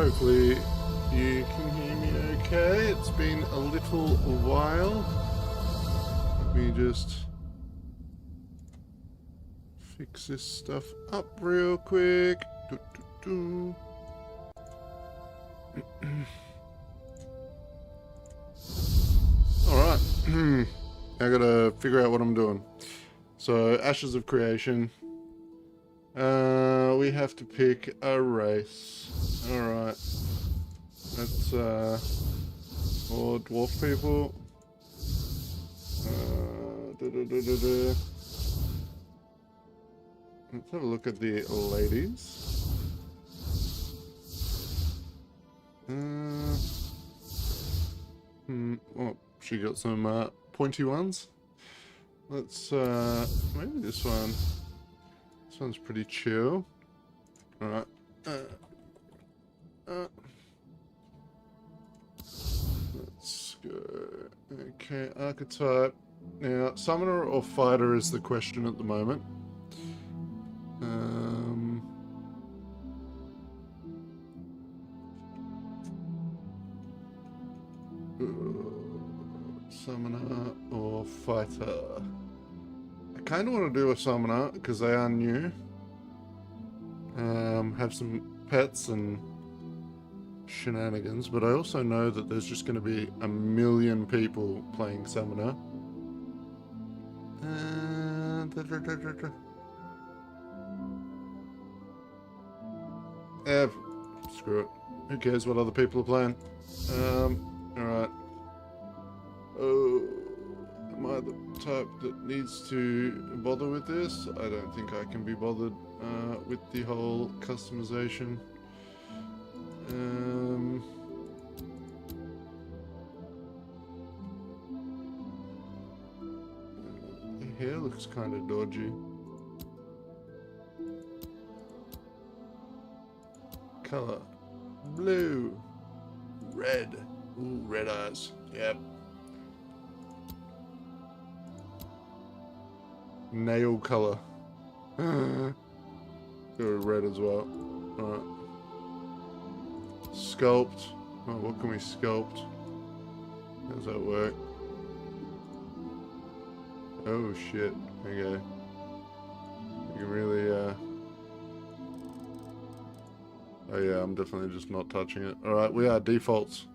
Hopefully you can hear me okay. It's been a little while. Let me just fix this stuff up real quick. Alright. I gotta figure out what I'm doing. So, Ashes of Creation. We have to pick a race. Alright. Let's, or dwarf people. Let's have a look at the ladies. Oh, she got some pointy ones. Let's maybe this one. This one's pretty chill. All right. Let's go. Okay, archetype. Now, summoner or fighter is the question at the moment. Summoner or fighter? I kind of want to do a summoner because they are new. Have some pets and shenanigans, but I also know that there's just going to be a million people playing summoner. Screw it. Who cares what other people are playing? Alright. Oh, am I the type that needs to bother with this? I don't think I can be bothered with the whole customization. The hair looks kind of dodgy. Color. Blue. Red. Ooh, red eyes. Yep. Nail color. Go red as well. Alright. Sculpt. Oh, what can we sculpt? How does that work? Oh shit. Okay. You can really oh yeah, I'm definitely just not touching it. Alright, we are defaults.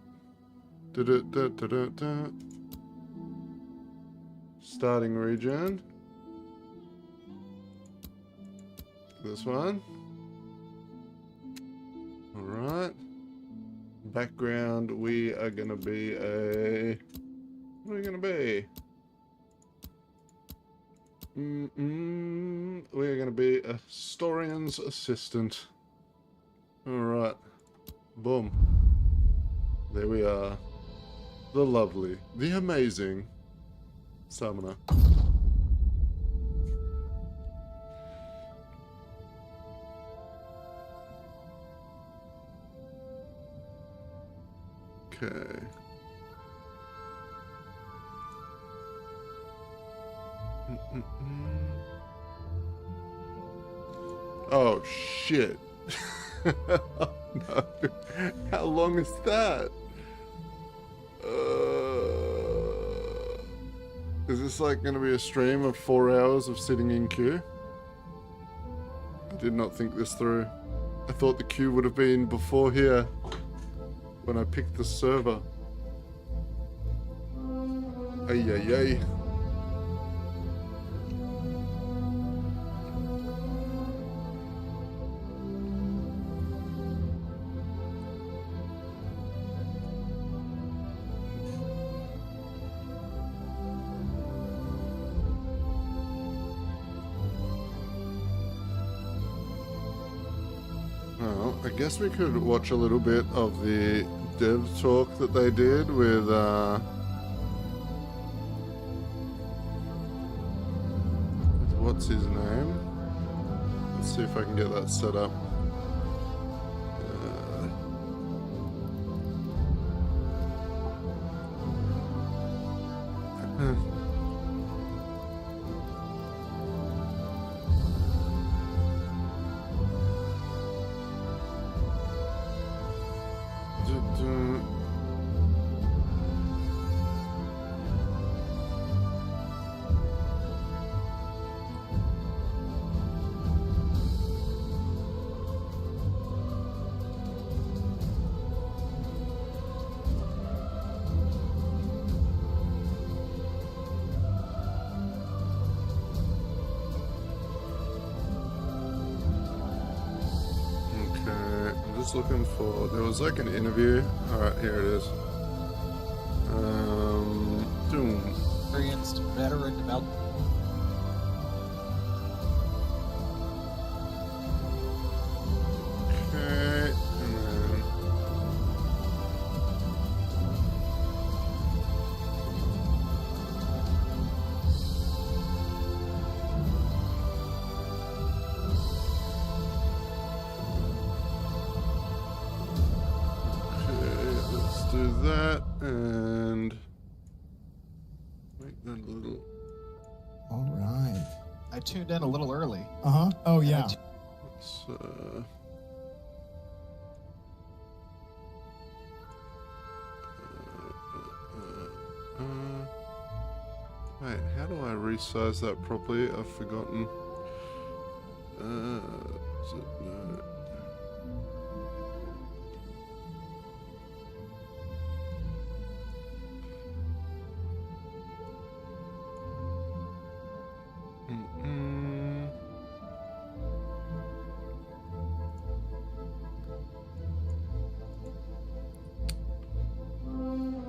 Starting region. This one. Alright. Background, we are gonna be a... What are we gonna be? We're gonna be a historian's assistant. Alright. Boom. There we are. The lovely, the amazing summoner. Okay. Oh shit. Oh, no. How long is that? Is this like going to be a stream of 4 hours of sitting in queue? I did not think this through. I thought the queue would have been before here when I picked the server. Ay ay ay. I guess we could watch a little bit of the dev talk that they did with what's his name? Let's see if I can get that set up. was looking for. There was like an interview. All right, here it is. Doom. Experienced veteran developer. Okay, and then okay, let's do that and make that a little. All right. I tuned in a little early. Uh-huh. Oh, yeah. Let's, wait, how do I resize that properly? I've forgotten. Is it, no.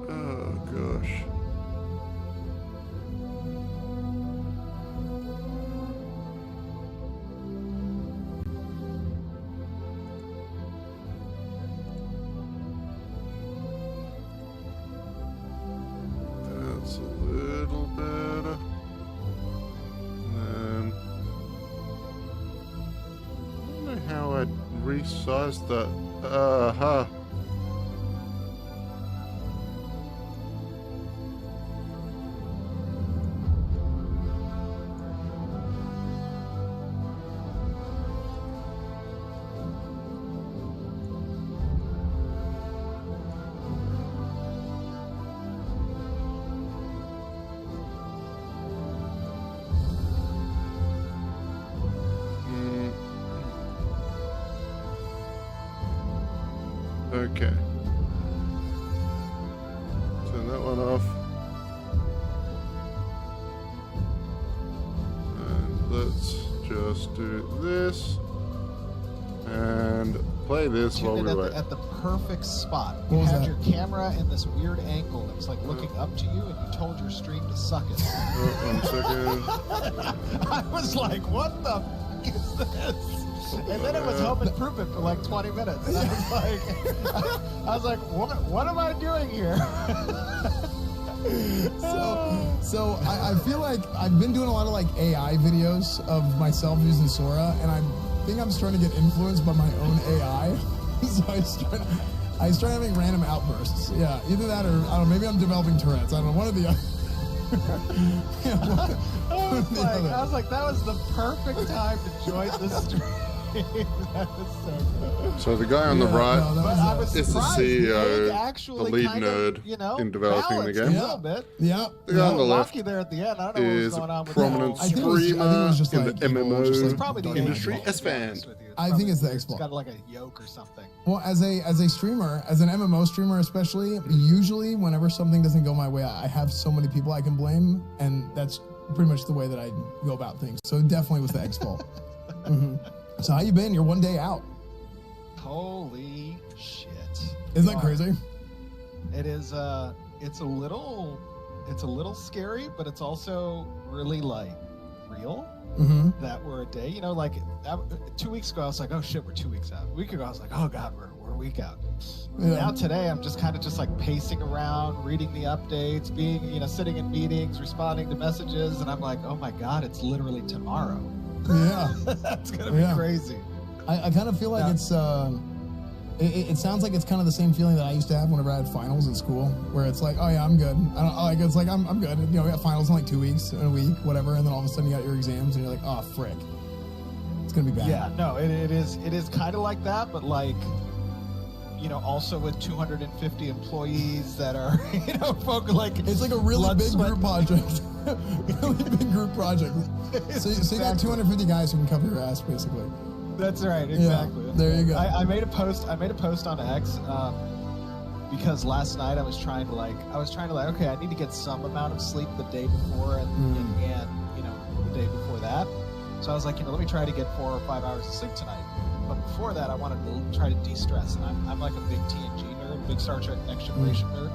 Oh gosh. That's a little better. And then I don't know how I'd resize that. Aha. Okay. Turn that one off. And let's just do this. And play this while Tuned we in wait. at the perfect spot. What You was had that? your camera in this weird angle that was like looking up to you, and you told your stream to suck it. Oh, 1 second. I was like, what the fuck is this? And then it was home improvement for like 20 minutes. And I was like, what am I doing here? So I feel like I've been doing a lot of like AI videos of myself using Sora, and I think I'm starting to get influenced by my own AI. So I start having random outbursts. Yeah, either that or I don't know, maybe I'm developing Tourette's. I don't know, one of the other. I was like, that was the perfect time to join the stream. That was so good. So the guy on the Yeah, right no, that But I was is the surprised. CEO, Meg actually the lead kind of, nerd you know, in developing the balanced game. a little bit. Yeah. The guy on the left Wonky there at the end. I don't know what is was going on a with prominent that. I think it was- I think it was just streamer in like the people just, like, It's probably the industry. Xbox, S to be fan. honest with you. I think it's the It's Xbox. got like a yoke or something. Well, as a streamer, as an MMO streamer especially, usually whenever something doesn't go my way, I have so many people I can blame, and that's pretty much the way that I go about things. So it definitely was the X fault. So how you been? You're 1 day out. Holy shit! Isn't that Wow. crazy? It is. It's a little scary, but it's also really like real. Mm-hmm. That we're a day. You know, like 2 weeks ago, I was like, oh shit, we're 2 weeks out. A week ago, I was like, oh god, we're a week out. Yeah. Now today, I'm just kind of just like pacing around, reading the updates, being sitting in meetings, responding to messages, and I'm like, oh my god, it's literally tomorrow. Yeah. That's gonna be Yeah. crazy. I kind of feel like Yeah. it's it sounds like it's kind of the same feeling that I used to have whenever I had finals in school, where it's like, oh yeah, I'm good. I don't like it's like I'm good. You know, we got finals in like 2 weeks, in a week, whatever, and then all of a sudden you got your exams, and you're like, oh frick, it's gonna be bad. Yeah, no, it is kind of like that, but like, also with 250 employees that are, folk like It's like a really blood, big sweat, group project. Really big group project. So you got 250 guys who can cover your ass, basically. That's right, exactly. Yeah, there you go. I made a post on X because last night I was trying to okay, I need to get some amount of sleep the day before and the day before that. So I was like, let me try to get 4 or 5 hours of sleep tonight. but before that, I wanted to try to de-stress. And I'm like a big TNG nerd, big Star Trek Next Generation nerd.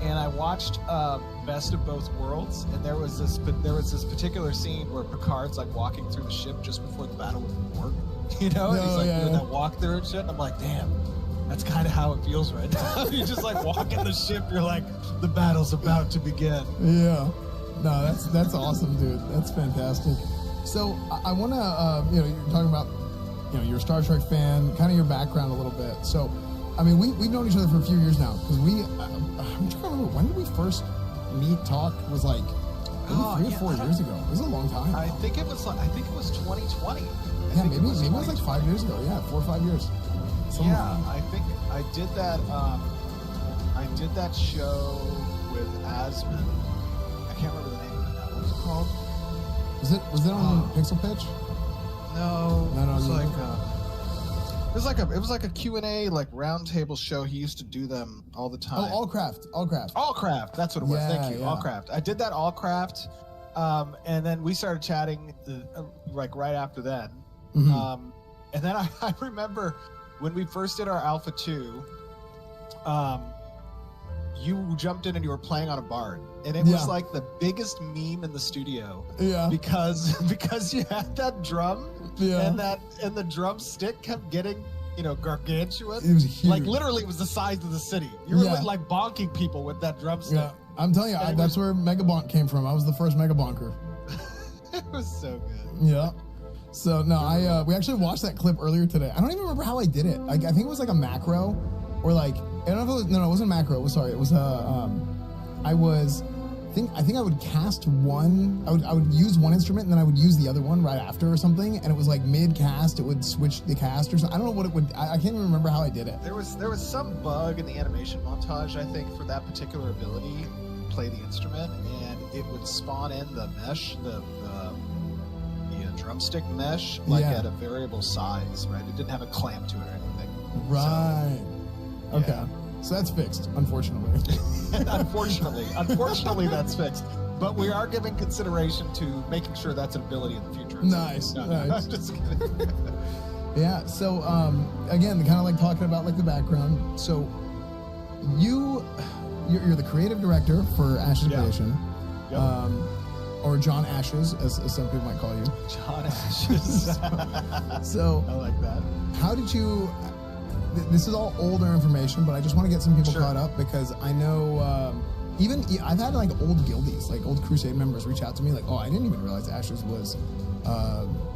And I watched Best of Both Worlds, and there was this particular scene where Picard's like walking through the ship just before the battle with Borg, you know, and he's like doing that walk through and shit. And I'm like, damn, that's kind of how it feels right now. You just like walking the ship, you're like, the battle's about to begin. Yeah, no, that's awesome, dude. That's fantastic. So I want to, you know, you're talking about, you know, you're a Star Trek fan, kind of your background a little bit. So, I mean, we've known each other for a few years now because I'm trying to remember, when did we first meet, talk? It was like maybe 3 or 4 years ago. It was a long time. I think it was 2020. Yeah, maybe it was like 5 years ago. Yeah, 4 or 5 years. I think I did that. I did that show with Asmund. I can't remember the name of it now. What was it called? Was it on Pixel Pitch? No. It was it was like a Q&A, like roundtable show. He used to do them all the time. Oh, Allcraft. That's what it was. Yeah, Thank you. yeah. Allcraft. I did that Allcraft, and then we started chatting like right after that. Mm-hmm. And then I remember when we first did our Alpha 2, you jumped in and you were playing on a bard, and it was like the biggest meme in the studio. Yeah. Because you had that drum, and the drumstick kept getting, you know, gargantuan. It was huge. Like literally, it was the size of the city. You were like bonking people with that drumstick. Yeah, I'm telling you, that's where Megabonk came from. I was the first Megabonker. It was so good. Yeah. So no, we actually watched that clip earlier today. I don't even remember how I did it. Like I think it was like a macro, or like I don't know if it was, it wasn't macro. It was it was I think I would cast one. I would use one instrument and then I would use the other one right after or something. And it was like mid cast, it would switch the cast or something. I don't know what it would. I can't even remember how I did it. There was some bug in the animation montage, I think, for that particular ability. Play the instrument and it would spawn in the mesh, the drumstick mesh, like at a variable size, right? It didn't have a clamp to it or anything. Right. So, okay. So that's fixed, unfortunately. Unfortunately, that's fixed. But we are giving consideration to making sure that's an ability in the future. Nice. No, nice. I'm just kidding. Yeah. So again, kind of like talking about like the background. So you're the creative director for Ashes Creation. Yep. Or John Ashes, as some people might call you. John Ashes. So I like that. How did you? This is all older information, but I just want to get some people caught up because I know even I've had like old guildies, like old Crusade members, reach out to me like, "Oh, I didn't even realize Ashes was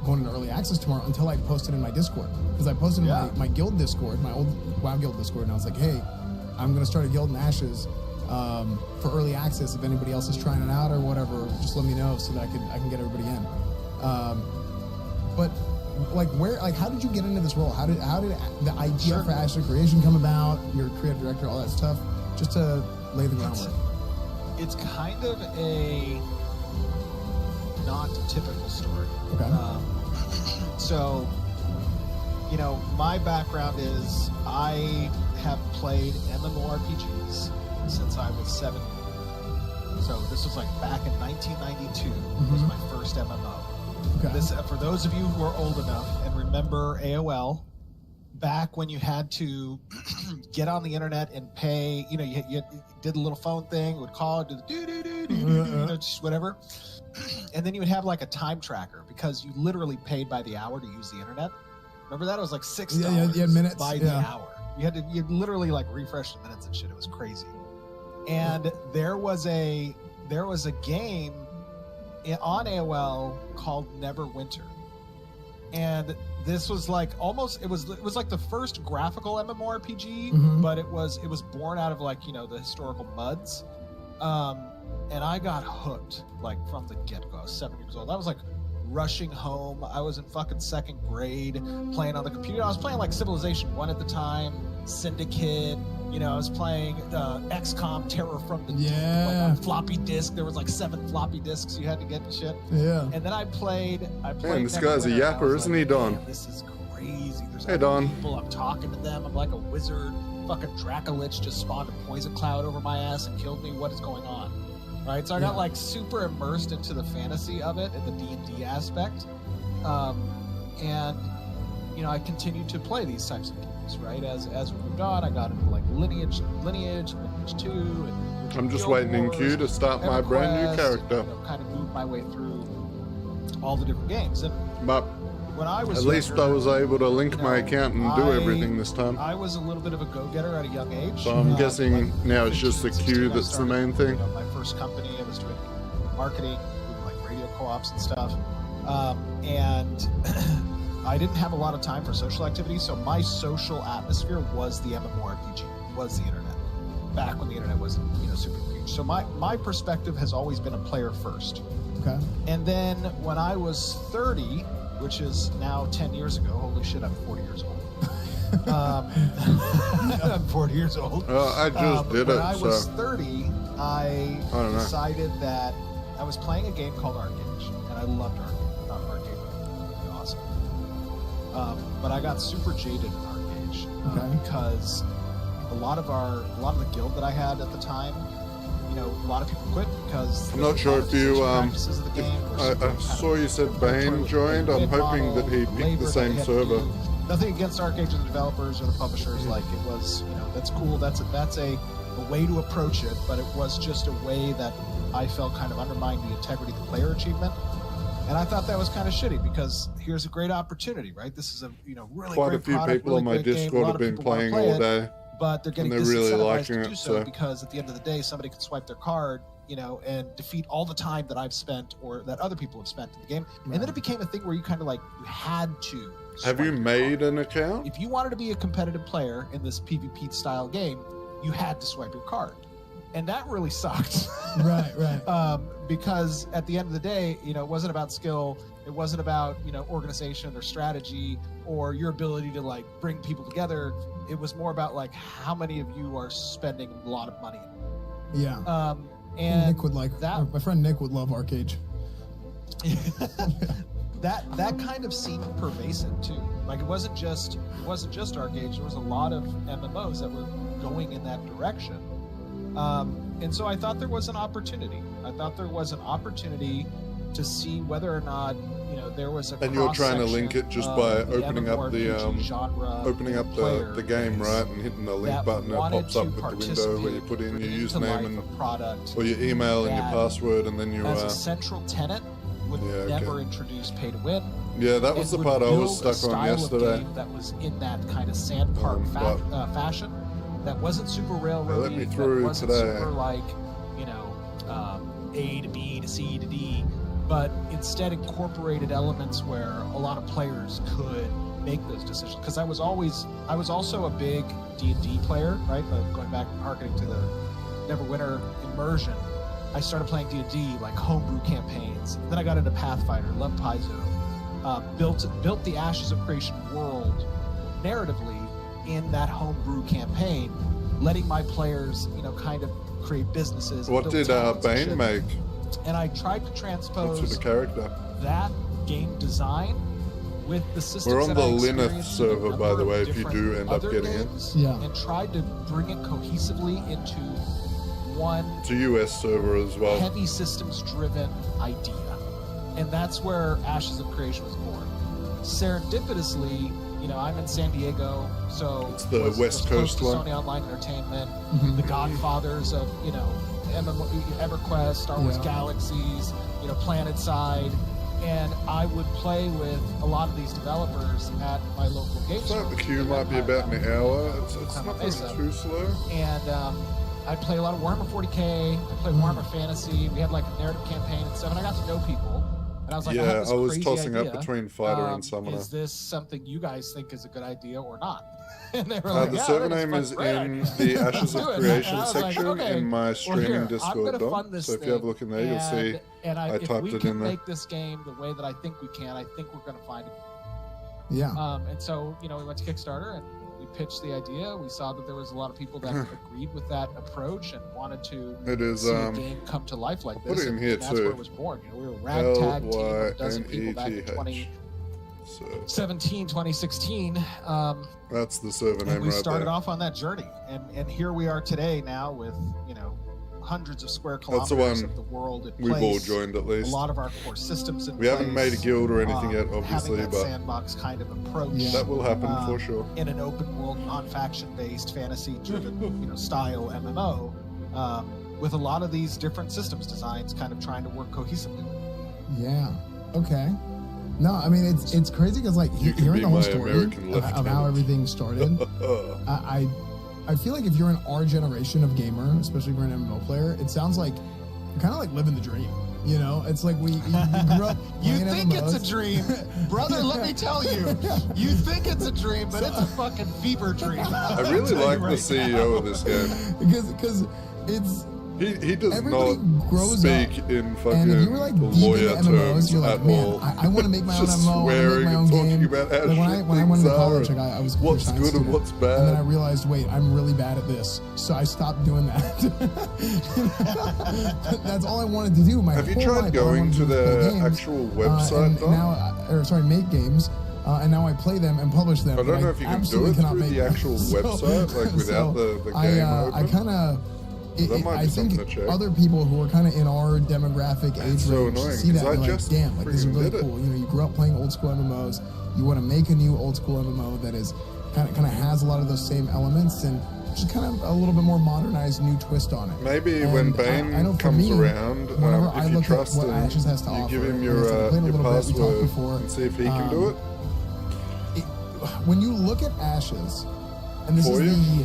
going into early access tomorrow," until I posted in my Discord, because I posted in my guild Discord, my old WoW guild Discord, and I was like, "Hey, I'm gonna start a guild in Ashes." For early access, if anybody else is trying it out or whatever, just let me know so that I can get everybody in. But like, how did you get into this role? How did the idea for Ashes Creation come about? You're a creative director, all that stuff. Just to lay the groundwork. It's kind of a not typical story. Okay. So, you know, my background is I have played MMORPGs since I was 7. So this was like back in 1992 was my first MMO. Okay. This, for those of you who are old enough and remember AOL, back when you had to get on the internet and pay, you know, you did a little phone thing, would call, do the do, you know, just whatever. And then you would have like a time tracker because you literally paid by the hour to use the internet. Remember that? It was like $6 yeah, minutes by the hour. You literally like refresh the minutes and shit. It was crazy. And there was a game on AOL called Neverwinter, and this was like almost it was like the first graphical MMORPG, but it was born out of like, you know, the historical MUDs, and I got hooked like from the get-go. I was 7 years old. I was like rushing home. I was in fucking 2nd grade playing on the computer. I was playing like Civilization 1 at the time, Syndicate. You know, I was playing XCOM Terror from the Deep, like on floppy disk. There was like 7 floppy disks you had to get and shit. Yeah. And then I played. Man, this guy's a yapper, isn't he, Don? This is crazy. There's Hey, other Don. people. I'm talking to them. I'm like a wizard. Fucking Dracolich just spawned a poison cloud over my ass and killed me. What is going on? Right. So I got like super immersed into the fantasy of it and the D&D aspect. And I continued to play these types of games, right? As we moved on, I got into like Lineage, and Lineage 2, and I'm just Guild waiting in Wars, queue to start my brand new EverQuest, character. and, kind of moved my way through all the different games. And But when I was at least I younger, was able to link my account and do everything this time. I was a little bit of a go-getter at a young age. So I'm guessing like now it's just the 15, queue 16, I that's the started, main thing. My first company, I was doing marketing, doing like radio co-ops and stuff. And I didn't have a lot of time for social activity, so my social atmosphere was the MMORPG, was the internet. Back when the internet wasn't, super huge. So my perspective has always been a player first. Okay. And then when I was 30, which is now 10 years ago, holy shit, I'm 40 years old. I'm 40 years old. I just did when it, I was so 30, I don't know. decided that I was playing a game called Arcade, and I loved Arcade. Awesome. But I got super jaded in Arcade Okay. because a lot of the guild that I had at the time, a lot of people quit because I'm not sure if you, practices of the game were I super kind of saw you said predatory Bane with joined. the I'm win hoping model, that he picked labor the that same they had to server. do. Nothing against Arcade and the developers or the publishers. Like it was, that's cool. That's a way to approach it, but it was just a way that I felt kind of undermined the integrity of the player achievement. And I thought that was kind of shitty because here's a great opportunity, right? This is a really Quite a great few product, people on really my great game. A Discord lot have of been people wanna playing play all it, day. but they're getting and they're really disincentivized liking to it, do so so. because at the end of the day, somebody could swipe their card, and defeat all the time that I've spent or that other people have spent in the game. And then it became a thing where you kind of like you had to. Have swipe you your made card. an account? If you wanted to be a competitive player in this PvP style game, you had to swipe your card, and that really sucked. Right. Because at the end of the day, it wasn't about skill. It wasn't about organization or strategy or your ability to like bring people together. It was more about like how many of you are spending a lot of money. Yeah. And Nick would like that. my friend Nick would love Arcade. that kind of seemed pervasive too. Like it wasn't just Arcade. There was a lot of MMOs that were going in that direction. And so I thought there was an opportunity. To see whether or not there was a. And you're trying to cross-section link it just of by the opening up the MMORPG genre the game, players right, and hitting the link that button. It wanted pops up to with the window participate, where you put in your bring to username life and a product or your email and your that, password, and then you. as a central tenet, would Yeah, never okay. introduce pay to win. Yeah, that was the It part would I was build a stuck on style of yesterday. game that was in that kind of sand park fashion. That wasn't super railroady. let me through that wasn't today. super like A to B to C to D, but instead incorporated elements where a lot of players could make those decisions. Because I was also a big D&D player, right? Going back, harkening to the Neverwinter immersion. I started playing D&D, like homebrew campaigns. Then I got into Pathfinder, loved Paizo, built the Ashes of Creation world narratively in that homebrew campaign, letting my players, kind of create businesses. and What build did towns and Bane shit. make? And I tried to What's transpose the character? that game design with the systems We're on that the I Linux experienced in a server, by number the of way, if you different do end up other getting it. games, Yeah. and tried to bring it cohesively into one It's a US server as well. heavy systems driven idea. And that's where Ashes of Creation was born. Serendipitously, I'm in San Diego, so It's the was West close Coast to one. Sony Online Entertainment, Mhm. the godfathers of, MMO, EverQuest, Star Wars Yeah. Galaxies, PlanetSide, and I would play with a lot of these developers at my local game So store. the queue might be about an hour. It's not going too slow. And I'd play a lot of Warhammer 40K. I played Warhammer Fantasy. We had like a narrative campaign and stuff, and I got to know people. And I was like, I, have Yeah, this I was crazy tossing idea. up between fighter and summoner. Is this something you guys think is a good idea or not? And they were The like, yeah, server I think name it's is a great in idea. the Ashes Let's of do it. Creation And I was like, section okay, in my well, streaming here, I'm Discord, gonna Dom. fund this So if you have a thing, look in there, you'll see. And I I if typed we it can in there. make this game the way that I think we can, I think we're going to find it. Yeah. And so, we went to Kickstarter and we pitched the idea. We saw that there was a lot of people that agreed with that approach and wanted to It is see a game come to life like I'll this. put it in and here that's too. where it was born. We were a ragtag team of a dozen people back in LYNETH. So 2017, 2016. that's the server name And we right started there. off on that journey. And here we are today now with, hundreds of square That's the kilometers one of the world in we've all place. joined at A least. lot of our core systems in We haven't made a place, guild or anything yet, having obviously, that but sandbox kind of approach. Yeah. that will happen for sure. In an open world, non-faction based, fantasy-driven, style MMO, with a lot of these different systems designs kind of trying to work cohesively. Yeah. Okay. No, I mean it's crazy because like You can hearing be the whole my story American of how lieutenant. everything started. I feel like if you're in our generation of gamer, especially if you're an MMO player, it sounds like you're kind of like living the dream. You know, it's like we grew up. You playing think it's a MMOs. dream, brother? Let me tell you, you think it's a dream, but it's a fucking fever dream. I really like the CEO of this game. because it's He does Everybody not grows speak up, in and fucking if you were like deep lawyer into MMOs, terms you're like, at man, all. I want to make my own Just MMO, I want to make swearing my own and talking game. about how Like when shit I went things to college, are like I was a what's computer good science and what's student, and then I bad. realized, wait, I'm really bad at this, so I stopped doing that. That's all I wanted to do. My Have you whole tried life, all I going wanted to do was play the games. actual website, and Dom? now, make games. And now I play them and publish them. I don't but know if you can do absolutely it cannot through make the them. actual website, like without the game I open. kind of. That might I be think something to check. other people who are kind of in our demographic age so range annoying, see that 'cause I and they're like, just damn, like this is freaking really did it. cool. You know, you grew up playing old school MMOs. You want to make a new old school MMO that is kind of has a lot of those same elements and just kind of a little bit more modernized, new twist on it. Maybe And when I Bane know for comes me, around, whenever I if you look trust at what him, Ashes has to you offer, give him and your it's like, I played a little bit, we talked password before, and see if he can do it. When you look at Ashes, and this For is you? the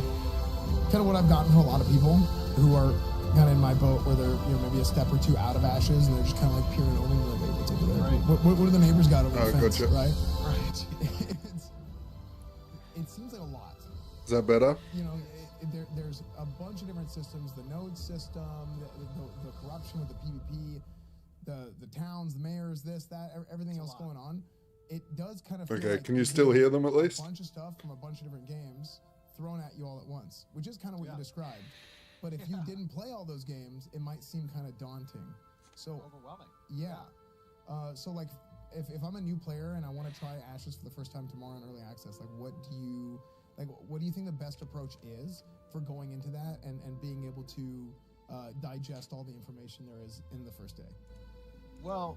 kind of what I've gotten from a lot of people who are kind of in my boat, where they're maybe a step or two out of Ashes, and they're just kind of like peering over and like, wait, what's over there? Right. What do the neighbors got over Oh, the fence, gotcha. right? Right. It seems like a lot. Is that better? You know, there's a bunch of different systems: the node system, the corruption with the PvP, the towns, the mayors, this, that, everything else going on. It does kind of feel Okay, like can you you're still getting hear them at least? A bunch of stuff from a bunch of different games thrown at you all at once, which is kind of what you described. But if you didn't play all those games, it might seem kind of daunting. So Overwhelming. yeah. So like, if I'm a new player and I want to try Ashes for the first time tomorrow in early access, like what do you think the best approach is for going into that and being able to digest all the information there is in the first day? Well,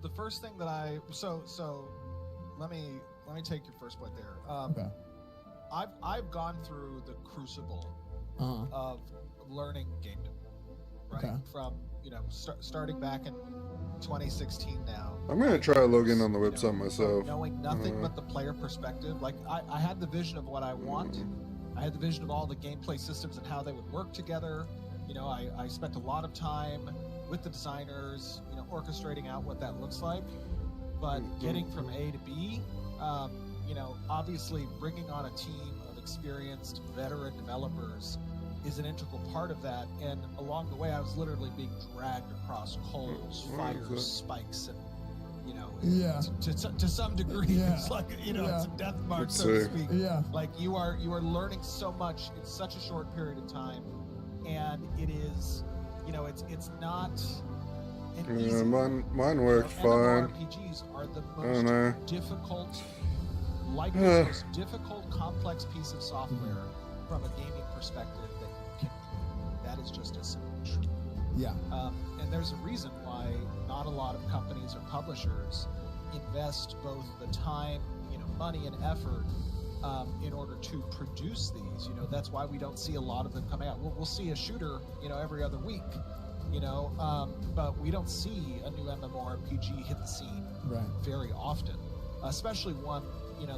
the first thing that so let me take your first point there. Okay. I've gone through the crucible Uh-huh. of learning gamedom, right? Okay. From starting back in 2016 now. I'm gonna try to log in on the website From myself. knowing nothing but the player perspective. Like I had the vision of what I want. I had the vision of all the gameplay systems and how they would work together. I spent a lot of time with the designers, orchestrating out what that looks like. But getting from A to B, obviously bringing on a team of experienced veteran developers is an integral part of that. And along the way, I was literally being dragged across coals, fires, spikes, and Yeah. to some degree, Yeah. it's like Yeah. it's a death march, Let's so to see. speak. Yeah. Like you are learning so much in such a short period of time, and it is, it's not an easy. Yeah, mine worked fine. MMORPGs are the I don't know. most difficult, likely the most difficult, complex piece of software from a gaming perspective that you can do. That is just as simple as true. Yeah. And there's a reason why not a lot of companies or publishers invest both the time, money and effort in order to produce these. That's why we don't see a lot of them coming out. We'll see a shooter, every other week, but we don't see a new MMORPG hit the scene Right. very often, especially one,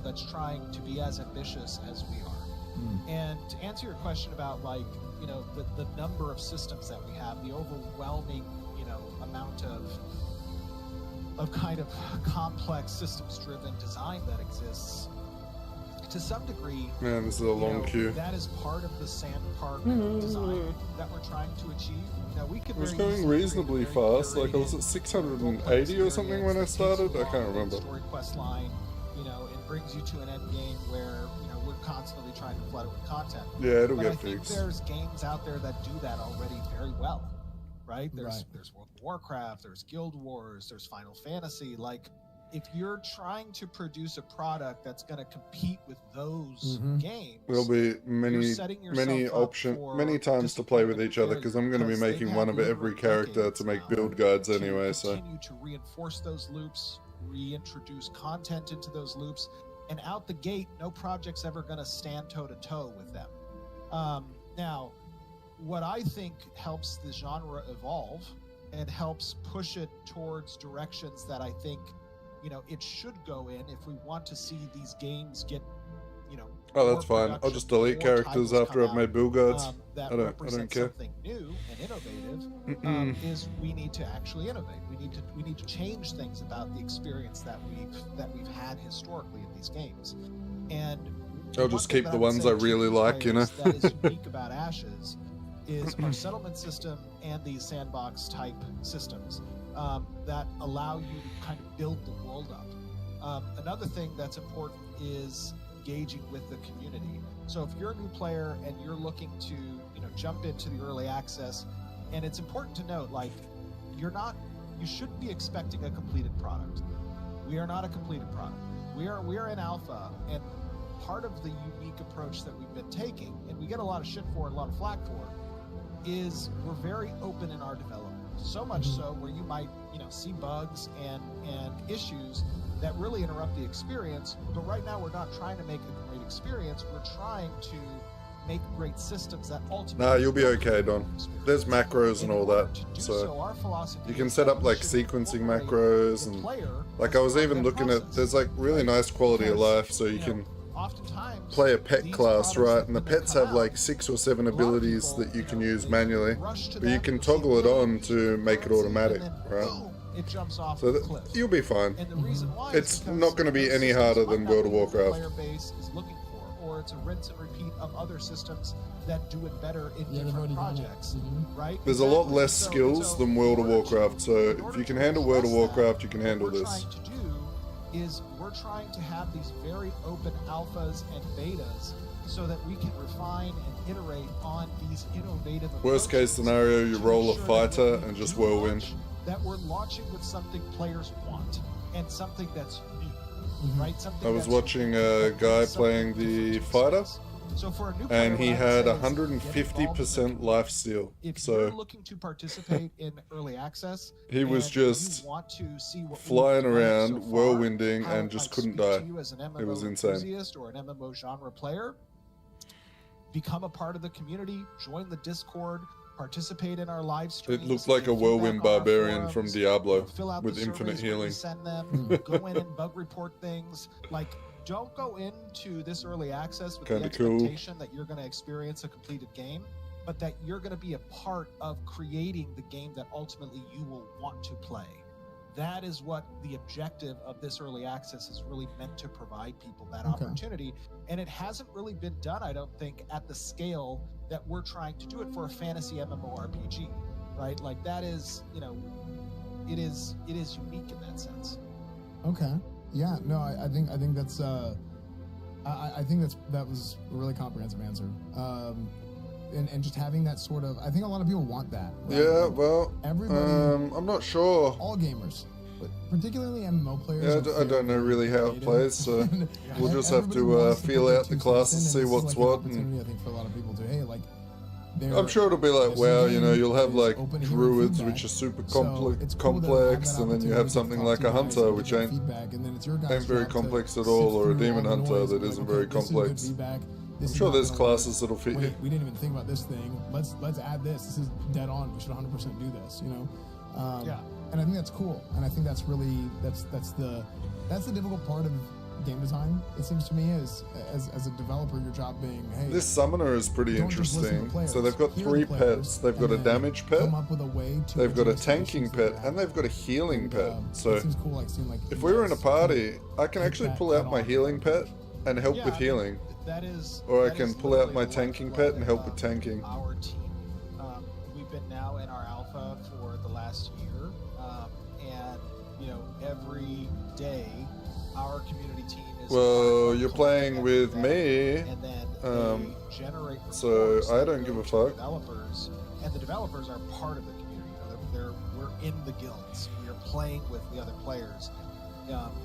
that's trying to be as ambitious as we are. And to answer your question about the number of systems that we have, the overwhelming amount of kind of complex systems driven design that exists, to some degree, Man, this is a long queue. that is part of the sand park design that we're trying to achieve. We could It was very going easily create reasonably a very fast. Like I was at curated 680 or something when I started. I can't remember. Story quest line, it brings you to an end game where we're constantly trying to flood it with content. Yeah, it'll But get I think fixed. there's games out there that do that already very well, right? Right. There's World of Warcraft, there's Guild Wars, there's Final Fantasy. Like if you're trying to produce a product that's going to compete with those games, There'll be you're many setting yourself many up times for to play with disappointment each other, and because I'm going to be failure, making because one of they've had every literal character decades to make now build guides to anyway, so continue to reinforce those loops, reintroduce content into those loops, and out the gate, no project's ever going to stand toe to toe with them. Now, what I think helps the genre evolve and helps push it towards directions that I think, you know, it should go in if we want to see these games get, you know, oh, more that's fine. I'll production, just delete more characters titles after come I've made out, build guides. that I don't represent care. something new and innovative. Mm-mm. Is we need to actually innovate. We need to change things about the experience that we've had historically in these games. And I'll one just thing keep that the I would ones say I to really these like, you know. players that is unique about Ashes is our settlement system and these sandbox type systems that allow you to kind of build the world up. Another thing that's important is engaging with the community. So if you're a new player and you're looking to, you know, jump into the early access, and it's important to note, like, you shouldn't be expecting a completed product. We are not a completed product. We are in alpha, and part of the unique approach that we've been taking, and we get a lot of shit for it, a lot of flack for it, is we're very open in our development. So much so where you might, you know, see bugs and issues that really interrupt the experience. But right now, we're not trying to make a great experience. We're trying to make great systems that ultimately. Nah, you'll be work okay, for the Don. experience. There's macros and In all order that, to do so our philosophy you can is set that up we like should sequencing incorporate macros the and player like as I was part of even that looking at process, there's like really right? nice quality of Because, life, so you know, can oftentimes play a pet these class, products right? that And the when they pets come have like out, 6 or 7 a lot of abilities people, that you can know, use they manually, rush to but you them, can they see toggle it boom, on to make it currency, automatic, and then right? boom, it jumps off So the cliff. you'll be fine. And the reason why It's is because not going to be those any systems harder might than not World of be what the Warcraft. player base is looking for, or it's a rinse and repeat of other systems that do it better in Yeah, they've different already done it. projects, right? There's a lot Exactly. less So- skills so than World of in order to- Warcraft, so in if order you can to handle World of address that, Warcraft, you can handle what we're this. trying to do is we're trying to have these very open alphas and betas so that we can refine and iterate on these innovative Worst case approaches scenario, you to roll a ensure that fighter when we and just do whirlwind. launch, that we're launching with something players want and something that's unique, right? Something I was that's watching unique, a that guy brings something playing different the to fighter, space. So for a new player, and he what I would had say is get involved in the 150% lifesteal. if So you're looking to participate in early access, he was and just you want to see what we've flying developed around, so far, whirlwinding, how and it just might couldn't speak to die. you as an It was MMO insane. enthusiast or an MMO genre player, become a part of the community, join the Discord, participate in our live streams. It looked like a give whirlwind feedback on our barbarian from forums, Diablo fill out with the infinite surveys when we healing. send them, go in and bug report things. Like, don't go into this early access with the Kinda cool. expectation that you're going to experience a completed game, but that you're going to be a part of creating the game that ultimately you will want to play. That is what the objective of this early access is really meant to provide people, that Okay. opportunity. And it hasn't really been done, I don't think, at the scale that we're trying to do it for a fantasy MMORPG, right? Like, that is, you know, it is unique in that sense. Okay. Yeah. No, I think that's I think that was a really comprehensive answer. And just having that sort of, I think a lot of people want that. Right? Yeah, Like, well, everybody, I'm not sure. all gamers, but particularly MMO players. Yeah, I don't know really how it plays, so we'll just have to feel out the classes, see what's what, and I think for a lot of people to, hey, like, I'm sure it'll be like, this wow, you game know, you'll have is like open to hearing druids, feedback. which are super So it's cool to have complex, that and then you opportunity have to something talk like to a you guys hunter, and which get your ain't feedback, and then it's your guys' very job to complex at sift all, or a through demon all the hunter noise that and be isn't like, very okay, this is good complex. feedback, I'm this is sure not there's gonna classes work. that'll fit you. Wait, we didn't even think about this thing. Let's add this. This is dead on. We should 100% do this. You know. Yeah. And I think that's cool. And I think that's really that's the difficult part of game design. It seems to me as a developer, your job being, hey, This summoner is pretty don't just listen to interesting. players, So they've got hear the 3 players, pets. They've got a and then damage pet, come up with a way to they've got a address the tanking issues pet, that and they've got a healing and, pet. So it seems cool, like seeing like if you we were in a guys party, I can take actually that pull out head my on. healing pet and help Yeah, with I mean, healing. that is, Or I that can is pull out literally my the tanking lifeblood pet and help with of tanking. Our team. We've been now in our alpha for the last year, and you know, every day our community team is. Well, part of you're collecting playing with everything, me, and then they generate so reports I that don't go give a to fuck. Developers, and the developers are part of the community. You know, we're in the guilds. We are playing with the other players.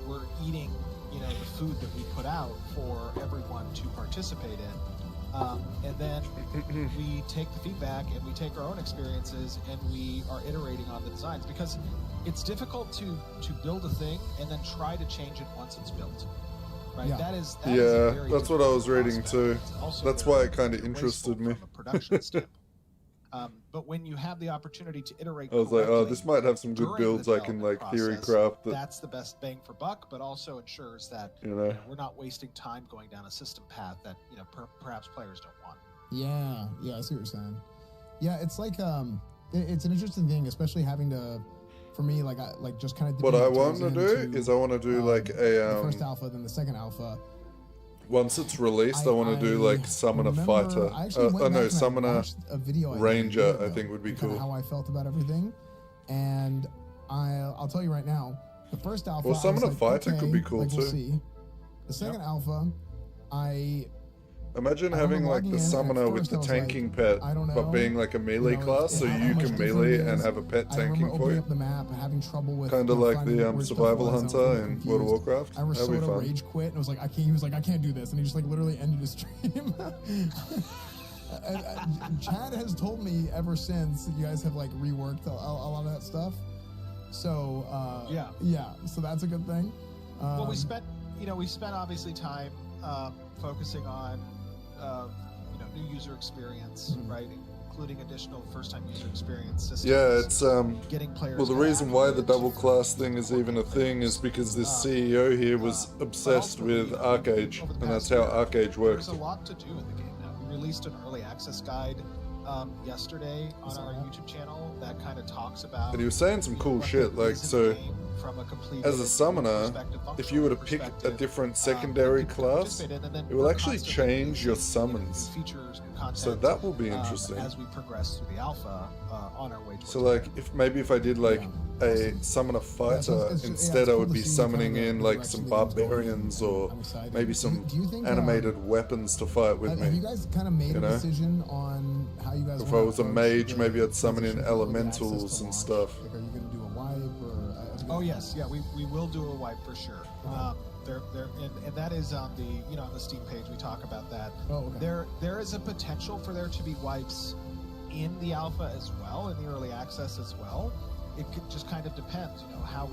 we're eating, the food that we put out for everyone to participate in. And then we take the feedback and we take our own experiences and we are iterating on the designs, because it's difficult to build a thing and then try to change it once it's built. Right? Yeah. That is a Yeah, very that's what I was difficult reading prospect. too. It's also That's very why it kind of wasteful interested me. from a production standpoint. But when you have the opportunity to iterate, I was like, oh, correctly this might have some good during the builds I can like development theory process, craft. That that's the best bang for buck, but also ensures that you know. we're not wasting time going down a system path that perhaps players don't want. Yeah, I see what you're saying. Yeah, it's like it's an interesting thing, especially having to, for me, like just kind of. What I want to do is I want to do like the a first alpha, then the second alpha. once it's released, I want to do like summon a fighter. Summon a video ranger. I think would be cool. How I felt about everything, and I'll tell you right now, the first alpha. Well, summon I a was fighter like, could be cool we'll too. see. The second alpha, Imagine I having remember like the logging in, summoner at with first the I was tanking like, pet, I don't know, but being like a melee class, so how you much can different melee it and is. have a pet I remember tanking for opening you. up the map and having trouble with Kind of like finding the where stuff survival was. I was hunter really in World of confused. Warcraft. I was That'd be sort of fun. rage quit and was like, he was like, I can't do this, and he just like literally ended his stream. Chad has told me ever since that you guys have like reworked a lot of that stuff. So yeah, so that's a good thing. Well, we spent obviously time focusing on new user experience, right, including additional first-time user experience systems. Yeah, it's getting players. well, the reason why the double class thing is even a thing is because this CEO here was obsessed with Arcade, and that's how Arcade works. There's a lot to do in the game now. We released an early access guide yesterday on our YouTube channel that kind of talks about. And he was saying some cool shit, like, so as a summoner, if you were to pick a different secondary class, it will actually change your summons. So that will be interesting. As we progress through the alpha on our way towards. So like, if I did like a summon a fighter, instead I would be summoning in like some barbarians or maybe some animated weapons to fight with Have you me. guys kind of made a decision on how you guys? If I was a mage, maybe I'd summon in elementals and stuff. Like, are you gonna do a wipe or? Oh yes, yeah, we will do a wipe for sure. And that is on the on the Steam page we talk about that. Oh, okay. There is a potential for there to be wipes in the alpha as well, in the early access as well. It could just kind of depend, how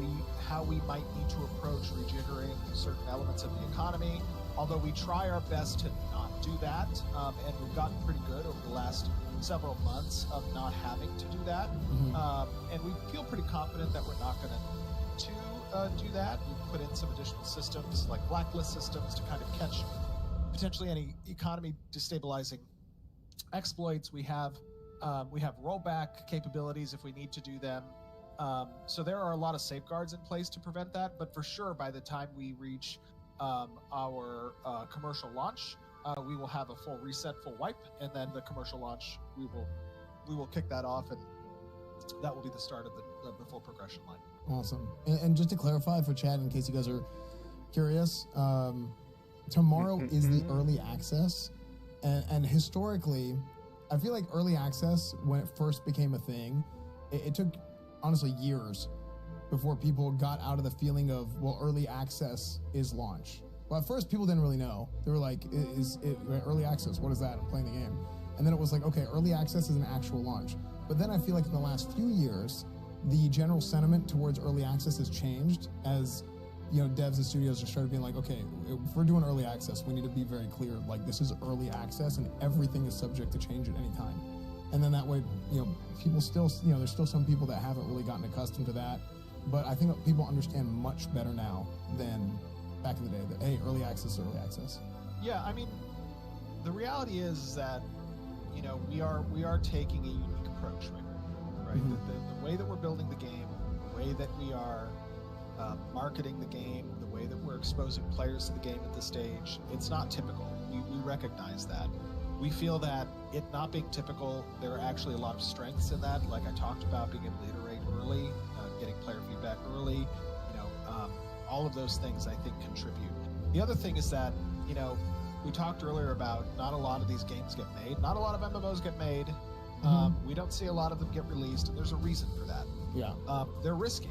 we might need to approach rejiggering certain elements of the economy. Although we try our best to not do that, and we've gotten pretty good over the last several months of not having to do that. And we feel pretty confident that we're not going to do that. We've put in some additional systems like blacklist systems to kind of catch potentially any economy destabilizing exploits. We have rollback capabilities if we need to do them. So there are a lot of safeguards in place to prevent that. But for sure, by the time we reach our commercial launch, we will have a full reset, full wipe, and then the commercial launch we will kick that off, and that will be the start of the full progression line. Awesome. And just to clarify for Chad, in case you guys are curious, tomorrow is the early access, and historically, I feel like early access, when it first became a thing, it took honestly years before people got out of the feeling of, well, early access is launch. Well, at first people didn't really know. They were like, is it early access? What is that? I'm playing the game. And then it was like, okay, early access is an actual launch. But then I feel like in the last few years, the general sentiment towards early access has changed as, devs and studios have started being like, okay, if we're doing early access, we need to be very clear, like, this is early access and everything is subject to change at any time. And then that way, people still, there's still some people that haven't really gotten accustomed to that. But I think that people understand much better now than back in the day that, hey, early access is early access. Yeah, I mean, the reality is that, we are taking a unique approach right? The way that we're building the game, the way that we are marketing the game, the way that we're exposing players to the game at this stage, it's not typical. We recognize that. We feel that it not being typical, there are actually a lot of strengths in that. Like I talked about, being able to iterate early, getting player feedback early, all of those things I think contribute. The other thing is that, we talked earlier about not a lot of these games get made. Not a lot of MMOs get made. We don't see a lot of them get released, and there's a reason for that. Yeah. They're risky.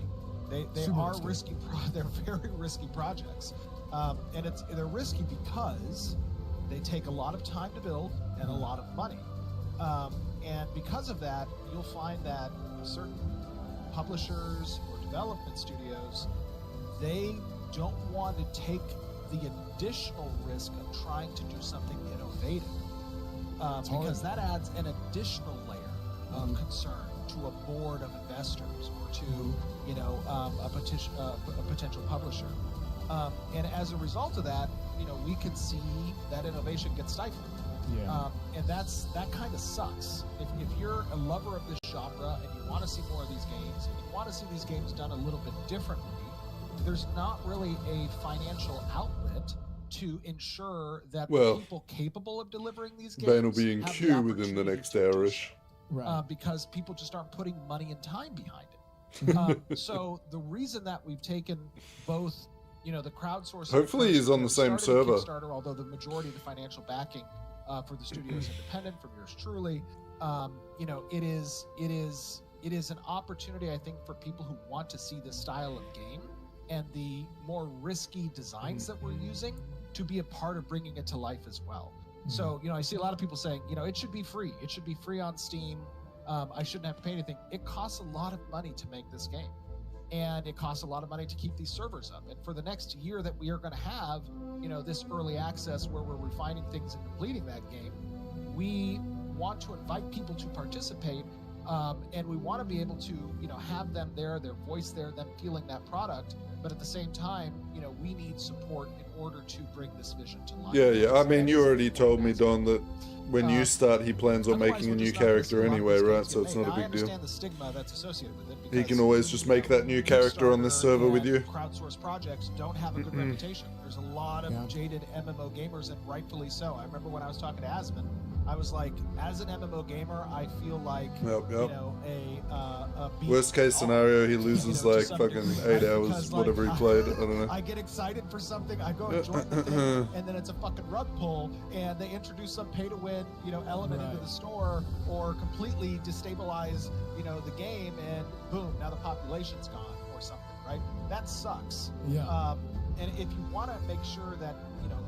They Super are risky. they're very risky projects, and they're risky because they take a lot of time to build and a lot of money, and because of that, you'll find that certain publishers or development studios, they don't want to take the additional risk of trying to do something innovative, because that adds an additional layer of concern to a board of investors or to a potential publisher, and as a result of that, we could see that innovation get stifled. Yeah. And that kind of sucks. If you're a lover of this genre and you want to see more of these games, and you want to see these games done a little bit differently, there's not really a financial outlet to ensure that the people capable of delivering these games Bane will be in have queue the within the opportunity next to do hour-ish. so, Right. because people just aren't putting money and time behind it. So the reason that we've taken both, the crowdsourcing. Hopefully he's on the same server. Kickstarter, although the majority of the financial backing for the studio is independent from yours truly. It is an opportunity, I think, for people who want to see this style of game and the more risky designs that we're using to be a part of bringing it to life as well. So, I see a lot of people saying, it should be free. It should be free on Steam. I shouldn't have to pay anything. It costs a lot of money to make this game. And it costs a lot of money to keep these servers up. And for the next year that we are going to have, this early access where we're refining things and completing that game, we want to invite people to participate, and we want to be able to, have them there, their voice there, them feeling that product. But at the same time, we need support in order to bring this vision to life. Yeah. I mean, you already told me, Don, that when you start, he plans on Otherwise, making a we're new just not gonna see character a lot of anyway, these right? games So get it's made. not a Now, big I deal. understand the stigma that's associated with it. He Because, can always just make that new character on this server with you. Crowdsourced projects don't have a good reputation. There's a lot of jaded MMO gamers, and rightfully so. I remember when I was talking to Asmon, I was like, as an MMO gamer, I feel like a beast Worst case dog, scenario, he loses to like some fucking degree, 8 right? hours, Because, whatever he played. I don't know. I get excited for something, I go and join the thing, and then it's a fucking rug pull, and they introduce some pay-to-win, element into the store, or completely destabilize, the game, and boom, now the population's gone, or something, right? That sucks. Yeah. And if you want to make sure that,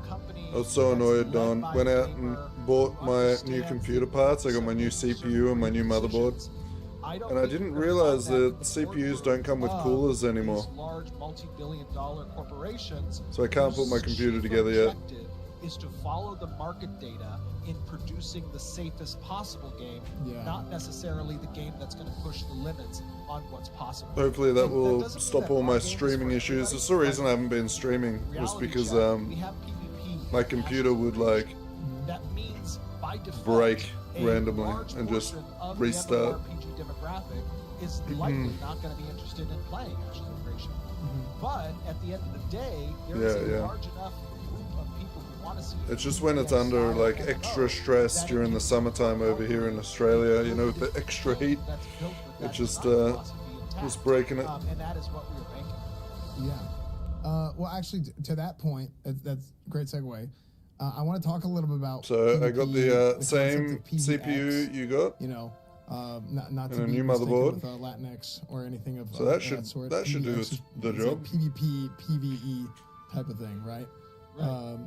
companies... I was so that's annoyed, led Don. by Went a out and gamer bought who my new understands computer parts. I got my new CPU and my new motherboard. And I didn't realize that CPUs don't come with coolers anymore. These large multi-billion-dollar corporations. So I can't put my computer together yet. Objective is to follow the market data in producing the safest possible game, not necessarily the game that's going to push the limits on what's possible. Hopefully that will doesn't mean stop that all our my game is streaming for issues. everybody, That's the reason but I haven't been streaming, was reality because check, we have PvP my and computer would like that means by default break a randomly large and just portion of restart. The MMORPG demographic is likely not going to be interested in playing Ashes of Creation. But at the end of the day, there is a large enough group of people who want to see. It's just when it's under like extra stress during the summertime over here in Australia, with the extra heat, it just was breaking it. And that is what we were making. Yeah. Well, actually, to that point, that's a great segue. I want to talk a little bit about. So I got the concept same of PvX, CPU you got. Not to And a be new mistaken motherboard. with Latinx or anything of So that that sort. should do PvX is- the it's job. a PvP, PvE type of thing, right? Right.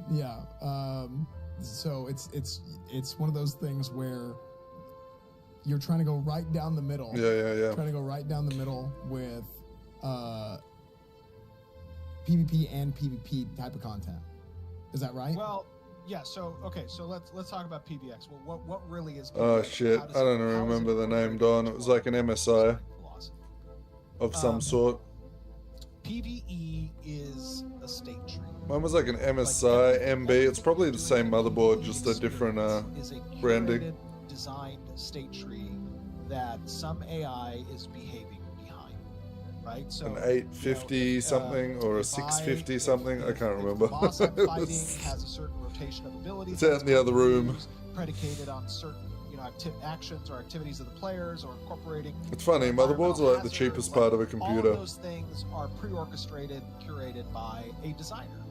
So it's one of those things where you're trying to go right down the middle. Yeah. Trying to go right down the middle with PvP and PvP type of content. Is that right? Well, yeah. So let's talk about PvX. Well, what really is? Oh PvX? shit, How does I don't how is it remember the name, incorporated Don. into It was our like an MSI philosophy? of some sort. PvE is a state tree. Mine was like an MSI MB. It's probably the same motherboard, just a different is a branding. curated, designed state tree that some AI is behaving behind, right? So An 850 something or a 650 something. I can't remember. The boss I'm It fighting was- has a certain rotation of abilities. It's out in the other room. Predicated on certain, actions or activities of the players, or incorporating. It's funny, motherboards are like the hazards, cheapest part of a All computer. of those things are pre-orchestrated, curated by a designer,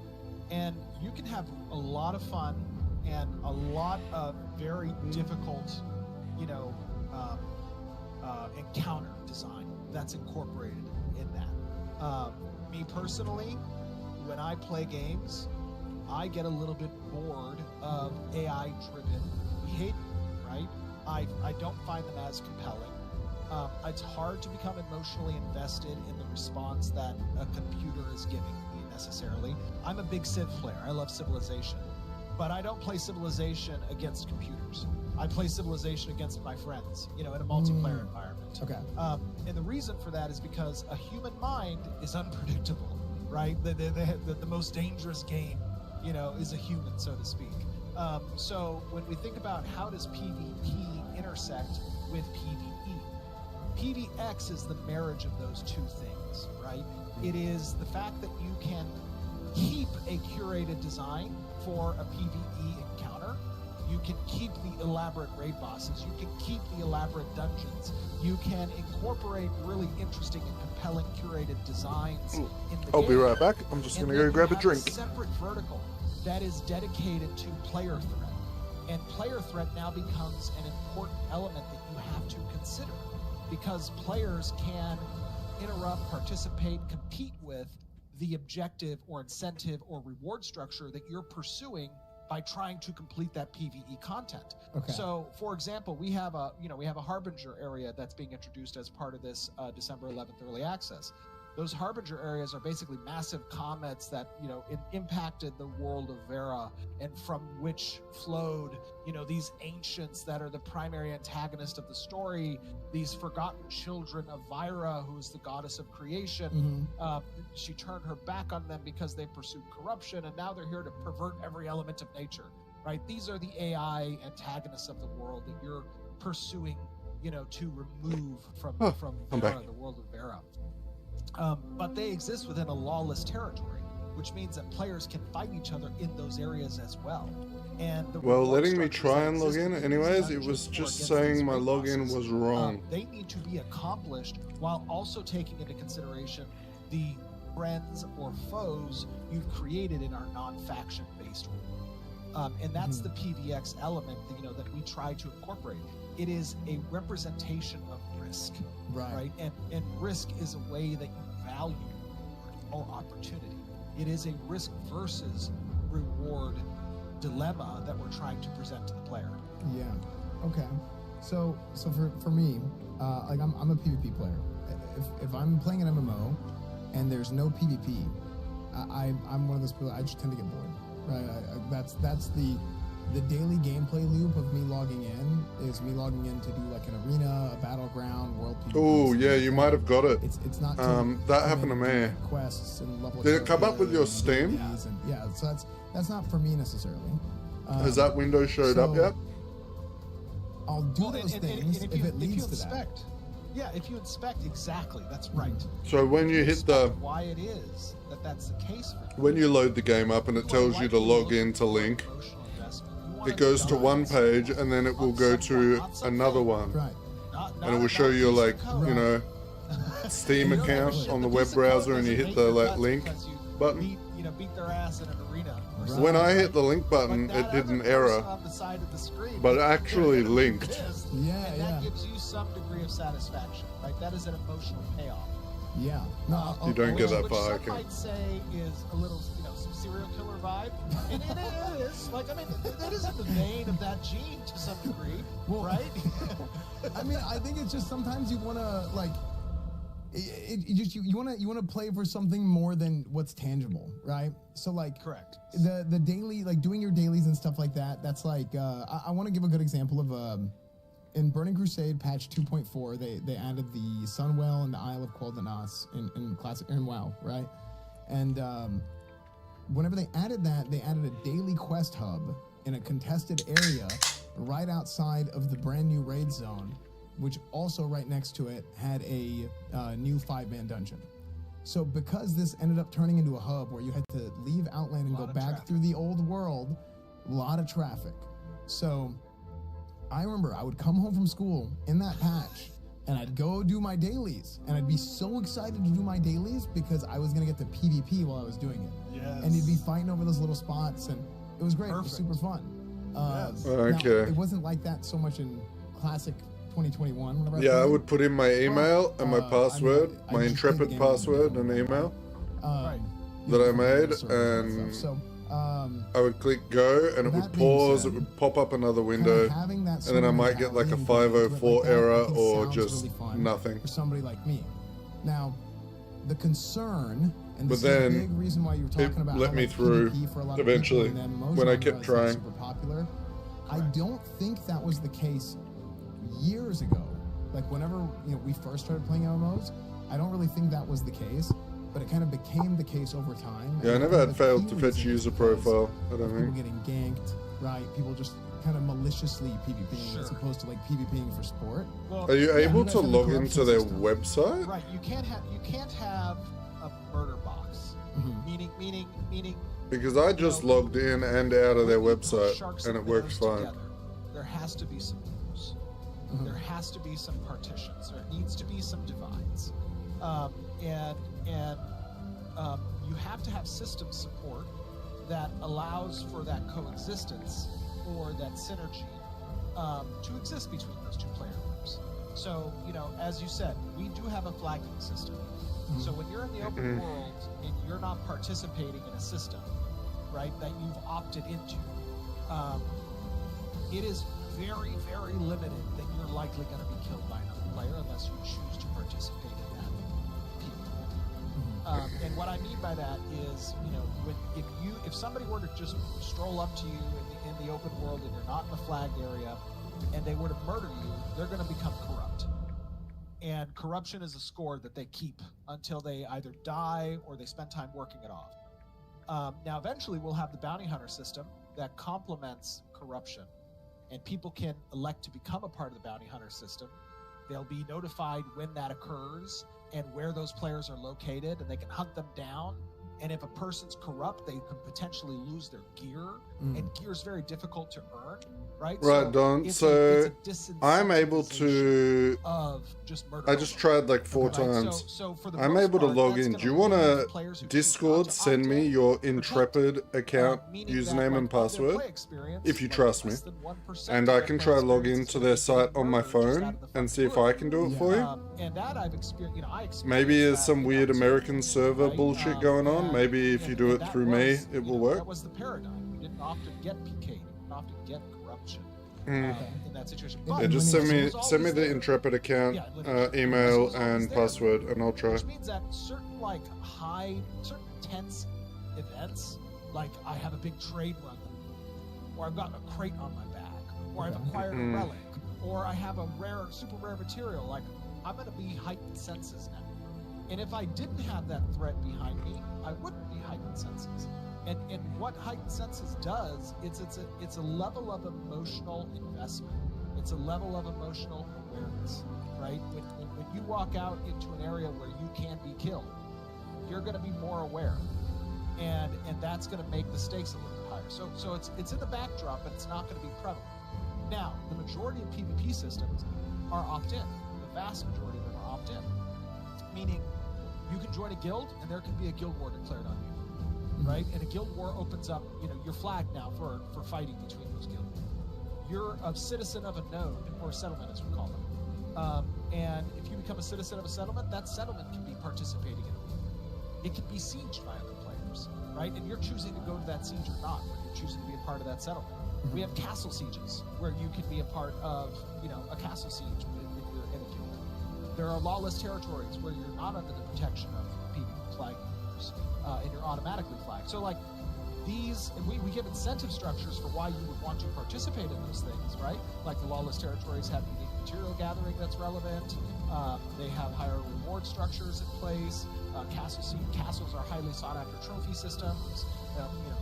and you can have a lot of fun and a lot of very difficult, encounter design that's incorporated in that. Me personally, when I play games, I get a little bit bored of AI-driven behavior, right? I don't find them as compelling. It's hard to become emotionally invested in the response that a computer is giving me necessarily. I'm a big Civ player. I love Civilization. But I don't play Civilization against computers. I play Civilization against my friends, in a multiplayer environment. Okay. And the reason for that is because a human mind is unpredictable, right? The most dangerous game, is a human, so to speak. So when we think about how does PvP intersect with PvE, PvX is the marriage of those two things, right? It is the fact that you can keep a curated design for a PvE encounter. You can keep the elaborate raid bosses. You can keep the elaborate dungeons. You can incorporate really interesting and compelling curated designs in the I'll game. be right back. I'm just And going to then go grab you a have drink. A separate vertical that is dedicated to player threat. And player threat now becomes an important element that you have to consider, because players can interrupt, participate, compete with the objective or incentive or reward structure that you're pursuing by trying to complete that PvE content. Okay. So, for example, we have a Harbinger area that's being introduced as part of this December 11th early access. Those Harbinger areas are basically massive comets that, impacted the world of Vera, and from which flowed, these ancients that are the primary antagonist of the story, these forgotten children of Vyra, who is the goddess of creation. She turned her back on them because they pursued corruption, and now they're here to pervert every element of nature, right? These are the AI antagonists of the world that you're pursuing, to remove from I'm Vera, back. the world of Vera. But they exist within a lawless territory, which means that players can fight each other in those areas as well. And the Well, reward letting me structures try that and log exist in within anyways, these it was dungeons or just against saying these my raid login bosses, was wrong. they need to be accomplished while also taking into consideration the friends or foes you've created in our non-faction based world. And that's the PvX element that we try to incorporate. It is a representation of risk, right? And risk is a way that you value or opportunity. It is a risk versus reward dilemma that we're trying to present to the player. Yeah. Okay. So for me, like I'm a PvP player. If I'm playing an MMO and there's no PvP, I'm one of those people. I just tend to get bored. Right. That's the daily gameplay loop of me logging in is me logging in to do like an arena, a battleground, world PvP. Oh, yeah, you might have got it. It's not that happened to me. Quests and level. Did it come up with your and Steam? DVDs and, yeah, so that's not for me necessarily. Has that window showed up so- yet? I'll do those things if it leads to that. inspect, yeah, if you inspect, exactly, that's right. So when you hit the, Inspect why it is that's the case for you. when you load the game up and it tells you to log in to link, Emotional investment. You want it goes to one page and then it will go to another one. Right. And it will show you like, Steam account on the web browser, and you hit the link button. Beat their ass in an arena. Or Right. something. When I hit the link button, But it that did an other error. person on the side of the screen, But it actually they're linked. pissed, Yeah, and yeah. that gives you some degree of satisfaction, right? That is an emotional payoff. Yeah. No, You don't get that Which far, some okay. might say is a little, some serial killer vibe, and it is. Like, I mean, that is in the vein of that gene to some degree, Well, right? I mean, I think it's just sometimes you want to like, you want to play for something more than what's tangible, right? So like, Correct. the daily, like doing your dailies and stuff like that. That's like, I want to give a good example of in Burning Crusade patch 2.4, they added the Sunwell and the Isle of Qualdanas in classic in WoW, right? And whenever they added that, they added a daily quest hub in a contested area right outside of the brand new raid zone, which also right next to it had a new 5-man dungeon. So because this ended up turning into a hub where you had to leave Outland and go Lot of back traffic. through the old world, a lot of traffic. So I remember I would come home from school in that patch and I'd go do my dailies, and I'd be so excited to do my dailies because I was gonna get the PvP while I was doing it. Yes. And you'd be fighting over those little spots, and it was great. It was Perfect. super fun. Yes. Now, Okay. it wasn't like that so much in classic 2021. Whenever Yeah, I played. would put in my email and my I password, mean, I my just Intrepid played the game password on and the email. Right. That I made, server and stuff. So, I would click go, and it would that being pause. said, It would pop up another kinda window, having that and then I sort of might get like a mentality and going into it 504 like that, I error think or sounds just really fun nothing. for somebody like me. Now, the concern, and But this is then a big reason why you were it talking about let how, me like, through PvP for a lot eventually, of people and then when I Mojang kept was, trying. super popular. I don't think that was the case years ago. Like whenever we first started playing MMOs, I don't really think that was the case, but it kind of became the case over time. Yeah, I And never one had of the failed key to fetch reasons user is because profile. I don't people think. getting ganked, right? People just kind of maliciously PvPing as Sure. opposed to like PvPing for sport. Well, Are you Yeah, able you to guys have the log corruption into their system. website? right. You can't have a murder box. Mhm. Meaning. Because I just You know, logged in and out of their when you put website, sharks and it and works minnows fine. together, there has to be some rules. Mhm. There has to be some partitions. There needs to be some divides, and you have to have system support that allows for that coexistence or that synergy to exist between those two player groups. So, as you said, we do have a flagging system. So when you're in the open world and you're not participating in a system, right, that you've opted into, it is very, very limited that you're likely going to be killed by another player unless you choose to participate in that PvP. And what I mean by that is, if somebody were to just stroll up to you in the open world and you're not in the flagged area, and they were to murder you, they're going to become corrupt. And corruption is a score that they keep until they either die or they spend time working it off. Now, eventually, we'll have the bounty hunter system that complements corruption, and people can elect to become a part of the bounty hunter system. They'll be notified when that occurs and where those players are located, and they can hunt them down. And if a person's corrupt, they can potentially lose their gear, and gear is very difficult to earn, right? Right, Don. it's So a I'm able disincentivization to. of just murder. I just tried like 4 Right, times. so for the I'm most able to part, log that's in. gonna Do you want limit to players who choose not Discord to send opt me in, your protect, Intrepid account meaning username that, and like, of their password? play experience, if you like, trust me. less than 1% And of I their can play try log experience into is their being site on my murdered just out phone of the and fucking see if blue. I can do it for you. And that I've experienced, I experienced. Maybe there's that some weird too, American server right? bullshit going on. And- Maybe if you do it that through me, was, it will That work. was the paradigm. You didn't often get PK. You didn't often get corruption Mm. in that situation. Yeah, But Yeah, just Lineage send me was always send me the there. Intrepid account, Yeah, Lineage. email, Was always and there. password, and I'll try. Which means that certain certain tense events, like I have a big trade run, or I've got a crate on my back, or I've acquired a relic, or I have a super rare material, like I'm going to be heightened senses now. And if I didn't have that threat behind me, I wouldn't be heightened senses. And what heightened senses does, it's a level of emotional investment. It's a level of emotional awareness, right? When you walk out into an area where you can be killed, you're going to be more aware, and that's going to make the stakes a little bit higher. So it's in the backdrop, but it's not going to be prevalent. Now, the majority of PvP systems are opt-in. The vast majority of them are opt-in, meaning you can join a guild, and there can be a guild war declared on you, right? And a guild war opens up, you're flagged now for fighting between those guild wars. You're a citizen of a node, or a settlement as we call them. And if you become a citizen of a settlement, that settlement can be participating in a war. It can be sieged by other players, right? And you're choosing to go to that siege or not, or you're choosing to be a part of that settlement. We have castle sieges, where you can be a part of, a castle siege if you're in a guild. There are lawless territories where you're not under the protection of PvP flag groups, and you're automatically flagged. So, like, these, and we give incentive structures for why you would want to participate in those things, right? Like the lawless territories have unique material gathering that's relevant. They have higher reward structures in place. Castles are highly sought after trophy systems.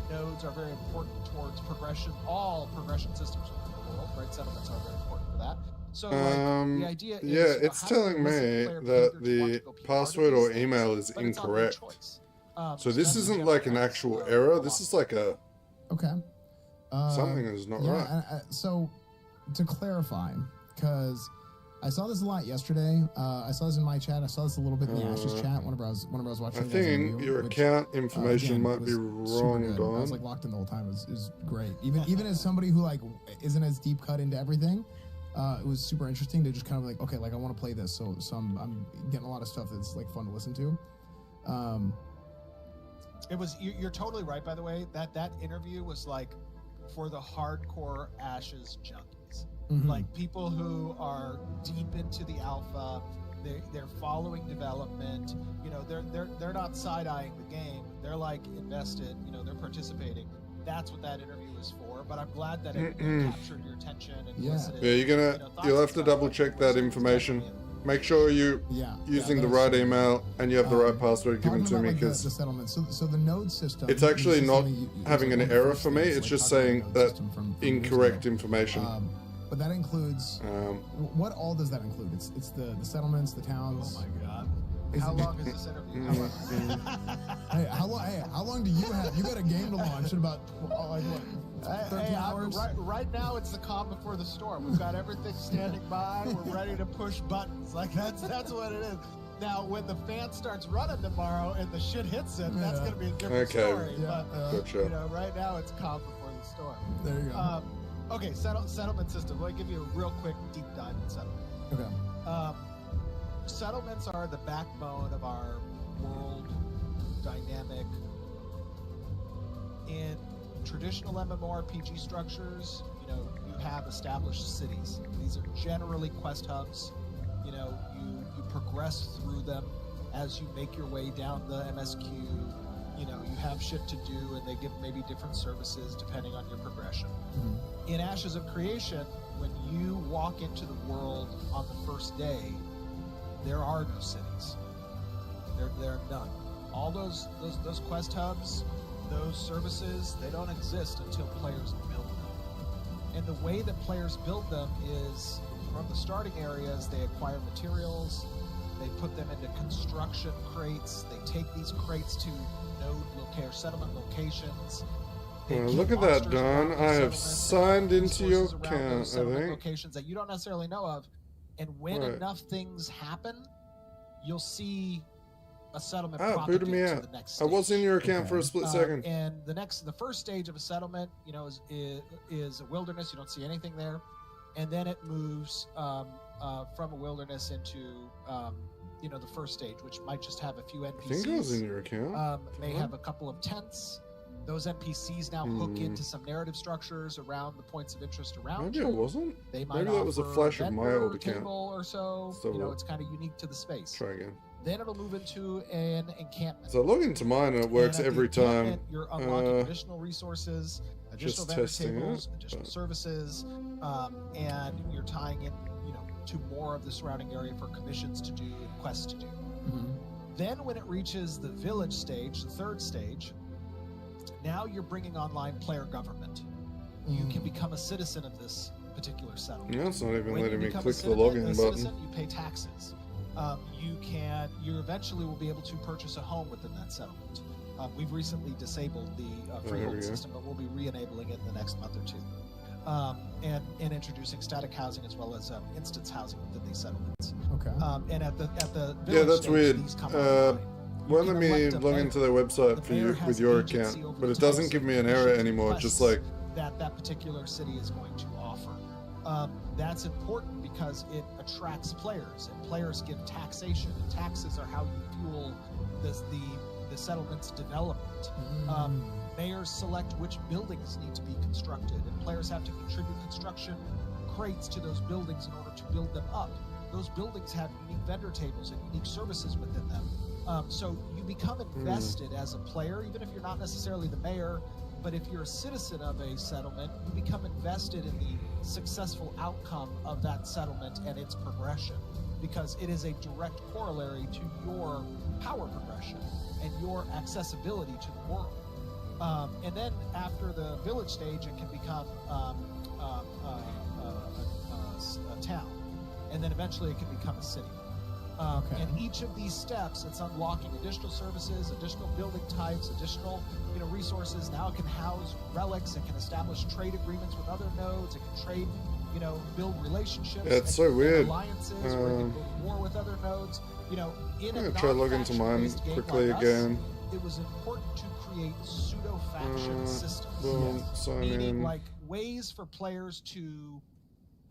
Nodes are very important towards progression. All progression systems within the world, right? Settlements are very important for that. So, the idea is, yeah, it's how do you telling elicit me player that behavior to want the to go be part of password these or things, email is but it's on their incorrect. choice. So this that's the isn't general like an premise actual of error. the This law. is like a Okay. something is not right. Yeah, so to clarify, because I saw this a lot yesterday. I saw this in my chat. I saw this a little bit in the Ashes chat whenever I was watching. I you guys think review, your which, account information again, might be was super wrong, good. Don. I was like locked in the whole time. It was great. Even as somebody who like isn't as deep cut into everything, It was super interesting to just kind of like, okay, like I want to play this, so I'm getting a lot of stuff that's like fun to listen to. It was. You're totally right. By the way, that interview was like for the hardcore Ashes junkies, like people who are deep into the alpha. They're following development. You know, they're not side-eyeing the game. They're like invested. You know, they're participating. That's what that interview was for. But I'm glad that it captured your attention and elicited, you'll have to double check that information. Make sure you using the right email and you have the right password given to me, because the settlement. So the node system. it's actually not having an error for me. It's just saying that incorrect information. But that includes what all does that include? It's the settlements, the towns. Oh my god! How long is this interview? Hey, how long do you have? You got a game to launch in about like what? 13 hours? Right now, it's the calm before the storm. We've got everything standing by. We're ready to push buttons. Like that's what it is. Now, when the fan starts running tomorrow and the shit hits it, that's going to be a different story. Yeah, but gotcha. you know, right now it's calm before the storm. There you go. Okay, settlement system. Let me give you a real quick deep dive in settlement. Okay. Settlements are the backbone of our world dynamic. In traditional MMORPG structures, you know, you have established cities. These are generally quest hubs. You know, you progress through them as you make your way down the MSQ. You know, you have shit to do, and they give maybe different services depending on your progression. In Ashes of Creation, when you walk into the world on the first day, there are no cities. There are none. All those quest hubs, those services, they don't exist until players build them. And the way that players build them is from the starting areas, they acquire materials, they put them into construction crates, they take these crates to settlement locations. Look at that, Don. I have signed into your account, I think. Locations that you don't necessarily know of. And when enough things happen, you'll see a settlement booted me out. To the next I was in stage. your account for a split second. And the first stage of a settlement, you know, is a wilderness. You don't see anything there, and then it moves from a wilderness into you know, the first stage, which might just have a few NPCs. I think I was in your account. May have a couple of tents. Those NPCs now hook into some narrative structures around the points of interest around Maybe you. I wasn't. They might Maybe that was a flash of my old account. Table or so. You know, it's kind of unique to the space. Try again. Then it'll move into an encampment. So I log into mine and it works every time. You're unlocking additional resources, additional vendor tables, additional services, and you're tying in, you know, to more of the surrounding area for commissions to do and quests to do. Then when it reaches the village stage, the third stage, now you're bringing online player government. You can become a citizen of this particular settlement. Yeah, it's not even When letting you me become click a the login citizen, button. you pay taxes. You eventually will be able to purchase a home within that settlement. We've recently disabled the freehold system, but we'll be re-enabling it in the next month or two. And introducing static housing as well as instance housing within these settlements. Okay. And at the Yeah, that's stage, weird. these come online. You Well, can let me elect a log mayor. into their website The for mayor you has with your agency account, over but the it doesn't types give of me an error missions and anymore. Just quests like that particular city is going to offer. That's important because it attracts players, and players give taxation, and taxes are how you fuel the settlement's development. Mayors select which buildings need to be constructed, and players have to contribute construction crates to those buildings in order to build them up. Those buildings have unique vendor tables and unique services within them. So you become invested as a player, even if you're not necessarily the mayor, but if you're a citizen of a settlement, you become invested in the successful outcome of that settlement and its progression, because it is a direct corollary to your power progression and your accessibility to the world. And then after the village stage, it can become a town, and then eventually it can become a city. And each of these steps, it's unlocking additional services, additional building types, additional resources. Now it can house relics, it can establish trade agreements with other nodes, it can trade, build relationships. Yeah, it's so weird. Alliances, or it can go to war with other nodes. In I'm a gonna try to log into mine non-faction-based game quickly like us, again. it was important to create pseudo-faction systems. Boom, sign Meaning in. like ways for players to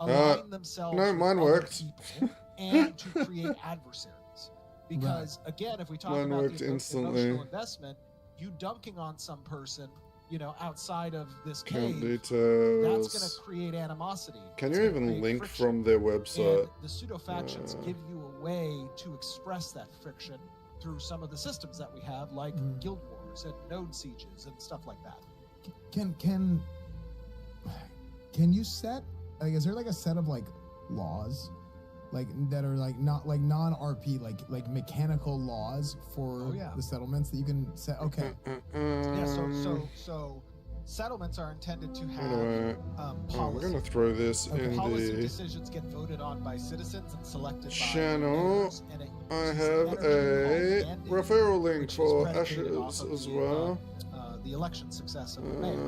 align themselves no, with mine other worked. people and to create adversaries. Because again, if we talk Mine about worked the instantly. emotional investment, you dunking on some person, you know, outside of this Account cave, that's details. going to create animosity. Can It's you gonna even create link friction. from their website? And the pseudo factions give you a way to express that friction through some of the systems that we have, like guild wars and node sieges and stuff like that. Can you set, like, is there like a set of like laws, like that are like not like non-RP, like mechanical laws for the settlements that you can set? Okay. Yeah. So settlements are intended to Anyway, have I'm policy. gonna throw this in Policy the decisions get voted on by citizens and selected channel. by mayors, and it I uses have energy a called mandate, referral link which is for predicated off Ashes of as the, well. the election success of the mayor.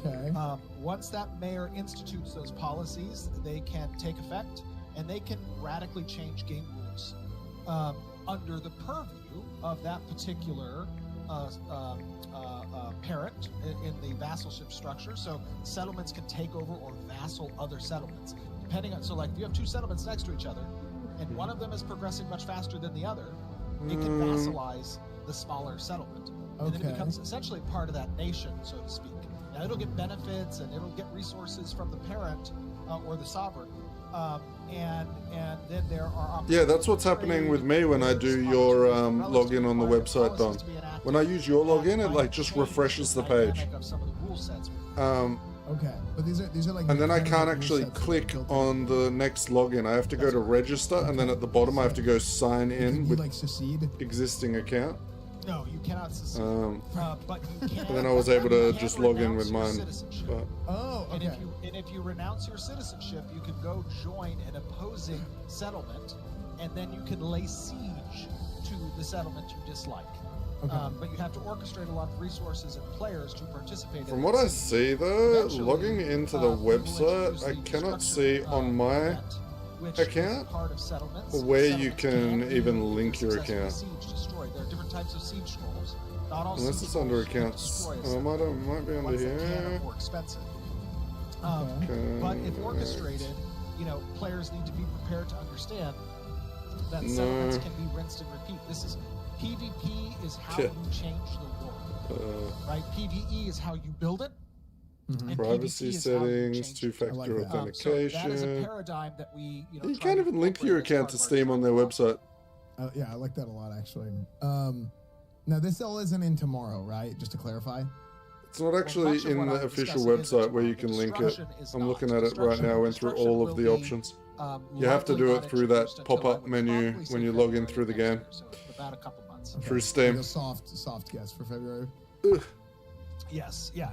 Okay. Once that mayor institutes those policies, they can take effect and they can radically change game rules under the purview of that particular parent in the vassalship structure. So settlements can take over or vassal other settlements, depending on. So, like, if you have two settlements next to each other, and one of them is progressing much faster than the other, it can vassalize the smaller settlement, and then it becomes essentially part of that nation, so to speak. Now, it'll get benefits and it'll get resources from the parent or the sovereign, and then there are Yeah, that's what's happening with me when I do your login on the website, Don. When I use your login, it like just refreshes the page. Okay, but these are like. And then I can't mechanical actually rule sets that are click built in. on the next login. I have to go to register, and then at the bottom I have to go sign Can in you with like secede? existing account. No, you cannot secede. But you can. And then I was able to you can just log in with renounce mine. your citizenship. But Oh, And okay. if you renounce your citizenship, you can go join an opposing settlement, and then you can lay siege to the settlement you dislike. Okay. But you have to orchestrate a lot of resources and players to participate. from in what that I siege. see though, Eventually, logging into the we will website, introduce I the cannot destruction, see on my event, which is account part of settlements. where you Settlement can be even link your successfully account. Siege destroyed. There are different types of siege scrolls. Not all Unless siege it's under scrolls can accounts. destroy a Oh, settlement. might be under Ones that can are here. more expensive. Okay. But if orchestrated, you know, players need to be prepared to understand that No. settlements can be rinsed and repeat. This is PvP is how Yeah. you change the world, right? PvE is how you build it. And Privacy PvP is how you settings, change it. two-factor I like that. So authentication. that is a paradigm that we, you know, You try can't to even link your incorporate as account part to of our Steam on their design. website. Yeah, I like that a lot actually. Now this all isn't in tomorrow, right? Just to clarify. It's not actually much of in what the I'm official discussing isn't website where you tomorrow. can link it. Destruction is I'm not. looking at it right now. I went through Destruction all of will the be, options. You have to likely do not it through that introduced until, pop-up I would menu probably say when you log in February through the next game. year, so about a couple months. Through Steam. Like a soft guess for February. Yes, yeah,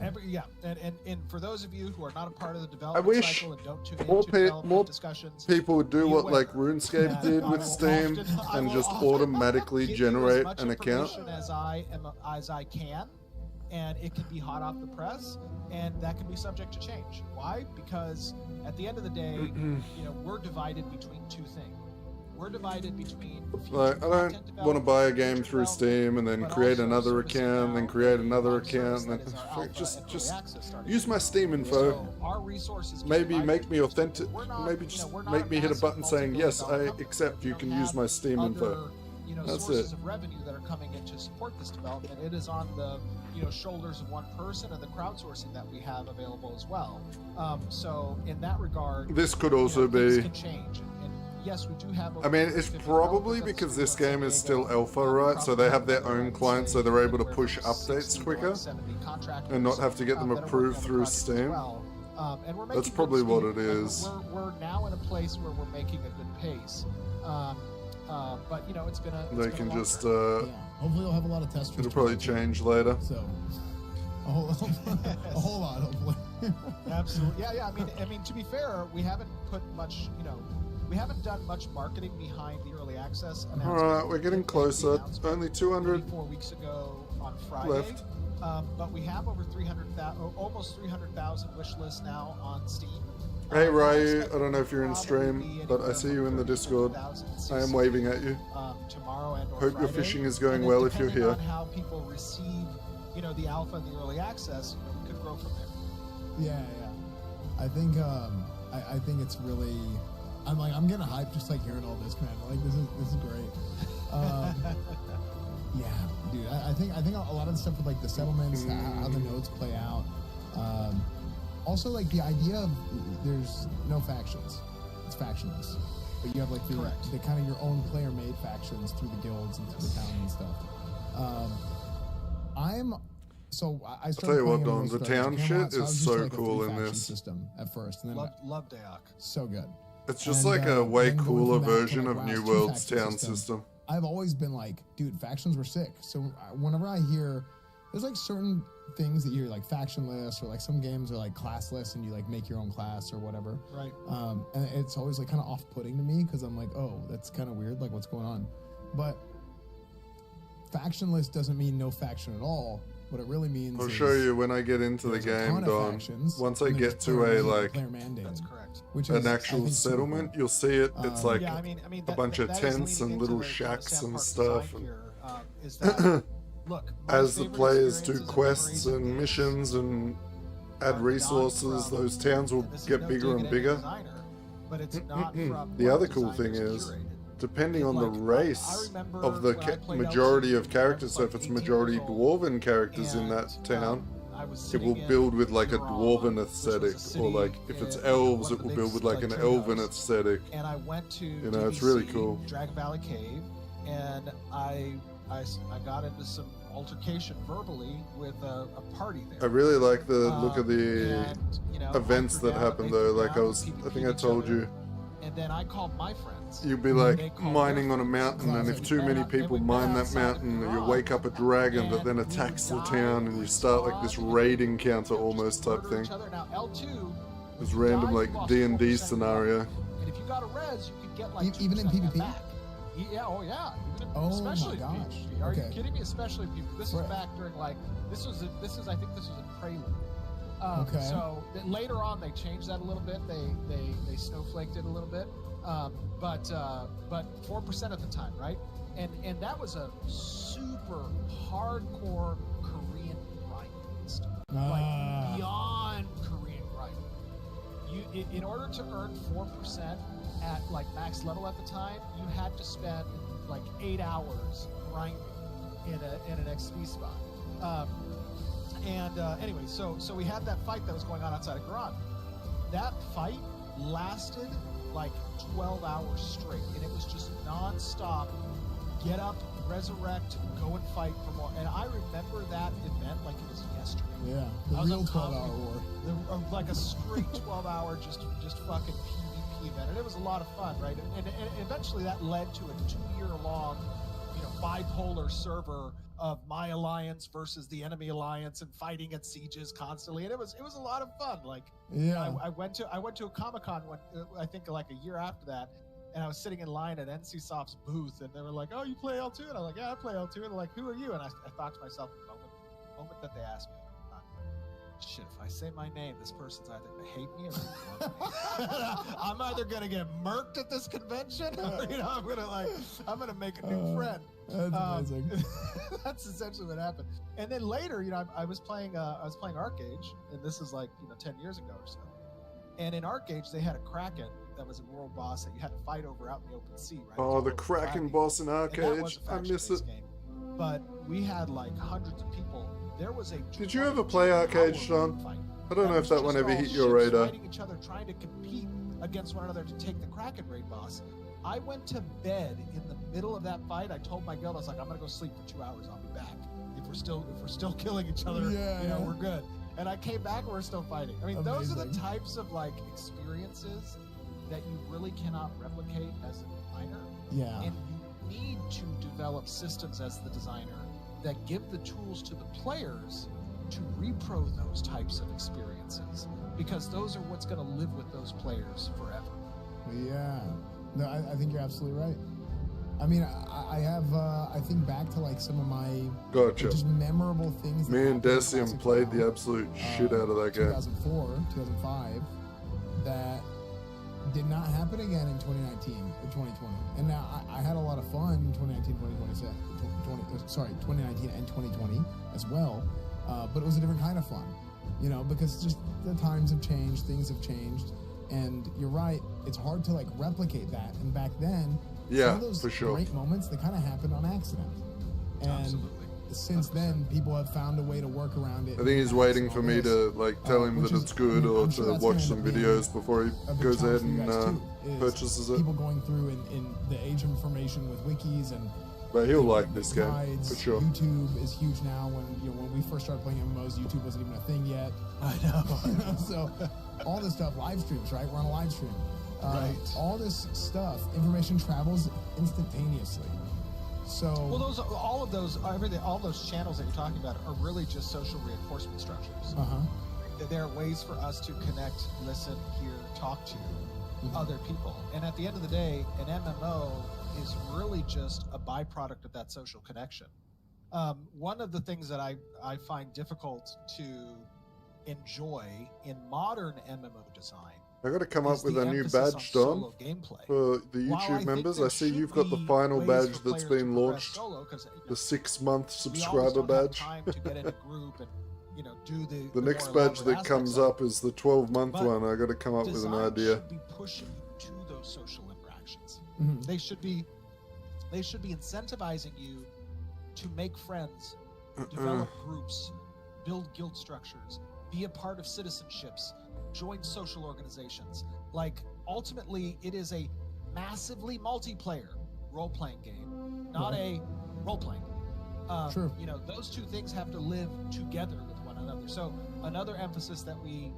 and for those of you who are not a part of the I development wish cycle and don't tune more into development more discussions, people would do be what aware like RuneScape that did I with will Steam I and will just often automatically give you as generate much an account. information as I can, and it can be hot off the press, and that can be subject to change. Why? Because at the end of the day, you know, we're divided between two things. We're divided between Like, I don't want to buy a game through Steam and then create another account, then create another account, and then just use my Steam info. So our resources get Maybe divided make me between authentic. two. We're not, Maybe you know, just we're not make me hit a massive button saying yes, I multi-billion-dollar company. accept. You We can don't use my have Steam info. other, you know, That's sources it. of revenue that are coming in to support this development. It is on the, you know, shoulders of one person and the crowdsourcing that we have available as well. So in that regard, This could you know, also things be. can change. And yes, we do have. I mean, it's probably because this game is still alpha, right? So they have their own client, so they're able to push updates quicker and not have to get them approved through Steam. And we're That's making probably good what speed. it Like, is. We're now in a place where we're making a good pace. But you know, it's been a. It's They been a can long just. journey. Yeah. Hopefully we'll have a lot of testers. It'll probably tomorrow, too. change later. So a whole lot, hopefully. Absolutely. Yeah. I mean, to be fair, we haven't put much. You know, we haven't done much marketing behind the early access announcement. All right, we're getting We made the closer. announcement Only 200 4 weeks ago on Friday. left. But we have over 300,000, almost 300,000 wish lists now on Steam. Hey We're Ryu, expecting I don't know if you're in probably be stream, but I anywhere see from you in the 30,000 Discord. to I am 60,000, waving at you. tomorrow and or Hope your Friday. fishing is going And then well if you're depending here. on how people receive, you know, the alpha and the early access, you know, we could grow from there. Yeah. I think I think it's really. I'm getting hyped just like hearing all this, man. Like this is great. Yeah, dude. I think a lot of the stuff with like the settlements, how the nodes play out. Also, like the idea of there's no factions. It's factionless, but you have like the kind of your own player-made factions through the guilds and through the town and stuff. I started. I'll tell you what, playing Don, when the I started town Camelot, shit I is was used so to, like, a cool in 3-faction this. system at first, and then Love Dayak. so good. It's just And, like a way then going cooler from that to, version like, of WoW's New 2 World's faction town system. I've always been like, dude, factions were sick. So whenever I hear, there's like certain things that you're like factionless, or like some games are like classless and you like make your own class or whatever. Right. And it's always like kind of off-putting to me because I'm like, oh, that's kind of weird. Like, what's going on? But factionless doesn't mean no faction at all. What it really means I'll is show you when I get into the there's a game, ton of Don. factions, Once I and there's get to a like player mandated, That's correct. which is, an I actual think, super settlement, cool. you'll see it. It's like Yeah, I mean, a bunch of that is tents leaning and into little the kind of shacks Sam and Park stuff. design And here, is that, look, my as the favorite players do experiences and quests memories and of missions and are add not resources, from- those towns will and this is get no bigger dig and at any bigger. designer, but it's not from The what other cool thing designers is, curated. depending on the Like, I race remember of the when I played majority LCD, of characters, I was so if like it's 18 majority years old, dwarven characters in and, that town, I was it sitting will in build with like a Huron, dwarven which was a aesthetic, city or like if it's in elves, one it of the will big, build with like an elven turbos. aesthetic. And I went to know, it's really DBC, cool. Dragon Valley Cave, and I got into some altercation verbally with a party there. I really like the look of the and, you know, events hunkered that down, happened they though. threw Like down, I think I PvP'd told each other, you, and then I called my friends. you'd be They like called mining their on a friends. mountain, and if too And many I- people and we mine met that outside the mountain, you garage, wake up a dragon that and then we attacks the would town, die, and you we start like this fought, raid and encounter just almost type murder thing. each other. Now L2, This if you random died, you like lost D&D 4% of your scenario. health. And if you got a res, you could get like Even in 2% of that PvP? back. Yeah, oh yeah. Oh my Especially gosh. PvP. Are Okay. you kidding me? Especially PvP. This Right. was back during like I think this was a prelude. Okay. So later on they changed that a little bit. They snowflaked it a little bit. But 4% at the time, right? And that was a super hardcore Korean grind. Like Ah. beyond Korean grind. In order to earn 4% at like max level at the time, you had to spend like 8 hours grinding in an XP spot. Anyway, so we had that fight that was going on outside of Garan. That fight lasted like 12 hours straight, and it was just non-stop. Get up, resurrect, go and fight for more. And I remember that event like it was yesterday. Yeah, I the was real on 12-hour top war. Like a straight 12-hour just fucking PvP event, and it was a lot of fun, right? And eventually that led to a 2-year-long, bipolar server of my alliance versus the enemy alliance, and fighting at sieges constantly, and it was a lot of fun. Like, Yeah. I went to a Comic-Con I think like a year after that, and I was sitting in line at NCSoft's booth, and they were like, "Oh, you play L2?" And I'm like, "Yeah, I play L2." And they're like, "Who are you?" And I thought to myself, the moment that they asked me, shit, if I say my name, this person's either gonna hate me or gonna love me. I'm either gonna get murked at this convention, or I'm gonna make a new friend. That's amazing. That's essentially what happened. And then later, I was playing Arcage, and this is like 10 years ago or so. And in Arcage, they had a Kraken that was a world boss that you had to fight over out in the open sea, right? Oh, It the was Kraken Kraken. boss in And that Arcade. was a I miss it. faction-based game. But we had like hundreds of people. There was a. Did you ever play Arcade, Sean? fight. I don't know if was that one just ever all hit your ships radar. Fighting each other, trying to compete against one another to take the Kraken raid boss. I went to bed in the middle of that fight. I told my guild, I was like, I'm gonna go sleep for 2 hours. I'll be back. If we're still killing each other, Yeah. we're good. And I came back and we're still fighting. I mean, those are the Amazing. types of like experiences that you really cannot replicate as a designer. Yeah. And you need to develop systems as the designer that give the tools to the players to repro those types of experiences, because those are what's going to live with those players forever. Yeah. No, I think you're absolutely right. I mean, I have, I think back to like some of my Gotcha. just memorable things. that Me and happened in Decium Classic played WoW, the absolute shit out of that game. 2004, 2005, that did not happen again in 2019 or 2020. And now I had a lot of fun in 2019, 2019 and 2020 as well. But it was a different kind of fun, because just the times have changed, things have changed. And you're right, it's hard to like replicate that. And back then, Yeah, some of those for sure. great moments, they kind of happened on accident. And Absolutely. since then, people have found a way to work around it. I think he's waiting for me to like tell him which that is- it's good, I mean, or I'm sure to that's watch gonna some end up being videos before he a big goes challenge ahead for you and guys, too, is purchases it. People going through in the age of information with wikis and But he'll like this game guides. for sure. YouTube is huge now. When we first started playing MMOs, YouTube wasn't even a thing yet. I know. So all this stuff, live streams, right? We're on a live stream. Right. All this stuff, information travels instantaneously. So Well, all those channels that you're talking about are really just social reinforcement structures. uh-huh. They're ways for us to connect, listen, hear, talk to other people. And at the end of the day, an MMO is really just a byproduct of that social connection. One of the things that I find difficult to enjoy in modern MMO design I got to come is up with the a new emphasis on badge, Don, solo gameplay. for the While I YouTube think members. there I see should you've got the be final ways badge for that's players to been progress launched, solo, 'cause, you know, the 6-month we always subscriber don't have badge. time to get in a group and do The next more badge elaborate that aspects comes of it. up is the 12-month But one. I got to come up with an Design idea. should be pushing you to those social interactions. Mhm. They should be incentivizing you to make friends, develop groups, build guild structures, be a part of citizenships, join social organizations. Like, ultimately, it is a massively multiplayer role-playing game, not a role-playing. True. Those two things have to live together with one another. So another emphasis that we,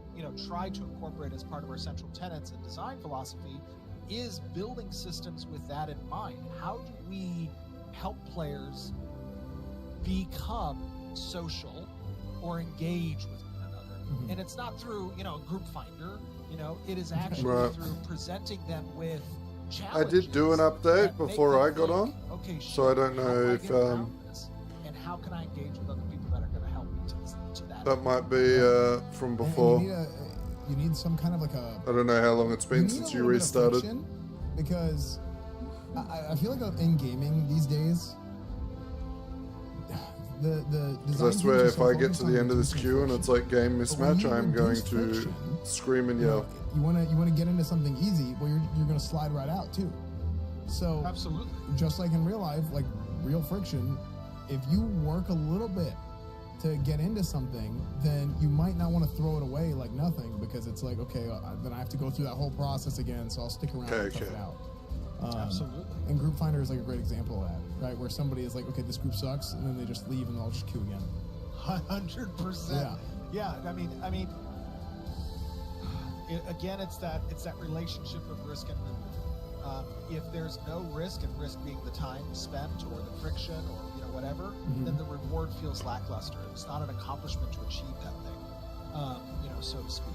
try to incorporate as part of our central tenets and design philosophy is building systems with that in mind. How do we help players become social or engage with one another? Mhm. And it's not through, a group finder, it is actually Right. through presenting them with I challenges. did do an update that make before them I got think, on, okay, so I don't how know do I if get around this? And how can I engage with other people that are going to help me to that? that might be from And before. you need some kind of like a I don't know how long it's been need since a you little bit of restarted. friction, because I feel like in gaming these days, the Because I design swear, teams are if so I get focused to on the end of this reducing queue and it's friction. like game But when mismatch, you I'm going reduce to friction, scream and you know, yell. you want to get into something easy, well, you're going to slide right out too. So Absolutely. just like in real life, like real friction, if you work a little bit to get into something, then you might not want to throw it away like nothing, because it's like, okay, then I have to go through that whole process again, so I'll stick around and tough Okay. it out. Absolutely. And Group Finder is like a great example of that, right? Where somebody is like, okay, this group sucks, and then they just leave and they'll just queue again. 100%. Yeah. I mean, again, it's that relationship of risk and reward. If there's no risk, and risk being the time spent or the friction or whatever, Mhm. then the reward feels lackluster. It's not an accomplishment to achieve that thing, so to speak.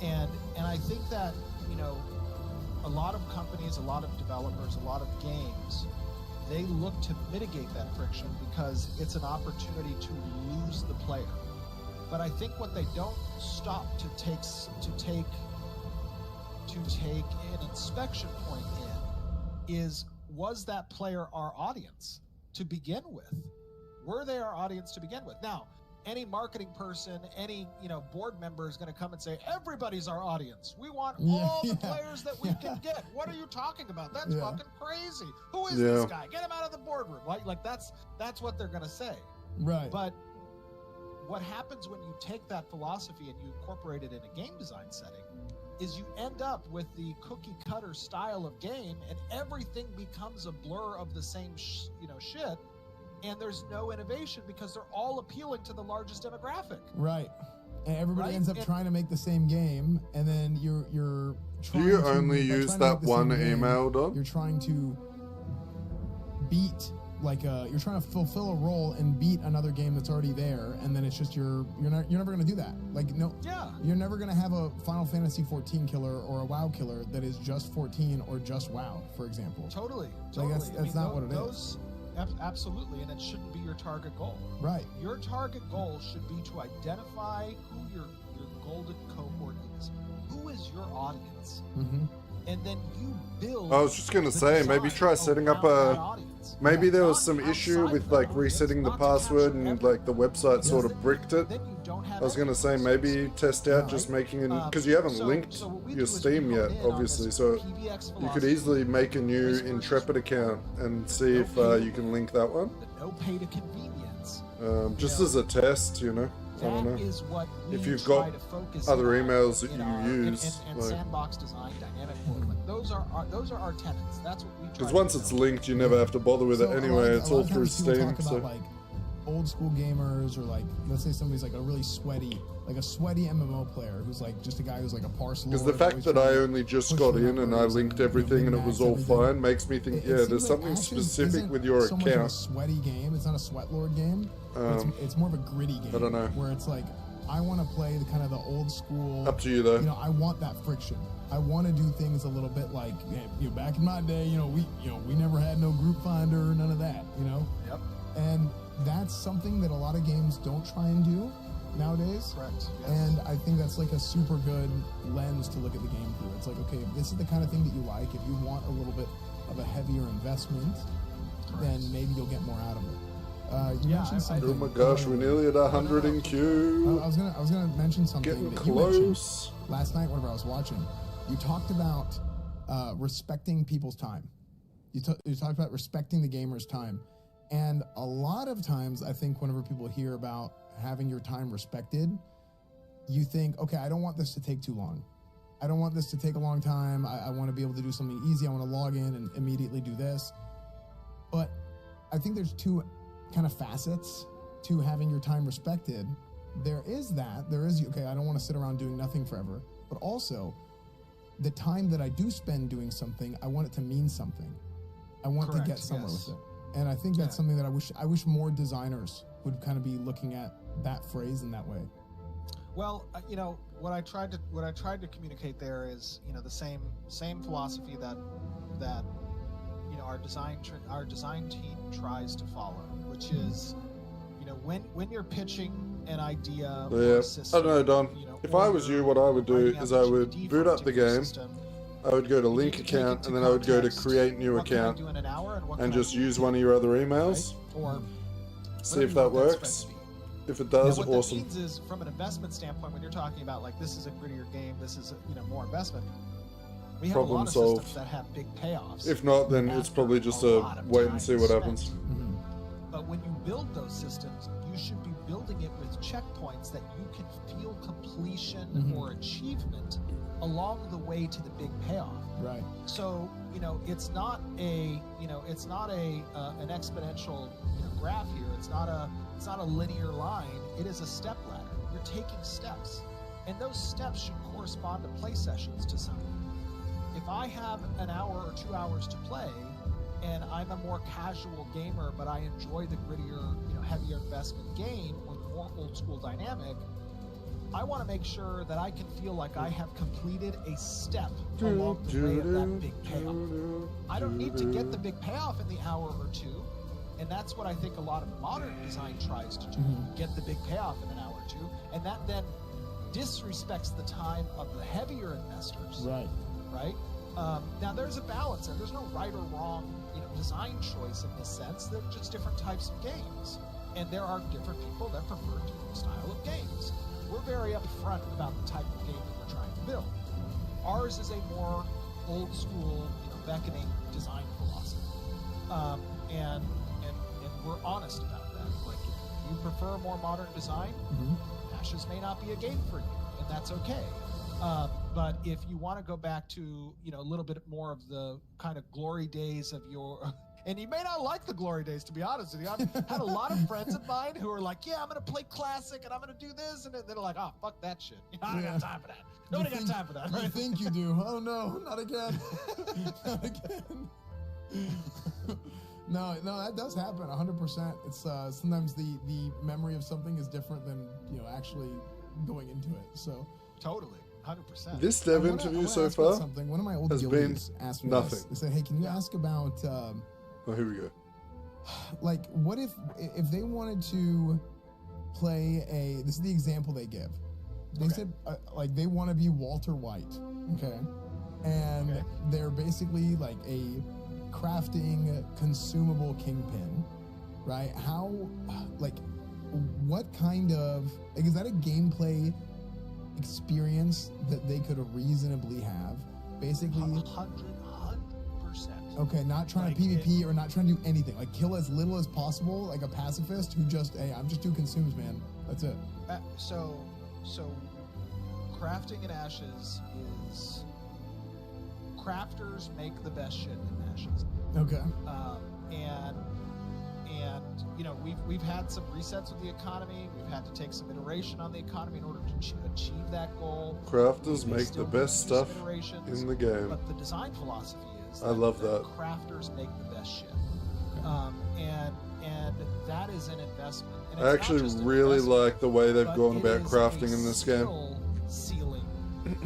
And I think that a lot of companies, a lot of developers, a lot of games, they look to mitigate that friction because it's an opportunity to lose the player. But I think what they don't stop to take an inspection point in is, was that player our audience to begin with? Were they our audience to begin with? Now, any marketing person, any board member is going to come and say, everybody's our audience. We want all the players that we can get. What are you talking about? That's Yeah. fucking crazy. Who is Yeah. this guy? Get him out of the boardroom. Like that's what they're going to say. Right. But what happens when you take that philosophy and you incorporate it in a game design setting is you end up with the cookie cutter style of game, and everything becomes a blur of the same shit, and there's no innovation because they're all appealing to the largest demographic. Right. And everybody Right? ends up And- trying to make the same game, and then you're Do trying you to, only by use trying to that make the one same game, email, Don? You're trying to beat you're trying to fulfill a role and beat another game that's already there, and then it's just you're never going to do that. Like, no, Yeah. you're never going to have a Final Fantasy 14 killer or a WoW killer that is just 14 or just WoW, for example. Totally. Like, that's not what it is. Absolutely, and it shouldn't be your target goal. Right. Your target goal should be to identify who your golden cohort is. Who is your audience? Mm-hmm. And then you build. I was just gonna the say, maybe design try setting up around a that audience. tenants. Maybe Yeah, there was not some issue outside with the like audience, resetting the not to password capture and like the website sort of Then bricked it. then you don't have I was any gonna say of those maybe things. test out Yeah. just making an Um, because you haven't so- linked so what we do your is we Steam hone yet, in on obviously. this So PBX you could philosophy, easily make a new risk versus Intrepid account and see no if pay to you can win, link that one. the no pay to convenience. Just know, as a test, you know. I don't That know. is what we If you've try got to focus other in on emails that in you our- use, and like- sandbox design, dynamic world. Those are our tenets. That's what we try. Because to once build. it's linked, you never have to bother with So it a lot anyway. of- It's a lot all of through times people Steam. talk about So like old school gamers, or like let's say somebody's like a really sweaty, like a sweaty MMO player who's like just a guy who's like a parcel. because the fact that I only just got in and I linked everything and it was all fine makes me think, yeah, there's something specific with your so much of a account. sweaty game. It's not a sweat lord game. But it's more of a gritty game. I don't know. Where it's like I want to play the kind of the old school. Up to you though. You know, I want that friction. I want to do things a little bit like, you know, back in my day, we never had no group finder or none of that, you know. Yep. And that's something that a lot of games don't try and do nowadays. Correct. Yes. And I think that's like a super good lens to look at the game through. It's like, okay, if this is the kind of thing that you like, if you want a little bit of a heavier investment, then maybe you'll get more out of it. You Yeah, mentioned something. Oh my gosh, we're nearly at 100 in queue. I was gonna mention something Getting that you mentioned close. last night whenever I was watching. You talked about respecting people's time. You talked about respecting the gamer's time. And a lot of times, I think whenever people hear about having your time respected, you think, okay, I don't want this to take too long. I don't want this to take a long time. I want to be able to do something easy. I want to log in and immediately do this. But I think there's two kind of facets to having your time respected. There is, okay, I don't want to sit around doing nothing forever. But also, the time that I do spend doing something, I want it to mean something. I want to get somewhere with it. And I think that's something that I wish more designers would kind of be looking at that phrase in that way. Well, you know, what I tried to communicate there is, you know, the same philosophy that you know our design team tries to follow, which is, you know, when you're pitching an idea or Yeah, a I system, don't know, Don. you know, If or I was you're you, what I would do writing is out I the would GD boot for a up the particular game. system, I would go to you link need to take account, into and then I would go to context, create new what can I account, do in an hour and what and can I just do use in one of your other emails. right? Or See whatever if you that want spread works. to be. If it Now, does, what awesome. that means is, from an investment standpoint, when you're talking about like this is a grittier game, this is more investment. We have Problem a lot of solved. systems that have big payoffs. If not, then it's after probably just a a lot of wait time and see what spent. happens. But when you build those systems, you should be building it with checkpoints that you can feel completion or achievement along the way to the big payoff. Right. So, you know, it's not an exponential graph here. It's not a linear line. It is a step ladder. You're taking steps, and those steps should correspond to play sessions to some. If I have an hour or 2 hours to play, and I'm a more casual gamer, but I enjoy the grittier, heavier investment game or the more old school dynamic, I want to make sure that I can feel like I have completed a step along the way of that big payoff. I don't need to get the big payoff in the hour or two, and that's what I think a lot of modern design tries to do, get the big payoff in an hour or two, and that then disrespects the time of the heavier investors. Right? Now there's a balance there. There's no right or wrong, design choice in this sense. They're just different types of games, and there are different people that prefer different style of games. We're very upfront about the type of game that we're trying to build. Ours is a more old school, beckoning design philosophy, and we're honest about that. Like, if you prefer more modern design, Ashes may not be a game for you, and that's okay. But if you want to go back to, a little bit more of the kind of glory days of your, and you may not like the glory days, to be honest with you. I've had a lot of friends of mine who are like, yeah, I'm going to play classic and I'm going to do this. And they're like, oh, fuck that shit. I don't got time for that. Nobody got time for that. You think you do. Oh, no, not again. Not again. No, that does happen 100%. It's sometimes the memory of something is different than, actually going into it. So totally. 100%. This dev interview so far something. One of my old has guildies been asked me nothing. this. They said, "Hey, can you ask about Oh, here we go. like what if they wanted to play a? This is the example they give. They said like they want to be Walter White, okay, and they're basically like a crafting consumable Kingpin, right? How, like, what kind of, like, is that a gameplay experience that they could reasonably have? Basically, 100%. okay, not trying Like, to PvP or not trying to do anything. Like, kill as little as possible, like a pacifist who just, hey, I'm just doing consumes, man. That's it. So crafting in Ashes is crafters make the best shit in Ashes. Okay. And you know, we've had some resets with the economy. We've had to take some iteration on the economy in order to achieve that goal. Crafters We make still the need best to do some stuff iterations, in the game. But the design philosophy is I love that. crafters make the best shit. And that is an investment. And I it's actually not just an really investment, like the way they've but gone it about is crafting a in this game. skill ceiling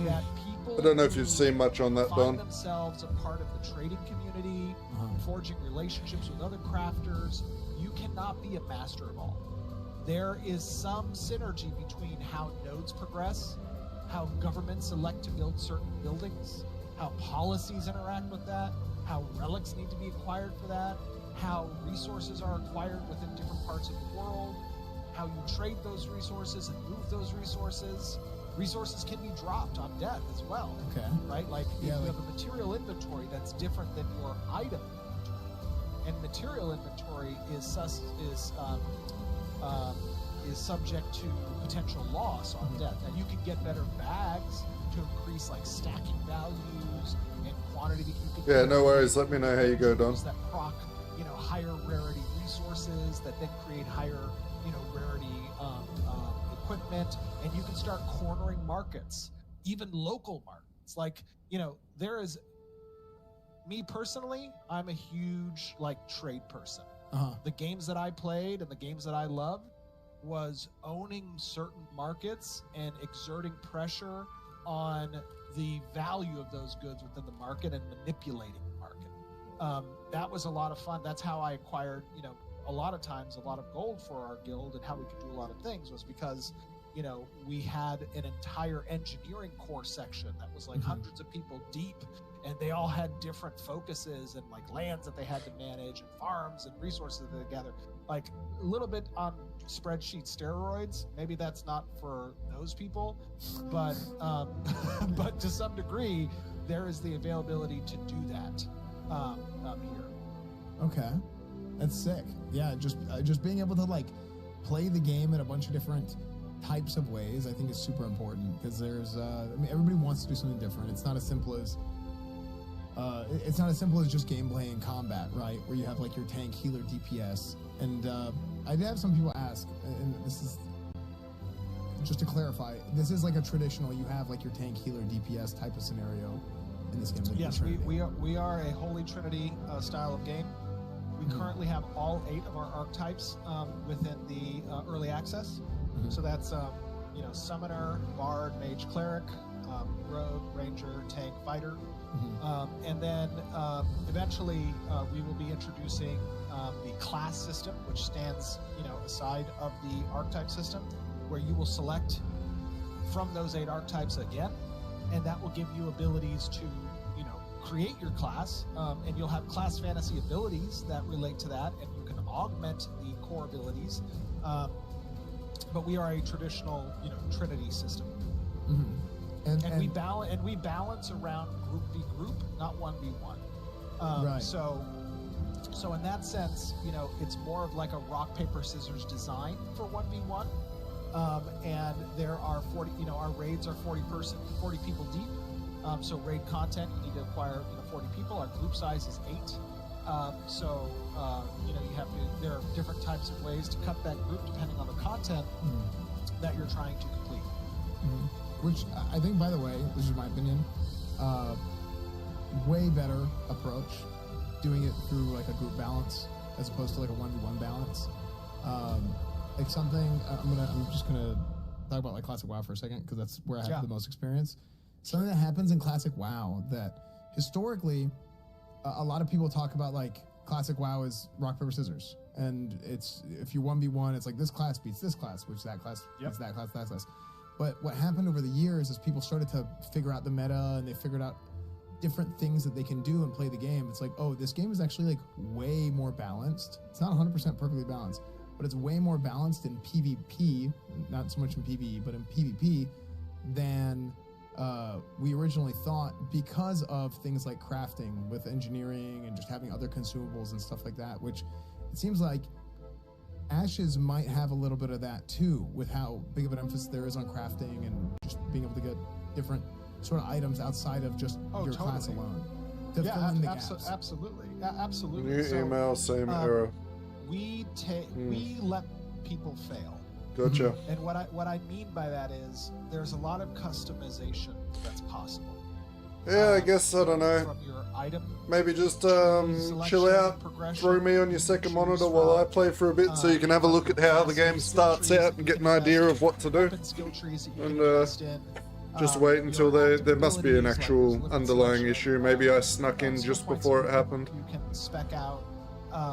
that people I don't know if you've who seen much on that, find Don. themselves a part of the trading community, forging relationships with other crafters. You cannot be a master of all. There is some synergy between how nodes progress, how governments elect to build certain buildings, how policies interact with that, how relics need to be acquired for that, how resources are acquired within different parts of the world, how you trade those resources and move those resources. Resources can be dropped on death as well, Okay. right? Like Yeah, you like- have a material inventory that's different than your item inventory, and material inventory is subject to potential loss on death. Now you can get better bags to increase like stacking values and quantity that you can. Yeah, no worries. Let me know how you go, Don. That proc, you know, higher rarity resources that then create higher, you know, rarity equipment, and you can start cornering markets, even local markets. Like, you know, there is. Me personally, I'm a huge like trade person. The games that I played and the games that I loved was owning certain markets and exerting pressure on the value of those goods within the market and manipulating the market. That was a lot of fun. That's how I acquired, you know, a lot of times a lot of gold for our guild, and how we could do a lot of things was because, you know, we had an entire engineering core section that was like hundreds of people deep, and they all had different focuses and like lands that they had to manage and farms and resources that they gather. Like a little bit on spreadsheet steroids. Maybe that's not for those people, but but to some degree, there is the availability to do that here. Okay, that's sick. Yeah, just being able to like play the game in a bunch of different types of ways, I think is super important, because there's I mean, everybody wants to do something different. It's not as simple as just gameplay and combat, right? Where you have like your tank, healer, DPS, and I did have some people ask, and this is just to clarify, this is like a traditional. You have like your tank, healer, DPS type of scenario in this game. Like Yes, we are a Holy Trinity style of game. We currently have all 8 of our archetypes within the early access. So that's you know, Summoner, Bard, Mage, Cleric, Rogue, Ranger, Tank, Fighter. And then eventually we will be introducing the class system, which stands, you know, aside of the archetype system, where you will select from those 8 archetypes again, and that will give you abilities to, you know, create your class, and you'll have class fantasy abilities that relate to that, and you can augment the core abilities. But we are a traditional, you know, Trinity system. And we balance around group v group, not 1v1. Right. So in that sense, you know, it's more of like a rock paper scissors design for 1v1. And there are 40. You know, our raids are 40 people deep. So raid content, you need to acquire, you know, 40 people. Our group size is 8. You know, you have to. There are different types of ways to cut that group depending on the content that you're trying to complete. Which I think, by the way, this is my opinion, way better approach, doing it through like a group balance as opposed to like a 1v1 balance. Like something, I'm just gonna talk about like Classic WoW for a second, because that's where I have the most experience. Something that happens in Classic WoW that historically, a lot of people talk about like Classic WoW is rock, paper, scissors. And it's, if you 1v1, it's like this class beats this class, which that class beats that class, that class. But what happened over the years is people started to figure out the meta, and they figured out different things that they can do and play the game, it's like, oh, this game is actually like way more balanced. It's not 100% perfectly balanced, but it's way more balanced in PvP, not so much in PvE, but in PvP than we originally thought, because of things like crafting with engineering and just having other consumables and stuff like that, which it seems like Ashes might have a little bit of that too, with how big of an emphasis there is on crafting and just being able to get different sort of items outside of just your class alone to fill in the gaps. Absolutely. Absolutely. New So, email, same error. we let people fail. Gotcha. And what I mean by that is there's a lot of customization that's possible. Yeah, I guess, I don't know. From your item, Maybe just selection, chill out, progression, throw me on your second choose monitor while I from, play for a bit so you can have a look at how the game starts out and get an idea of what to do. weapon skill trees that you And, can invest in. Just wait until there must be an abilities, like actual limit underlying selection, issue. Maybe I snuck in skill just points before you it can- happened. You can spec out.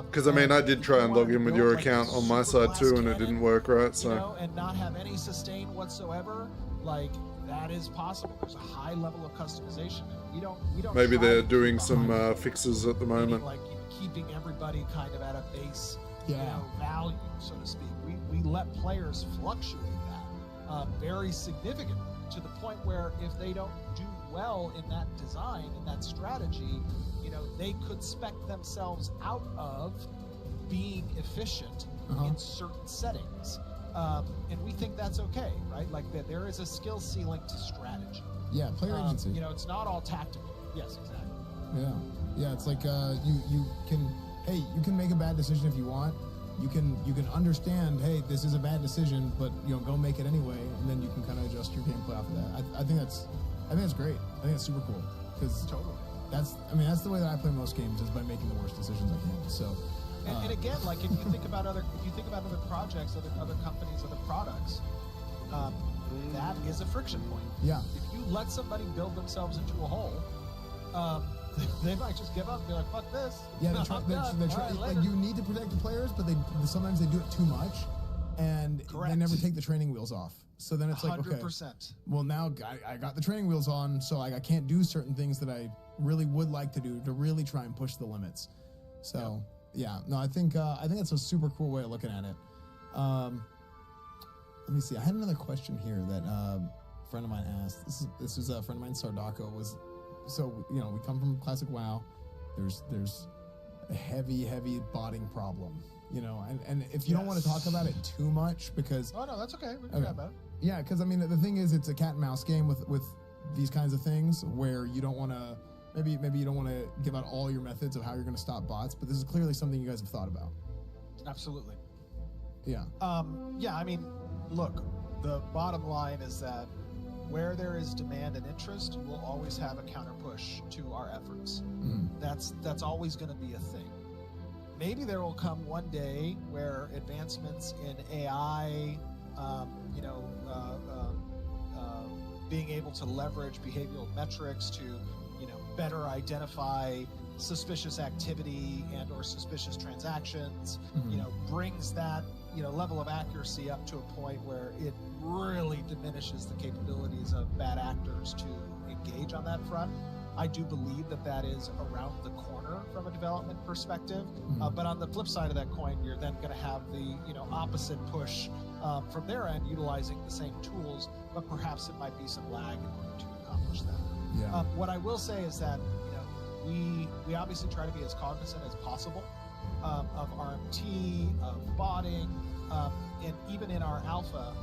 Because I mean, I did try and log in with your account on my side too, and it didn't work right. You So know, and not have any sustain whatsoever, like that is possible. There's a high level of customization. And we don't. maybe try they're to doing keep some behind fixes at the meaning, moment. like keeping everybody kind of at a base, Yeah. value, so to speak. We let players fluctuate that very significantly, to the point where if they don't do well in that design, in that strategy, they could spec themselves out of being efficient in certain settings. And we think that's okay, right? Like that there is a skill ceiling to strategy. Yeah, player agency. It's not all tactical. Yes, exactly. Yeah, it's like you can make a bad decision if you want. You can understand, hey, this is a bad decision, but go make it anyway, and then you can kind of adjust your gameplay off of that. I think that's great. I think that's super cool, because Totally. that's the way that I play most games, is by making the worst decisions I can. So. And again, like if you think about other projects, other companies, other products, that is a friction point. Yeah. If you let somebody build themselves into a hole, they might just give up and be like, "Fuck this." Yeah, I'm done. All right, like later. you need to protect the players, but sometimes they do it too much, and Correct. they never take the training wheels off. So then it's like, okay, 100%. well now I got the training wheels on, so I can't do certain things that I really would like to do to really try and push the limits. So yeah, no, I think that's a super cool way of looking at it. Let me see. I had another question here that a friend of mine asked. This is a friend of mine, Sardako. So we come from classic WoW. There's a heavy botting problem, and if you don't want to talk about it too much, because Oh no, that's okay. We can talk about it. yeah, because I mean the thing is, it's a cat and mouse game with these kinds of things, where you don't want to maybe you don't want to give out all your methods of how you're going to stop bots, but this is clearly something you guys have thought about. Absolutely. Yeah. Yeah, I mean, look, the bottom line is that where there is demand and interest, you will always have a counter push to our efforts. That's always going to be a thing. Maybe there will come one day where advancements in AI, being able to leverage behavioral metrics to, better identify suspicious activity and or suspicious transactions, brings that level of accuracy up to a point where it really diminishes the capabilities of bad actors to engage on that front. I do believe that is around the corner from a development perspective. But on the flip side of that coin, you're then going to have the opposite push from their end, utilizing the same tools, but perhaps it might be some lag in order to accomplish that. Yeah. What I will say is that we obviously try to be as cognizant as possible of RMT, of botting, and even in our alpha,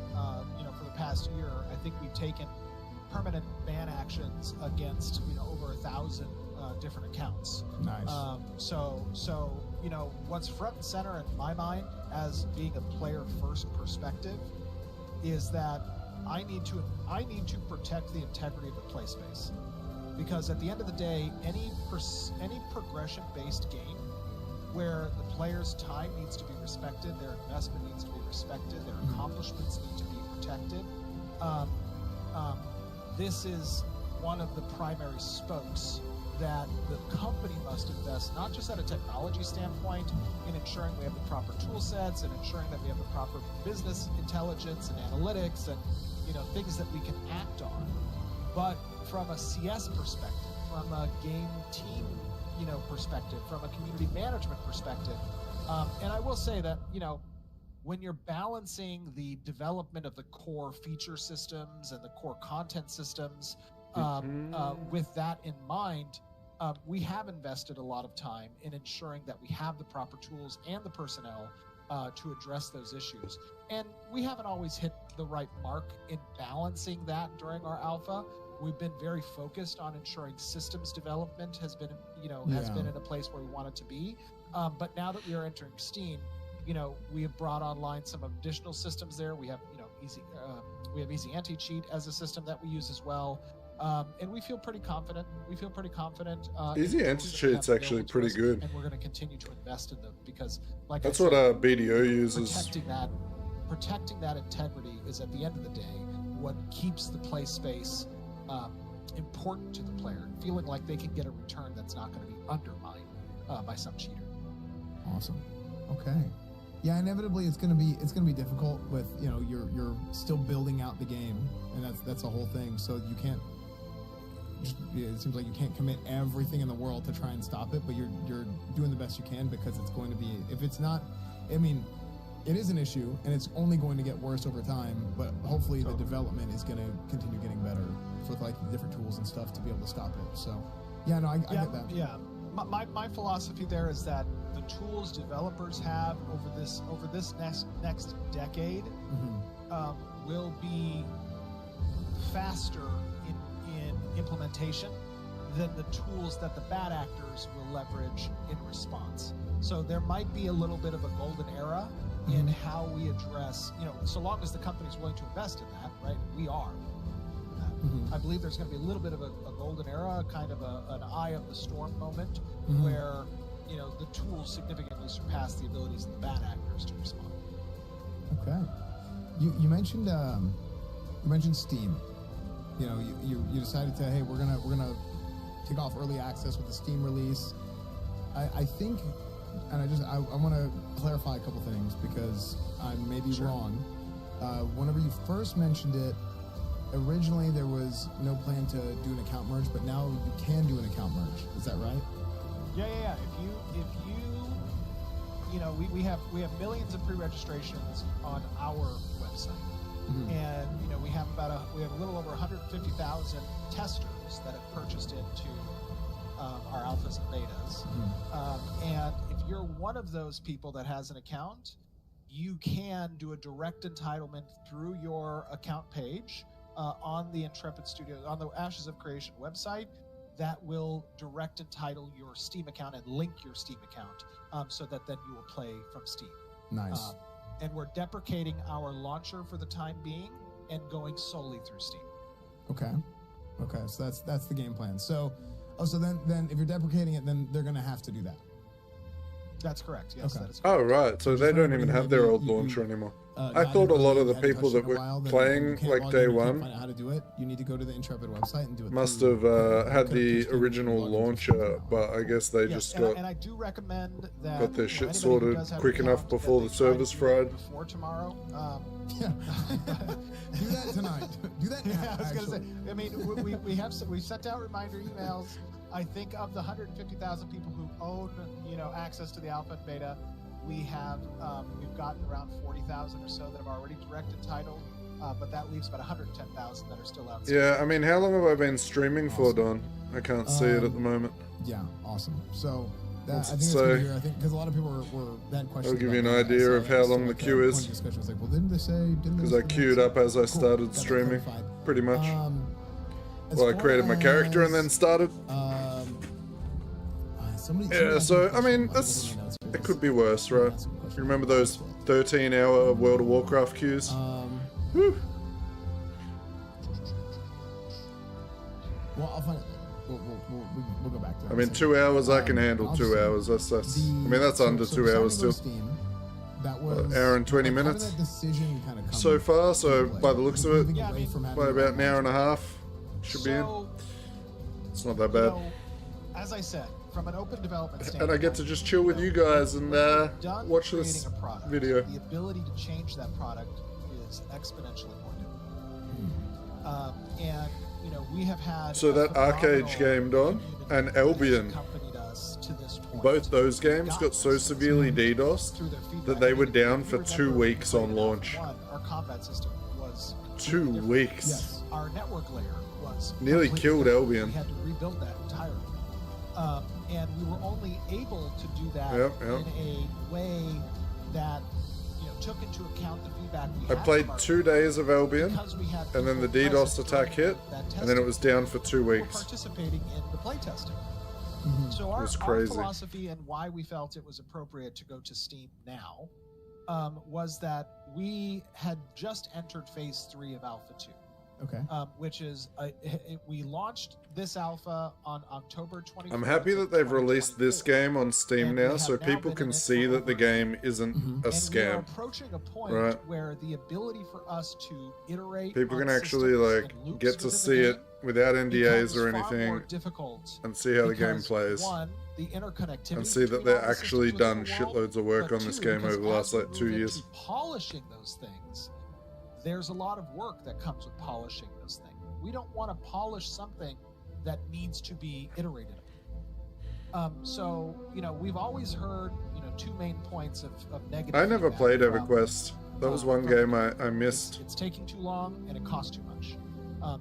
for the past year, I think we've taken permanent ban actions against over 1,000 different accounts. Nice. So what's front and center in my mind as being a player first perspective is that I need to protect the integrity of the play space, because at the end of the day, any progression based game where the player's time needs to be respected, their investment needs to be respected, their accomplishments need to be protected. This is one of the primary spokes that the company must invest, not just at a technology standpoint, in ensuring we have the proper tool sets and ensuring that we have the proper business intelligence and analytics and things that we can act on, but from a CS perspective, from a game team, perspective, from a community management perspective. And I will say that, when you're balancing the development of the core feature systems and the core content systems, with that in mind, we have invested a lot of time in ensuring that we have the proper tools and the personnel to address those issues. And we haven't always hit the right mark in balancing that during our alpha. We've been very focused on ensuring systems development has been in a place where we want it to be. But now that we are entering Steam, we have brought online some additional systems there. We have, Easy Anti-Cheat as a system that we use as well. And we feel pretty confident. Easy Anti-Cheat's actually pretty good. And we're going to continue to invest in them because, that's what our BDO uses. Protecting that integrity is, at the end of the day, what keeps the play space important to the player, feeling like they can get a return that's not going to be undermined by some cheater. Awesome. Okay. Yeah, inevitably it's gonna be difficult with you're still building out the game, and that's the whole thing. So you can't. It seems like you can't commit everything in the world to try and stop it, but you're doing the best you can because it's going to be. If it's not, I mean, it is an issue, and it's only going to get worse over time. But hopefully, the development is going to continue getting better with like the different tools and stuff to be able to stop it. So, yeah, no, I get that. Yeah, my philosophy there is that the tools developers have over this next decade will be faster in implementation than the tools that the bad actors will leverage in response. So there might be a little bit of a golden era in how we address, so long as the company's willing to invest in that, right? We are. I believe there's going to be a little bit of a golden era, kind of an eye of the storm moment, where the tools significantly surpass the abilities of the bad actors to respond. Okay, you mentioned Steam. You decided to, hey, we're gonna kick off early access with the Steam release. I think, and I want to clarify a couple things because I may be wrong. Whenever you first mentioned it, originally there was no plan to do an account merge, but now you can do an account merge. Is that right? Yeah. If you we have millions of pre-registrations on our website, and we have a little over 150,000 testers that have purchased into our alphas and betas. And if you're one of those people that has an account, you can do a direct entitlement through your account page on the Intrepid Studios, on the Ashes of Creation website. That will direct entitle your Steam account and link your Steam account so that then you will play from Steam. Nice. And we're deprecating our launcher for the time being and going solely through Steam. Okay, so that's the game plan. So then if you're deprecating it, then they're going to have to do that. That's correct. Yes, Okay. that is correct. Oh, right. So they don't even have their old launcher anymore. I thought a lot of the people that were playing like day one find out how to do it. You need to go to the Intrepid website and do it. must have had the original launcher, but I guess they just got and I do recommend that got their shit anybody who sorted does have quick an enough account, before that the they try to servers do it fried. before tomorrow. Yeah. Do that tonight. Do that now. Yeah, I was actually. gonna say. I mean, we've sent out reminder emails. I think of the 150,000 people who own, access to the alpha and beta, we've gotten around 40,000 or so that have already direct entitled, but that leaves about 110,000 that are still outstanding. Yeah, I mean, how long have I been streaming for, Don? I can't see it at the moment. Yeah, awesome. So I What's think it it's say? good to hear. I think because a lot of people were that question. I'll give you an idea of how long the queue is. Discussion was like, well, didn't they say? Because I queued up as I started streaming, pretty much. Well, I created my character and then started. Yeah, so, I mean, it could be worse, right? You remember those 13-hour World of Warcraft queues? Whew. Well, I'll find it. We'll go back to it. I mean, 2 hours, I can handle 2 hours. That's I mean, that's under 2 hours still. That was Hour and 20 minutes so far, so by the looks of it, by about an hour and a half, should be in. It's not that bad. As I said, from an open development standpoint, And I get to just chill with you guys and watch this video. The ability to change that product is exponentially more difficult. And you know, we have had So that Arcade phenomenal game, Don, community and that has Albion, accompanied us to this point. both those games Got got so this severely DDoSed through their feedback. that they were I mean, down if for you 2 remember weeks when on we played launch. Alpha 1, our combat system was 2 different. weeks. Yes. Our network layer was Nearly completely killed different. Albion. We had to rebuild that entirely, and we were only able to do that Yep. in a way that, you know, took into account the feedback we I had played from our 2 days of Albion, because we had and then the people DDoS present attack during hit, that and then it was testing down for 2 who were weeks. participating in the playtesting. So It was our crazy. philosophy and why we felt it was appropriate to go to Steam now was that we had just entered phase 3 of Alpha 2. Okay. Which is we launched this alpha on October 24th. I'm happy that they've released this game on Steam And we now have so now people been in can it see for that the over- game isn't a And we are scam. approaching a point Right. where the ability for us to iterate People on can actually systems like and loops get to within the see it game without NDAs becomes or far more anything difficult and see how the game because, plays. One, the interconnectivity And see that between they've all the actually systems done within the world, shitloads of work but on this two, game because over the last as we like 2 move years. into polishing those things, there's a lot of work that comes with polishing those things. We don't want to polish something that needs to be iterated. So, you know, we've always heard, you know, 2 main points of negative. I never feedback played from- EverQuest. That was one from game the I missed. It's taking too long and it costs too much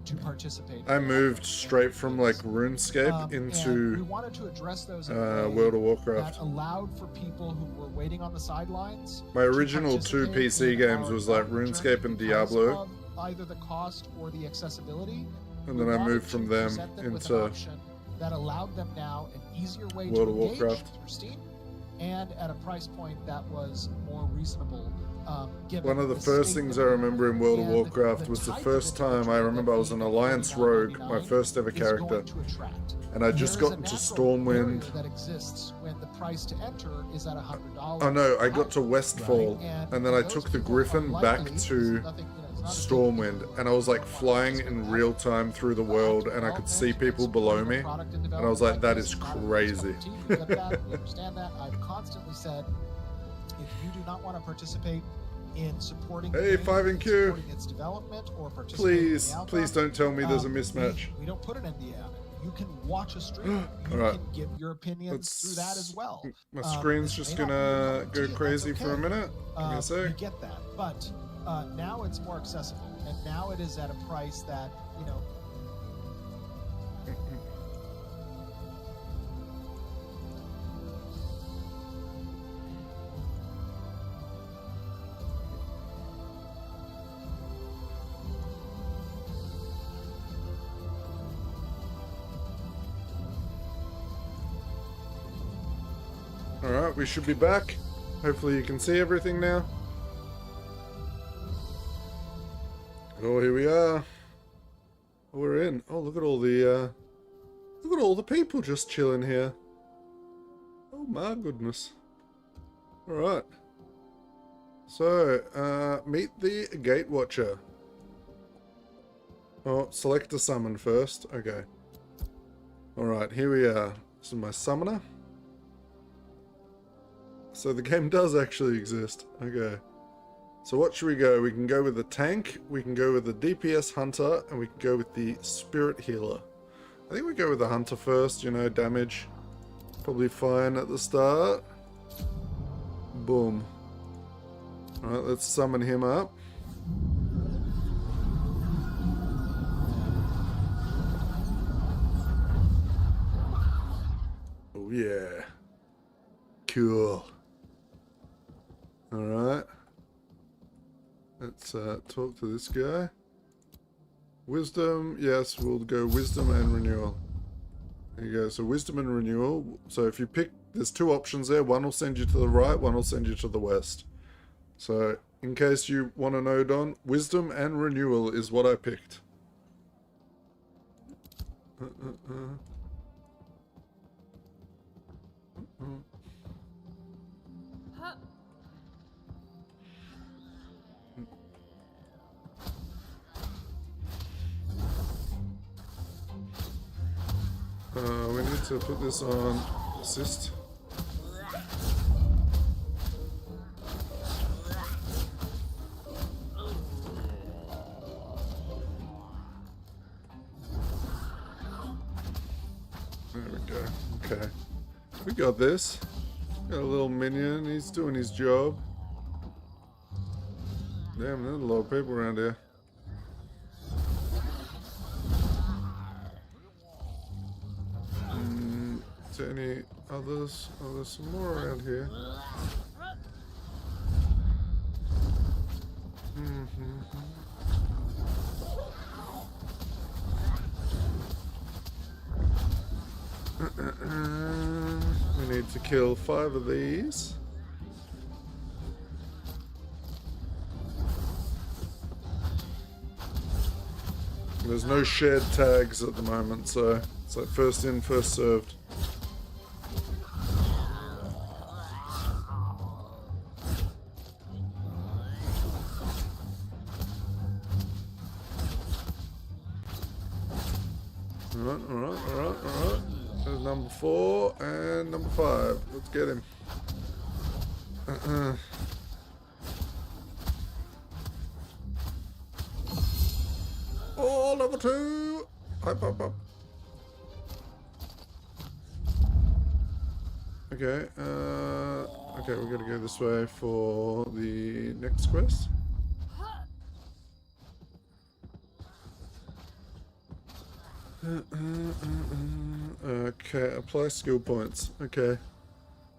to participate. I in moved the straight from like games. RuneScape And we into wanted to address those in a way World of that Warcraft. allowed for people who were waiting on the sidelines. My to original 2 participate PC in games our was like development RuneScape journey and because Diablo, of either the cost or the accessibility. and We then I wanted moved to from them present them with an into option that allowed them now an easier way World to of engage Warcraft. through Steam, and at a price point that was more reasonable. Given One of the the first state things that I we're remember in World of and Warcraft the was the type of first time I individual remember I that was an being Alliance rogue, my $99 first ever is character, going to attract. and I just There is got a into natural Stormwind. barrier that exists when the price to enter is at $100. Oh no, I got to Westfall, Right. and then I those took the people are Griffin back likely- to nothing, you know, it's not a Stormwind, and I was like flying in real time through the world, and I could see people below me, and I was like, that is crazy. We get that, we understand that. I've constantly said, if you do not want to participate in supporting the Hey, game, 5NQ. supporting its development, or participating in Please, the alpha, please don't tell me there's a mismatch. We don't put an NDA on it. You can watch a stream. You Alright. can give your opinions through that as well. My screen's It just may not be gonna your cup of go tea, and crazy that's for a okay. minute. Give me a We sec. get that, but now it's more accessible, and now it is at a price that, you know, Alright, we should be back. Hopefully you can see everything now. Oh, here we are. We're in. Oh, look at all the people just chilling here. Oh my goodness. Alright. So, meet the Gate Watcher. Oh, select a summon first. Okay. Alright, here we are. This is my summoner. So the game does actually exist. Okay. So what should we go? We can go with the tank, we can go with the DPS hunter, and we can go with the spirit healer. I think we go with the hunter first, you know, damage. Probably fine at the start. Boom. Alright, let's summon him up. Oh yeah. Cool. Alright. Let's talk to this guy. Wisdom, yes, we'll go wisdom and renewal. There you go, so wisdom and renewal. So if you pick, there's 2 options there. One will send you to the right, one will send you to the west. So, in case you want to know, Don, wisdom and renewal is what I picked. We need to put this on assist. Okay. We got this. Got a little minion. He's doing his job. Damn, there's a lot of people around here. Is there any others? Oh, there's some more around here. We need to kill 5 of these. There's no shared tags at the moment, so it's like first in, first served. Alright. There's number 4 and number 5. Let's get him. Oh, level 2! Up. Okay, okay, we gotta go this way for the next quest. Okay, apply skill points. Okay.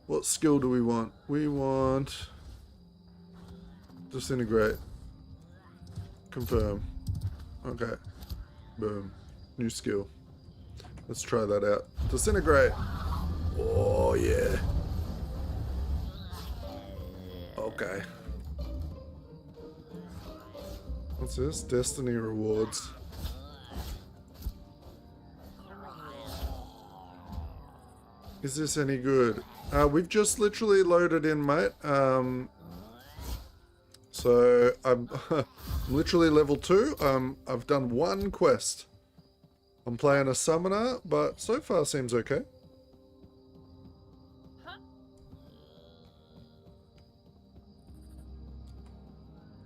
What skill do we want? We want... Disintegrate. Confirm. Okay. Boom. New skill. Let's try that out. Disintegrate. Oh, yeah. Okay. What's this? Destiny rewards. Is this any good? We've just literally loaded in, mate. So I'm literally level 2. I've done 1 quest. I'm playing a summoner, but so far seems okay.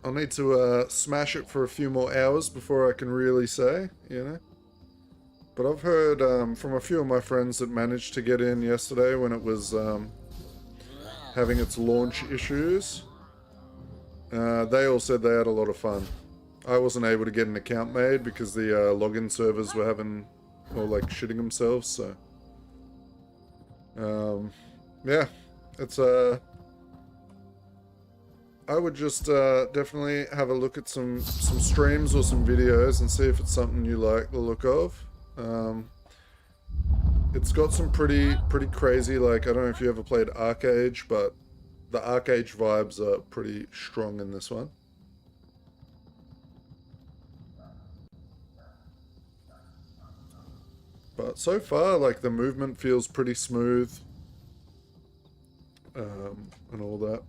I'll need to smash it for a few more hours before I can really say, you know. But I've heard from a few of my friends that managed to get in yesterday when it was having its launch issues. They all said they had a lot of fun. I wasn't able to get an account made because the login servers were like shitting themselves, so... yeah, it's I would just definitely have a look at some streams or some videos and see if it's something you like the look of. It's got some pretty crazy, like, I don't know if you ever played Arcage, but the Arcage vibes are pretty strong in this one. But so far, like, the movement feels pretty smooth, and all that.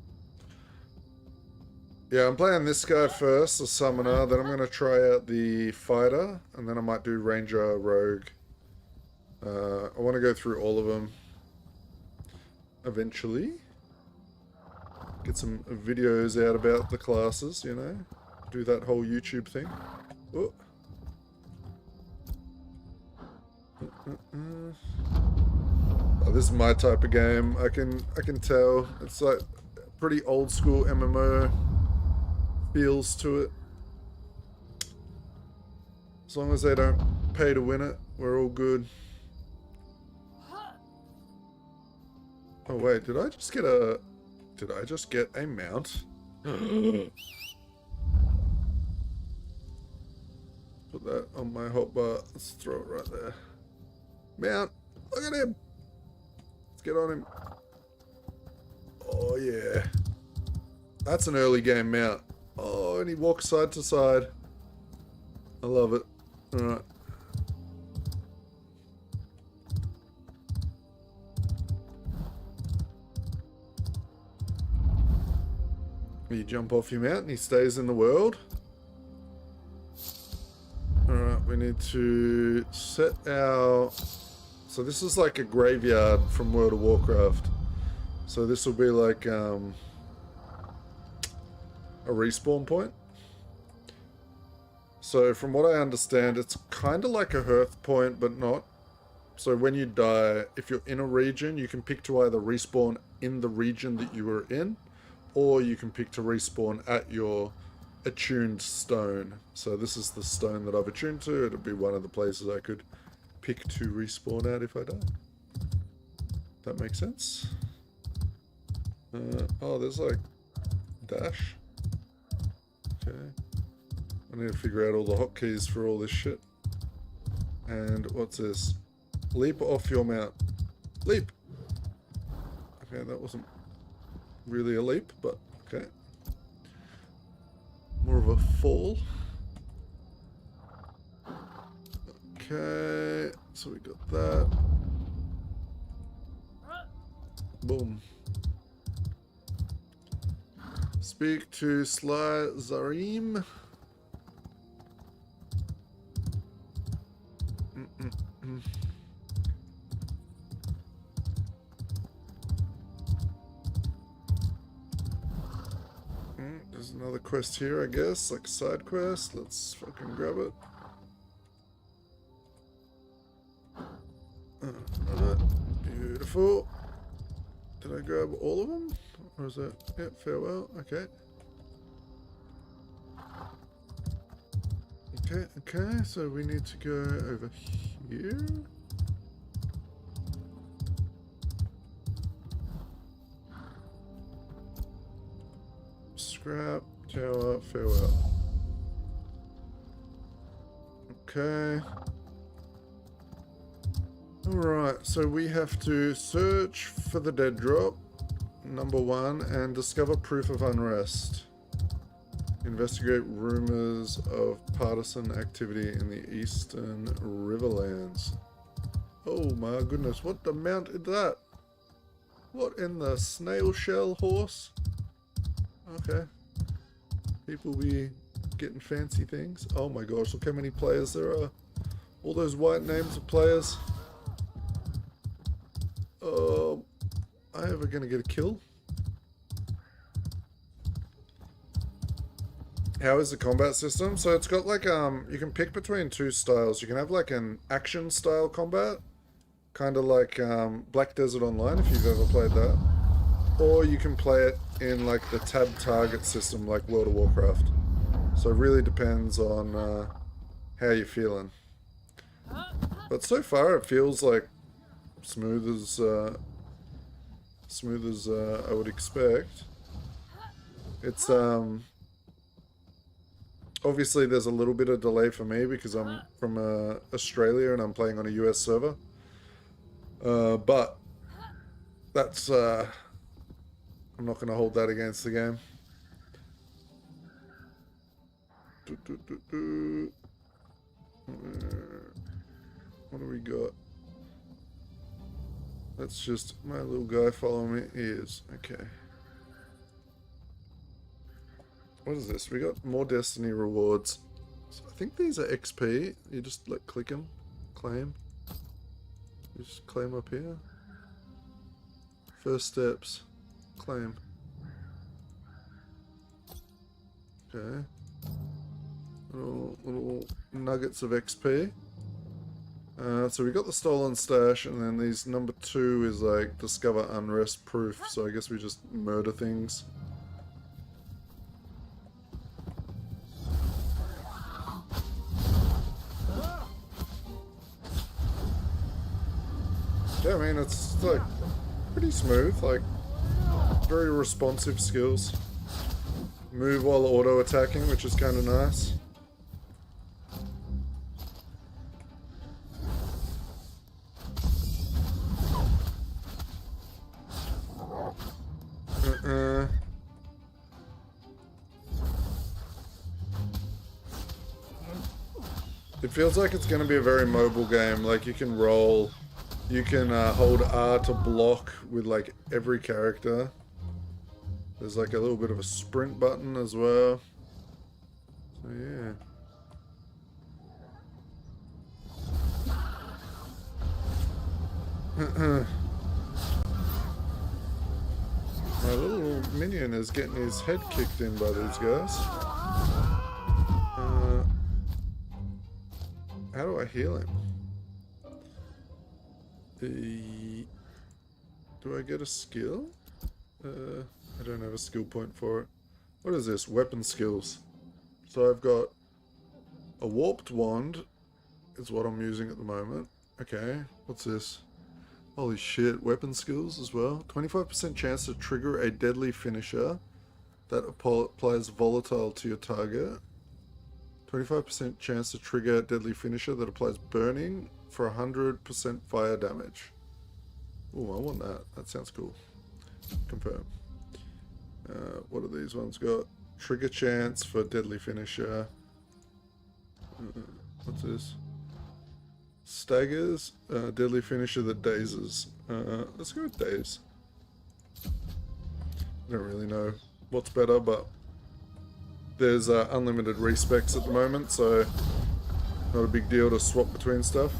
Yeah, I'm playing this guy first, the summoner, then I'm going to try out the fighter, and then I might do ranger, rogue. I want to go through all of them eventually. Get some videos out about the classes, you know. Do that whole YouTube thing. Oh. Oh, this is my type of game. I can tell. It's like pretty old school MMO feels to it. As long as they don't pay to win it, we're all good. Oh wait, did I just get a mount? Put that on my hotbar. Let's throw it right there. Mount! Look at him! Let's get on him. Oh yeah. That's an early game mount. Oh, and he walks side to side. I love it. Alright. You jump off your mount and he stays in the world. Alright, we need to set our... So this is like a graveyard from World of Warcraft. So this will be like a respawn point. So from what I understand, it's kind of like a hearth point, but not. So when you die, if you're in a region, you can pick to either respawn in the region that you were in, or you can pick to respawn at your attuned stone. So this is the stone that I've attuned to. It'll be one of the places I could pick to respawn at if I die. That makes sense? Oh, there's like dash. Okay. I need to figure out all the hotkeys for all this shit. And what's this? Leap off your mount. Leap! Okay, that wasn't really a leap, but okay. More of a fall. Okay, so we got that. Boom. Speak to Sly Zarim. There's another quest here, I guess, like a side quest. Let's fucking grab it. Beautiful. Did I grab all of them? Or is that... yeah, farewell. Okay. Okay, so we need to go over here. Scrap, tower, farewell. Okay. Alright, so we have to search for the dead drop, number 1, and discover proof of unrest. Investigate rumors of partisan activity in the Eastern Riverlands. Oh my goodness, what the mount is that? What in the snail shell horse? Okay. People be getting fancy things. Oh my gosh, look how many players there are. All those white names of players. Am I ever gonna get a kill? How is the combat system? So it's got like, you can pick between 2 styles. You can have like an action style combat, kind of like Black Desert Online, if you've ever played that. Or you can play it in like the tab target system like World of Warcraft. So it really depends on how you're feeling. But so far it feels like smooth as I would expect. It's obviously there's a little bit of delay for me because I'm from Australia and I'm playing on a US server. But that's I'm not going to hold that against the game. What do we got? That's just my little guy following me ears. Okay. What is this? We got more Destiny rewards. So I think these are XP. You just like click them, claim. You just claim up here. First steps, claim. Okay. Little nuggets of XP. So we got the stolen stash, and then these number 2 is like discover unrest proof. So I guess we just murder things. Yeah, I mean it's like pretty smooth, like very responsive skills. Move while auto attacking, which is kind of nice. It feels like it's going to be a very mobile game. Like you can roll, you can hold R to block with like every character. There's like a little bit of a sprint button as well. So yeah. My little minion is getting his head kicked in by these guys. How do I heal him? Do I get a skill? I don't have a skill point for it. What is this? Weapon skills. So I've got a warped wand is what I'm using at the moment. Okay, what's this? Holy shit, weapon skills as well. 25% chance to trigger a deadly finisher that applies volatile to your target. 25% chance to trigger a deadly finisher that applies burning for 100% fire damage. Oh, I want that. That sounds cool. Confirm. What are these ones got? Trigger chance for deadly finisher. What's this? Staggers, deadly finisher that dazes. Let's go with daze. I don't really know what's better, but there's unlimited respecs at the moment, so not a big deal to swap between stuff.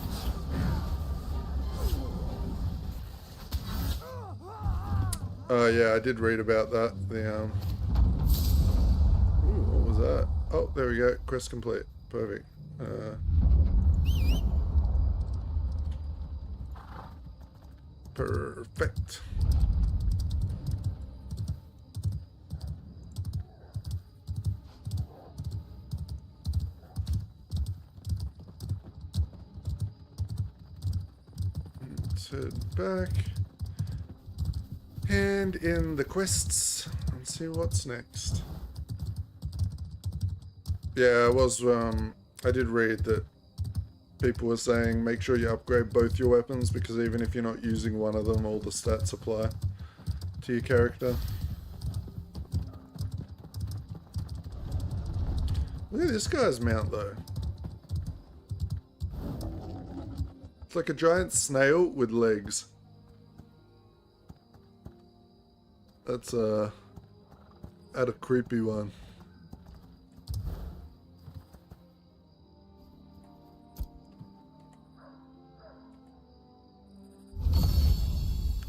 Yeah, I did read about that. The ooh, what was that? Oh, there we go. Quest complete. Perfect. Perfect. Let's head back. And in the quests, and see what's next. Yeah, I did read that people were saying make sure you upgrade both your weapons, because even if you're not using one of them, all the stats apply to your character. Look at this guy's mount though. It's like a giant snail with legs. That's add a creepy one.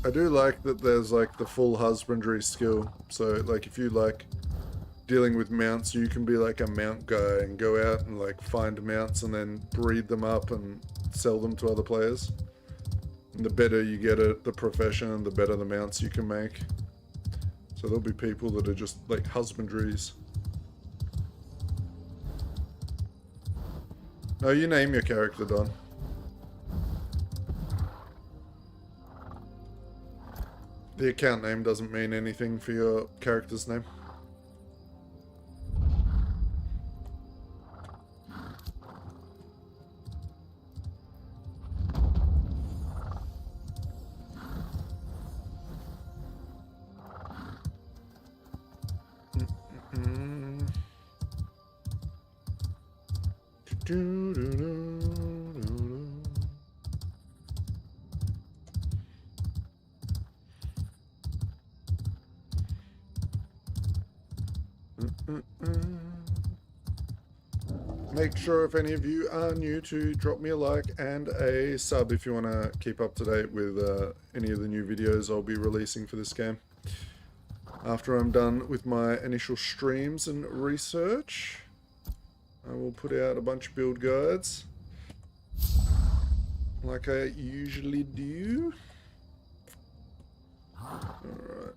I do like that there's like the full husbandry skill. So like if you like dealing with mounts, you can be like a mount guy and go out and like find mounts and then breed them up and sell them to other players. And the better you get at the profession, the better the mounts you can make. So there'll be people that are just like husbandries. No, you name your character, Don. The account name doesn't mean anything for your character's name. Make sure if any of you are new to drop me a like and a sub if you want to keep up to date with any of the new videos I'll be releasing for this game. After I'm done with my initial streams and research, I will put out a bunch of build guides like I usually do. Alright.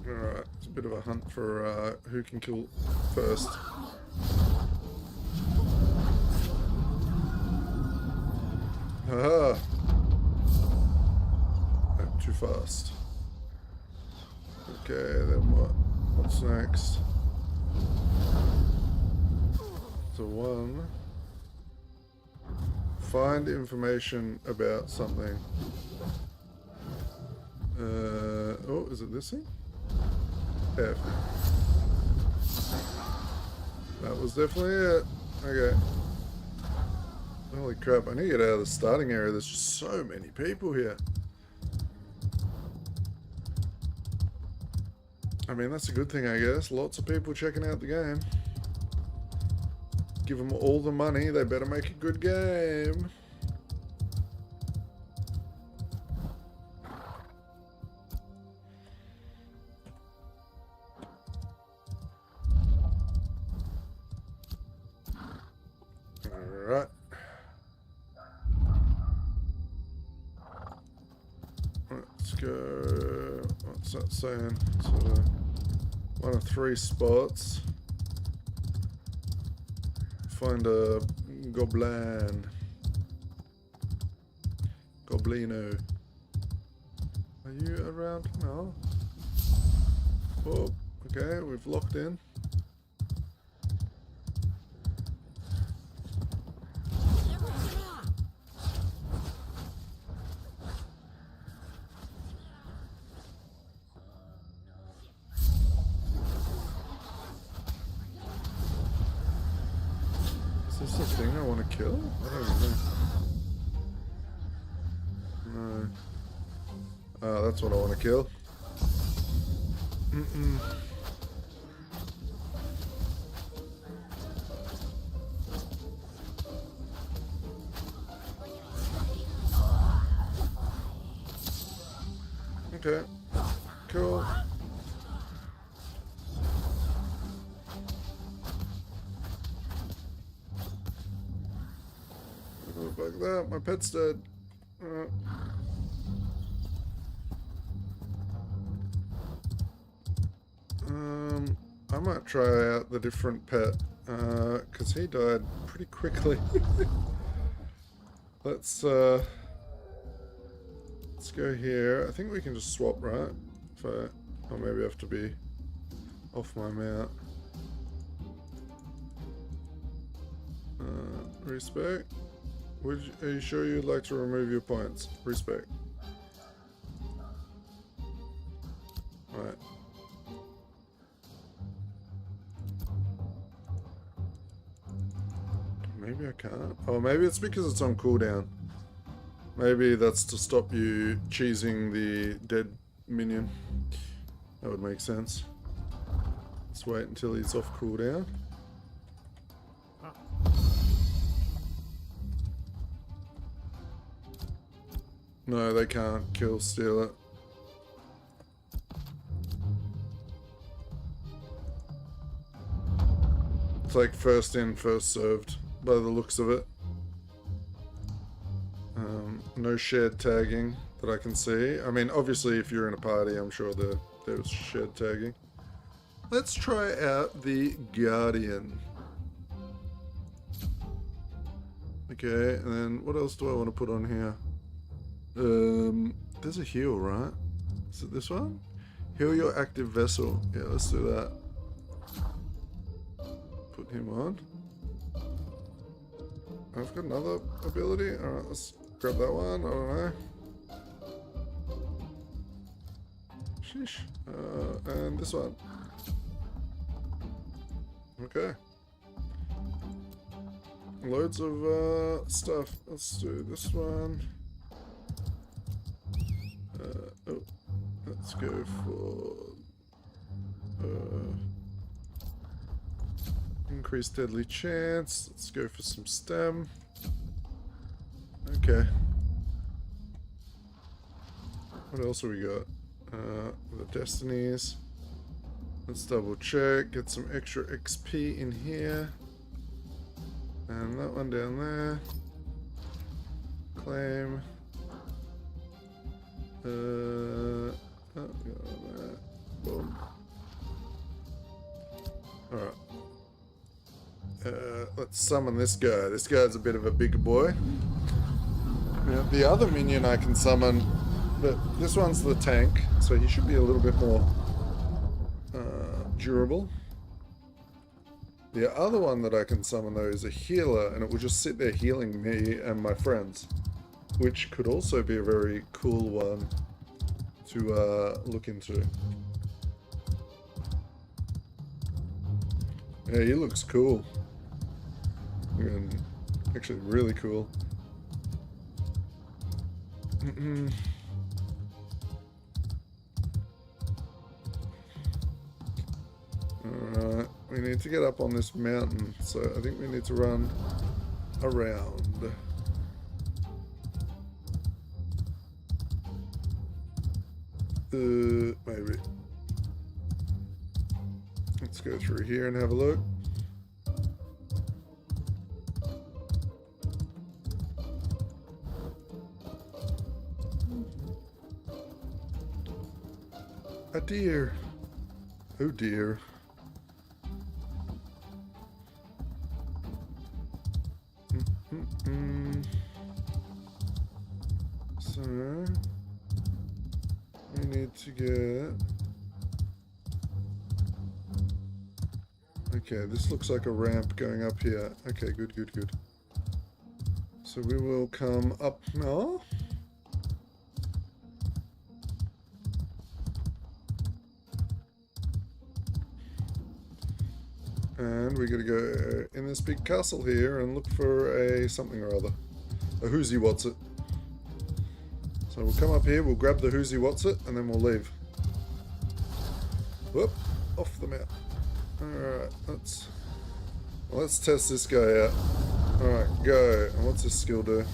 Alright, it's a bit of a hunt for who can kill first. Haha! Not too fast. Okay, then what? What's next? So one. Find information about something. Oh, is it this thing? F. That was definitely it. Okay. Holy crap, I need to get out of the starting area. There's just so many people here. I mean, that's a good thing, I guess. Lots of people checking out the game. give them all the money. They better make a good game. Alright. Let's go. What's that saying? Sort of one of 3 spots. Find a goblin. Goblino. Are you around? No. Oh, okay, we've locked in. Is this the thing I want to kill? I don't even know. No. Oh, that's what I want to kill. Okay. Cool. Like that, my pet's dead. I might try out the different pet, because he died pretty quickly. Let's go here. I think we can just swap, right? If I, or maybe I have to be off my mount. Respect. Are you sure you'd like to remove your points? Respect. Right. Maybe I can't. Oh, maybe it's because it's on cooldown. Maybe that's to stop you cheesing the dead minion. That would make sense. Let's wait until he's off cooldown. No, they can't steal it. It's like first in, first served, by the looks of it. No shared tagging that I can see. I mean, obviously, if you're in a party, I'm sure there's shared tagging. Let's try out the Guardian. Okay, and then what else do I want to put on here? There's a heal, right? Is it this one? Heal your active vessel. Yeah, let's do that. Put him on. I've got another ability. Alright, let's grab that one. I don't know. Sheesh. And this one. Okay. Loads of stuff. Let's do this one. Oh, let's go for increased deadly chance. Let's go for some stem. Okay. What else have we got? The destinies. Let's double check. Get some extra XP in here. And that one down there. Claim. Oh, boom. Alright. Let's summon this guy. This guy's a bit of a bigger boy. Now, the other minion I can summon, but this one's the tank, so he should be a little bit more durable. The other one that I can summon, though, is a healer, and it will just sit there healing me and my friends, which could also be a very cool one to look into. Yeah, he looks cool. And actually really cool. Alright, we need to get up on this mountain. So I think we need to run around. Maybe. Let's go through here and have a look. A deer. Oh dear. So we need to get. Okay, this looks like a ramp going up here. Okay, good, good, good. So we will come up now. And we gotta go in this big castle here and look for a something or other. A who's what's it. So we'll come up here, we'll grab the who's what's it, and then we'll leave. Whoop, off the map. Alright, let's test this guy out. Alright, go. And what's this skill do?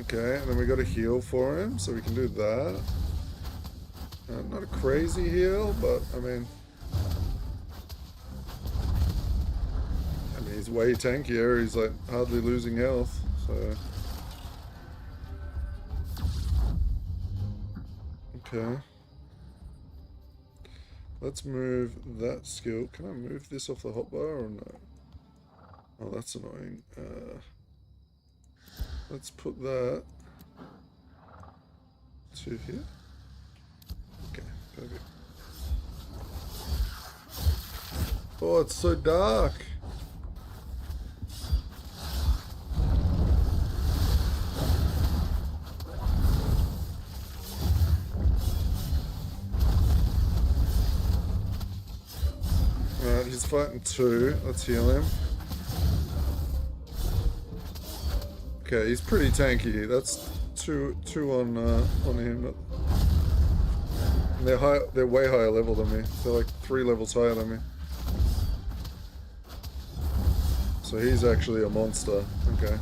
Okay, and then we got a heal for him, so we can do that. Not a crazy heal, but I mean he's way tankier. He's like hardly losing health, so okay. Let's move that skill. Can I move this off the hotbar or no? Oh, that's annoying. Let's put that to here. Okay, perfect. Oh, it's so dark. Alright, he's fighting two. Let's heal him. Okay, he's pretty tanky. That's two on him. And they're way higher level than me. They're like 3 levels higher than me. So he's actually a monster. Okay.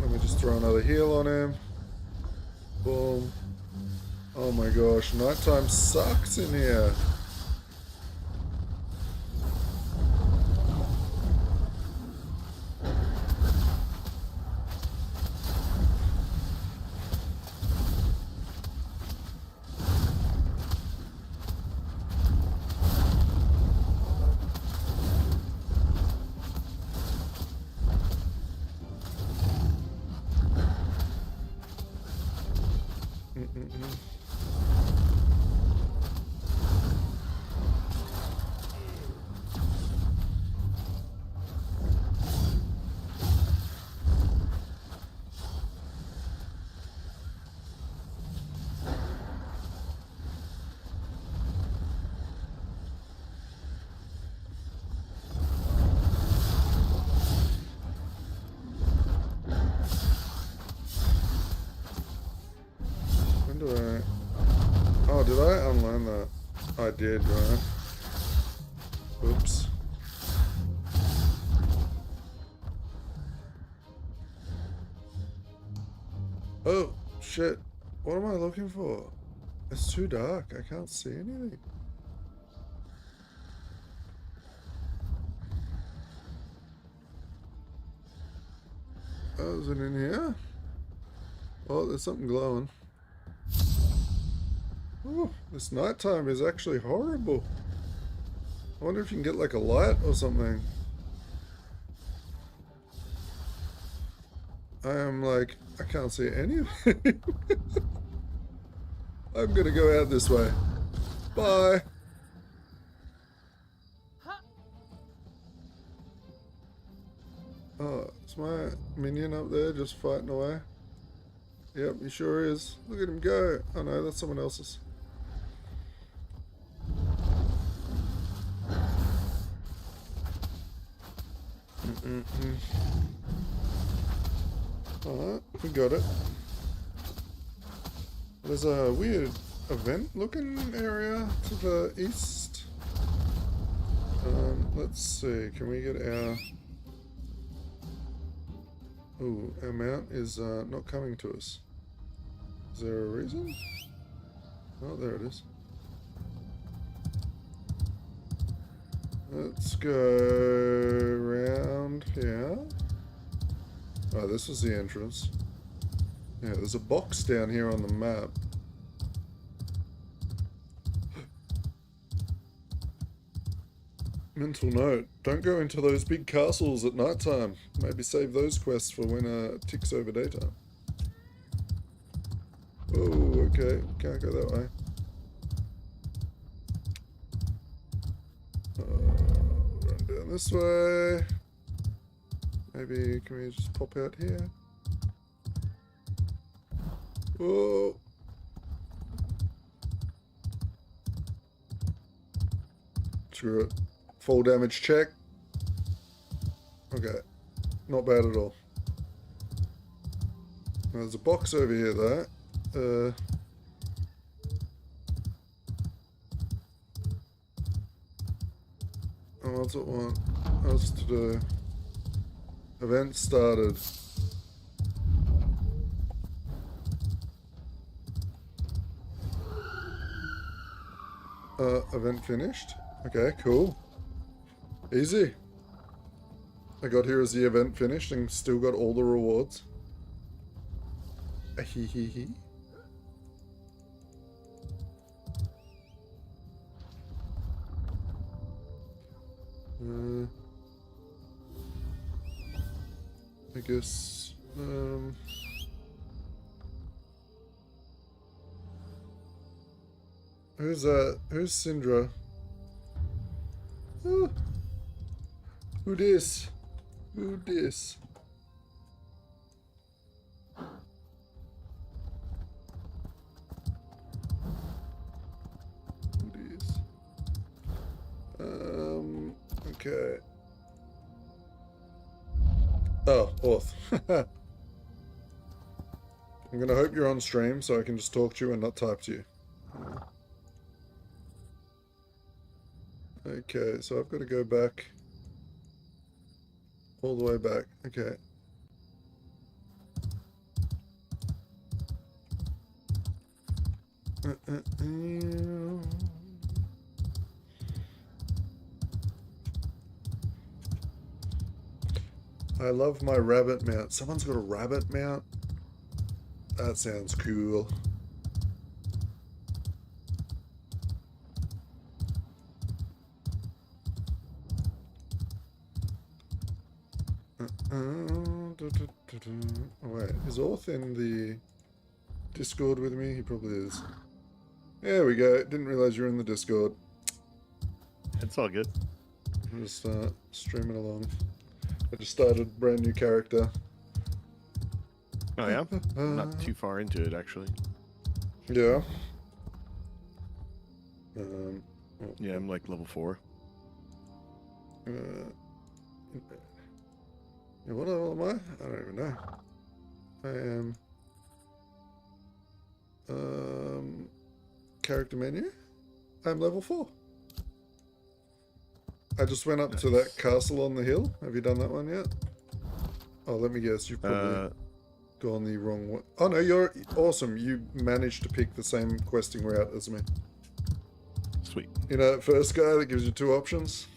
Let me just throw another heal on him. Boom. Oh my gosh, nighttime sucks in here. Oh, did I unlearn that? I did, right? Oops. Oh, shit. What am I looking for? It's too dark. I can't see anything. Oh, is it in here? Oh, there's something glowing. Oh, this nighttime is actually horrible. I wonder if you can get like a light or something. I am like, I can't see anything. I'm gonna go out this way. Bye. Oh, is my minion up there just fighting away? Yep, he sure is. Look at him go. Oh no, that's someone else's. Alright, we got it. There's a weird event-looking area to the east. Let's see. Can we get our... Ooh, our mount is not coming to us. Is there a reason? Oh, there it is. Let's go around here. Oh, this is the entrance. Yeah, there's a box down here on the map. Mental note, don't go into those big castles at night time. Maybe save those quests for when it ticks over daytime. Oh, okay. Can't go that way. Run down this way. Maybe, can we just pop out here? Whoa. Screw it. Full damage check. Okay. Not bad at all. There's a box over here though. What's it want us to do? Event started. Event finished. Okay, cool. Easy. I got here as the event finished and still got all the rewards. Ahihihi. I guess, who's that? Who's Syndra? Oh. Who this? Who this? Who this? Okay. Oh, Orth. I'm gonna hope you're on stream so I can just talk to you and not type to you. Okay, so I've got to go back all the way back. Okay. I love my rabbit mount. Someone's got a rabbit mount? That sounds cool. Wait, is Orth in the Discord with me? He probably is. There we go. Didn't realize you were in the Discord. It's all good. I'm just streaming along. I just started a brand new character. Oh yeah? I'm not too far into it actually. Yeah. Yeah, I'm like level 4. Yeah, what level am I? I don't even know. I am character menu. I'm level 4. I just went up to that castle on the hill. Have you done that one yet? Oh, let me guess. You've probably gone the wrong way. Oh no, you're awesome. You managed to pick the same questing route as me. Sweet. You know that first guy that gives you 2 options?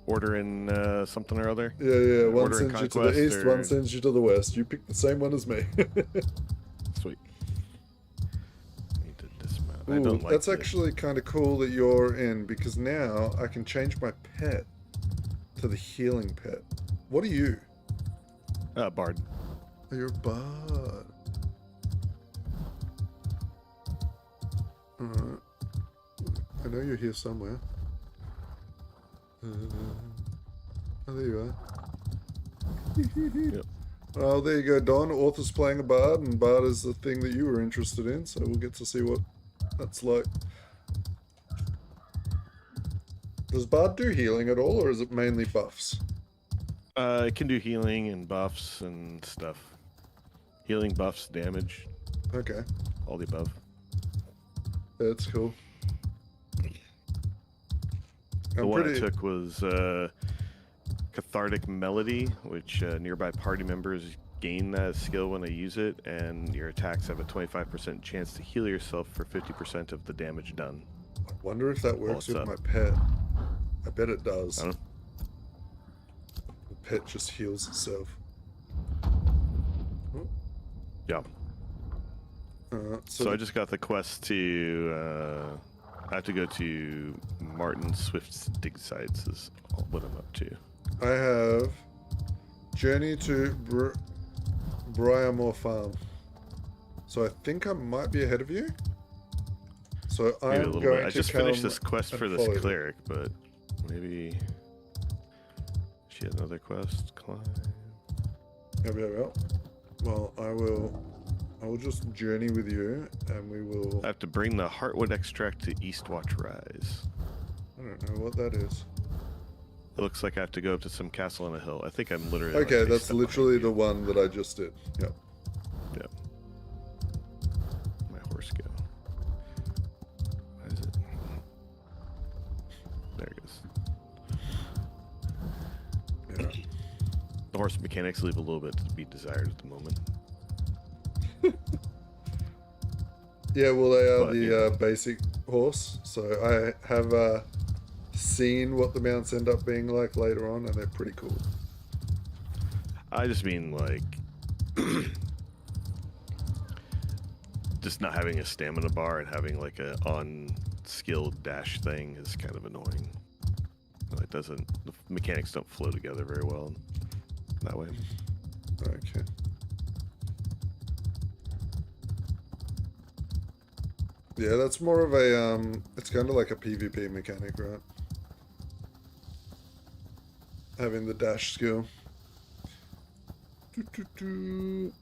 Order in something or other? Yeah. One Order in sends you to the Conquest, east, or... one sends you to the west. You picked the same one as me. Sweet. Need to dismount. I Ooh, don't like that's this. actually kind of cool that you're in, because now I can change my pet to the healing pet. What are you? Bard. Oh, you're a bard. Alright. I know you're here somewhere. Oh, there you are. Yep. Well, there you go, Don. Author's playing a bard, and bard is the thing that you were interested in, so we'll get to see what that's like. Does bard do healing at all, or is it mainly buffs? It can do healing and buffs and stuff. Healing, buffs, damage. Okay. All the above. That's cool. The I'm one pretty... I took was Cathartic Melody, which nearby party members gain that skill when they use it, and your attacks have a 25% chance to heal yourself for 50% of the damage done. I wonder if that works it's with up. my pet. I bet it does. I don't The pet just heals itself. Oh, Yeah. so So I just got the quest to. I have to go to Martin Swift's dig sites. Is what I'm up to. I have journey to Briarmore Farm. So I think I might be ahead of you. So Maybe a I'm little going bit. I to just finished come this quest and for follow this you. cleric, but maybe she had another quest. Climb. Yep. Well, I will just journey with you, and we will. I have to bring the Heartwood extract to Eastwatch Rise. I don't know what that is. It looks like I have to go up to some castle on a hill. I think I'm literally. like, Okay, a that's step literally the behind one that I just did. Yep. you. Yep. My horse go. Where is it? There it goes. Yeah. The horse mechanics leave a little bit to be desired at the moment. Yeah, well, they are But, the yeah. basic horse, so I have seen what the mounts end up being like later on, and they're pretty cool. I just mean like just not having a stamina bar and having like a on-skilled dash thing is kind of annoying. It doesn't. The mechanics don't flow together very well that way. Okay. Yeah, that's more of a it's kind of like a PvP mechanic, right? Having the dash skill. Doo-doo-doo.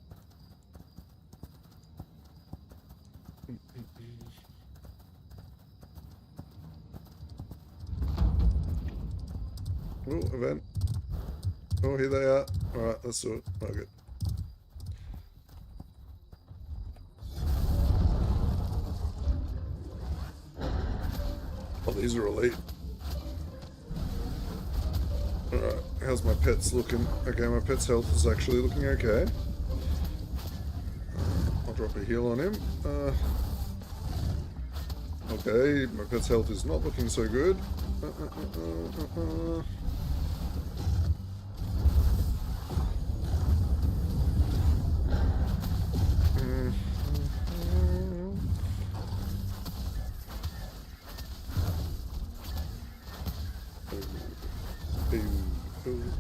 Oh, event. Oh, here they are. Alright, let's do it. Oh, good. Oh, these are elite. Alright, how's my pet's looking? Okay, my pet's health is actually looking okay. I'll drop a heal on him. Okay, my pet's health is not looking so good.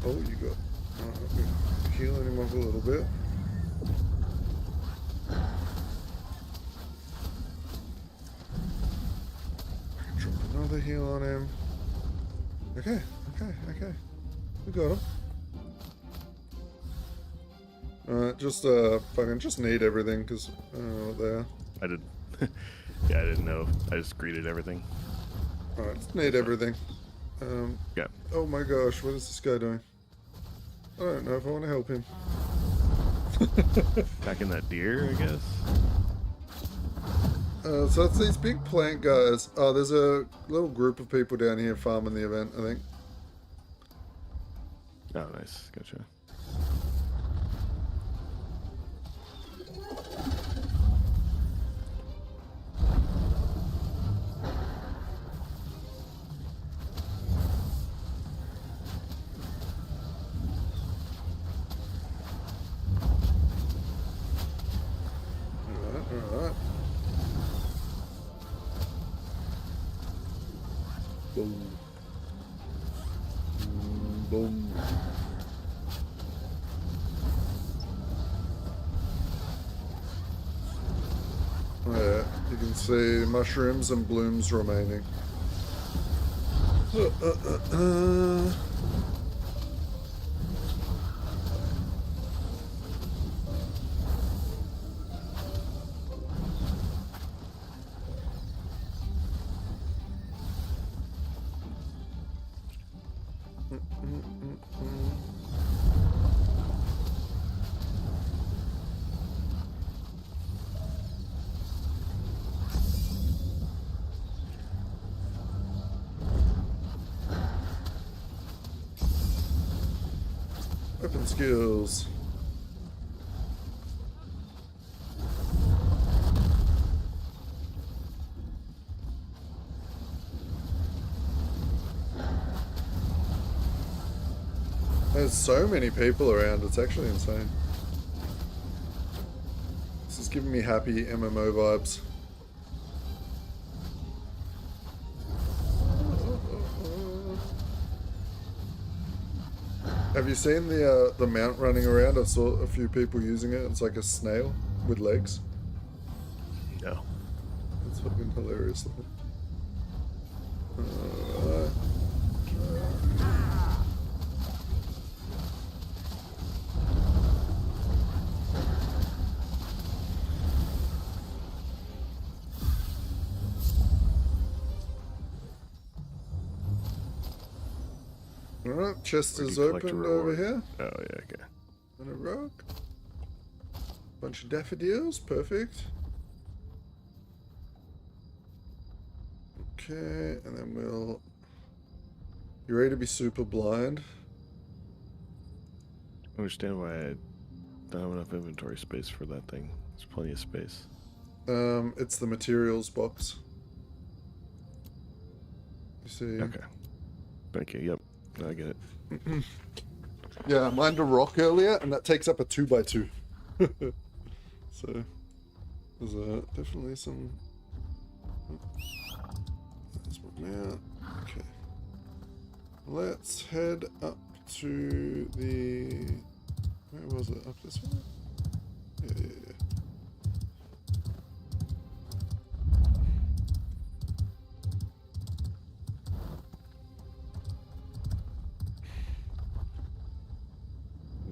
Oh, you got healing him up a little bit. I can drop another heal on him. Okay. We got him. Alright, just fucking just need everything because I don't know what they are. I did. Yeah, I didn't know. I just greeted everything. Alright, just need everything. Yeah. Oh my gosh, what is this guy doing? I don't know if I want to help him. Packing that deer, I guess. So it's these big plant guys. Oh, there's a little group of people down here farming the event, I think. Oh, nice. Gotcha. Alright. Boom. Boom. Oh, yeah, you can see mushrooms and blooms remaining. Weapon skills. There's so many people around, it's actually insane. This is giving me happy MMO vibes. Have you seen the mount running around? I saw a few people using it. It's like a snail with legs. No. It's fucking hilarious looking. Alright. Alright, chest Where'd is you collect a opened over reward? here. Oh yeah, okay. And a rock. Bunch of daffodils, perfect. Okay, and then we'll... You ready to be super blind? I understand why I don't have enough inventory space for that thing. There's plenty of space. It's the materials box. You see? Okay. Thank you. Yep. I get it. Yeah, I mined a rock earlier, and that takes up a 2x2. So, there's definitely some... There's one now. Okay. Let's head up to the... Where was it? Up this way? Yeah.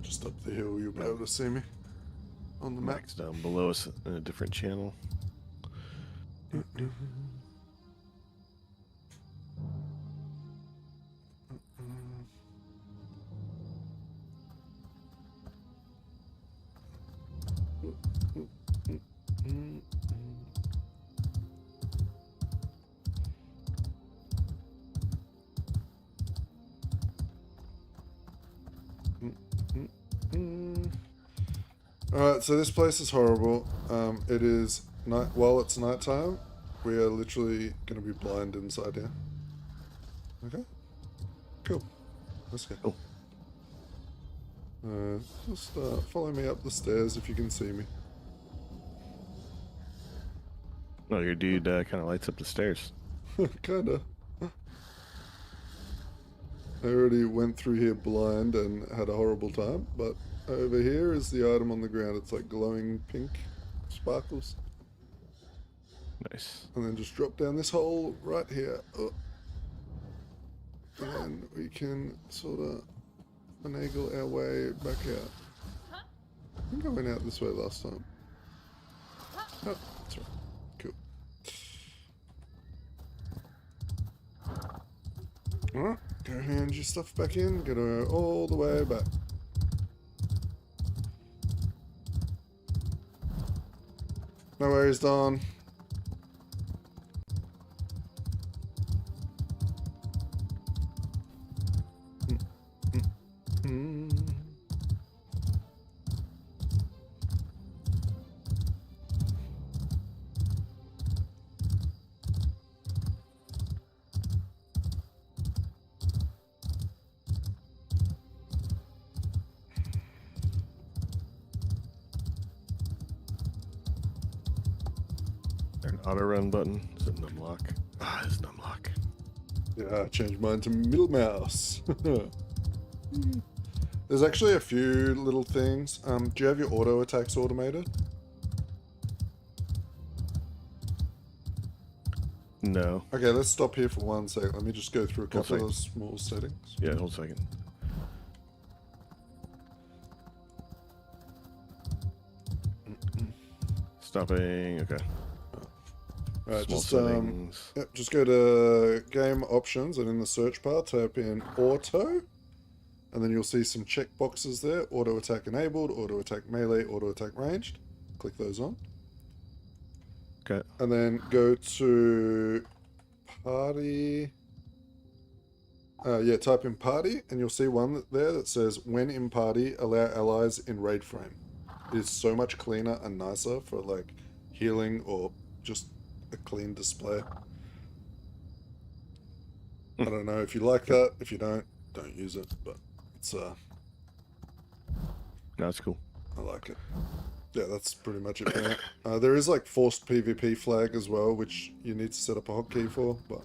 Just up the hill, you'll be able to see me on the map. Max down below us in a different channel. Alright, so this place is horrible. It is night. While it's nighttime, we are literally going to be blind inside here. Okay, cool. Let's go. Cool. Just follow me up the stairs if you can see me. Oh, your dude kind of lights up the stairs. Kinda. I already went through here blind and had a horrible time, but over here is the item on the ground. It's like glowing pink sparkles. Nice. And then just drop down this hole right here. Oh. And then we can sort of finagle our way back out. I think I went out this way last time. Oh, that's right. Cool. Alright, go hand your stuff back in. Go all the way back. No worries, Don. There an auto run button? Is it numlock? Ah, it's numlock. Yeah, I changed mine to middle mouse. There's actually a few little things. Do you have your auto attacks automated? No. Okay, let's stop here for 1 sec. Let me just go through a One couple sec. of small settings. Yeah, hold a second. Stopping. Okay. Alright, Small just settings. yep, just go to game options and in the search bar type in auto, and then you'll see some check boxes there: auto attack enabled, auto attack melee, auto attack ranged. Click those on, Okay. and then go to party. Yeah, type in party, and you'll see one there that says, when in party, allow allies in raid frame. It is so much cleaner and nicer for, like, healing or just a clean display. I don't know if you like that. If you don't use it, but it's, No, it's cool. I like it. Yeah, that's pretty much it for now. There is, like, forced PvP flag as well, which you need to set up a hotkey for, but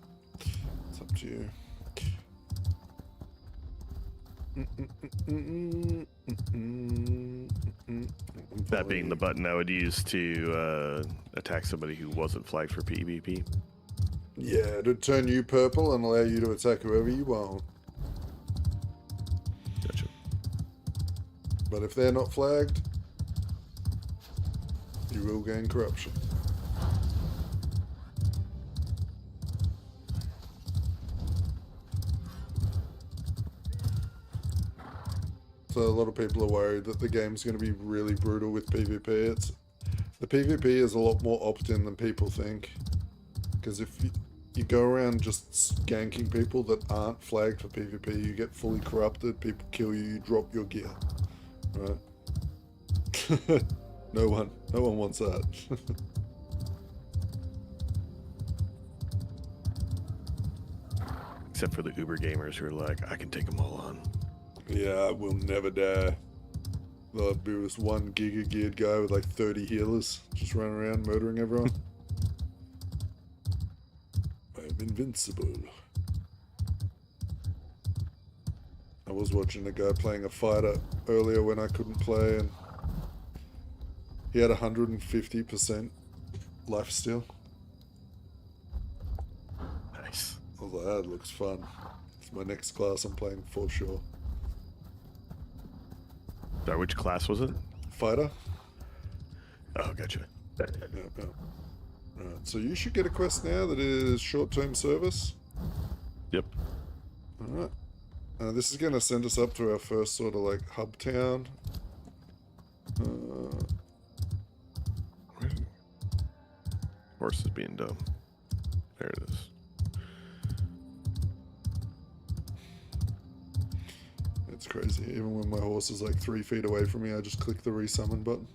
it's up to you. That being the button I would use to attack somebody who wasn't flagged for PvP. Yeah, to turn you purple and allow you to attack whoever you want. Gotcha. But if they're not flagged, you will gain corruption. So a lot of people are worried that the game's going to be really brutal with PvP. The PvP is a lot more opt-in than people think. Because if you go around just ganking people that aren't flagged for PvP, you get fully corrupted, people kill you, you drop your gear. Right? No one wants that. Except for the Uber gamers who are like, I can take them all on. Yeah, we'll never die. There'll be this one giga geared guy with like 30 healers just running around murdering everyone. I'm invincible. I was watching a guy playing a fighter earlier when I couldn't play, and he had 150% lifesteal. Nice. I was like, that looks fun. It's my next class I'm playing for sure. Sorry, which class was it? Fighter? Oh, gotcha. Yeah. Right, so you should get a quest now that is short-term service. Yep. Alright. This is going to send us up to our first sort of like hub town. Horse is being dumb. There it is. It's crazy. Even when my horse is like 3 feet away from me, I just click the resummon button.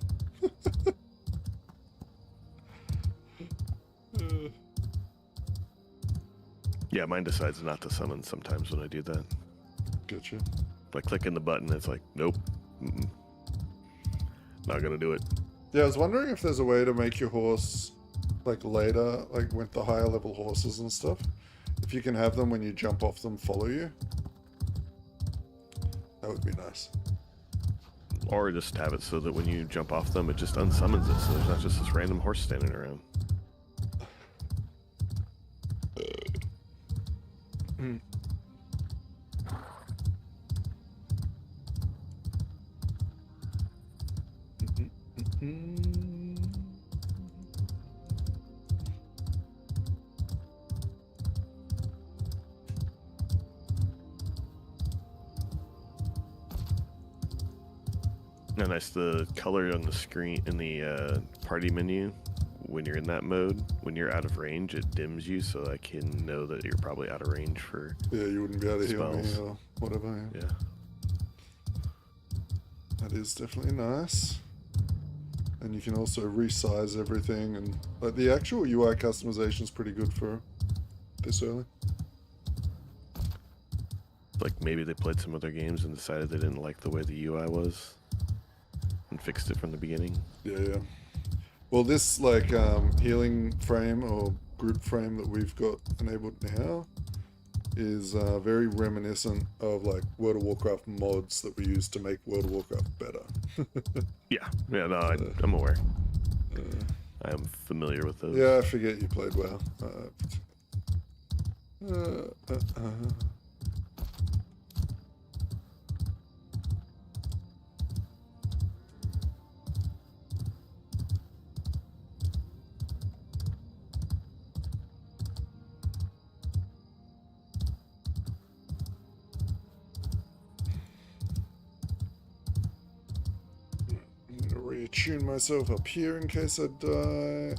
Yeah, mine decides not to summon sometimes when I do that. Gotcha. If I click in the button, it's like, nope. Not gonna do it. Yeah, I was wondering if there's a way to make your horse like later, like with the higher level horses and stuff. If you can have them when you jump off them follow you. That would be nice. Or just have it so that when you jump off them, it just unsummons it, so there's not just this random horse standing around. Now, nice, the color on the screen in the party menu, when you're in that mode, when you're out of range, it dims you, so I can know that you're probably out of range for Yeah, you wouldn't be able to heal me spells. or whatever. Yeah. That is definitely nice. And you can also resize everything, and like the actual UI customization is pretty good for this early. Like maybe they played some other games and decided they didn't like the way the UI was and fixed it from the beginning. Yeah. Well, this like healing frame or group frame that we've got enabled now is very reminiscent of like World of Warcraft mods that we used to make World of Warcraft better. Yeah, no, I'm aware. I am familiar with those. Yeah, I forget you played WoW. I'm gonna reattune myself up here in case I die.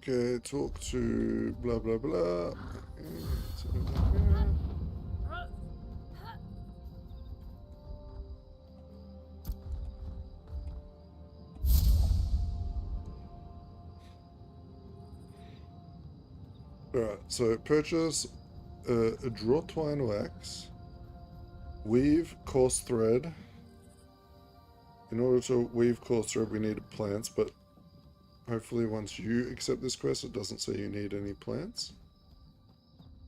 Okay, talk to blah blah blah. Okay, so over here. Alright, so purchase a draw twine wax, weave coarse thread. In order to weave coarse thread, we need plants, but hopefully once you accept this quest, it doesn't say you need any plants.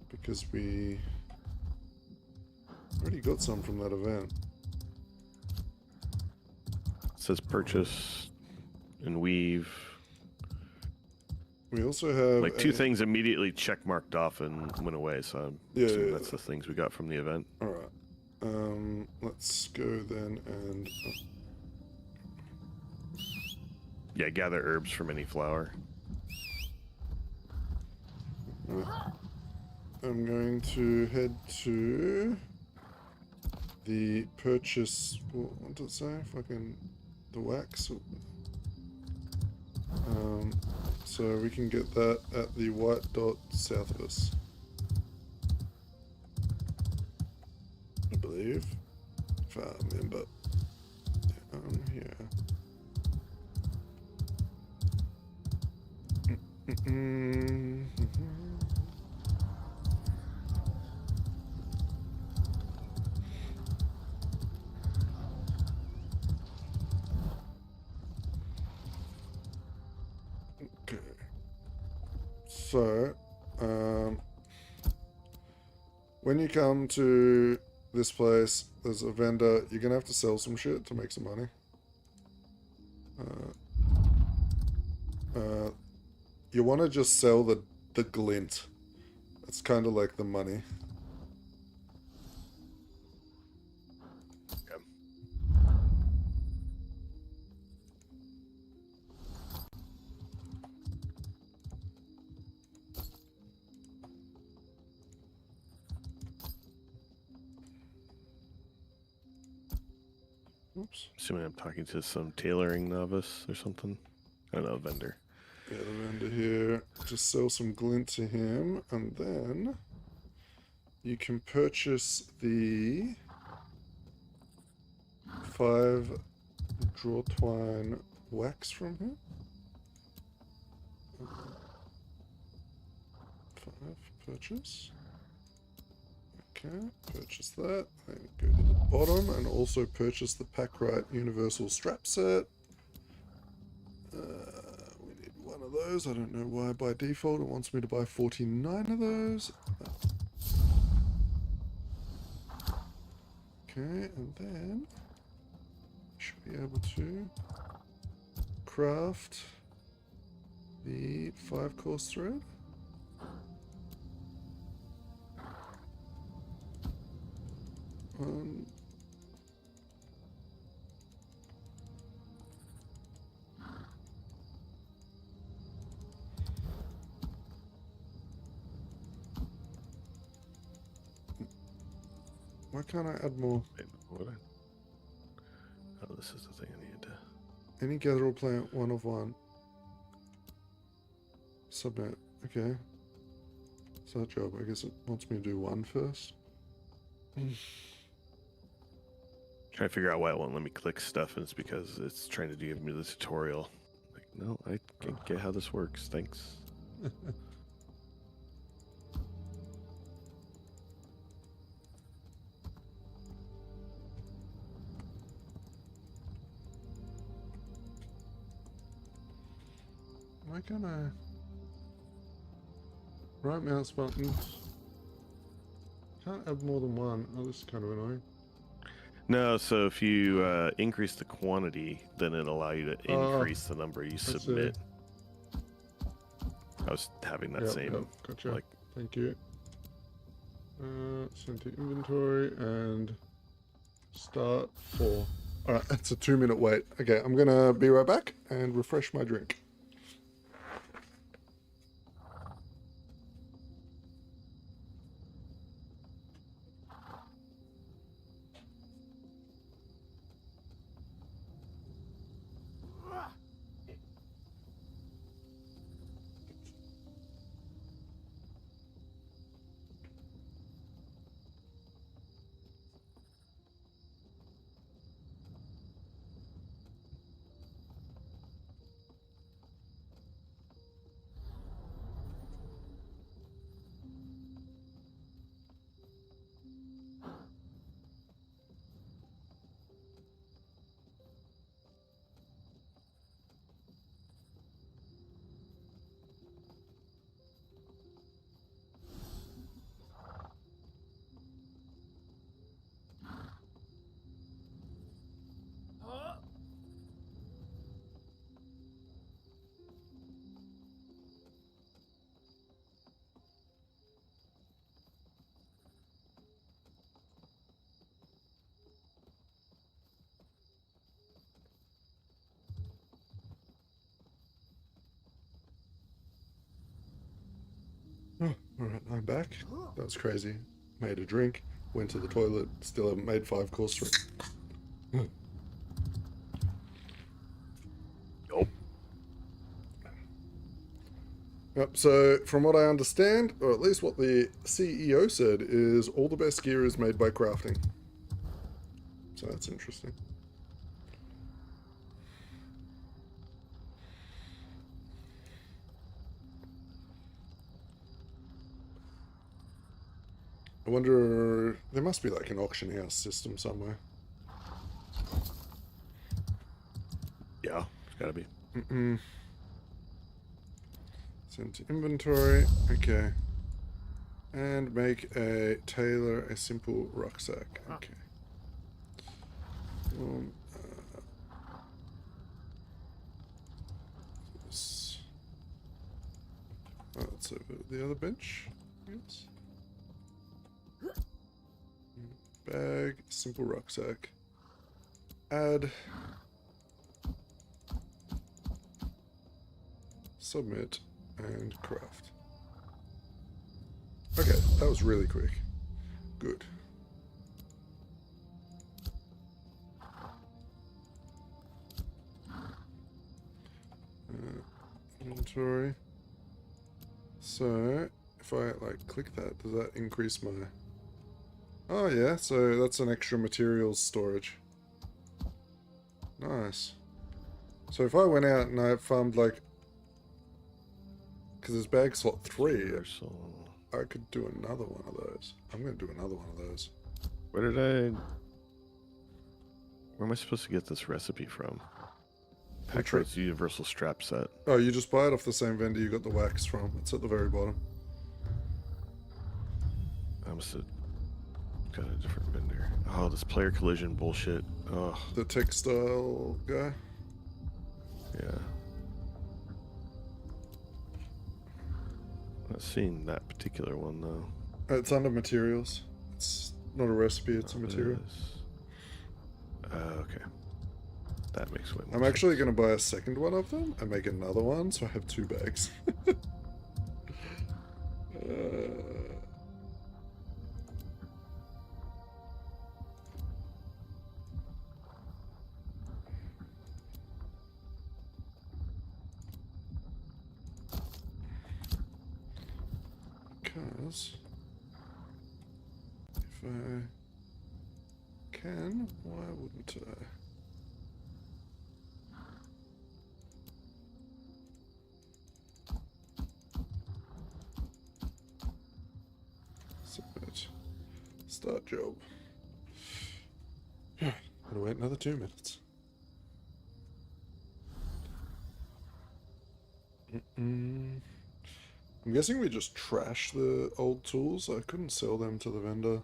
Because we already got some from that event. It says purchase and weave. We also have Like two things immediately check marked off and went away, so I'm assuming that's the things we got from the event. Alright. Let's go then and... Yeah, gather herbs from any flower. I'm going to head to the purchase... What does it say? Fucking... The wax? So we can get that at the white dot south of us. I believe. If I remember. Down here. Okay. So, when you come to this place, there's a vendor. You're gonna have to sell some shit to make some money. You want to just sell the glint. That's kind of like the money. Okay. Oops. Assuming I'm talking to some tailoring novice or something. I don't know, vendor. Yeah, the vendor here. Just sell some glint to him, and then you can purchase the 5 draw twine wax from him. 5 purchase. Okay, purchase that. Then go to the bottom and also purchase the Packrite Universal Strap Set. We need one of those. I don't know why by default it wants me to buy 49 of those. Okay, and then should be able to craft the 5 course thread. Why can't I add more? Wait, what? Oh, this is the thing I needed to. Any gather or plant 1 of 1. Submit. Okay. It's that job. I guess it wants me to do 1 first. Trying to figure out why it won't let me click stuff, and it's because it's trying to give me the tutorial. Like, no, I can't get how this works. Thanks. Why can't I? Right mouse buttons. Can't add more than 1. Oh, this is kind of annoying. No, so if you increase the quantity, then it'll allow you to increase the number you submit. I was having that same. Gotcha. Like, thank you. Send to inventory and start 4. Alright, that's a 2-minute wait. Okay, I'm gonna be right back and refresh my drink. Alright, I'm back. That was crazy. Made a drink, went to the toilet, still haven't made 5 course 3. Oh, Yep, so from what I understand, or at least what the CEO said, is all the best gear is made by crafting. So that's interesting. I wonder, there must be like an auction house system somewhere. yeah, it's gotta be. Send to inventory, okay. And make a tailor a simple rucksack, okay. This. Oh, that's over the other bench, yes. Bag, simple rucksack. Add. Submit and craft. Okay, that was really quick. Good. Inventory. So, if I like click that, does that increase my... Oh yeah, so that's an extra materials storage. Nice. So if I went out and I farmed like... Because there's bag slot 3, Universal. I could do another one of those. I'm going to do another one of those. Where did I... Where am I supposed to get this recipe from? Packard's Universal Strap Set. Oh, you just buy it off the same vendor you got the wax from. It's at the very bottom. I must have got a different vendor. Oh, this player collision bullshit. Oh, The textile guy. yeah. Not seeing that particular one though. It's under materials. It's not a recipe, it's a Oh, it material. is. Okay. That makes way more I'm actually going to buy a second one of them and make another one so I have 2 bags. Because if I can, why wouldn't I? Submit. Start job. Gotta wait another 2 minutes. I'm guessing we just trash the old tools. I couldn't sell them to the vendor.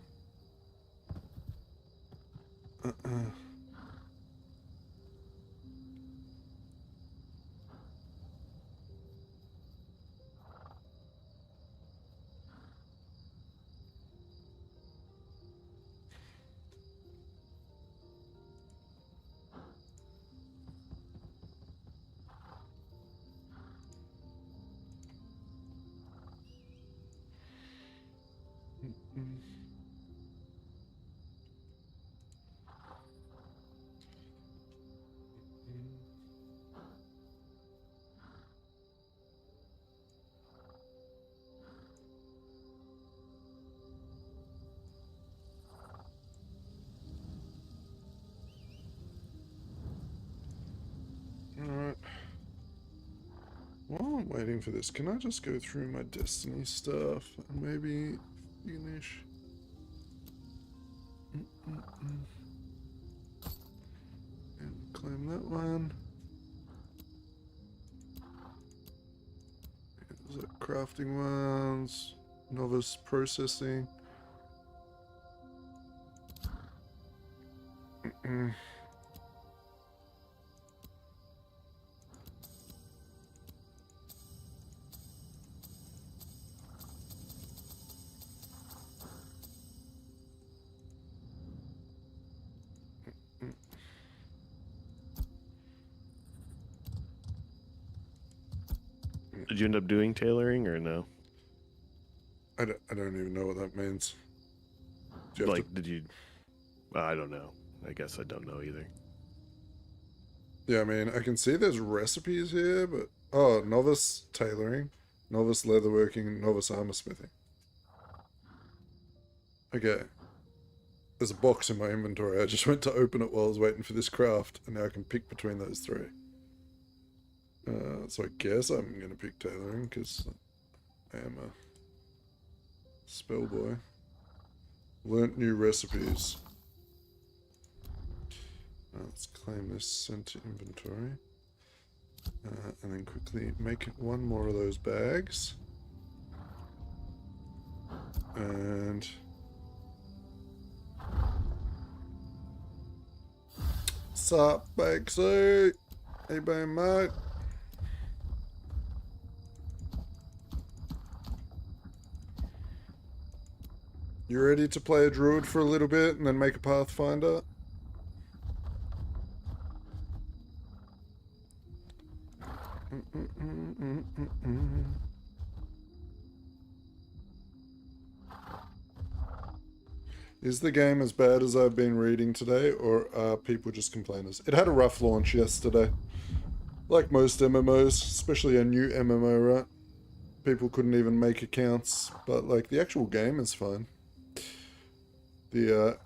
Alright. While I'm waiting for this, can I just go through my Destiny stuff and maybe finish? And claim that one. There's like crafting ones, novice processing. Did you end up doing tailoring or no? I don't even know what that means. Do you have Like, did you? I don't know. I guess I don't know either. Yeah, I mean, I can see there's recipes here, but... Oh, novice tailoring, novice leatherworking, novice armor smithing. Okay. There's a box in my inventory. I just went to open it while I was waiting for this craft, and now I can pick between those three. So I guess I'm going to pick tailoring, because I am a spell boy. Learnt new recipes. Let's claim this, send to inventory. And then quickly make one more of those bags. And... Sup, Bakesy? Hey, bang, mate. You ready to play a druid for a little bit and then make a pathfinder? Is the game as bad as I've been reading today, or are people just complainers? It had a rough launch yesterday. Like most MMOs, especially a new MMO, right? People couldn't even make accounts, but like the actual game is fine. The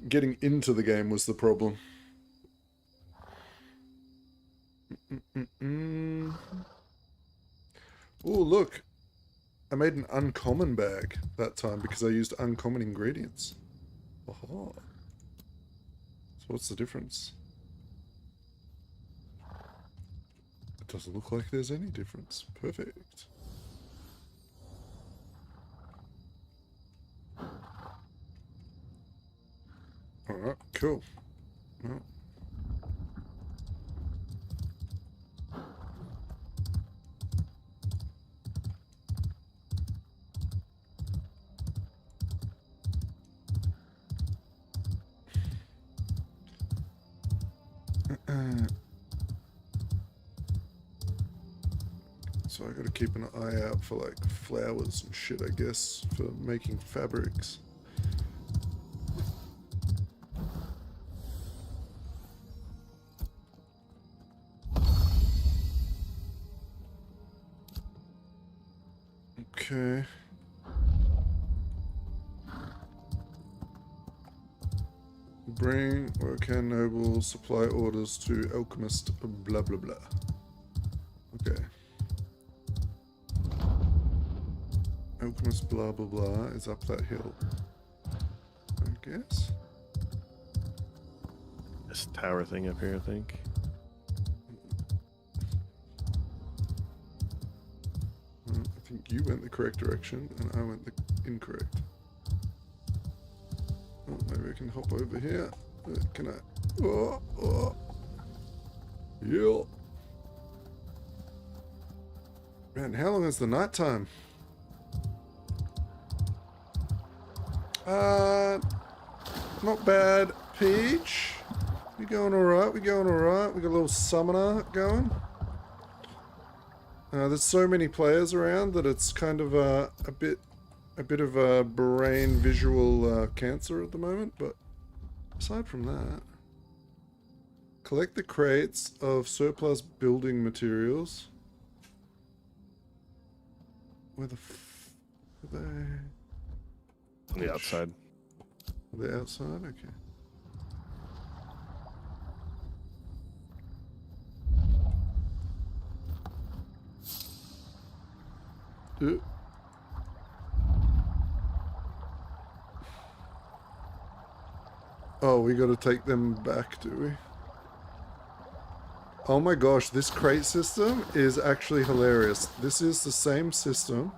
getting into the game was the problem. Oh, look. I made an uncommon bag that time because I used uncommon ingredients. Oh. So what's the difference? It doesn't look like there's any difference. Perfect. Alright, cool. Well. So I gotta keep an eye out for like flowers and shit, I guess, for making fabrics. Okay. Bring Workan Noble supply orders to Alchemist blah blah blah. Okay. Alchemist blah blah blah is up that hill, I guess. This tower thing up here, I think. I think you went the correct direction and I went the incorrect. Oh, maybe I can hop over here. Can I? Oh, oh. Yeah. Man, how long is the night time? Not bad. Peach, we going alright? We going alright? We got a little summoner going. There's so many players around that it's kind of a bit of a brain visual cancer at the moment, but aside from that, collect the crates of surplus building materials. Where the are they? On the outside. Are they outside? Okay. Oh, we gotta take them back, do we? Oh my gosh, this crate system is actually hilarious. This is the same system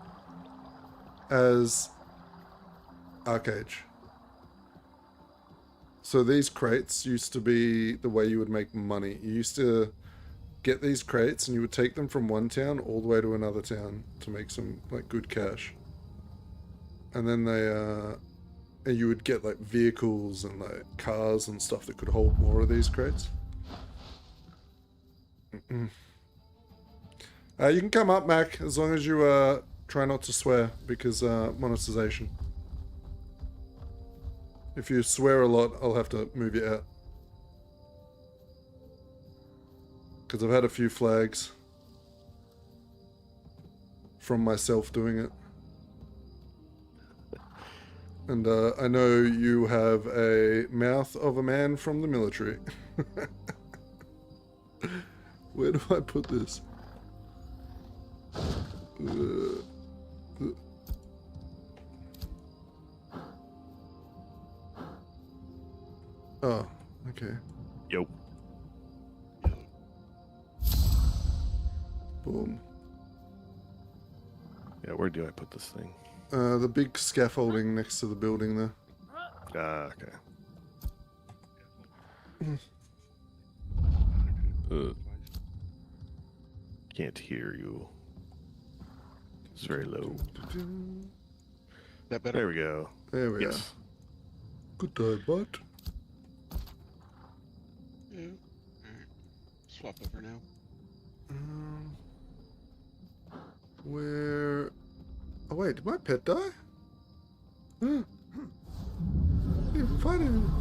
as Arcade. So these crates used to be the way you would make money. You used to get these crates and you would take them from one town all the way to another town to make some like good cash. And then and you would get like vehicles and like cars and stuff that could hold more of these crates. You can come up, Mac, as long as you try not to swear because monetization. If you swear a lot, I'll have to move you out. Because I've had a few flags from myself doing it. And I know you have a mouth of a man from the military. Where do I put this? Oh, okay. Yo. Boom. Yeah, where do I put this thing? The big scaffolding next to the building there. Ah, okay. Can't hear you. It's very low. That better? There we go. There we Yes. are. Good day, bud. Yeah. Alright. Swap over now. Where? Oh wait, did my pet die? Huh. Didn't find him.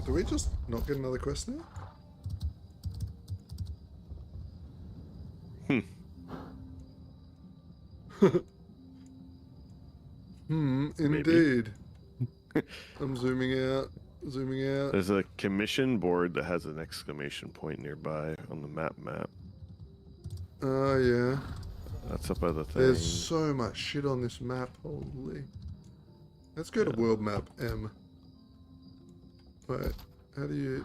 Do we just not get another quest now? Indeed. I'm zooming out. Zooming out. There's a commission board that has an exclamation point nearby on the map. Oh, yeah. That's up by the thing. There's so much shit on this map. Holy. Let's go to world map M. Wait, how do you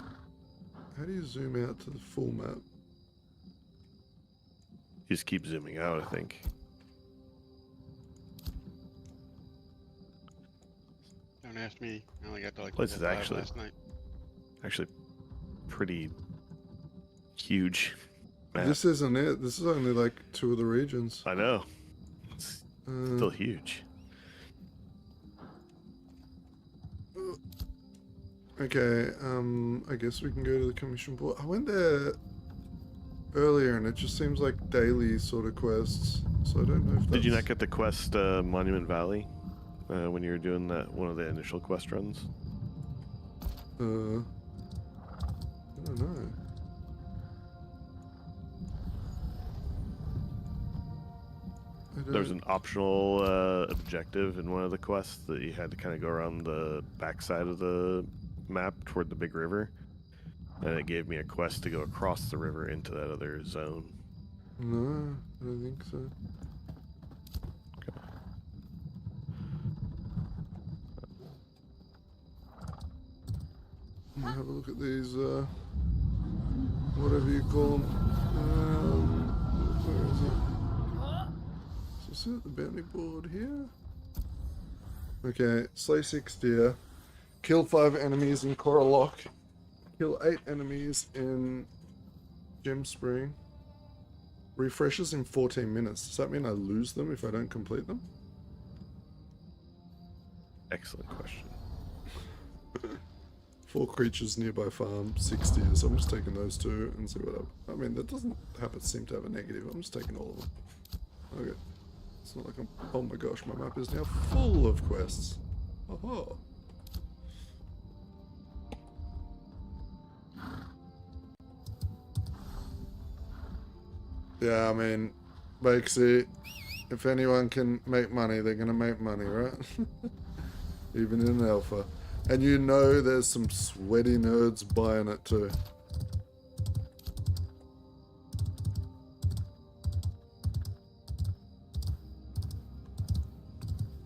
zoom out to the full map? You just keep zooming out, I think. Don't ask me. I only got to like Place is level 5 actually- last night. Actually, pretty huge map. This isn't it. This is only like 2 of the regions. I know. It's still huge. Okay, I guess we can go to the commission board. I went there earlier and it just seems like daily sort of quests. So I don't know if that's... Did you not get the quest Monument Valley when you were doing that one of the initial quest runs? I don't know. There was an optional objective in one of the quests that you had to kind of go around the backside of the map toward the big river, and it gave me a quest to go across the river into that other zone. No, I don't think so. Have a look at these, whatever you call them. Where is it? Is this the bounty board here? Okay, slay 6 deer. Kill 5 enemies in Coral Lock. Kill 8 enemies in Gem Spring. Refreshes in 14 minutes. Does that mean I lose them if I don't complete them? Excellent question. 4 creatures nearby farm, 6 deer. So I'm just taking those 2 and see what I mean, that doesn't seem to have a negative. I'm just taking all of them. Okay. It's not like I'm... Oh my gosh, my map is now full of quests. Oh. Yeah, I mean, Bakesy, if anyone can make money, they're gonna make money, right? Even in alpha. And you know there's some sweaty nerds buying it too.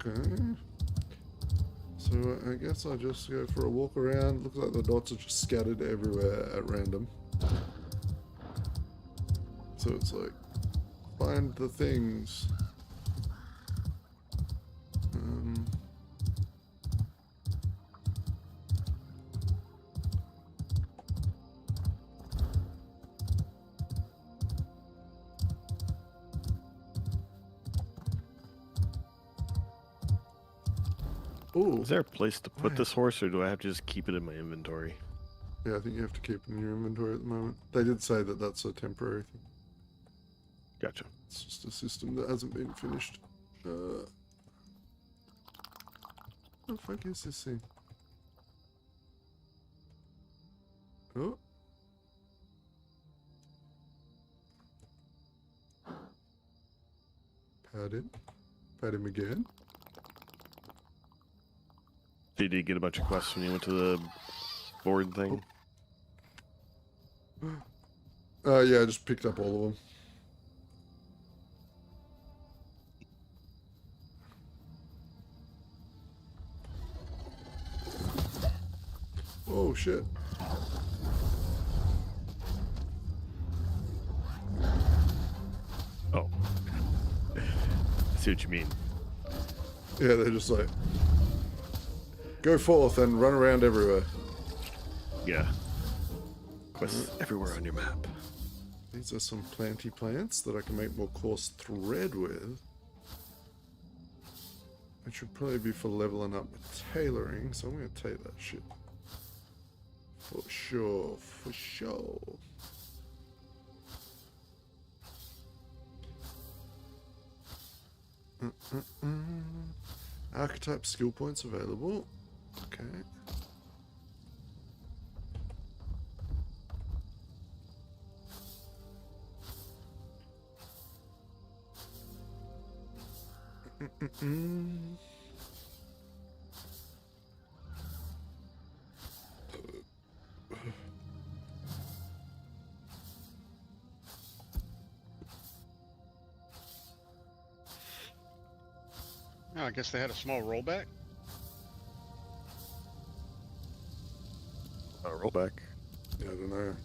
Okay. So I guess I'll just go for a walk around. Looks like the dots are just scattered everywhere at random. So it's like, find the things. Ooh. Is there a place to put Right. this horse, or do I have to just keep it in my inventory? Yeah, I think you have to keep in your inventory at the moment. They did say that that's a temporary thing. Gotcha. It's just a system that hasn't been finished. What the fuck is this thing? Oh. Pat him. Pat him again. Did you get a bunch of quests when you went to the board thing? Yeah, I just picked up all of them. Oh shit. Oh. I see what you mean. Yeah, they're just like, go forth and run around everywhere. Yeah. Quests everywhere on your map. These are some planty plants that I can make more coarse thread with. Which should probably be for leveling up with tailoring, so I'm going to take that shit. For sure, for sure. Archetype skill points available. Okay. Oh, I guess they had a small rollback. Rollback. Yeah, I don't know.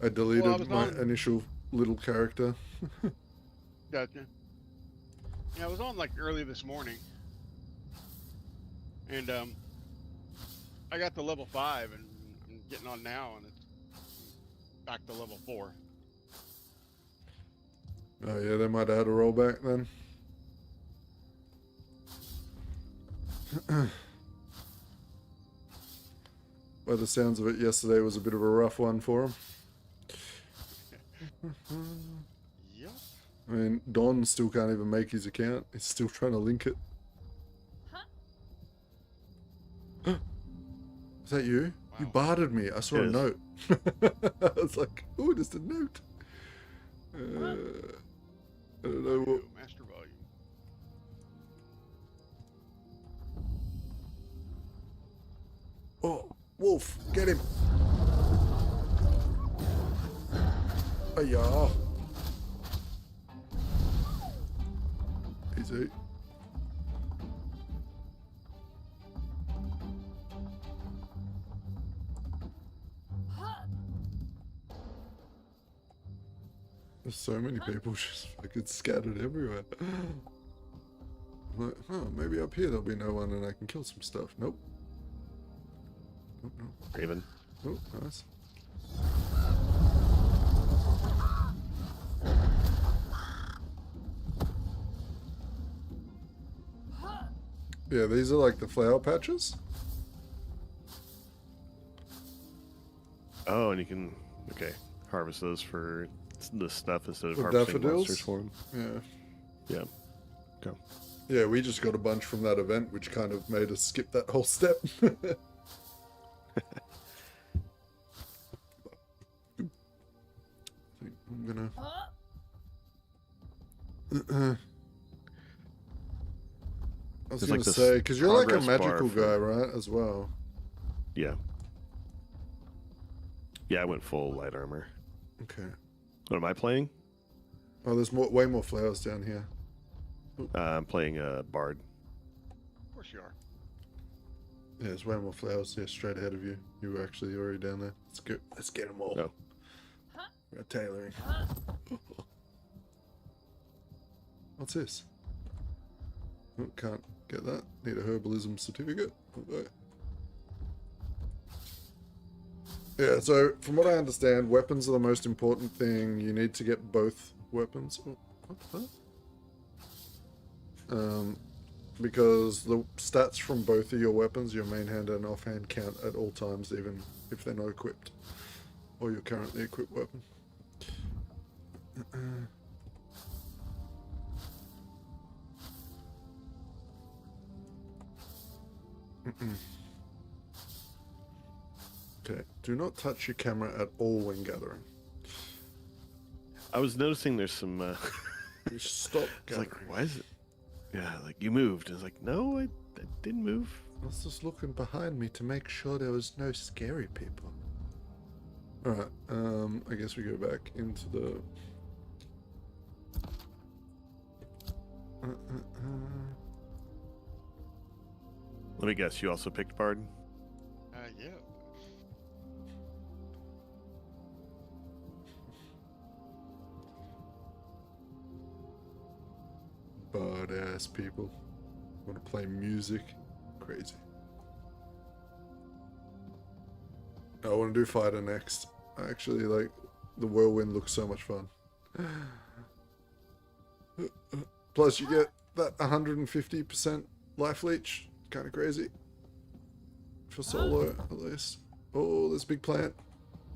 I deleted my initial little character. Gotcha. Yeah, I was on like early this morning, and I got to level 5, and I'm getting on now, and it's back to level 4. Oh yeah, they might have had a rollback then. By the sounds of it, yesterday was a bit of a rough one for him. Yep. I mean, Don still can't even make his account. He's still trying to link it. Is that you? Wow. You bartered me. I saw a Yes. note. I was like, oh, just a note. I don't know what. Master volume. Oh, Wolf, get him. Hiya. Easy. There's so many people just fucking scattered everywhere. I'm like, oh, maybe up here there'll be no one and I can kill some stuff. Nope. Nope, nope. Raven. Oh, nice. Yeah, these are like the flower patches. Oh, and you can, okay, harvest those for the stuff instead of The harvesting daffodils? monsters for them. Yeah. Yeah. Okay. Yeah, we just got a bunch from that event, which kind of made us skip that whole step. I think I'm gonna. I was There's gonna like this say, because you're like a progress bar magical for- guy, right? As well. Yeah. Yeah, I went full light armor. Okay. What am I playing? Oh, there's way more flowers down here. I'm playing Bard. Of course you are. Yeah, there's way more flowers. Yeah, straight ahead of you. You were actually already down there. Let's go. Let's get them all. No. We're tailoring. What's this? Oh, can't get that. Need a herbalism certificate. Okay. Yeah, so from what I understand, weapons are the most important thing. You need to get both weapons. Oh, what the fuck? because the stats from both of your weapons, your main hand and offhand, count at all times, even if they're not equipped, or your currently equipped weapon. Okay, do not touch your camera at all when gathering. I was noticing there's some. You stop It's like, gathering. why is it? Yeah, like you moved. It's like, no, I didn't move. I was just looking behind me to make sure there was no scary people. Alright, I guess we go back into the... Let me guess, you also picked Bard? Yeah. Badass people. Want to play music? Crazy. I want to do fighter next. Actually, like, the whirlwind looks so much fun. Plus, you get that 150% life leech. Kind of crazy. For solo, at least. Oh, this big plant.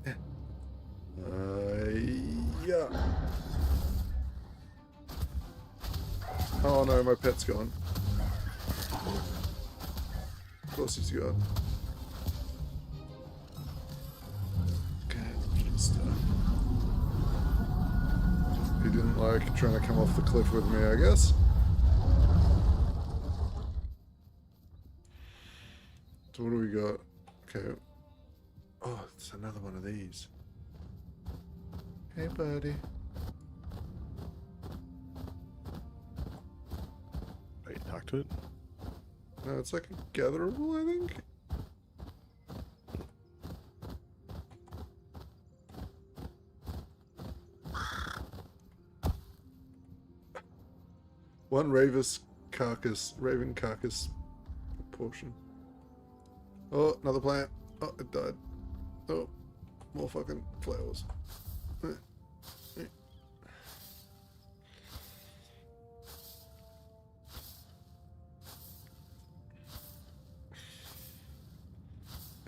Yeah. Yeah. Oh no, my pet's gone. Of course he's gone. Okay, just, he didn't like trying to come off the cliff with me, I guess. So what do we got? Okay. Oh, it's another one of these. Hey, buddy. Wait, talk to it? No, it's like a gatherable, I think. One raven carcass portion. Oh, another plant. Oh, it died. Oh, more fucking flowers.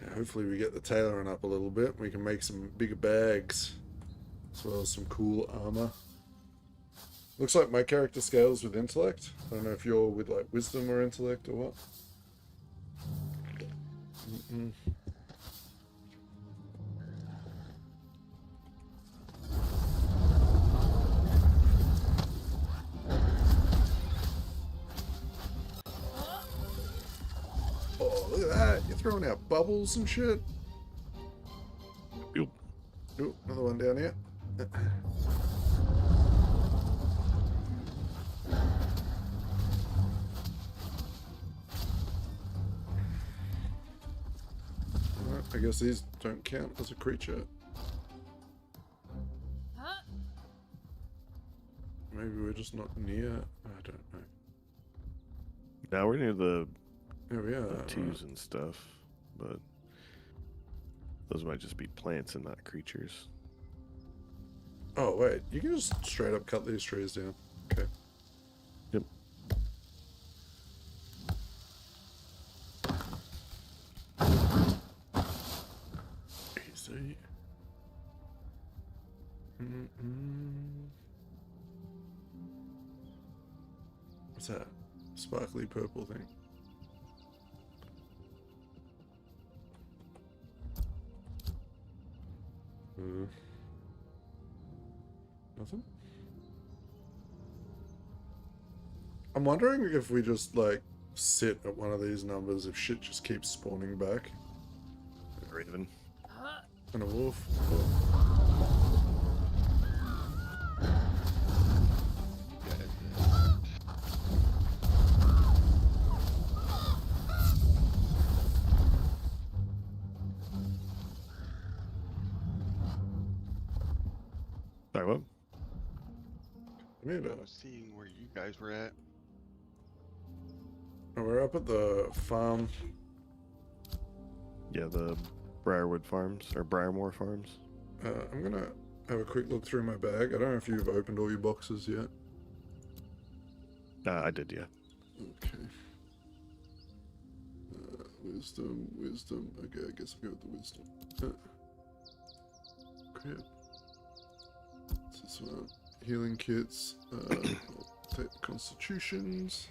Yeah, hopefully we get the tailoring up a little bit. We can make some bigger bags, as well as some cool armor. Looks like my character scales with intellect. I don't know if you're with like wisdom or intellect or what. Oh, look at that. You're throwing out bubbles and shit. Yep. Oh, another one down here. Alright, I guess these don't count as a creature. Maybe we're just not near. I don't know. Now we're near the There we are. twos and stuff, but those might just be plants and not creatures. Oh, wait. You can just straight up cut these trees down. Okay. Yep. Easy. What's that? Sparkly purple thing. Nothing? I'm wondering if we just, like, sit at one of these numbers if shit just keeps spawning back. A raven. And a wolf. Sorry, what? Come here, I was seeing where you guys were at. we're up at the farm. Yeah, the Briarwood Farms, or Briarmore Farms. I'm gonna have a quick look through my bag. I don't know if you've opened all your boxes yet. I did, yeah. Okay. Wisdom. Okay, I guess I'll go with the wisdom. Crap. What's this one? Healing kits. I'll take the constitutions.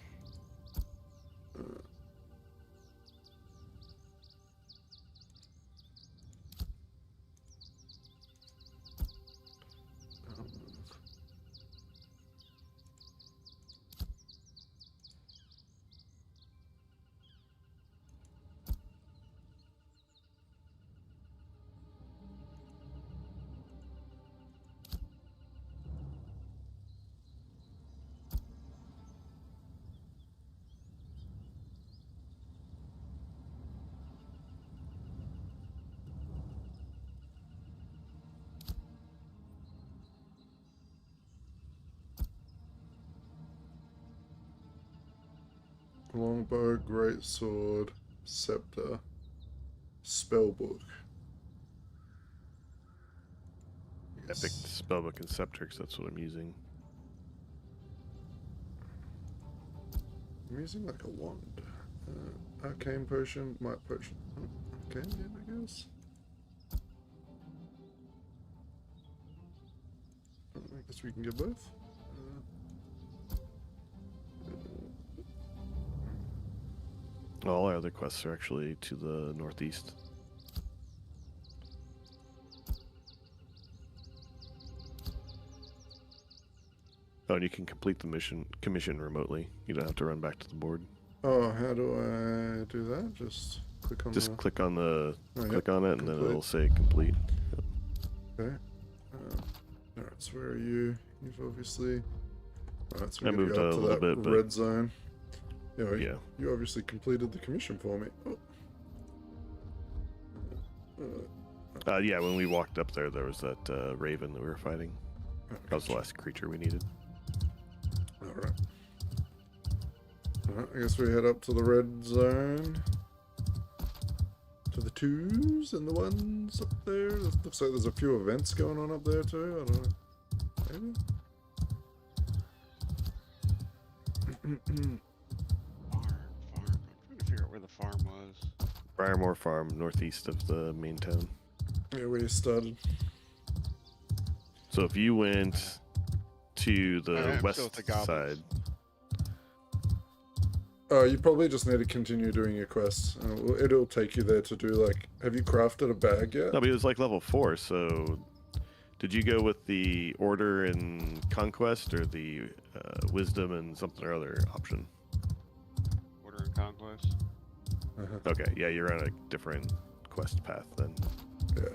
Longbow, greatsword, scepter, spellbook. Epic spellbook and scepter, 'cause that's what I'm using. I'm using like a wand. Arcane potion, might potion. Okay, yeah, I guess. I guess we can get both. All our other quests are actually to the northeast. Oh, and you can complete the commission remotely. You don't have to run back to the board. Oh, how do I do that? Just click on Just the... click on the Oh, click yep, on it, and then complete. it'll say complete. Okay. Alright, so where are you? You've obviously... Alright, so I we're gonna moved go a up to little that bit, but- red zone. Yeah. You obviously completed the commission for me. Oh. Yeah, when we walked up there, there was that raven that we were fighting. That was the last creature we needed. Alright. I guess we head up to the red zone. To the 2s and the 1s up there. It looks like there's a few events going on up there too. I don't know. Maybe? Farm. I'm trying to figure out where the farm was. Briarmore Farm, northeast of the main town. Yeah, where you started. So if you went to I the am still west with the goblins. side, Oh, you probably just need to continue doing your quests. It'll take you there to do like... Have you crafted a bag yet? no, but it was like level 4. So did you go with the order and conquest, or the wisdom and something or other option? Order and Conquest. Okay, yeah, you're on a different quest path then. Yeah.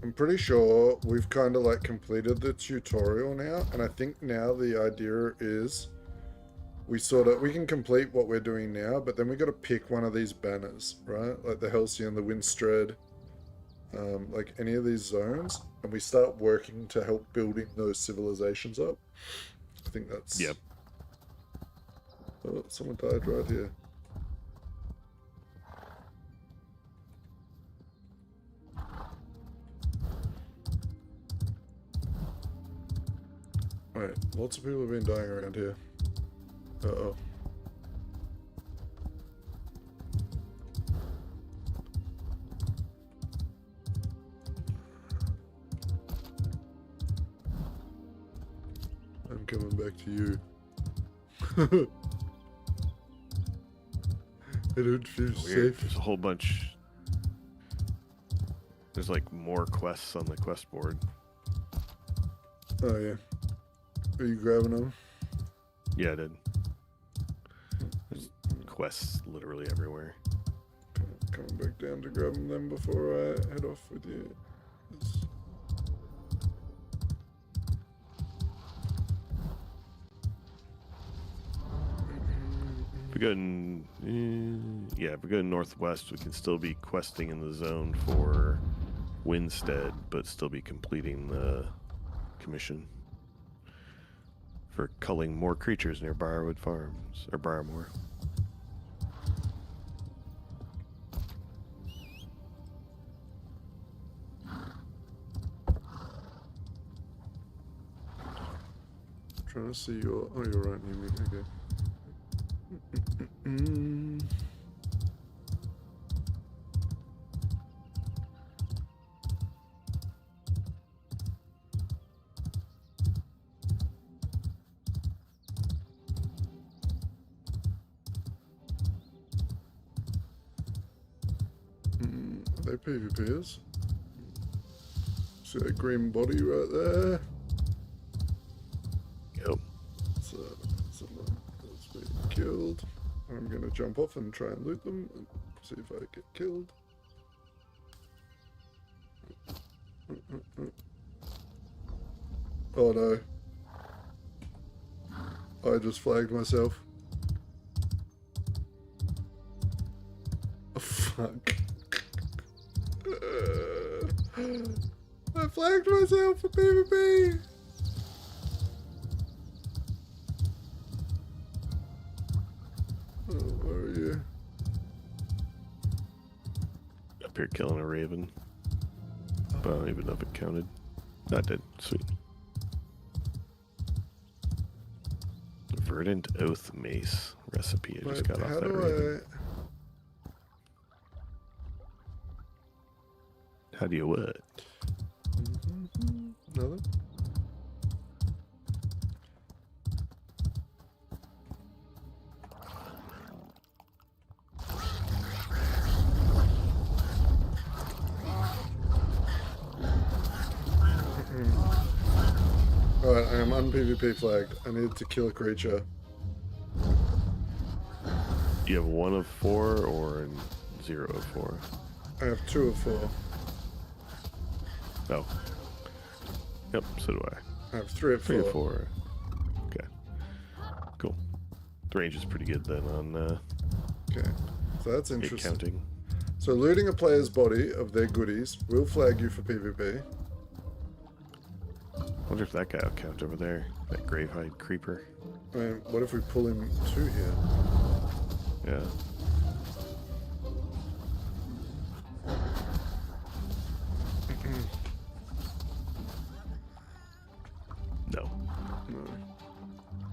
I'm pretty sure we've kind of like completed the tutorial now, and I think now the idea is we can complete what we're doing now, but then we got to pick one of these banners, right? Like the Halcyon, the Windstred, like any of these zones, and we start working to help building those civilizations up. I think that's... Yep. Oh, someone died right here. Alright, lots of people have been dying around here. Uh-oh. I'm coming back to you. I don't feel Weird. safe. There's a whole bunch. There's like more quests on the quest board. Oh yeah. Are you grabbing them? Yeah, I did. There's quests literally everywhere. Coming back down to grabbing them before I head off with you. If we go if we go northwest, we can still be questing in the zone for Windstead, but still be completing the commission for culling more creatures near Briarwood Farms, or Briarmore. trying to see your. Oh, you're right near me. Okay. Are they PvPers? See that green body right there? Yep. So, someone has been killed. I'm gonna jump off and try and loot them and see if I get killed. Oh no. I just flagged myself. Oh, fuck. I flagged myself for PvP! Oh, where are you? Up here killing a raven. But I don't even know if it counted. Not dead. Sweet. Verdant Oath Mace recipe. I just Wait, got off how that do raven. How do you what? Nothing? Alright, I am un-PvP flagged. I need to kill a creature. You have 1 of 4 or 0 of 4? I have 2 of 4. Oh. Yep, so do I. I have 3 of 4. 3 of 4. Okay. Cool. The range is pretty good then on Okay, so that's it interesting. counting. So looting a player's body of their goodies will flag you for PvP. I wonder if that guy will count over there. That Gravehide Creeper. I mean, what if we pull him to here? Yeah. No. No.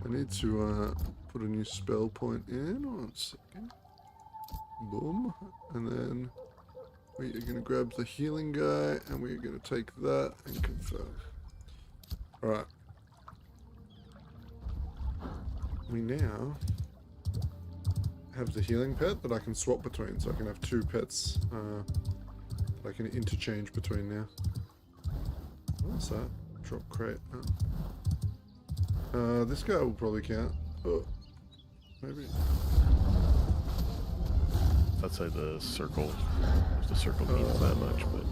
I need to put a new spell point in. 1 second. Boom. And then we are going to grab the healing guy and we are going to take that and confirm. Alright. We now have the healing pet that I can swap between, so I can have 2 pets that I can interchange between now. What's that? Drop crate. Oh. This guy will probably count. Oh, maybe. Outside the circle. If the circle means that much, but.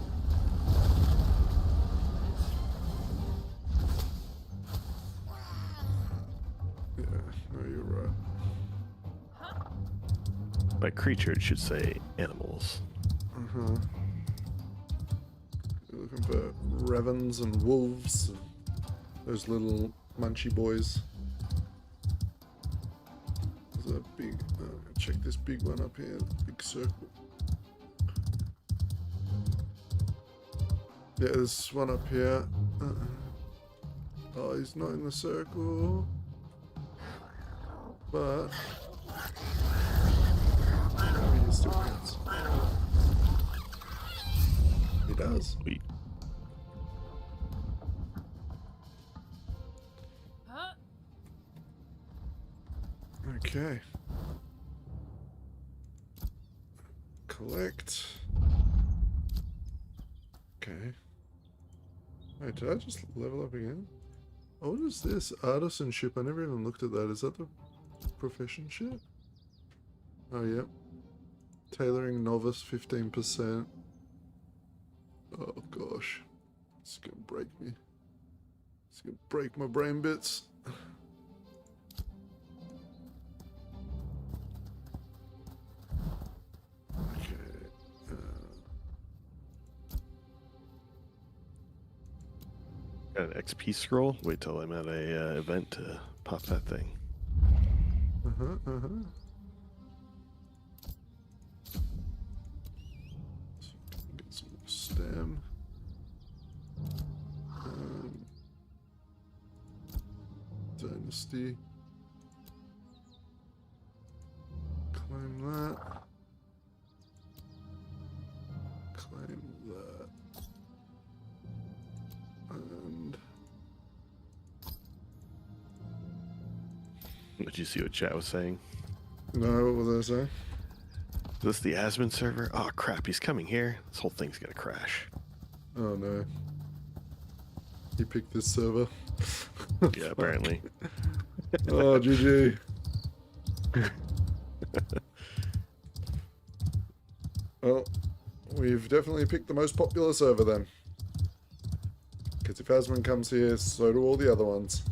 Yeah, no, you're right. By creature, it should say animals. Uh-huh. You're looking for ravens and wolves. And those little munchy boys. There's a big... check this big one up here. Big circle. Yeah, there's one up here. Oh, he's not in the circle. But... maybe he still counts. He does. Sweet. Okay. Collect. Okay. Wait, did I just level up again? Oh, what is this? Artisanship. I never even looked at that. Is that the profession shit? Oh, yep. Tailoring novice 15%. Oh, gosh. It's gonna break me. It's gonna break my brain bits. Got an XP scroll. Wait till I'm at a event to pop that thing. Get some stem. Dynasty. Claim that. Claim that. And Did you see what chat was saying? no, what was I saying? Is this the Asmon server? Oh crap, he's coming here. This whole thing's gonna crash. Oh no. He picked this server. Yeah, apparently. Oh, GG. Well, we've definitely picked the most popular server then. Because if Asmon comes here, so do all the other ones.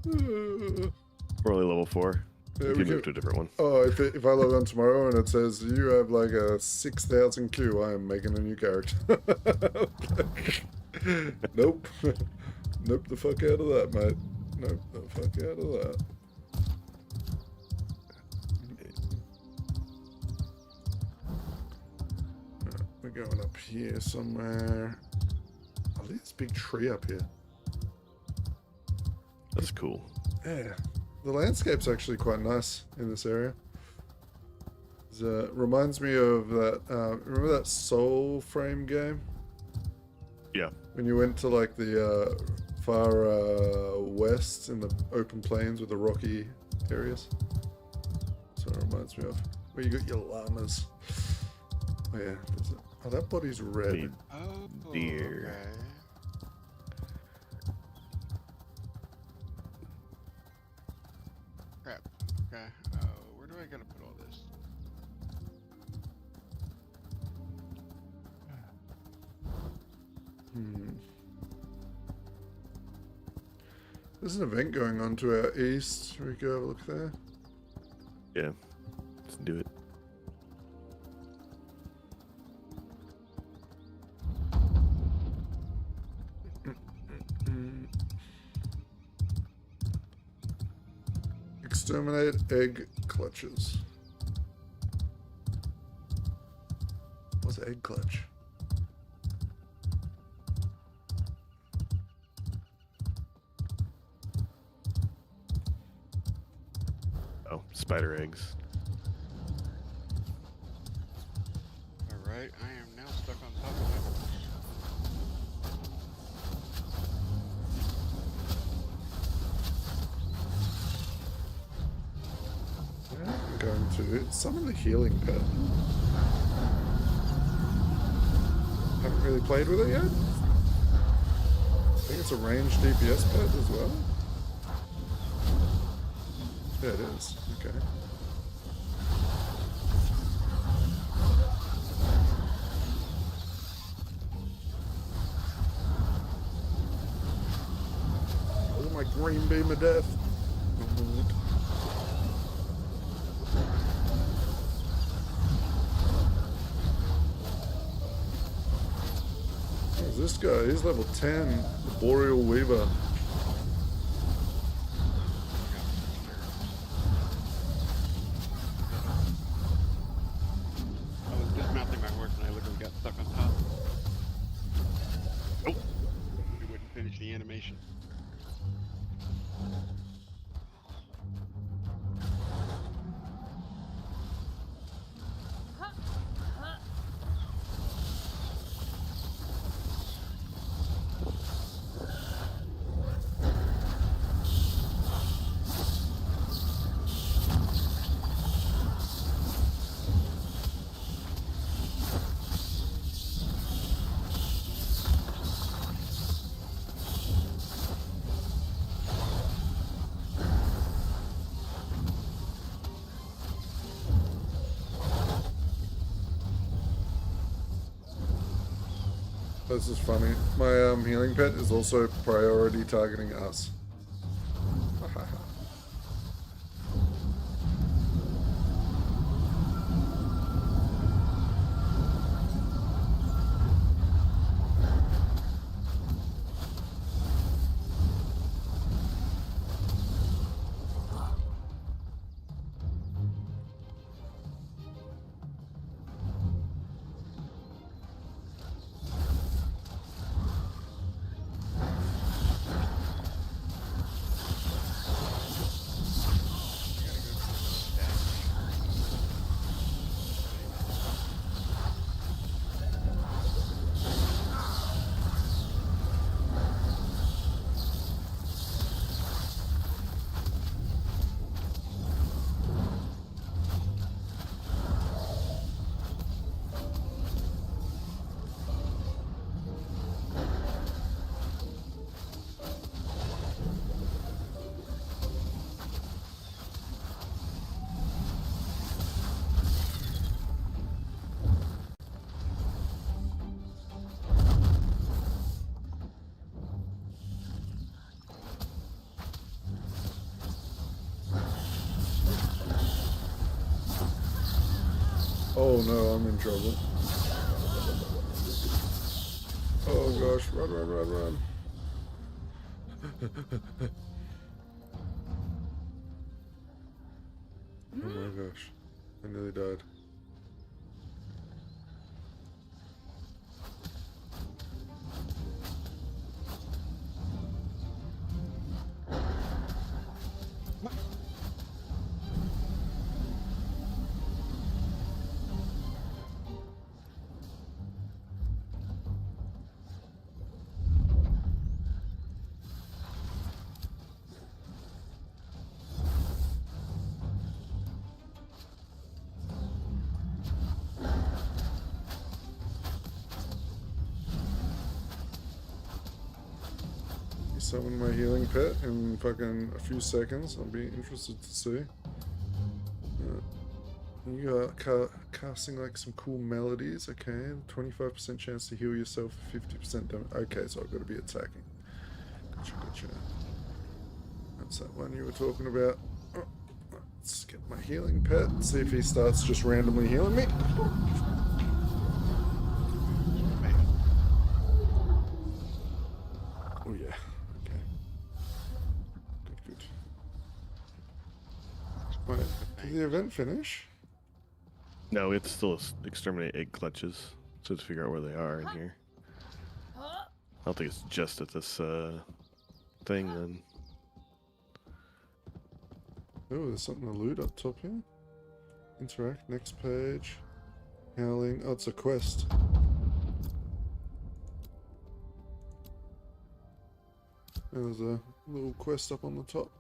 We're only level 4. Yeah, We we can can- move to a different one. Oh, if I log on tomorrow and it says you have like a 6,000 Q, I am making a new character. Nope. Nope the fuck out of that, mate. Nope the fuck out of that. Alright, we're going up here somewhere. Oh, look at this big tree up here. That's cool. Yeah, the landscape's actually quite nice in this area. Reminds me of that. Remember that Soul Frame game Yeah. when you went to like the far west in the open plains with the rocky areas? So it reminds me of where you got your llamas. Oh yeah, oh that body's red. Need Oh, deer. okay. Crap. Okay. Where do I gotta put all this? There's an event going on to our east. Shall we go have a look there? Yeah. Let's do it. Exterminate egg clutches. What's egg clutch? Oh, spider eggs. Alright, I am now stuck on top of it. I'm going to summon the healing pet. Haven't really played with it yet. I think it's a ranged DPS pet as well. Yeah, it is. Okay. Oh, my green beam of death. Who's this guy? He's level 10. The Boreal Weaver. I was dismounting my horse and I literally got stuck on top. Oh! It wouldn't finish the animation. This is funny. My healing pet is also priority targeting us. Oh no, I'm in trouble. Oh gosh, run, run, run, run. Oh my gosh, I nearly died. Summon my healing pet in fucking a few seconds. I'll be interested to see. You are casting like some cool melodies. Okay, 25% chance to heal yourself, 50% damage. Okay, so I've got to be attacking. Gotcha, gotcha. That's that one you were talking about. Oh, let's get my healing pet. See if he starts just randomly healing me. Oh yeah. Good. Wait, did the event finish? No, we have to still exterminate egg clutches. So to figure out where they are in here. I don't think it's just at this thing then. Oh, there's something to loot up top here. Interact, next page. Howling. Oh, it's a quest. There's a little quest up on the top.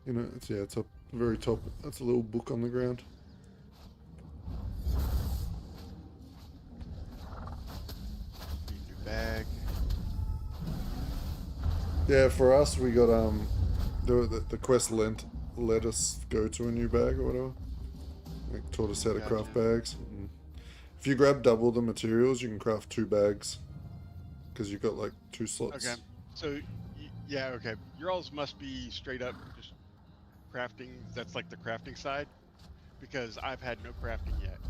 You know, it's up the very top. That's a little book on the ground. New bag. Yeah, for us, we got the quest let us go to a new bag or whatever. Like, taught us how to craft bags. And if you grab double the materials, you can craft 2 bags because you've got like 2 slots. Okay, so yeah, okay. Yours must be straight up just crafting. That's like the crafting side, because I've had no crafting yet.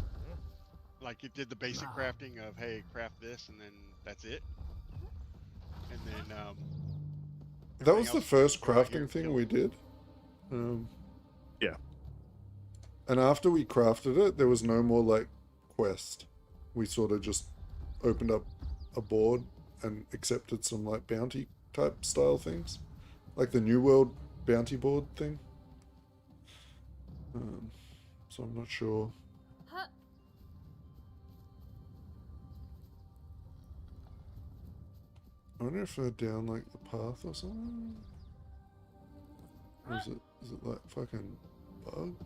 Like, it did the basic crafting of, hey, craft this, and then that's it. And then That was everything the else first go out here crafting and thing kill we it. did. Yeah. And after we crafted it, there was no more like quest. We sort of just opened up a board and accepted some like bounty type style things, like the New World bounty board thing. So I'm not sure. I wonder if they're down like the path or something. Or is it like fucking bugged?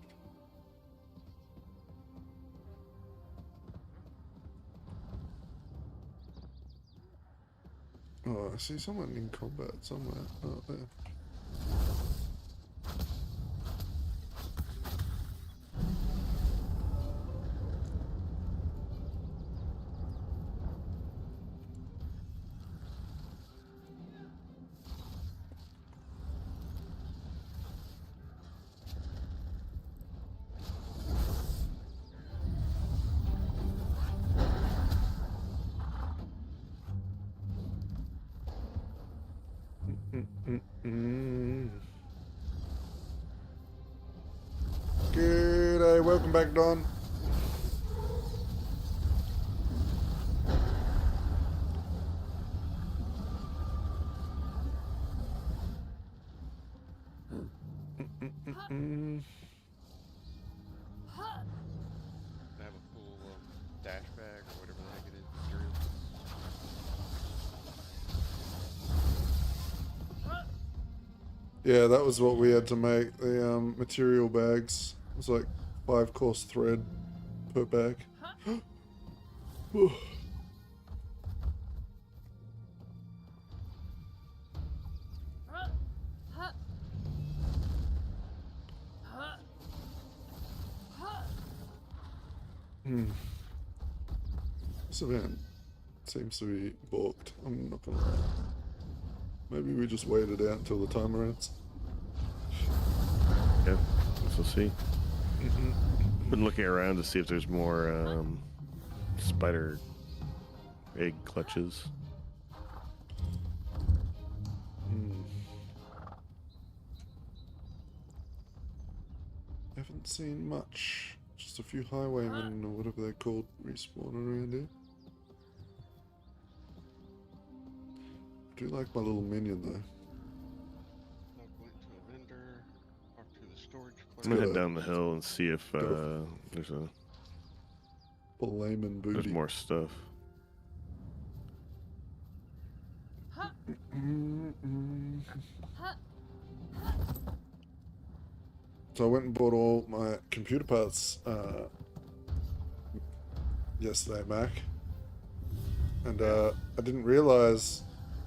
Oh, I see someone in combat somewhere. Oh, there. G'day, welcome back, Don. I have a full dash bag or whatever the heck it is. Material. Yeah, that was what we had to make. The material bags. It was like 5 course thread per bag. This event seems to be balked. I'm not gonna lie. Maybe we just wait it out until the timer ends. Yeah, guess we'll see. Been looking around to see if there's more spider egg clutches. Haven't seen much. Just a few highwaymen or whatever they're called respawning around here. I do like my little minion though. Log went to a vendor. Talk to the storage I'm gonna clerk. head down the hill and see if there's Layman there's booty. more stuff. So I went and bought all my computer parts yesterday, Mac. And I didn't realize.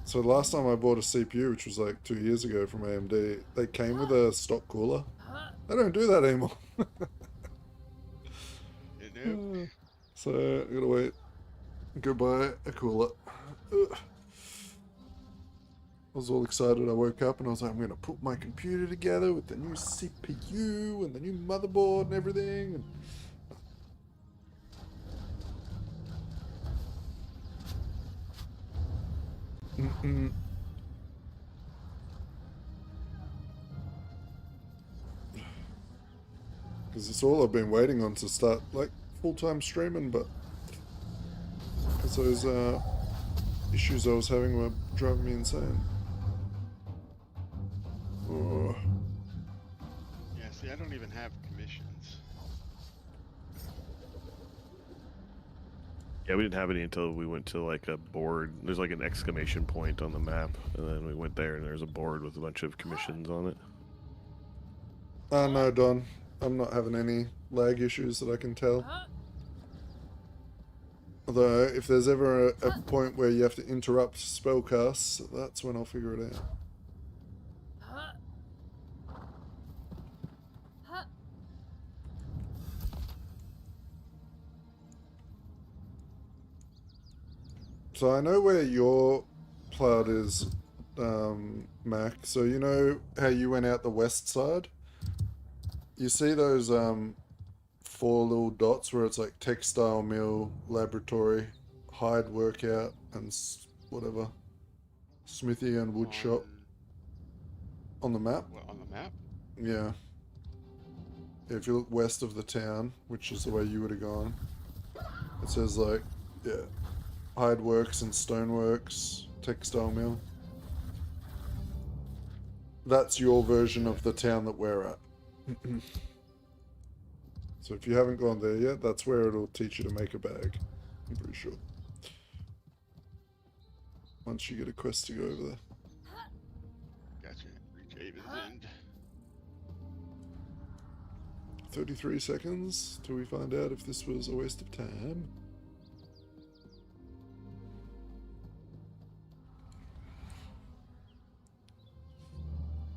So last time I bought a CPU, which was like 2 years ago from AMD, they came with a stock cooler. They don't do that anymore. You know? So I gotta wait. Go buy a cooler. Ugh. I was all excited. I woke up and I was like, I'm gonna put my computer together with the new CPU and the new motherboard and everything. And because it's all I've been waiting on to start like full-time streaming, but because those issues I was having were driving me insane. Oh. Yeah, see, I don't even have commissions. Yeah, we didn't have any until we went to like a board. There's like an exclamation point on the map, and then we went there, and there's a board with a bunch of commissions on it. No, Don. I'm not having any lag issues that I can tell. Although, if there's ever a point where you have to interrupt spellcasts, that's when I'll figure it out. So I know where your cloud is, Mac. So you know how you went out the west side? You see those 4 little dots where it's like textile mill, laboratory, hide workout, and whatever, smithy and wood shop on the map? What, on the map? Yeah. If you look west of the town, which is the way you would have gone, it says like, yeah, hide works and stoneworks, textile mill. That's your version of the town that we're at. So if you haven't gone there yet, that's where it'll teach you to make a bag. I'm pretty sure. Once you get a quest to go over there. Gotcha. Reach Haven's End. 33 seconds till we find out if this was a waste of time.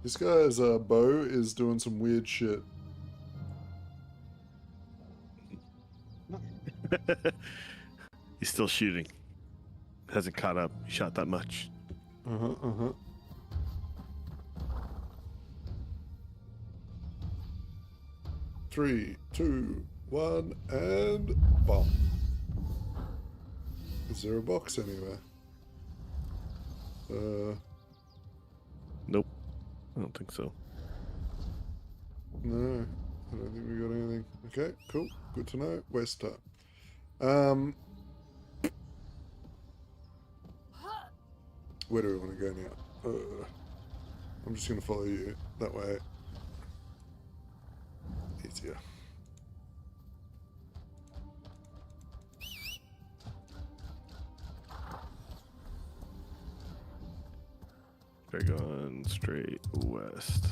This guy's bow is doing some weird shit. He's still shooting. Hasn't caught up. He shot that much. 3, 2, 1, and bomb. Is there a box anywhere? Nope. I don't think so. No, I don't think we got anything. Okay, cool. Good to know. Waste time. Where do we want to go now? I'm just going to follow you. That way. Easier. They're going straight west.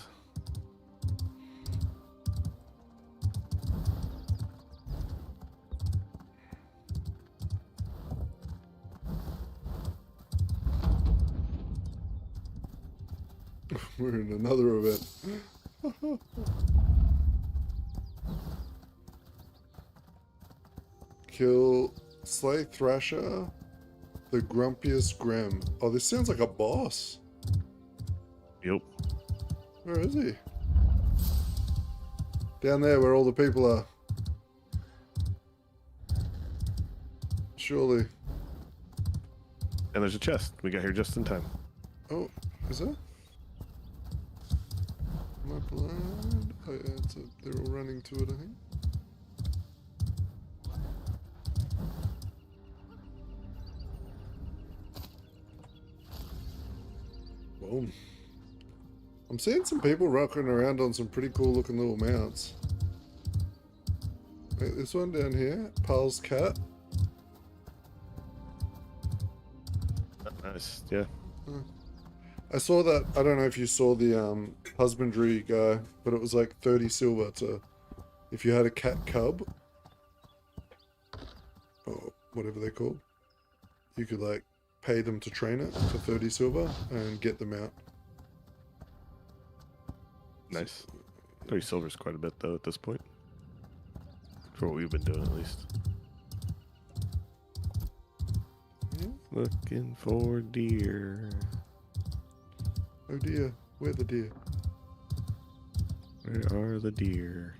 We're in another event. Kill, slay Thrasher, the grumpiest Grim. Oh, this sounds like a boss. Where is he? Down there where all the people are. Surely. And there's a chest. We got here just in time. Oh, is there? Am I blind? Oh yeah, they're all running to it, I think. Boom. I'm seeing some people rocking around on some pretty cool looking little mounts. Wait, this one down here, Paul's cat. Nice. Yeah. I saw that. I don't know if you saw the husbandry guy, but it was like 30 silver to if you had a cat cub or whatever they're called. You could like pay them to train it for 30 silver and get them out. Nice. 30 silver's quite a bit though at this point. For what we've been doing at least. Yeah. Looking for deer. Oh dear, where the deer? Where are the deer?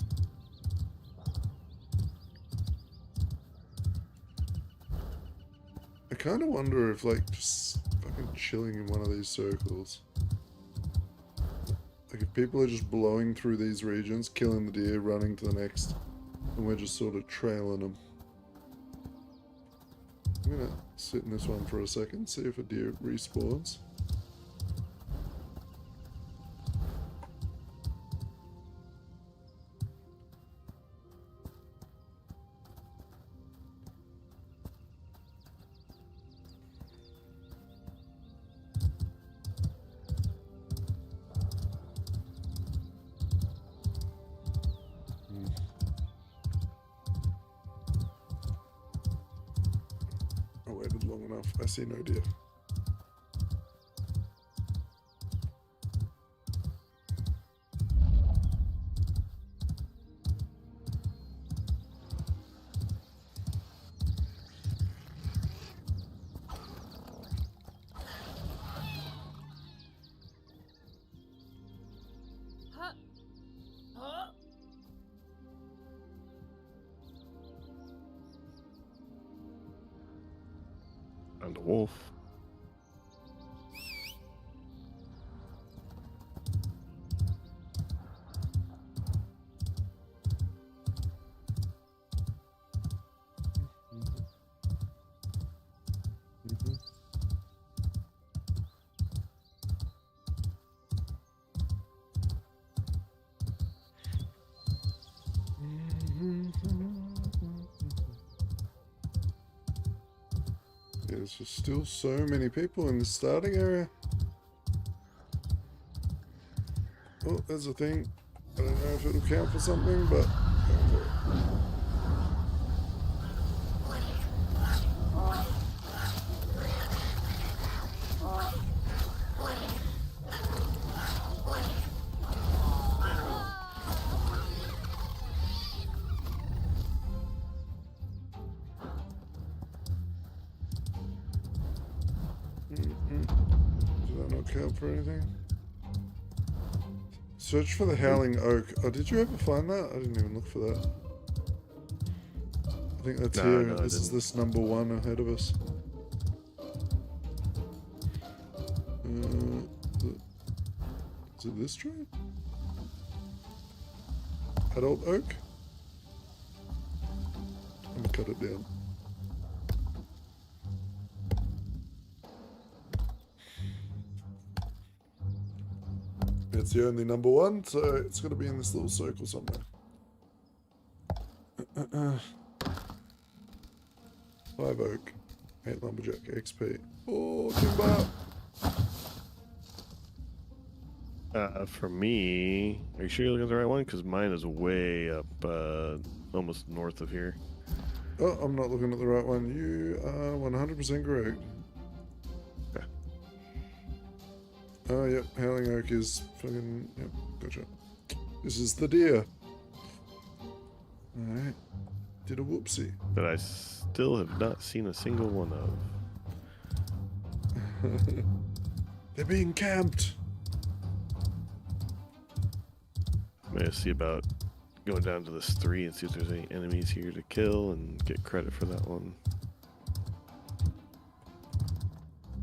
I kind of wonder if like just fucking chilling in one of these circles. Like if people are just blowing through these regions, killing the deer, running to the next, and we're just sort of trailing them. I'm gonna sit in this one for a second, see if a deer respawns. I waited long enough. I see no deer. Found a wolf. There's just still so many people in the starting area. Oh, there's a thing. I don't know if it'll count for something, but go for it. Does that not count for anything? Search for the Howling Oak. Oh, did you ever find that? I didn't even look for that. I think that's No, here. no, I This is didn't. this number one ahead of us. Is it this tree? Adult oak? I'm gonna cut it down. It's the only number one, so it's got to be in this little circle somewhere. 5 oak, 8 lumberjack XP. Oh, timber! For me, are you sure you're looking at the right one? Because mine is way up, almost north of here. Oh, I'm not looking at the right one. You are 100% correct. Okay. Oh, yep. Howling Oak is fucking... Yep, gotcha. This is the deer. Alright. Did a whoopsie. That I still have not seen a single one of. They're being camped. I'm gonna see about going down to this 3 and see if there's any enemies here to kill and get credit for that one.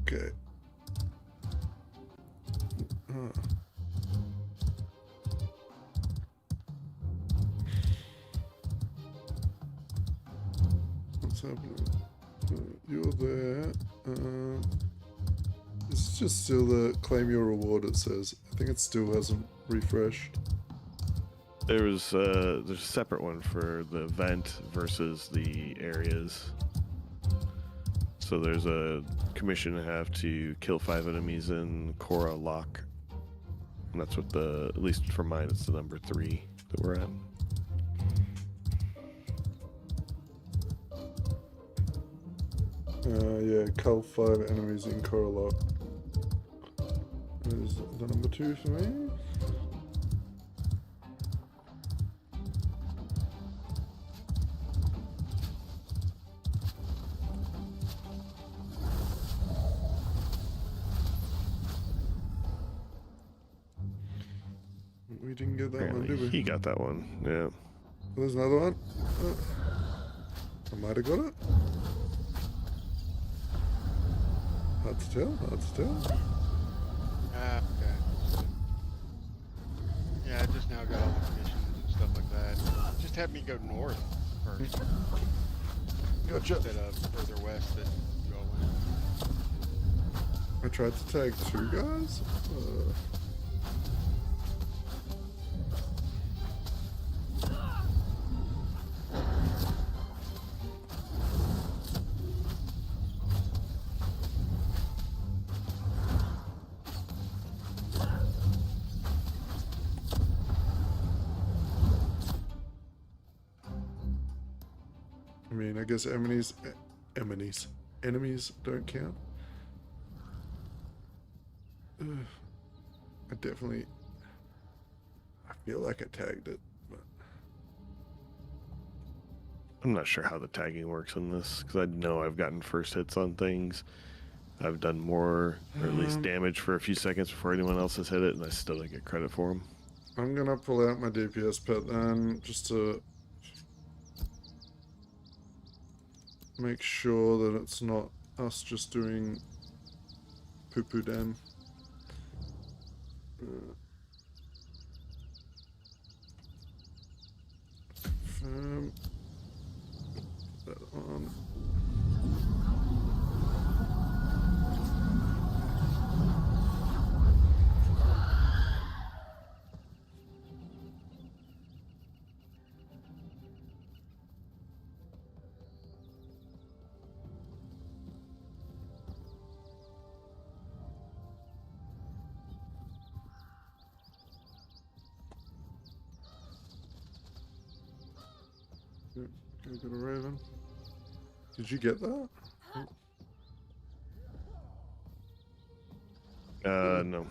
Okay. What's happening? You're there. It's just still the claim your reward, it says. I think it still hasn't refreshed. There's a separate one for the event versus the areas. So there's a commission to have to kill 5 enemies in Korra Lock. And that's what at least for mine, it's the number 3 that we're at. Yeah, cull 5 enemies in Korra. Is the number 2 for me? We didn't get that one, Apparently did we? he got that one, yeah. There's another one. I might have got it. Hard to tell, hard to tell. Okay. Yeah, I just now got all the commissions and stuff like that. Just have me go north first Gotcha. instead of further west that you all went. I tried to tag 2 guys. I mean, I guess enemies don't count. I feel like I tagged it, but I'm not sure how the tagging works on this, because I know I've gotten first hits on things. I've done more, or at least damage for a few seconds before anyone else has hit it, and I still don't get credit for them. I'm gonna pull out my DPS pet then, just to make sure that it's not us just doing poo-poo dam. Confirm. Put that on. Okay, got a raven. Did you get that? No.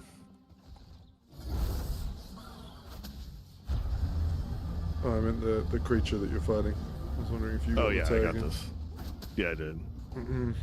Oh, I meant the creature that you're fighting. I was wondering if you got Oh the yeah, I tag got in. this. Yeah, I did. Mm-mm.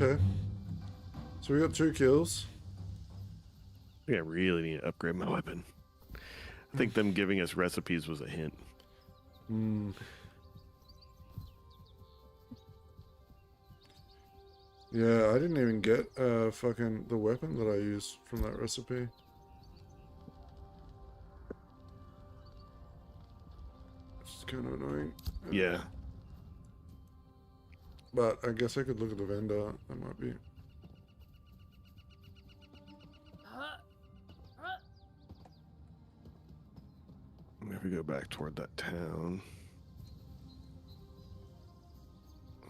Okay. So we got 2 kills. Yeah, I really need to upgrade my weapon. I think them giving us recipes was a hint. Hmm. Yeah, I didn't even get fucking the weapon that I used from that recipe. It's kind of annoying. Yeah. But I guess I could look at the vendor. That might be. If we go back toward that town.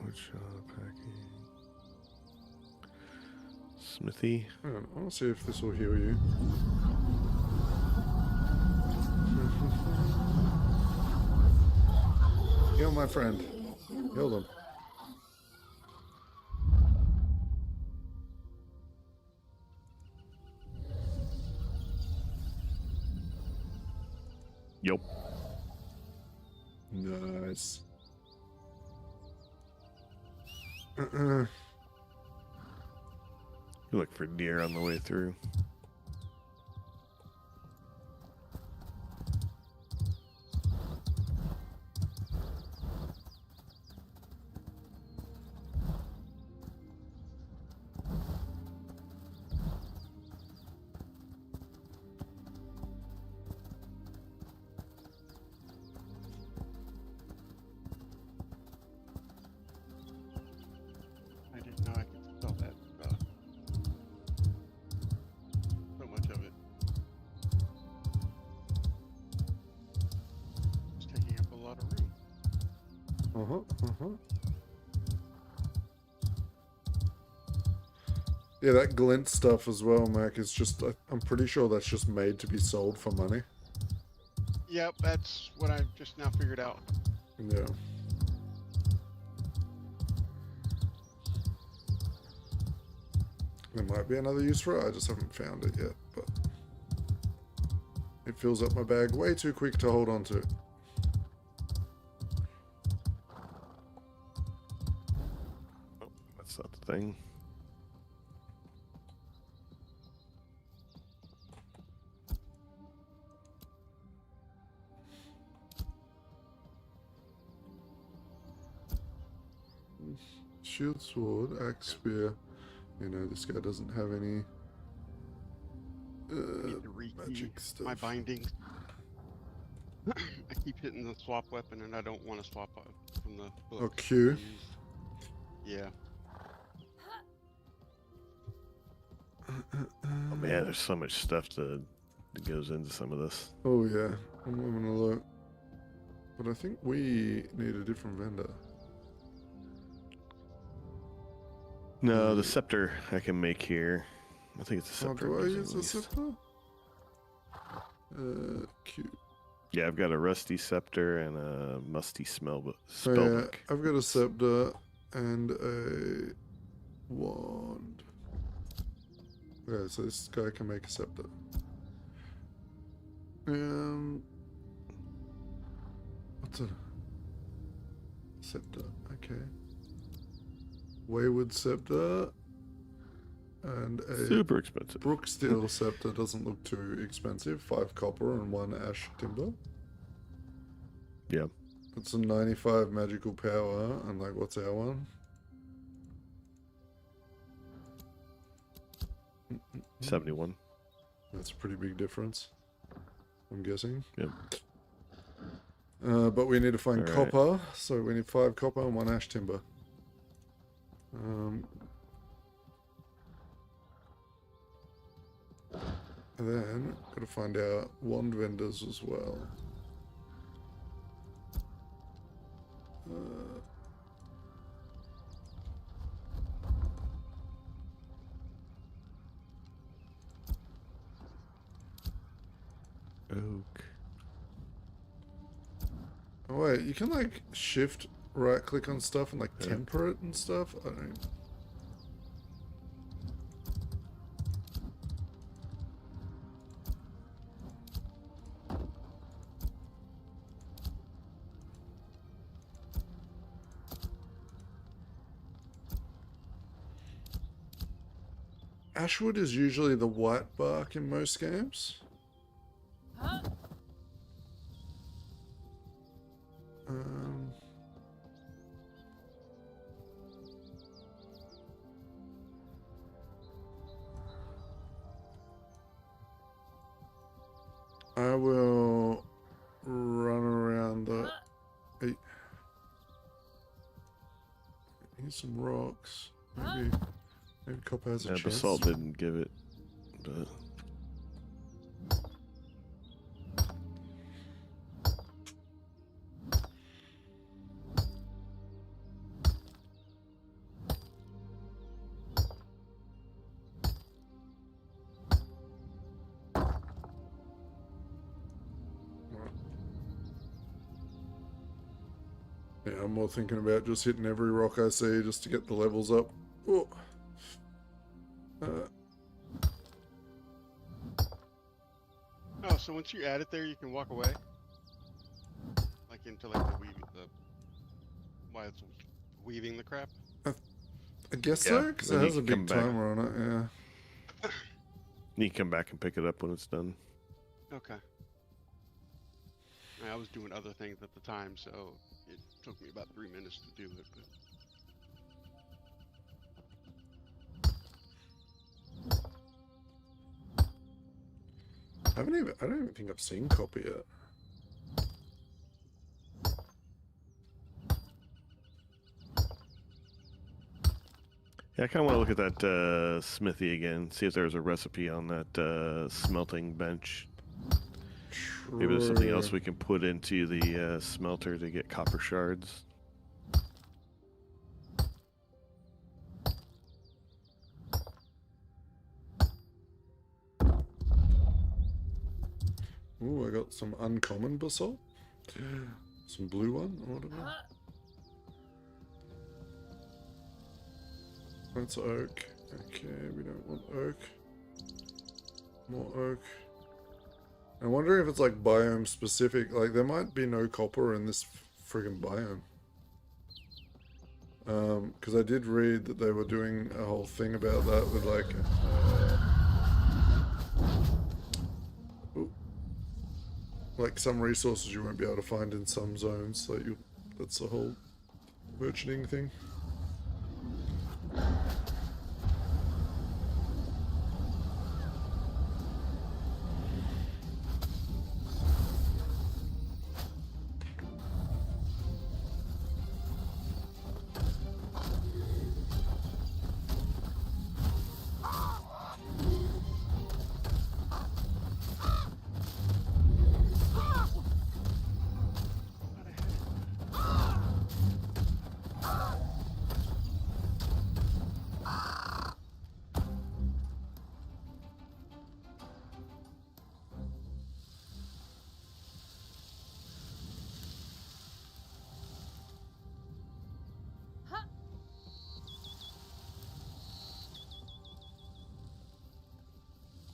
Which packing? Smithy. Hang on, I want to see if this will heal you. Heal my friend. Heal them. Yup. Nice. You look for deer on the way through. I didn't know I could sell that stuff. So much of it. It's taking up a lot of room. Yeah, that glint stuff as well, Mac, is just, I'm pretty sure that's just made to be sold for money. Yep, that's what I've just now figured out. Yeah. There might be another use for it, I just haven't found it yet, but it fills up my bag way too quick to hold on to. Oh, that's not the thing. Shield, sword, axe, spear. You know, this guy doesn't have any Need to rekey magic stuff. my bindings. I keep hitting the swap weapon, and I don't want to swap from the book. Oh, Q. Yeah. Oh man, there's so much stuff that goes into some of this. Oh yeah, I'm having a look. But I think we need a different vendor. No, the scepter I can make here. I think it's a Oh, scepter. do I I'm using use at a least. scepter? Q. Yeah, I've got a rusty scepter and a musty Oh, yeah, spellbook. I've got a scepter and a wand. Okay, so this guy can make a scepter. What's a scepter? Okay. Wayward scepter and a Super expensive. Brooksteel scepter doesn't look too expensive. 5 copper and 1 ash timber. Yeah. It's a 95 magical power, and like, what's our one? 71. That's a pretty big difference, I'm guessing. Yep. But we need to find Alright. copper, so we need 5 copper and 1 ash timber. And then, gotta find our wand vendors as well. Oak. Oh wait, you can like shift right click on stuff and like Yeah. temper it and stuff? I don't. Ashwood is usually the white bark in most games. Um, I will run around the. Hey. Here's some rocks. Maybe Copper has a Yeah, chance. Basalt didn't give it, but Yeah, I'm more thinking about just hitting every rock I see just to get the levels up. Oh. Oh, so once you add it there, you can walk away? into like why it's weaving the crap? I guess Yeah, so, because then it you has a can big come back. timer on it. Yeah. You can come back and pick it up when it's done. Okay. I was doing other things at the time, so it took me about 3 minutes to do it. But I don't even think I've seen copper yet. Yeah, I kind of want to look at that smithy again, see if there's a recipe on that smelting bench. Maybe there's something else True. we can put into the smelter to get copper shards. Ooh, I got some uncommon basalt. Some blue one or whatever. That's oak. Okay, we don't want oak. More oak. I wonder if it's like biome specific. Like there might be no copper in this friggin' biome. Because I did read that they were doing a whole thing about that with like. Like some resources you won't be able to find in some zones. Like that's the whole merchanting thing.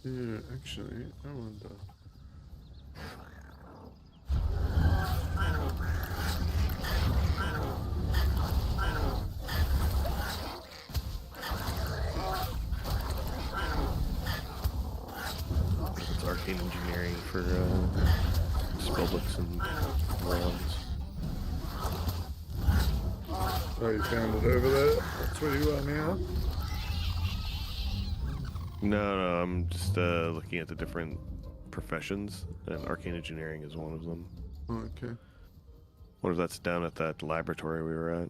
Yeah, actually, I wonder. It's arcane engineering for spellbooks and wands. Oh, you found it over there? That's where you are now? No, I'm just looking at the different professions, and arcane engineering is one of them. Oh, okay. Wonder if that's down at that laboratory we were at.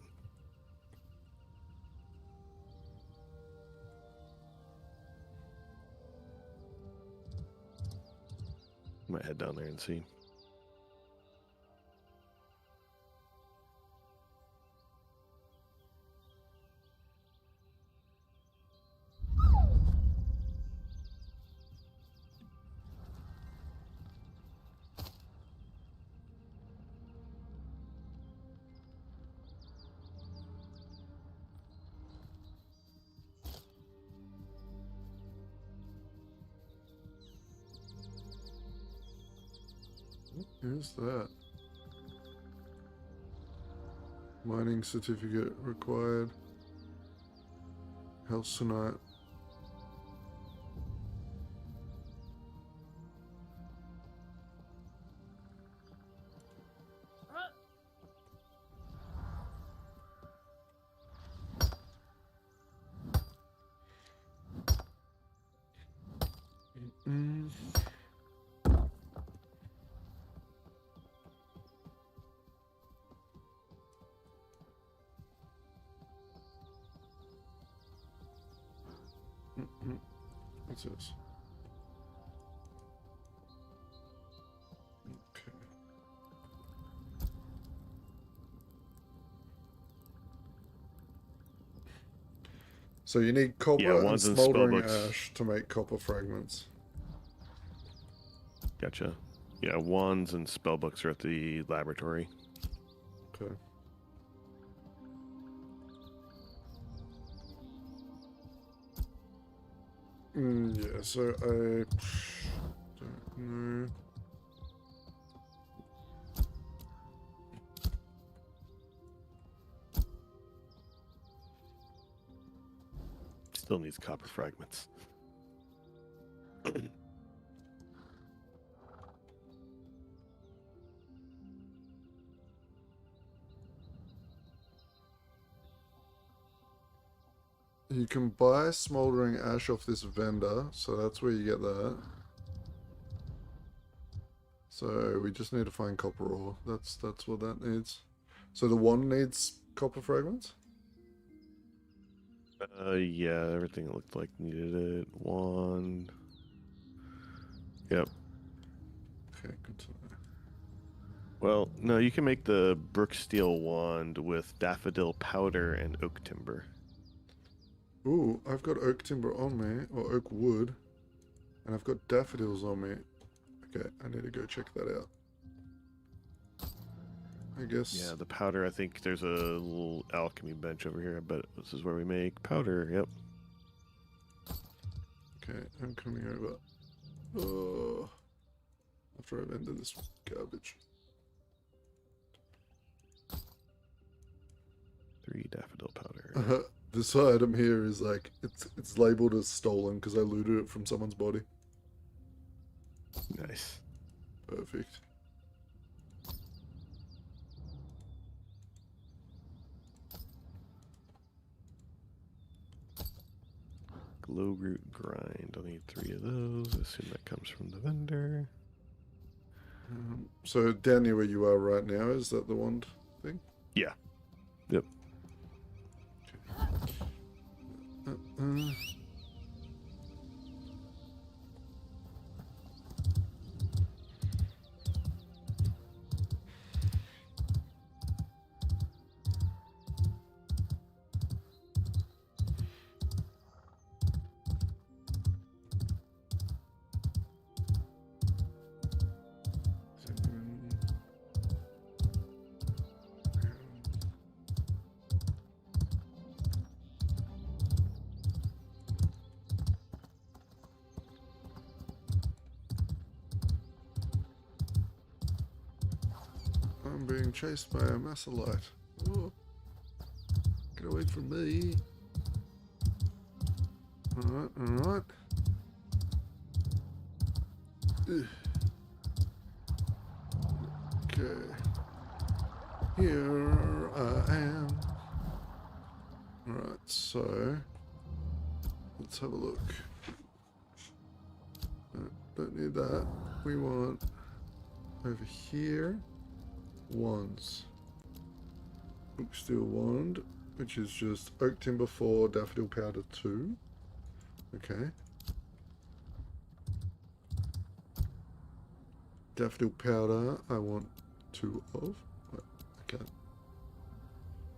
Might head down there and see. Who's that? Mining certificate required. Halcyon. Mm. What's this? Okay. So you need copper Yeah, and wands and smoldering spellbooks. ash to make copper fragments. Gotcha. Yeah, wands and spellbooks are at the laboratory. Okay. Yeah, so I don't know. Still needs copper fragments. You can buy smoldering ash off this vendor, so that's where you get that. So we just need to find copper ore. That's what that needs. So the wand needs copper fragments? Yeah, everything it looked like needed it. Wand. Yep. Okay, good to know. Well, no, you can make the Brooksteel wand with daffodil powder and oak timber. Ooh, I've got oak timber on me, or oak wood, and I've got daffodils on me. Okay, I need to go check that out. I guess. Yeah, the powder, I think there's a little alchemy bench over here. I bet this is where we make powder. Yep. Okay, I'm coming over. Oh, after I've ended this garbage. 3 daffodil powder. This item here is like it's labeled as stolen because I looted it from someone's body. Nice. Perfect. Glow root grind. I'll need 3 of those. I assume that comes from the vendor. So down near where you are right now, is that the wand thing? Yeah. Yep. I'm being chased by a Massolite. Oh, get away from me. Alright, alright. Okay. Here I am. Alright, so let's have a look. Don't need that. We want over here wands. Brooksteel wand, which is just oak timber 4, daffodil powder 2. Okay. Daffodil powder, I want 2 of. Wait, I can't.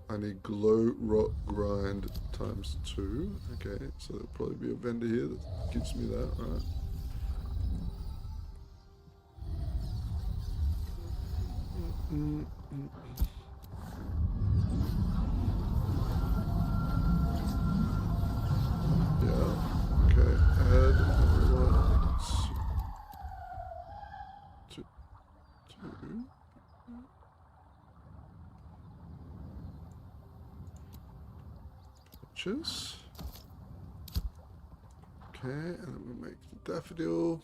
I need glow rock grind times 2. Okay, so there'll probably be a vendor here that gives me that, right? Yeah, okay, add everyone to patches. Okay, and then we'll make the daffodil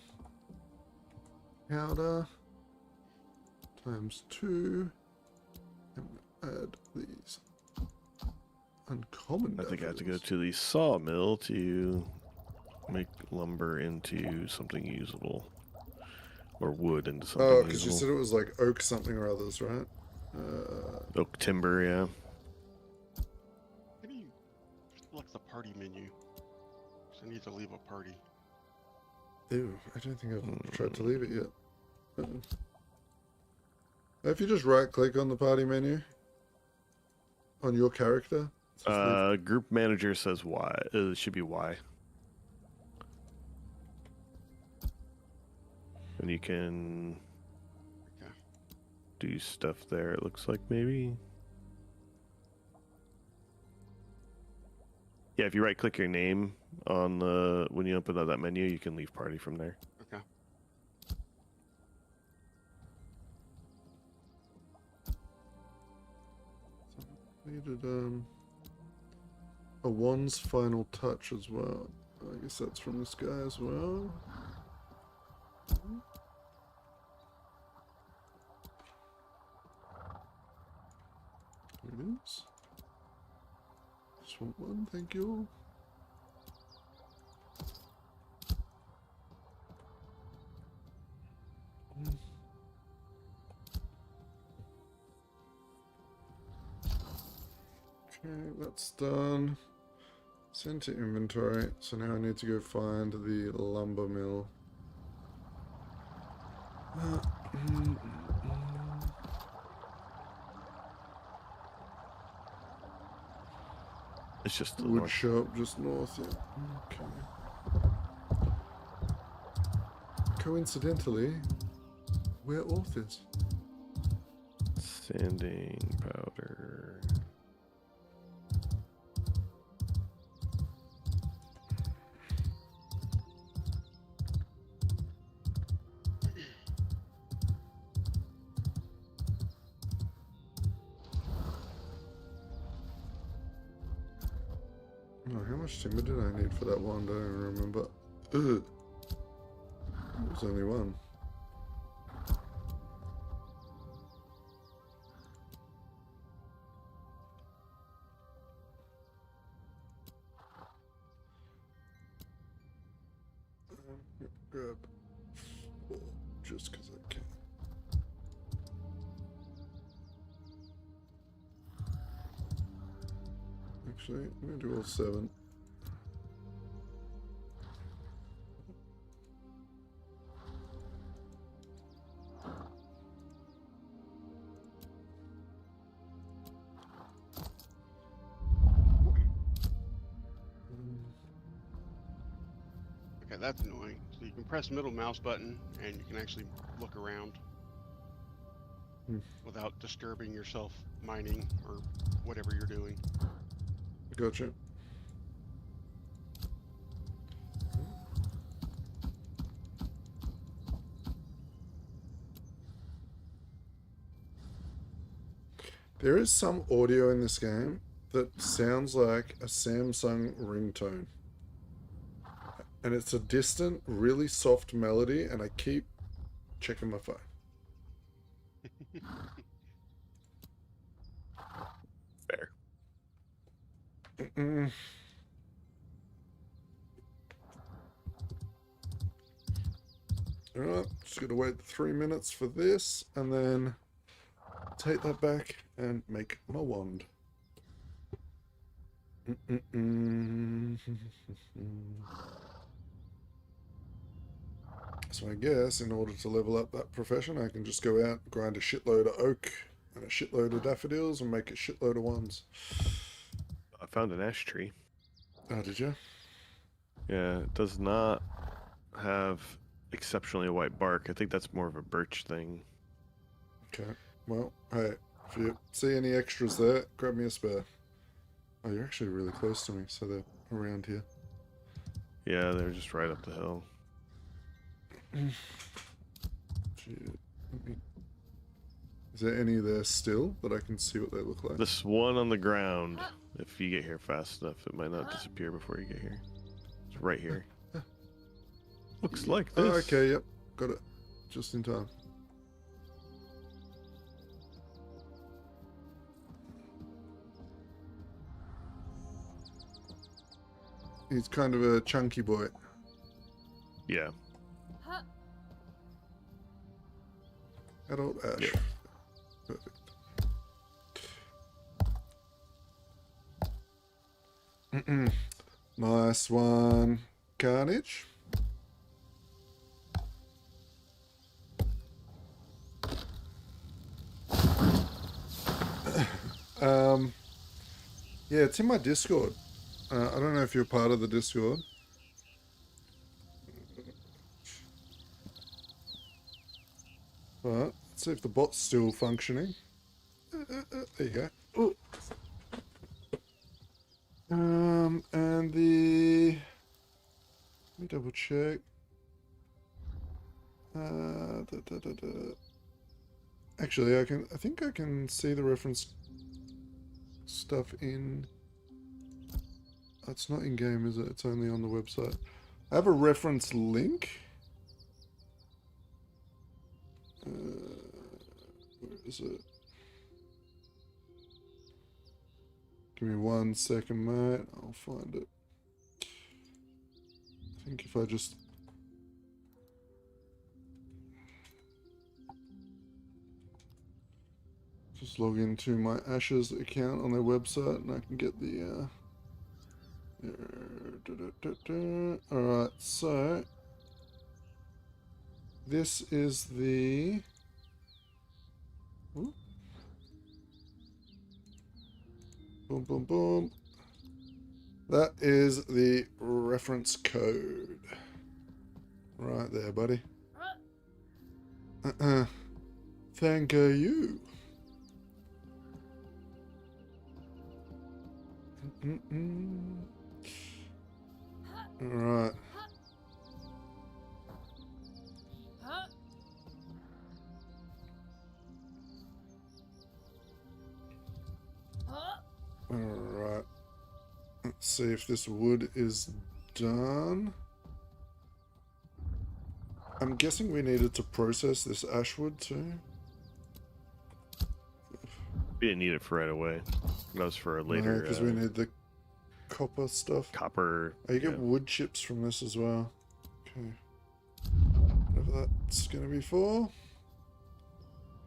powder times 2, and add these uncommon I think I have to go daffodils. to the sawmill to make lumber into something usable. Or wood into something Oh, because you usable. said it was like oak something or others, right? Oak timber, yeah. How do you select the party menu? So I need to leave a party. Ew, I don't think I've tried to leave it yet. If you just right click on the party menu on your character, it says leave. Group manager says Y. It should be Y. And you can Okay. do stuff there, it looks like, maybe. Yeah, if you right click your name on the when you open up that menu, you can leave party from there. Okay. Needed a wand's final touch as well. I guess that's from this guy as well. There it is. Just want one, thank you. Okay, that's done. Send to inventory. So now I need to go find the lumber mill. It's just to the Wood north. shop just north, yeah. Okay. Coincidentally, where Orth is. Sanding powder. Oh, how much timber did I need for that one? I don't even remember. Ugh. It was only one. Grab four, just because I can. Actually, I'm gonna do all 7. Okay, that's annoying. So you can press middle mouse button and you can actually look around Hmm. without disturbing yourself mining or whatever you're doing. Gotcha. There is some audio in this game that sounds like a Samsung ringtone. And it's a distant, really soft melody, and I keep checking my phone. Fair. Mm-mm. Alright, just gotta wait 3 minutes for this, and then take that back and make my wand. So I guess in order to level up that profession, I can just go out, grind a shitload of oak and a shitload of daffodils and make a shitload of wands. I found an ash tree. Oh, did you? Yeah, it does not have exceptionally white bark. I think that's more of a birch thing. Okay. Well, hey, if you see any extras there, grab me a spare. Oh, you're actually really close to me, so they're around here. Yeah, they're just right up the hill. Shit. Is there any there still that I can see what they look like? This one on the ground, if you get here fast enough, it might not disappear before you get here. It's right here. Looks like this. Oh, okay, yep. Got it. Just in time. He's kind of a chunky boy. Yeah. Adult Ash. Yep. Perfect. Nice one, Carnage. Yeah, it's in my Discord. I don't know if you're part of the Discord. But let's see if the bot's still functioning. There you go. Ooh. And the... Let me double check. Actually, I think I can see the reference stuff in It's not in game, is it? It's only on the website. I have a reference link. Where is it? Give me 1 second, mate. I'll find it. I think if I just log into my Ashes account on their website and I can get the Alright, so this is the Ooh. Boom, boom, boom. That is the reference code. Right there, buddy. Thank you. Alright. Alright. Let's see if this wood is done. I'm guessing we needed to process this ash wood too. We didn't need it for right away. That was for a later. Because we need the copper stuff. Copper. Oh, you get wood chips from this as well. Okay. Whatever that's going to be for.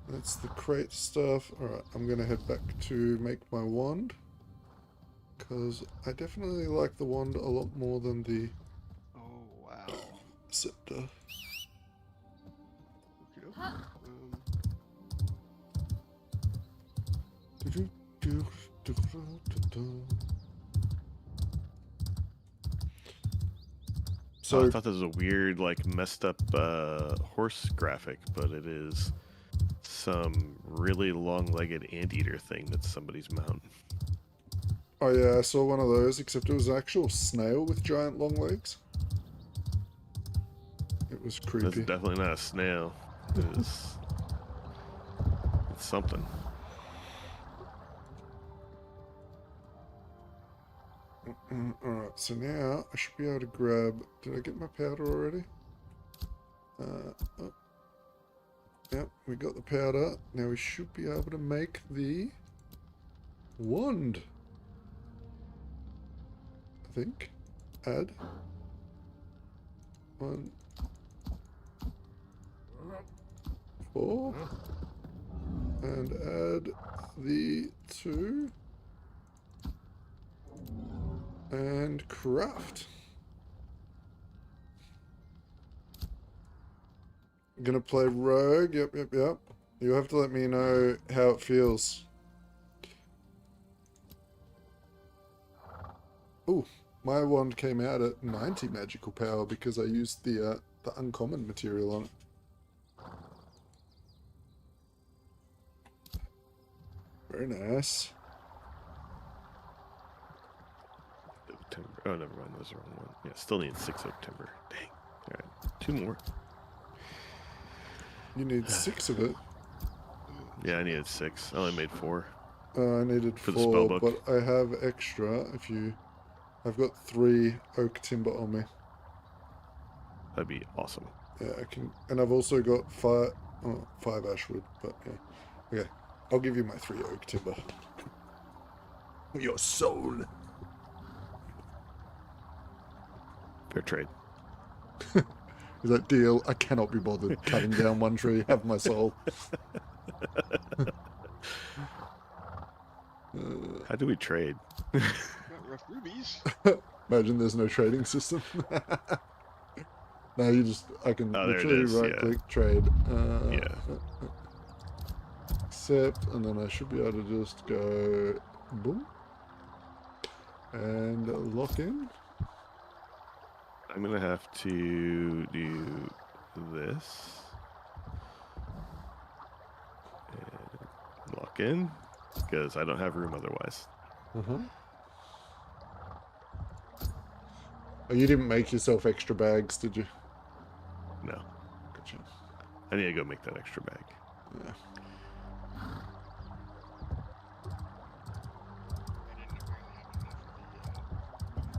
That's the crate stuff. Alright, I'm going to head back to make my wand. Because I definitely like the wand a lot more than the Oh, wow. scepter. So So I thought this was a weird, like, messed up horse graphic, but it is some really long-legged anteater thing that's somebody's mount. oh yeah, I saw one of those, except it was an actual snail with giant long legs. It was That's creepy. definitely not a snail. It's something. Alright, so now I should be able to grab... Did I get my powder already? Oh. Yep, we got the powder. Now we should be able to make the wand. I think. Add. 1, 4. And add the 2. And craft. I'm gonna play rogue. Yep. You have to let me know how it feels. Ooh, my wand came out at 90 magical power because I used the uncommon material on it. Very nice. September. Oh, never mind. That was the wrong one. Yeah, still need 6 September. Dang. All right, 2 more. You need 6 of it. Yeah, I needed 6. I only made 4. I needed For the 4, spellbook. but I have extra. If you, I've got 3 oak timber on me. That'd be awesome. Yeah, I can, and I've also got 5 ashwood. But yeah, okay. I'll give you my 3 oak timber. Your soul. Fair trade. Is that deal? I cannot be bothered cutting down one tree. Have my soul. How do we trade? Got rough rubies. Imagine there's no trading system. No, you just, I can Oh, there it literally is, right yeah. click trade. Yeah. Accept, and then I should be able to just go boom and lock in. I'm gonna have to do this and lock in because I don't have room otherwise. Oh, you didn't make yourself extra bags, did you? No, Gotcha. I need to go make that extra bag. Yeah. I didn't apparently have enough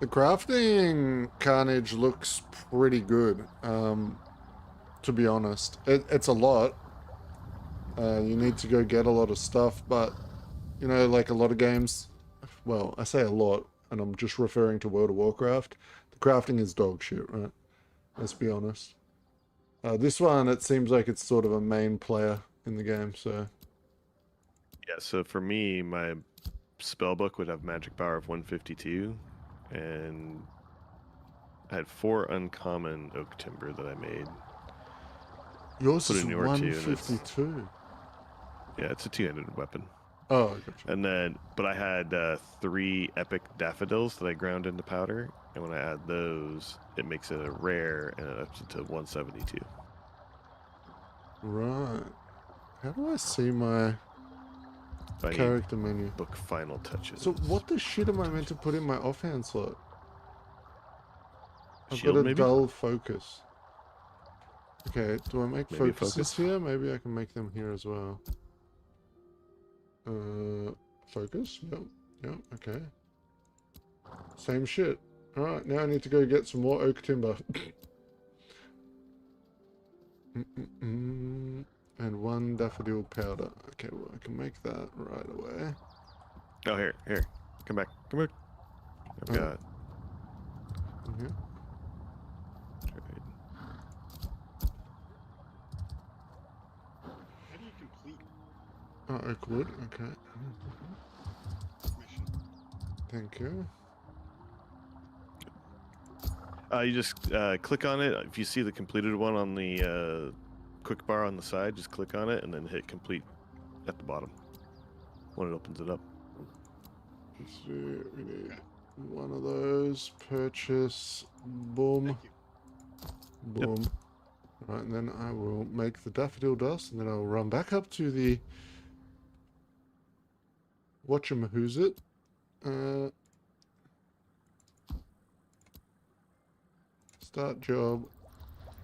The crafting carnage looks pretty good, to be honest. It's a lot. You need to go get a lot of stuff, but, you know, like a lot of games, well, I say a lot, and I'm just referring to World of Warcraft. The crafting is dog shit, right? Let's be honest. This one, it seems like it's sort of a main player in the game, so... Yeah, so for me, my spell book would have magic power of 152, and I had 4 uncommon oak timber that I made. Yours Put is a newer two, and it's- 152. Yeah, it's a two-handed weapon. Oh, gotcha. And then, but I had 3 epic daffodils that I ground into powder, and when I add those, it makes it a rare, and it ups it to 172. Right. How do I see my So I need character menu? book final touches. So what the shit am I meant to put in my offhand slot? I've Shield, got a maybe? dull focus. Okay, do I make Maybe a focuses focus? here? Maybe I can make them here as well. Focus? Yep, yep, okay. Same shit. Alright, now I need to go get some more oak timber. And 1 daffodil powder. Okay, well, I can make that right away. Oh, here. Come back. I've Oh. got... Okay. How do you complete Oh, oak wood, okay. mission? Thank you. You just click on it. If you see the completed one on the quick bar on the side, just click on it and then hit complete at the bottom when it opens it up. Let's see, we need one of those. Purchase. Boom. Thank you. Boom. Right, and then I will make the daffodil dust, and then I'll run back up to the whatchamahoosit. Start job.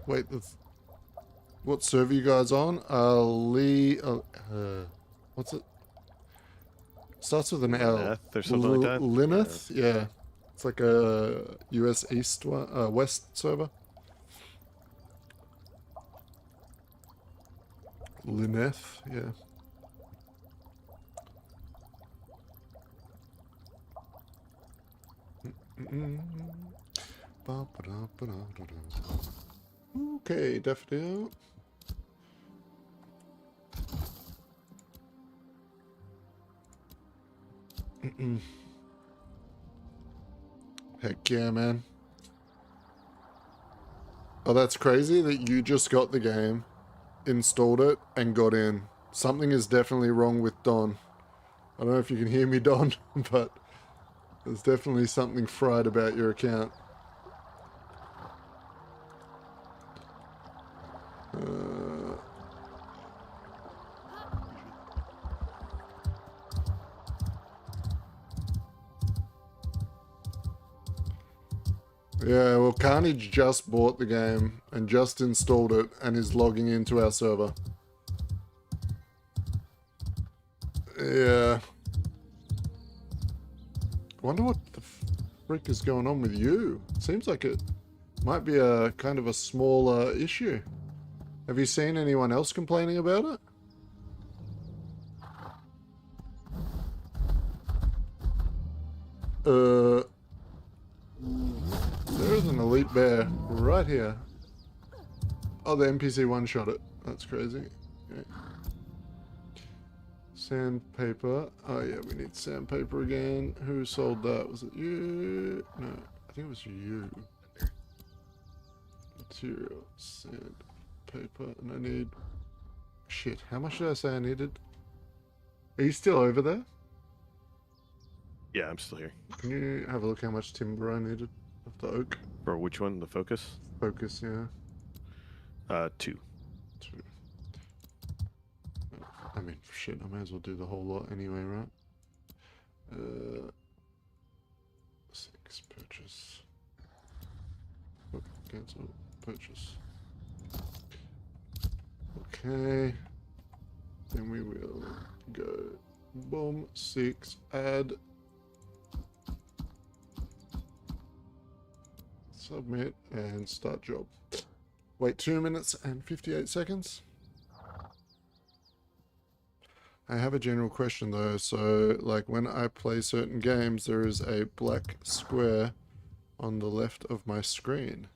Wait, what server you guys on? What's it? Starts with an L. Lineth or something like that? Lineth? Yeah. It's like a US East one, West server. Lineth, yeah. Okay, daffodil. Heck yeah, man. Oh, that's crazy that you just got the game, installed it, and got in. Something is definitely wrong with Don. I don't know if you can hear me, Don, but there's definitely something fried about your account. Yeah, well, Carnage just bought the game and just installed it and is logging into our server. Yeah. I wonder what the frick is going on with you. Seems like it might be a kind of a smaller issue. Have you seen anyone else complaining about it? There's an elite bear right here. Oh, the NPC one-shot it. That's crazy. Okay. Sandpaper. Oh yeah, we need sandpaper again. Who sold that? Was it you? No, I think it was you. Material, sandpaper, and I need... Shit, how much did I say I needed? Are you still over there? Yeah, I'm still here. Can you have a look how much timber I needed of the oak? For which one? The focus? Focus, yeah. 2. 2. I mean, shit, I may as well do the whole lot anyway, right? 6, purchase. Oh, cancel, purchase. Okay. Then we will go, boom, 6, add. submit and start job. Wait 2 minutes and 58 seconds. I have a general question though. So like when I play certain games, there is a black square on the left of my screen.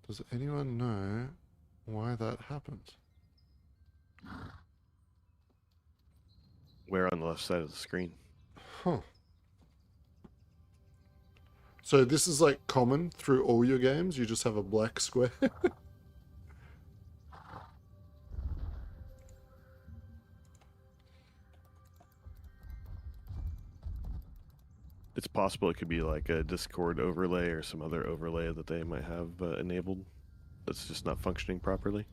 Does anyone know why that happens? Where on the left side of the screen? Huh. So this is like common through all your games? You just have a black square? It's possible it could be like a Discord overlay or some other overlay that they might have enabled that's just not functioning properly.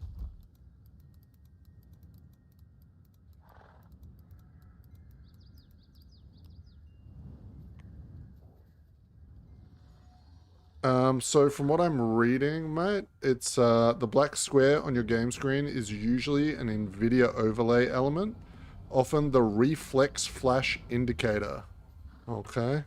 So from what I'm reading, mate, it's the black square on your game screen is usually an NVIDIA overlay element, often the reflex flash indicator. Okay.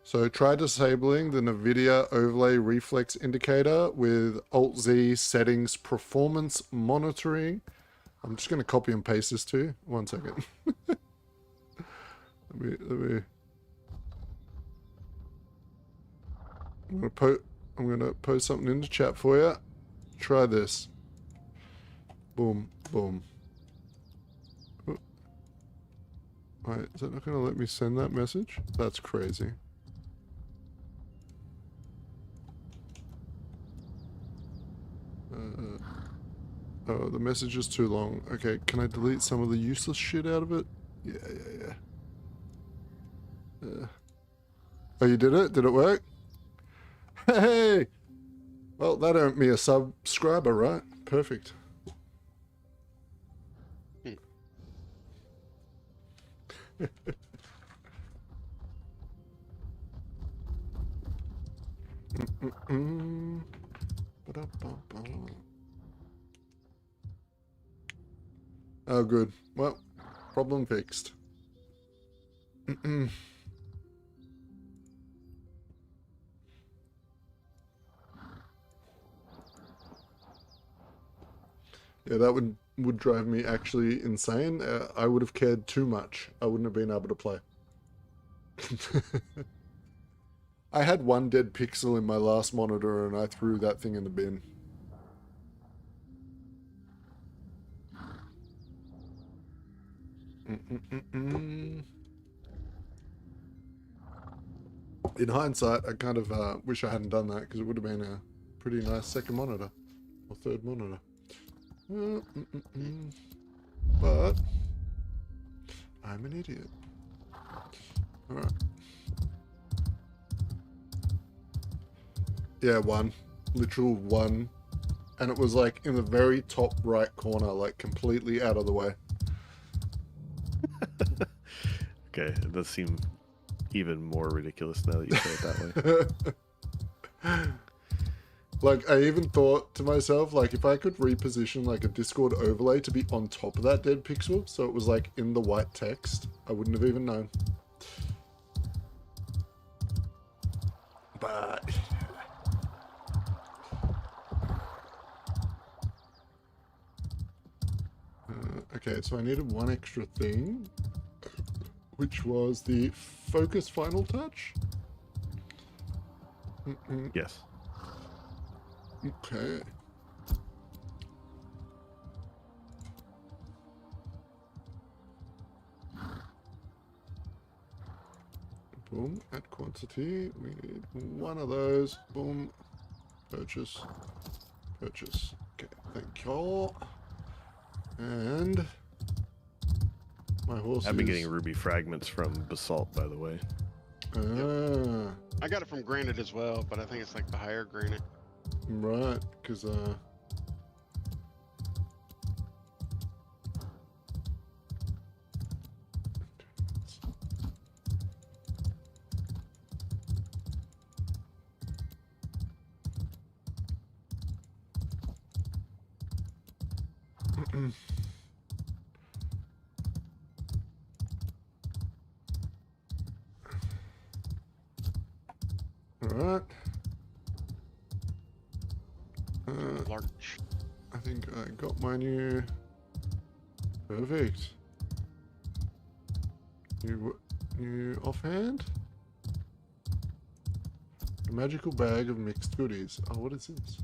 So try disabling the NVIDIA overlay reflex indicator with Alt-Z settings performance monitoring. I'm just going to copy and paste this too. 1 second. let me. I'm gonna post something in the chat for you. Try this. Boom, boom. Oh. Wait, is that not gonna let me send that message? That's crazy. Oh, the message is too long. Okay, can I delete some of the useless shit out of it? Yeah. Oh, you did it? Did it work? Hey! Well, that earned me a subscriber, right? Perfect. Oh, good. Well, problem fixed. Yeah, that would drive me actually insane. I would have cared too much. I wouldn't have been able to play. I had one dead pixel in my last monitor and I threw that thing in the bin. In hindsight, I kind of wish I hadn't done that because it would have been a pretty nice second monitor or third monitor. But I'm an idiot. Alright. Yeah, one. Literal one. And it was like in the very top right corner, like completely out of the way. Okay, it does seem even more ridiculous now that you say it that way. Like, I even thought to myself, like, if I could reposition, like, a Discord overlay to be on top of that dead pixel, so it was, like, in the white text, I wouldn't have even known. But... okay, so I needed one extra thing, which was the focus final touch. Yes. Okay. Boom, add quantity. We need one of those. Boom. Purchase. Purchase. Okay, thank y'all. And my horse I've been getting ruby fragments from Basalt, by the way. I got it from granite as well, but I think it's like the higher granite. Right, because all right. Larch. I think I got my new. Perfect. New offhand. A magical bag of mixed goodies. Oh, what is this?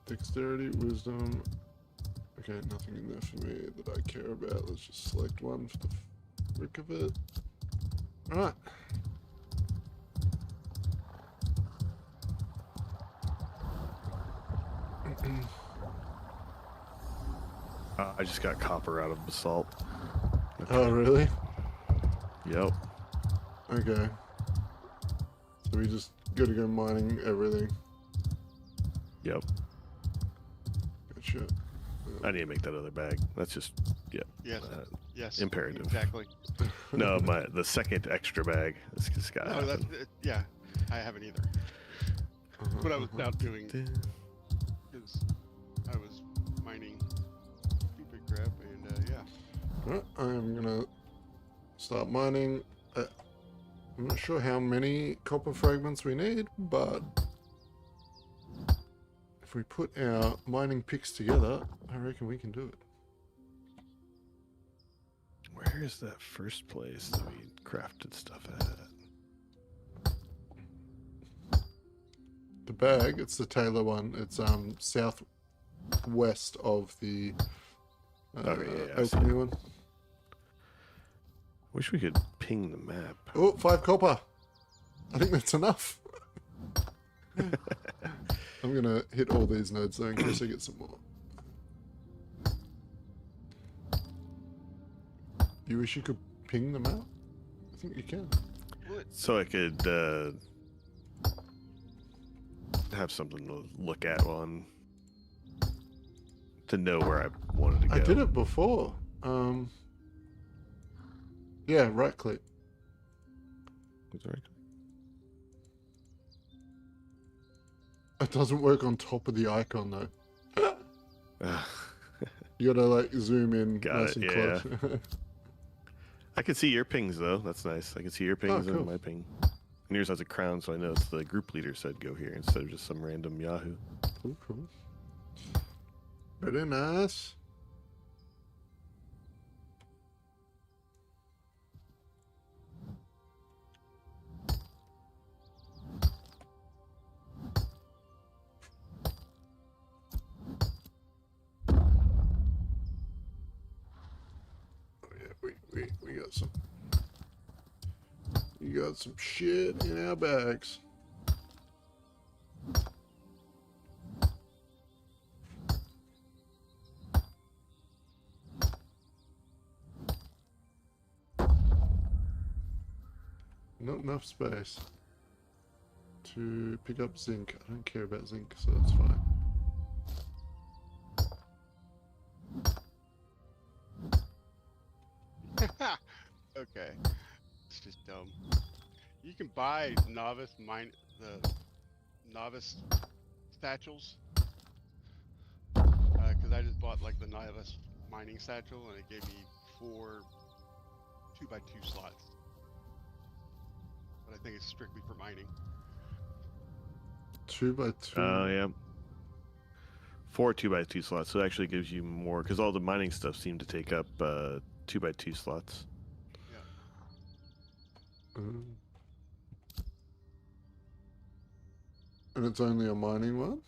Dexterity, wisdom. Okay, nothing in there for me that I care about. Let's just select one for the frick of it. Alright. I just got copper out of basalt. Oh, really? Yep. Okay. So we just gotta go mining everything. Yep. Gotcha. I need to make that other bag. That's just, yeah. Yes. Yes. Imperative. Exactly. No, the second extra bag. This just got No, that's yeah. I haven't either. But I was out doing because I was mining stupid crap, and yeah. Alright, I'm gonna start mining. I'm not sure how many copper fragments we need, but if we put our mining picks together, I reckon we can do it. Where is that first place that we crafted stuff at? The bag, it's the Taylor one. It's southwest of the I see. alchemy one. Wish we could ping the map. Oh, 5 copper. I think that's enough. I'm gonna hit all these nodes though in case I get some more. You wish you could ping them out? I think you can. So I could have something to look at on to know where I wanted to go. I did it before. Yeah, right click. Sorry. It doesn't work on top of the icon though. You gotta like zoom in Got nice it, and yeah. close. I can see your pings though. That's nice. I can see your pings cool. and my ping. And yours has a crown, so I know it's the group leader said go here instead of just some random Yahoo. Cool, cool. Very nice. We got some. You got some shit in our bags. Not enough space to pick up zinc. I don't care about zinc, so that's fine. Okay. It's just dumb. You can buy the novice satchels. Because I just bought like the novice mining satchel and it gave me 4 2x2 slots. But I think it's strictly for mining. 2x2. Oh yeah. 4 2x2 slots, so it actually gives you more because all the mining stuff seemed to take up 2x2 slots. And it's only a mining one?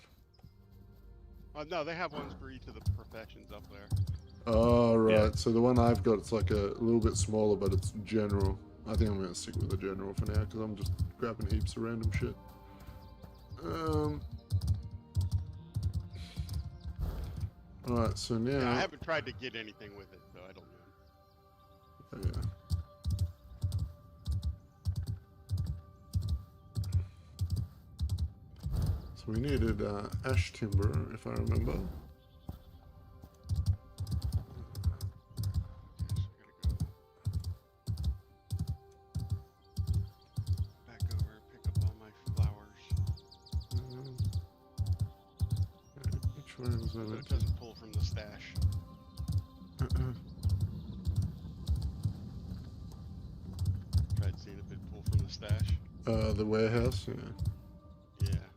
No, they have ones for each of the professions up there. Oh, right. Yeah. So the one I've got, it's like a little bit smaller, but it's general. I think I'm going to stick with the general for now because I'm just grabbing heaps of random shit. Alright, so now... Yeah, I haven't tried to get anything with it, so I don't know. Yeah. So we needed ash timber, if I remember. Back over, pick up all my flowers. Which one was So that? it doesn't pull from the stash. Tried seeing if it pulled from the stash. The warehouse, yeah. Yeah.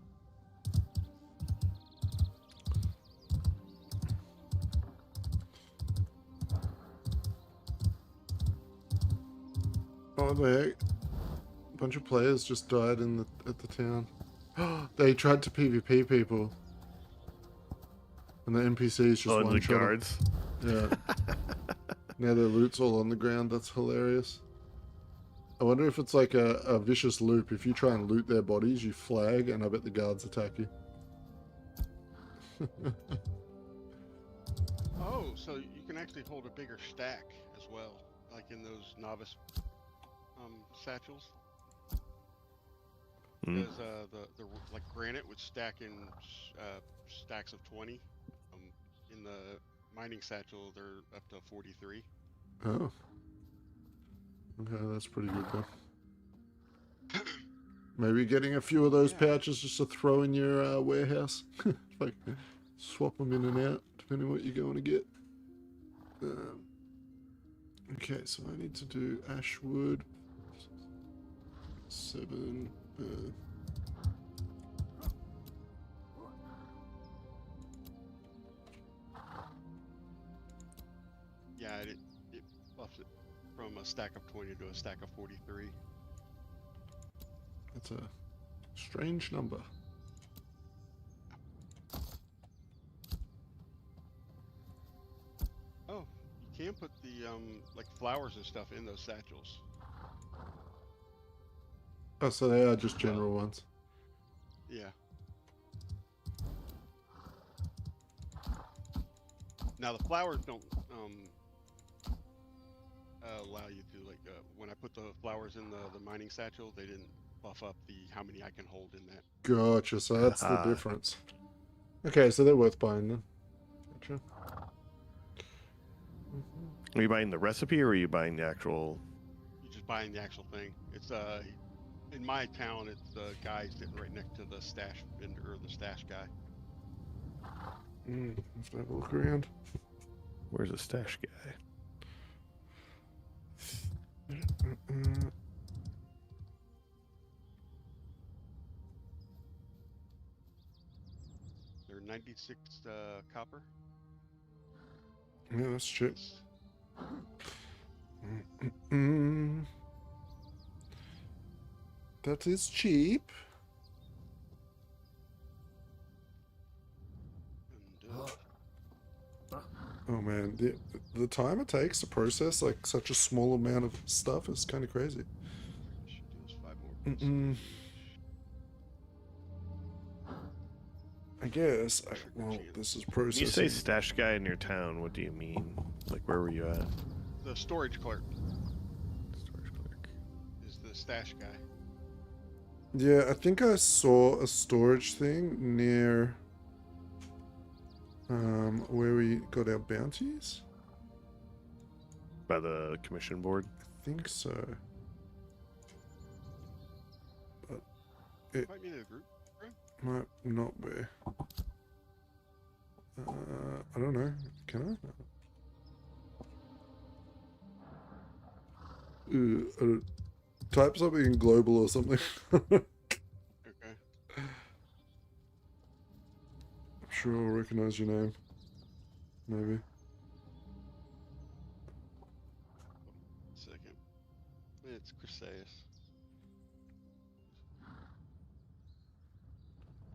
Oh, the heck? A bunch of players just died at the town. They tried to PvP people. And the NPCs just Oh, and the one-shot 'em. guards. Yeah. Now their loot's all on the ground. That's hilarious. I wonder if it's like a vicious loop. If you try and loot their bodies, you flag, and I bet the guards attack you. Oh, so you can actually hold a bigger stack as well, like in those novice satchels. Mm. Because the like granite would stack in stacks of 20. In the mining satchel, they're up to 43. Oh. Okay, that's pretty good though. Maybe getting a few of those pouches just to throw in your warehouse. Like, swap them in and out, depending on what you're going to get. Okay, so I need to do Ashwood. 7. Yeah, it buffs it from a stack of 20 to a stack of 43. That's a strange number. Oh, you can put the like flowers and stuff in those satchels. Oh, so they are just general ones. Yeah. Now the flowers don't allow you to like when I put the flowers in the mining satchel, they didn't buff up the how many I can hold in that. Gotcha, so that's the Ah. difference. Okay, so they're worth buying then. Gotcha. Are you buying the recipe or are you buying the actual? You're just buying the actual thing. It's in my town, it's the guy sitting right next to the stash vendor or the stash guy. Have to have a look around. Where's the stash guy? They're 96 copper. Yeah, that's cheap. That is cheap. And, Oh man, the time it takes to process like such a small amount of stuff is kind of crazy. should do is 5 more. pieces. I guess. Well, this is When you say processing. stash guy in your town, what do you mean? Like, where were you at? The storage clerk Storage clerk. is the stash guy. Yeah, I think I saw a storage thing near where we got our bounties. By the commission board? I think so. But Invite me to the group. might not be. I don't know. Can I? Type something in global or something. Okay. I'm sure I'll recognize your name. Maybe. Second. It's Chrysaeus.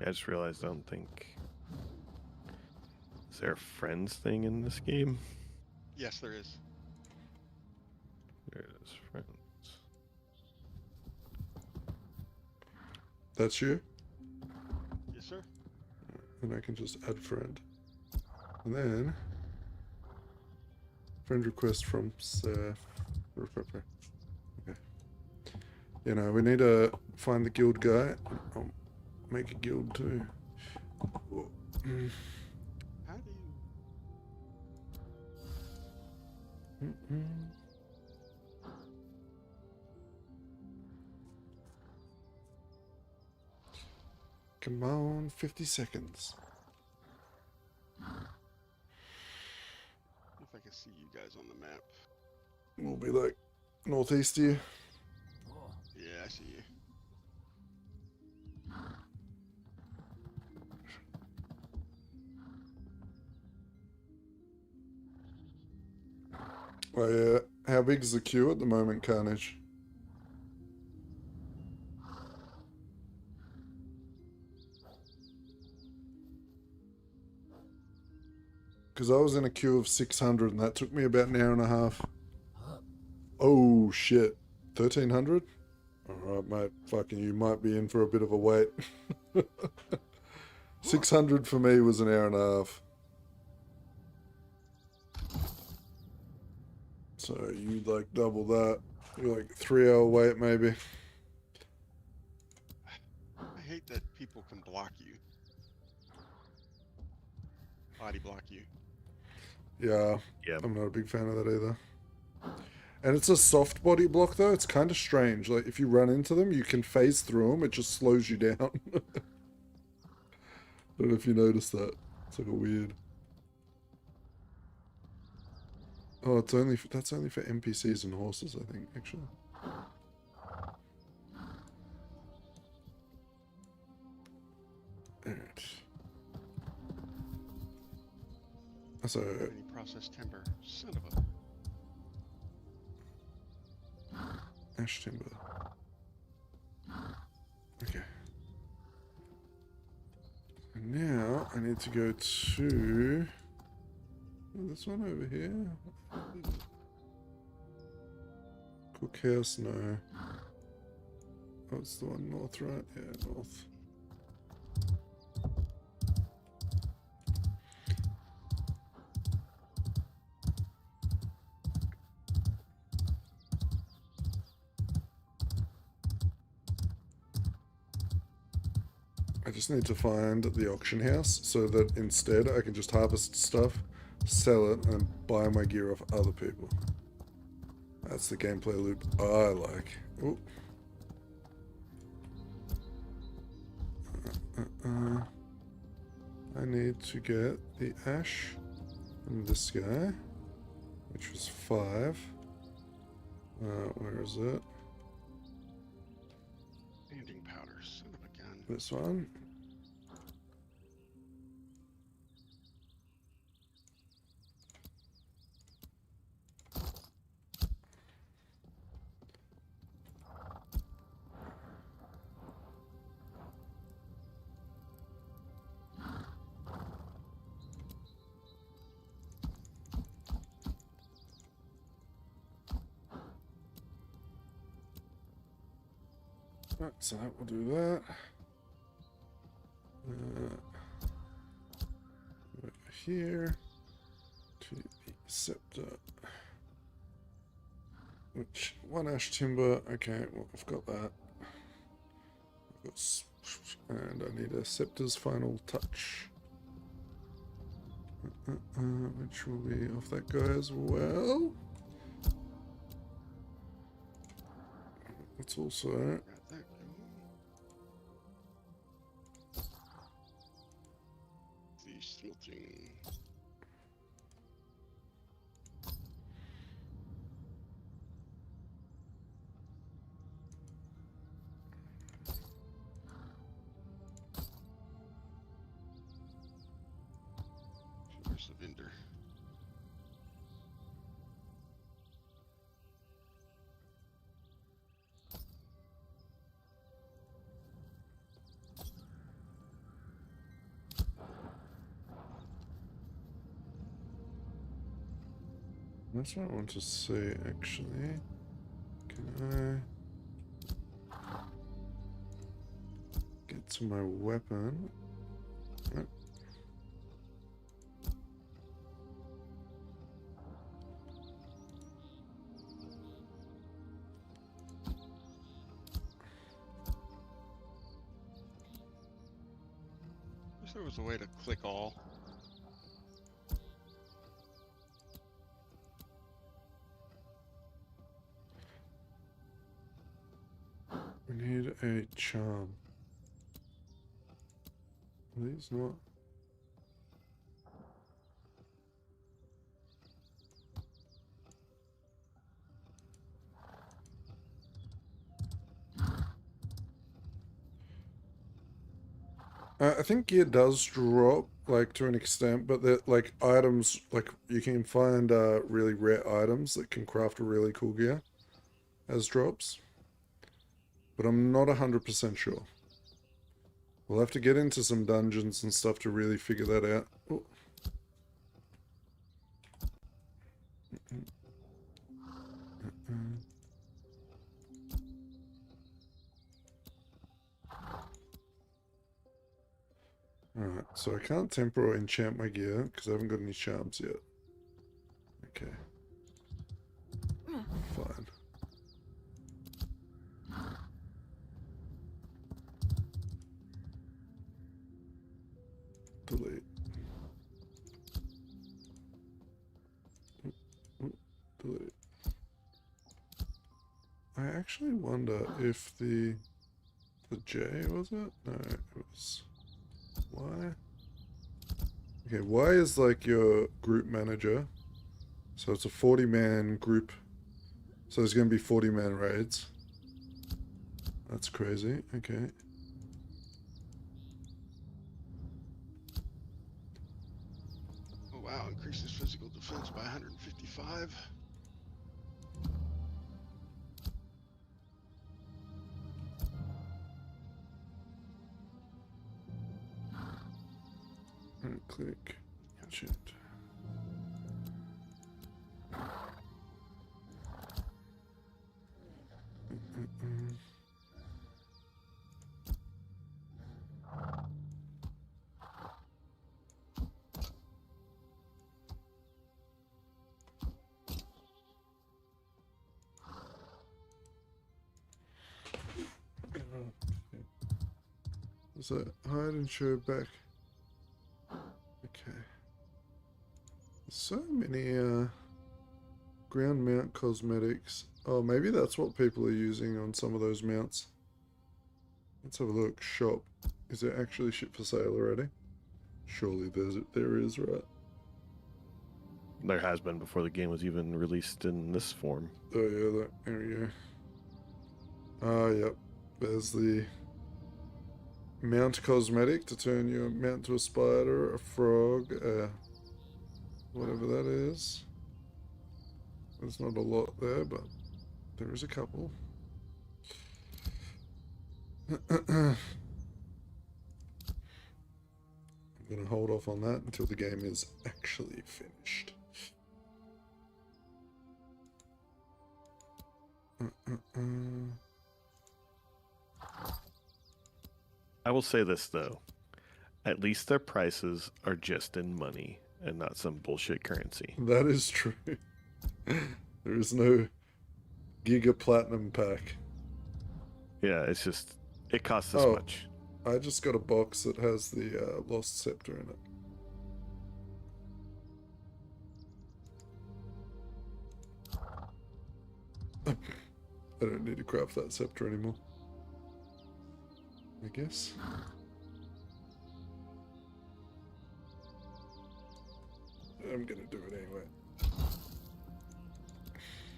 I just realized I don't think. Is there a friends thing in this game? Yes, there is. There it is, friends. That's you? Yes, sir. And I can just add friend. And then friend request from Seth. Okay. You know, we need to find the guild guy. I'll make a guild too. How do you? Come on, 50 seconds. If I can see you guys on the map. We'll be like northeast here. Yeah, I see you. Oh yeah. How big is the queue at the moment, Carnage? because I was in a queue of 600 and that took me about an hour and a half. Oh shit, 1300? Alright, mate, fucking you might be in for a bit of a wait. 600 for me was an hour and a half. So you'd like double that. You're like 3 hour wait maybe. I hate that people can block you. Body block you. Yeah, Yeah. I'm not a big fan of that either. And it's a soft body block though. It's kind of strange. Like if you run into them, you can phase through them. It just slows you down. Don't know if you noticed that. It's like a weird. Oh, it's only that's only for NPCs and horses, I think, actually. Alright. So Any processed timber. Son of a. ash timber. Okay. And now I need to go to this one over here. Cookhouse, no. Oh, it's the one north, right? Yeah, north. I just need to find the auction house so that instead I can just harvest stuff, sell it, and buy my gear off other people. That's the gameplay loop I like. Ooh. I need to get the ash from this guy, which was 5. Where is it? Standing powder. Son of a gun. This one. Right, so that will do that. Over here to the scepter. Which one ash timber? Okay, well I've got that. I've got and I need a scepter's final touch. Which will be off that guy as well. It's also Got that going. The smelting. Where's the vendor? that's what I want to see actually. Can I get to my weapon? Right. Wish there was a way to click all. We need a charm. Are these not? I think gear does drop, like, to an extent, but that like items, like you can find really rare items that can craft a really cool gear as drops. But I'm not 100% sure. We'll have to get into some dungeons and stuff to really figure that out. Oh. Alright, so I can't temper or enchant my gear because I haven't got any charms yet. Okay. Fine. Delete. Delete. I actually wonder if the J, was it? No, it was Y. Okay, Y is like your group manager. So it's a 40-man group. So there's going to be 40-man raids. That's crazy. Okay. Oh wow, increases physical defense by 155. Right click. Shit. Is that hide and show back? Okay. So many ground mount cosmetics. Oh, maybe that's what people are using on some of those mounts. Let's have a look. Shop. Is there actually shit for sale already? Surely there is, right? There has been before the game was even released in this form. Oh yeah, there we go. Ah, yep. There's the mount cosmetic to turn your mount to a spider, a frog, whatever that is. There's not a lot there, but there is a couple. I'm gonna hold off on that until the game is actually finished. I will say this though, at least their prices are just in money and not some bullshit currency. That is true. There is no Giga Platinum pack. Yeah, it's just, it costs this Oh. much. I just got a box that has the Lost Scepter in it. I don't need to craft that scepter anymore. I guess. I'm gonna do it anyway.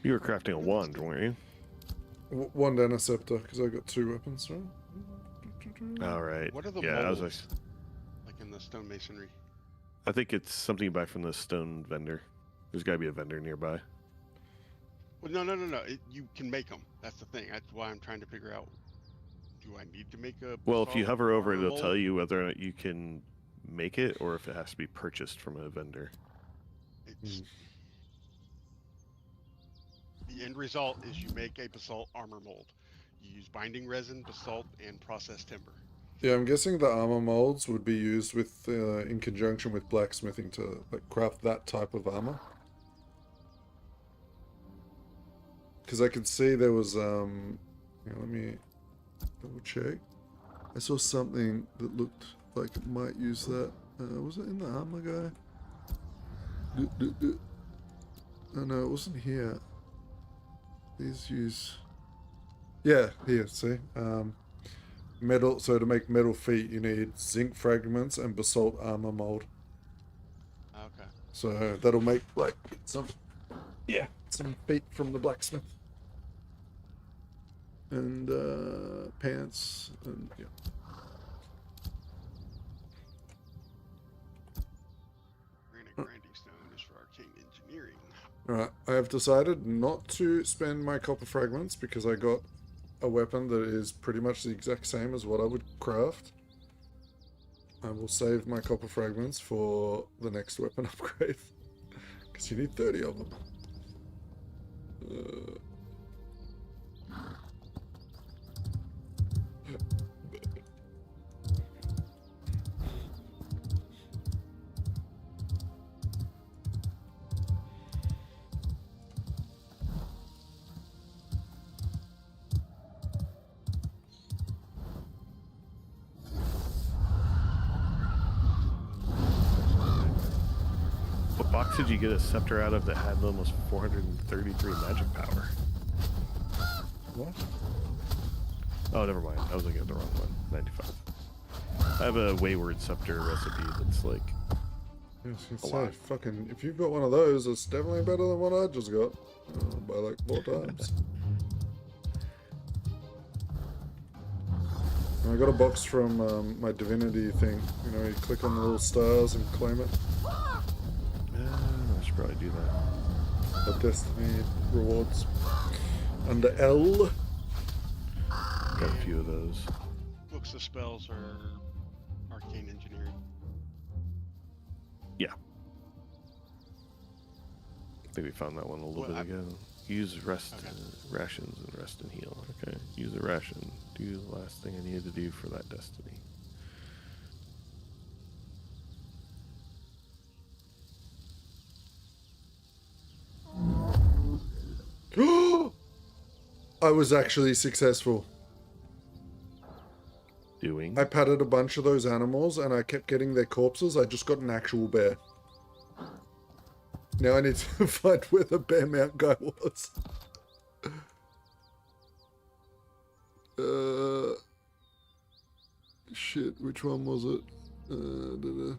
You were crafting a wand, weren't you? Wand and a scepter, because I got 2 weapons, right? All right. What are the Yeah, I was molds? Like in the stonemasonry? I think it's something you buy from the stone vendor. There's got to be a vendor nearby. Well, no. You can make them. That's the thing. That's why I'm trying to figure out. Do I need to make a? Well, if you basalt hover over it, armor it'll tell mold? you whether or not you can make it or if it has to be purchased from a vendor. It's, The end result is you make a basalt armor mold. You use binding resin, basalt, and processed timber. Yeah, I'm guessing the armor molds would be used with in conjunction with blacksmithing to like craft that type of armor. Because I could see there was here, let me double check. I saw something that looked like it might use that. Was it in the armor guy? Oh no, it wasn't here. These use. Yeah, here. See, metal. So to make metal feet, you need zinc fragments and basalt armor mold. Okay. So that'll make like some feet from the blacksmith. And pants and yeah. Granite grinding stone is for arcane engineering. Alright, I have decided not to spend my copper fragments because I got a weapon that is pretty much the exact same as what I would craft. I will save my copper fragments for the next weapon upgrade. Because you need 30 of them. did you get a scepter out of that had almost 433 magic power? What? Oh, never mind. I was looking at the wrong one. 95. I have a Wayward Scepter recipe that's like... Yeah, I was A gonna lot. say, fucking, if you've got one of those, it's definitely better than what I just got. By like 4 times. And I got a box from my Divinity thing. You know, you click on the little stars and claim it. I should probably do that. The Destiny rewards. Under L. Got a few of those. Books of spells are arcane engineering. Yeah. I think we found that one a little Well, bit ago. Use rest Okay. rations and rest and heal. Okay. Use a ration. Do the last thing I needed to do for that destiny. I was actually successful. Doing. I patted a bunch of those animals and I kept getting their corpses. I just got an actual bear. Now I need to find where the bear mount guy was. Shit, which one was it? Where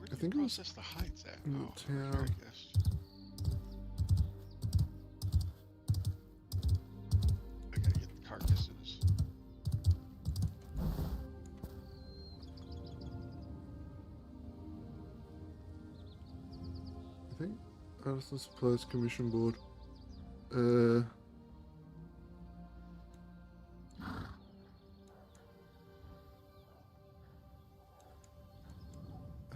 I did think you it was process the hides at? in the Oh, here, town. I guess. I gotta get the carcasses. I think Artisan Supplies Commission Board. I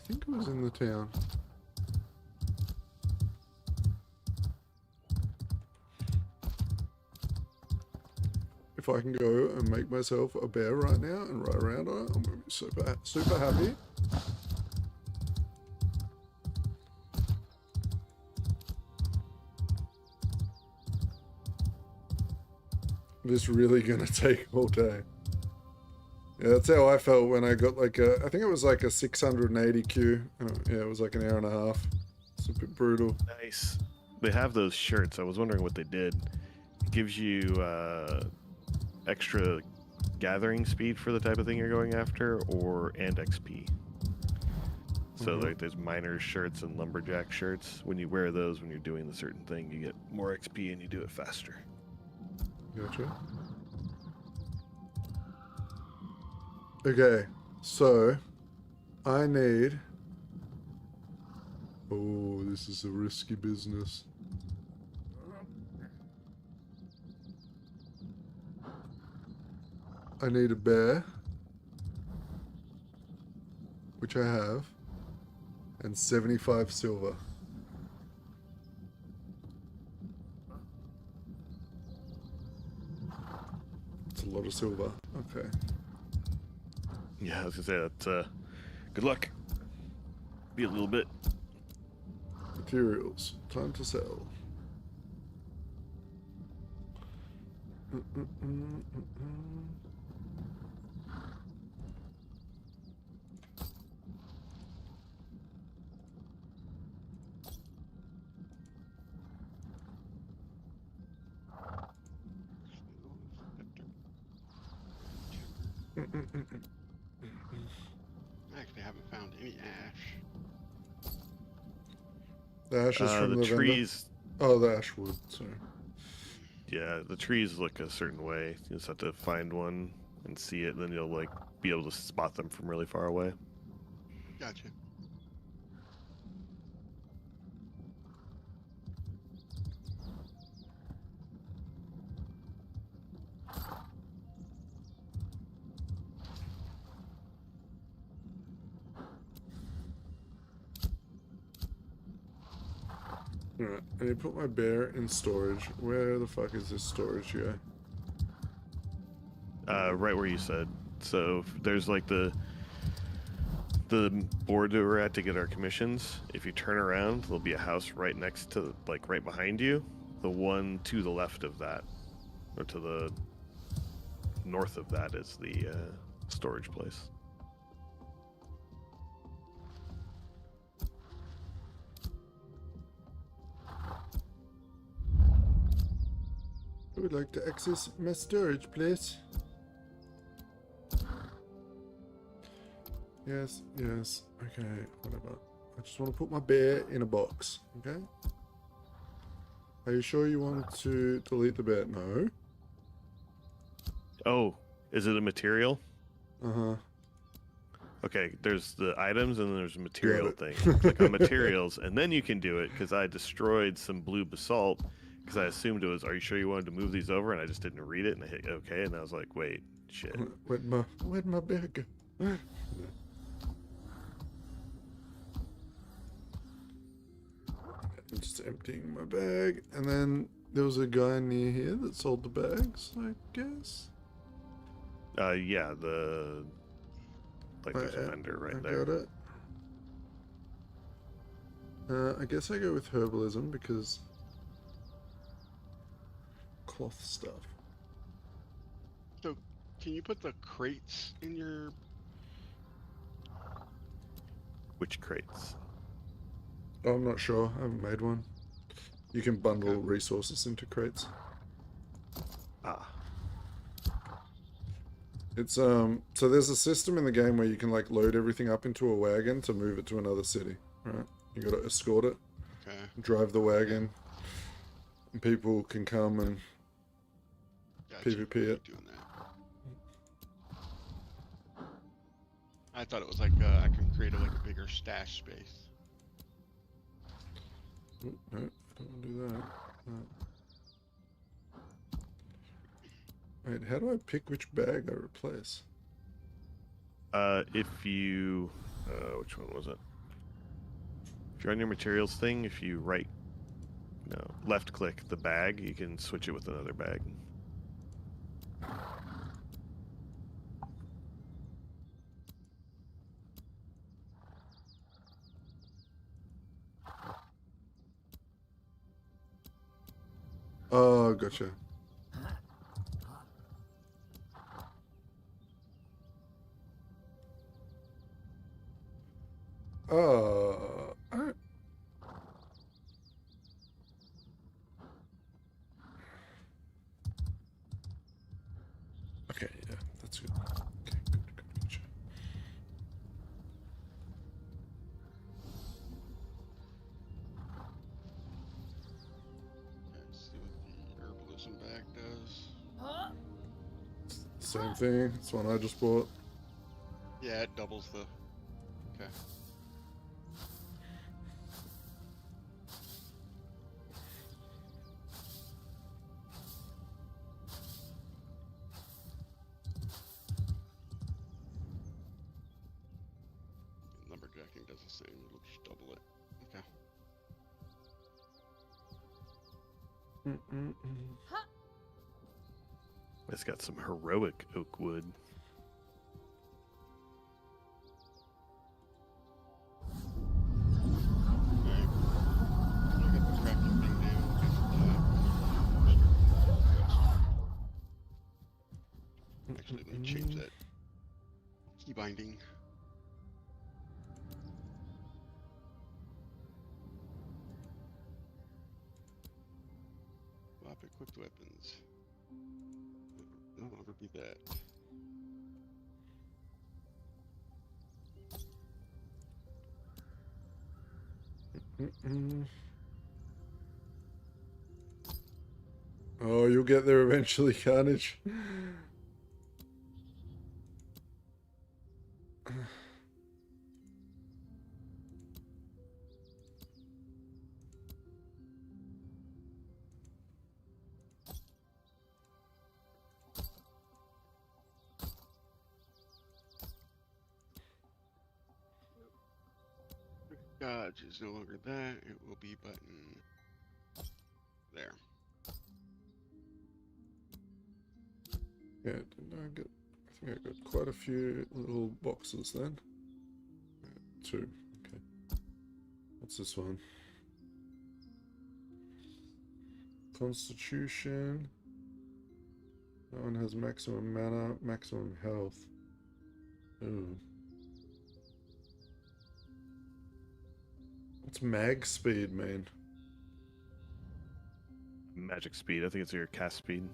think it was in the town. If I can go and make myself a bear right now and ride around on it, I'm gonna be super happy. This really gonna take all day. Yeah, that's how I felt when I got like I think it was like a 680 Q. Yeah, it was like an hour and a half. It's a bit brutal. Nice. They have those shirts. I was wondering what they did. It gives you extra gathering speed for the type of thing you're going after, and XP. So like there's miners shirts and lumberjack shirts. When you wear those when you're doing the certain thing, you get more XP and you do it faster. Gotcha. Okay, so I need. Oh, this is a risky business. I need a bear, which I have, and 75 silver. It's a lot of silver. Okay. Yeah, I was gonna say that. Good luck. Be a little bit. Materials. Time to sell. I actually haven't found any ash. The ashes from The the vendor? trees. Oh, the ash wood. Sorry. Yeah, the trees look a certain way. You just have to find one and see it, then you'll like be able to spot them from really far away. Gotcha. Alright, I need to put my bear in storage. Where the fuck is this storage guy? Right where you said. So there's like the board that we're at to get our commissions. If you turn around, there'll be a house right next to, like right behind you. The one to the left of that, or to the north of that, is the storage place. I would like to access my storage, please. Yes, yes. Okay, whatever. I just want to put my bear in a box, okay? Are you sure you want to delete the bear? No. Oh, is it a material? Uh-huh. Okay, there's the items and then there's a material it. thing. Click on materials, and then you can do it because I destroyed some blue basalt because I assumed it was, are you sure you wanted to move these over? And I just didn't read it, and I hit okay, and I was like, wait, shit. Where'd my bear go? I'm just emptying my bag, and then there was a guy near here that sold the bags, I guess. Yeah, there's a vendor right there. Got it. I guess I go with herbalism because cloth stuff. So, can you put the crates in your? Which crates? Oh, I'm not sure. I haven't made one. You can bundle resources into crates. Ah, It's so there's a system in the game where you can like load everything up into a wagon to move it to another city, right? You got to escort it, Okay. drive the wagon, and people can come and Gotcha. PvP it. Doing that. I thought it was like I can create like a bigger stash space. Ooh, no, I don't want to do that. Wait, how do I pick which bag I replace? if you, which one was it? If you're on your materials thing, if you left click the bag, you can switch it with another bag. Oh, gotcha. Alright. Okay, yeah, that's good. Okay, good, gotcha. Let's see what the herbalism bag does. Same thing. It's one I just bought. Yeah, it doubles the. Okay. Lumberjacking does the same. It'll just double it. Okay. It's got some heroic oak wood. Alright. I got the crafting thing down. Actually, let me change that key binding. Swap equipped weapons. No longer be that. Oh, you'll get there eventually, Carnage. Dodge is no longer that. It will be button there. Yeah, didn't I get? I think I got quite a few little boxes then. Two. Okay. What's this one? Constitution. That one has maximum mana, maximum health. Ooh. What's mag speed mean? Magic speed. I think it's your cast speed.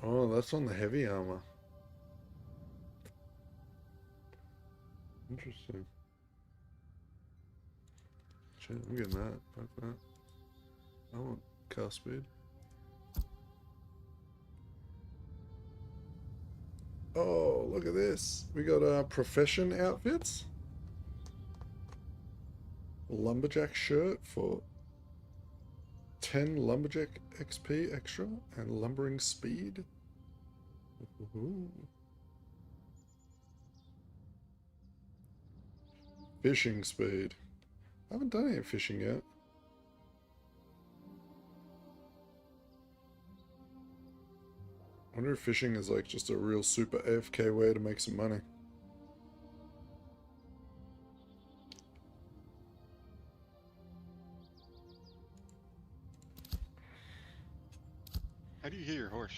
Oh, that's on the heavy armor. Interesting. Shit, I'm getting that. Fuck that. I want cast speed. Oh, look at this. We got profession outfits. Lumberjack shirt for 10 lumberjack XP extra and lumbering speed. Ooh. Fishing speed. I haven't done any fishing yet. I wonder if fishing is like just a real super AFK way to make some money. How do you heal your horse?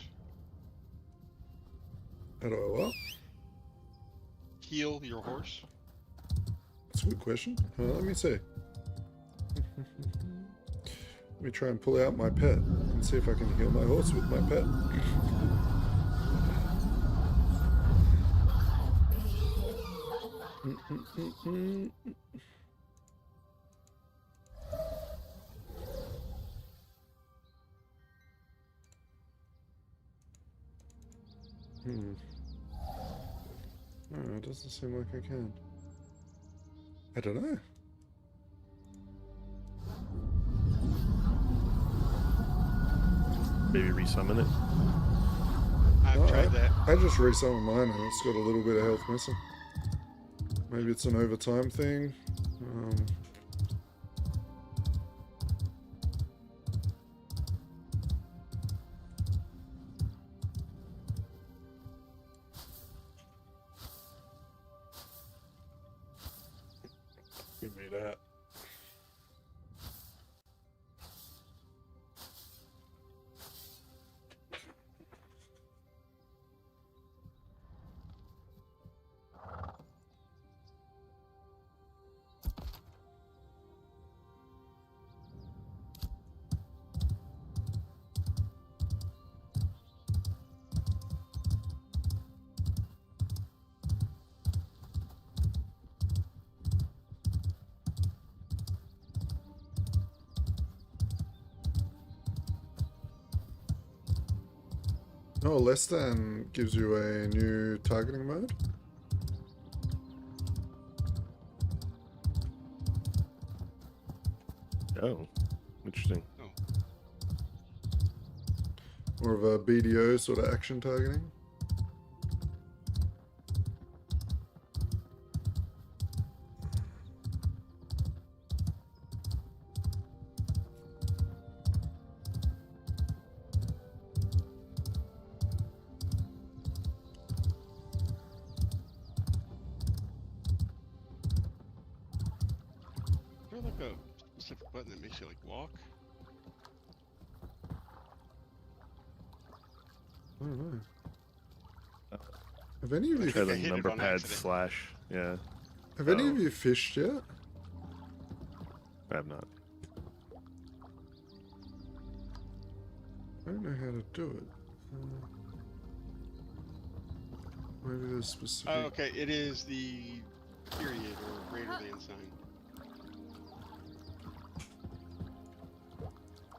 How do I what? Heal your horse? That's a good question. Let me see. Let me try and pull out my pet and see if I can heal my horse with my pet. No, it doesn't seem like I can. I don't know. Maybe resummon it. I've No, tried that. I just resummoned mine and it's got a little bit of health missing. Maybe it's an overtime thing. Give me that. Oh, less than gives you a new targeting mode. Oh, interesting. More of a BDO sort of action targeting. Is there like a specific button that makes you like walk? I don't know. Have any of you Try the I hit it number on pad accident. slash. Yeah, have any of Oh. you fished yet? I have not. I don't know how to do it. Maybe there's specific. Oh, okay, it is the period or greater than sign.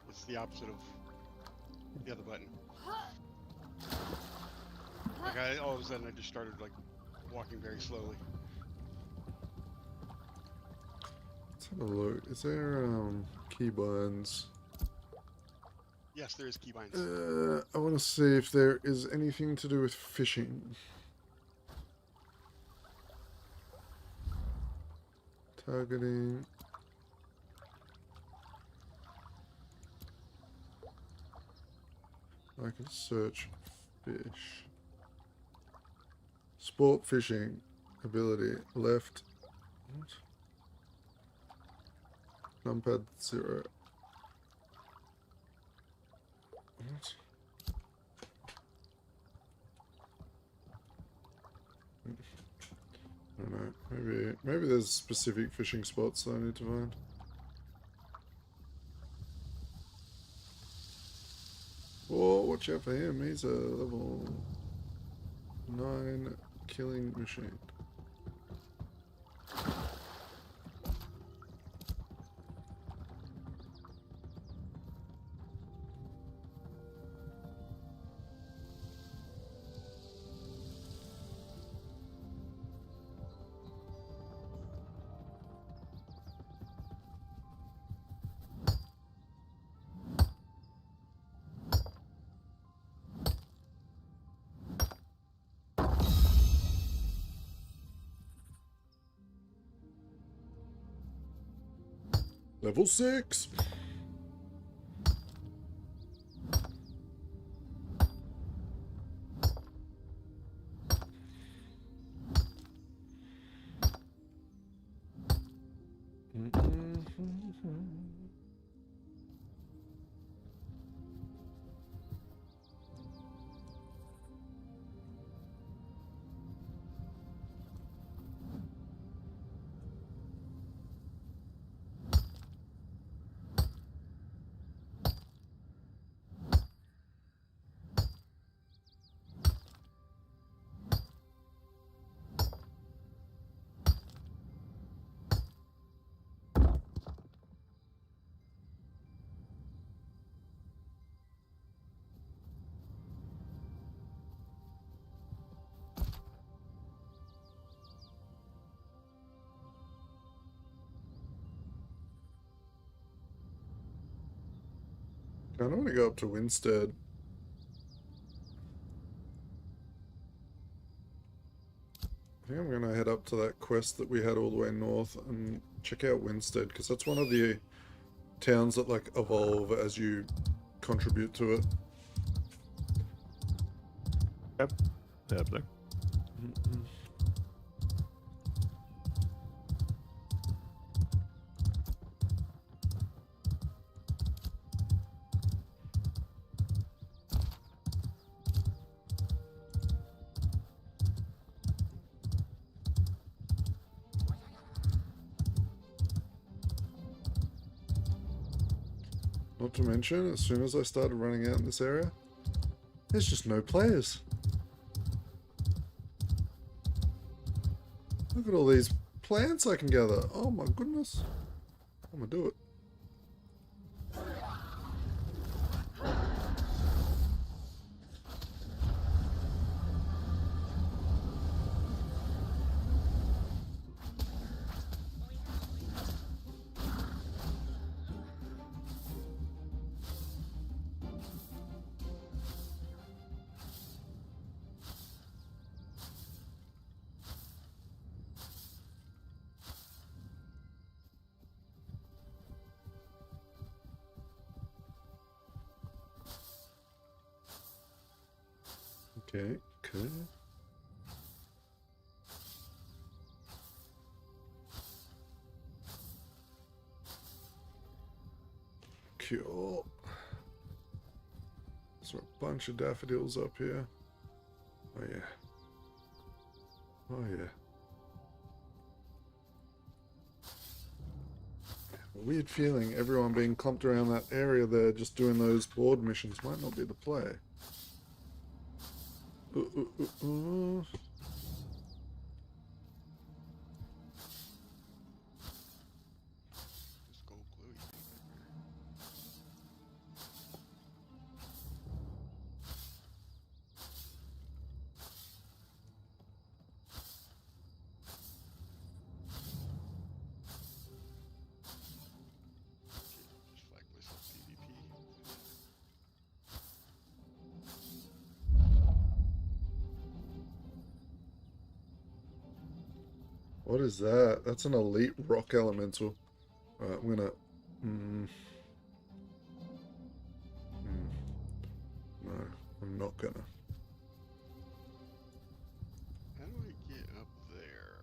It's the opposite of the other button. Like all of a sudden I just started like walking very slowly. Let's have a look. Is there keybinds? Yes, there is keybinds. I want to see if there is anything to do with fishing. Targeting. I can search fish. Sport fishing ability left. What? Numpad 0. What? I don't know. Maybe there's specific fishing spots that I need to find. Oh, watch out for him. He's a level 9 killing machine. Level 6. I don't want to go up to Winstead. I think I'm going to head up to that quest that we had all the way north and check out Winstead, because that's one of the towns that like evolve as you contribute to it. Yep. Up there. Not to mention, as soon as I started running out in this area, there's just no players. Look at all these plants I can gather. Oh my goodness. I'm gonna do it. Okay, cool. Cool. There's a bunch of daffodils up here. Oh yeah. Oh yeah. A weird feeling everyone being clumped around that area there just doing those board missions might not be the play. Ooh. This gold glowy thing right here. Just flag myself PvP. What is that? That's an elite rock elemental. Alright, I'm gonna... No, I'm not gonna. How do I get up there?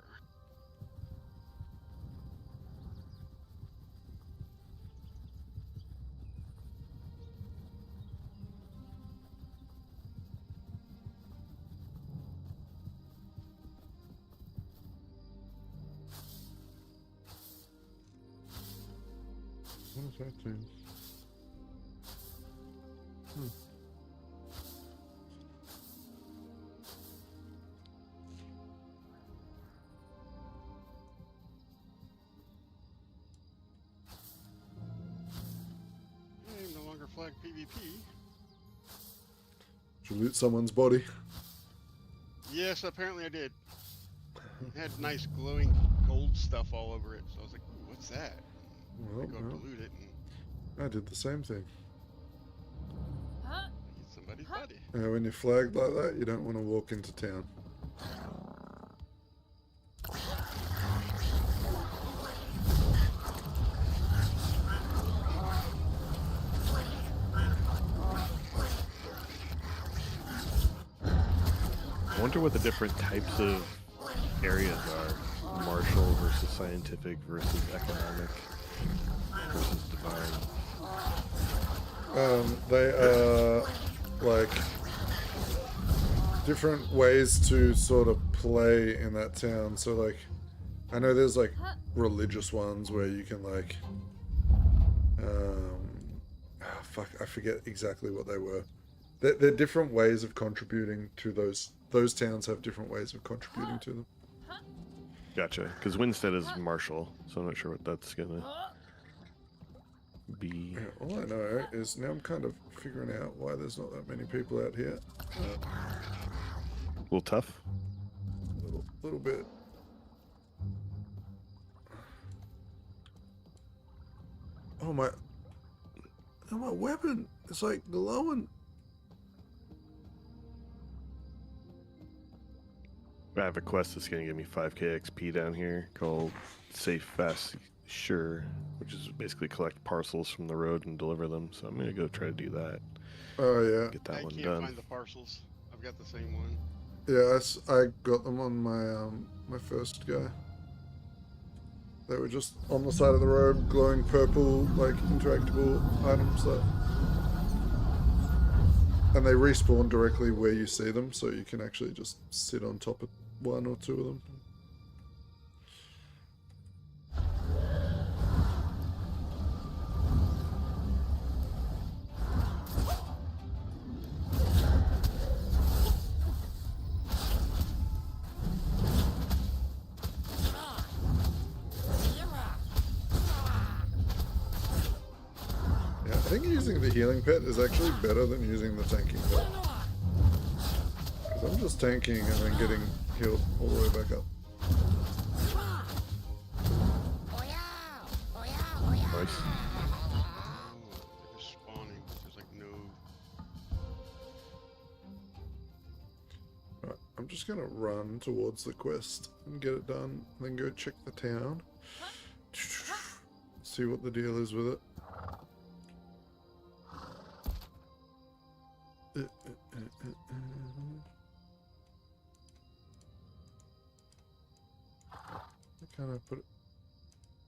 What does that do? flag PvP. Did you loot someone's body? Yes, apparently I did. It had nice glowing gold stuff all over it, so I was like, ooh, what's that? Well, I go up well, to loot it and I did the same thing. eat somebody's body. When you're flagged like that, you don't want to walk into town. I wonder what the different types of areas are. Martial versus scientific versus economic versus divine. They are like different ways to sort of play in that town. So like, I know there's like religious ones where you can like, fuck, I forget exactly what they were. They're different ways of contributing to those. Those towns have different ways of contributing to them. Gotcha. Because Winstead is martial, so I'm not sure what that's gonna be. Yeah, all I know is now I'm kind of figuring out why there's not that many people out here. A little tough. Little bit. Oh my weapon! It's like glowing. I have a quest that's gonna give me 5k XP down here called Safe, Fast, Sure, which is basically collect parcels from the road and deliver them. So I'm gonna go try to do that. Oh yeah. Get that I one can't done. find the parcels. I've got the same one. Yeah, I got them on my my first guy. They were just on the side of the road, glowing purple, like interactable items that, and they respawn directly where you see them, so you can actually just sit on top of one or two of them. Yeah, I think using the healing pet is actually better than using the tanking pet. Because I'm just tanking and then getting healed all the way back up. Nice. Oh, they're just spawning. There's like no. Right, I'm just gonna run towards the quest and get it done, and then go check the town. See what the deal is with it.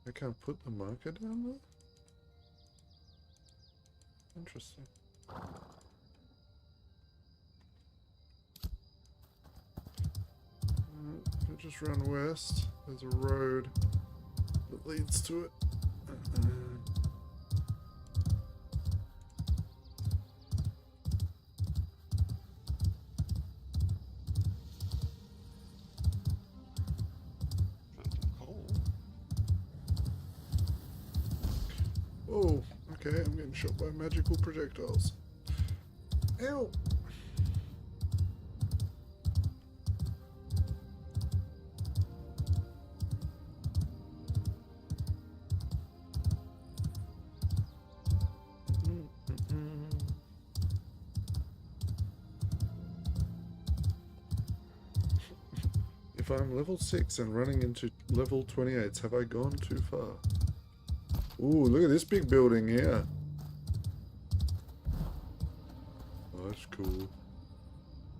I can't put the marker down there? Interesting. I just run west. There's a road that leads to it. Found some coal. Oh, okay, I'm getting shot by magical projectiles. Ew! If I'm level 6 and running into level 28s, have I gone too far? Ooh, look at this big building here. Oh, that's cool.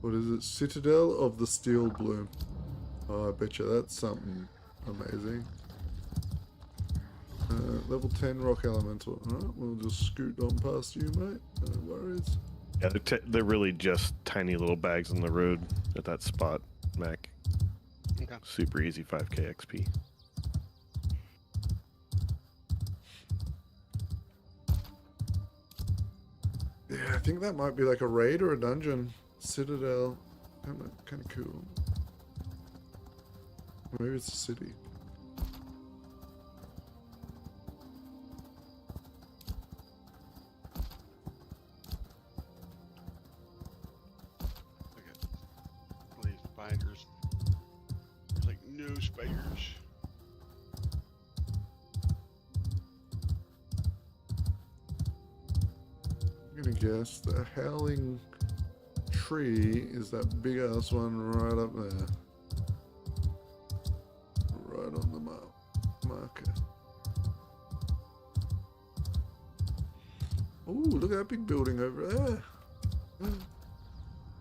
What is it? Citadel of the Steel Bloom. Oh, I bet you that's something amazing. Level 10 rock elemental. Alright, we'll just scoot on past you, mate. No worries. Yeah, they're really just tiny little bags on the road at that spot, Mac. Okay. Super easy 5k XP. Yeah, I think that might be like a raid or a dungeon. Citadel. Kind of cool. Or maybe it's a city. spiders. I'm gonna guess the howling tree is that big ass one right up there. Right on the marker. Oh, look at that big building over there.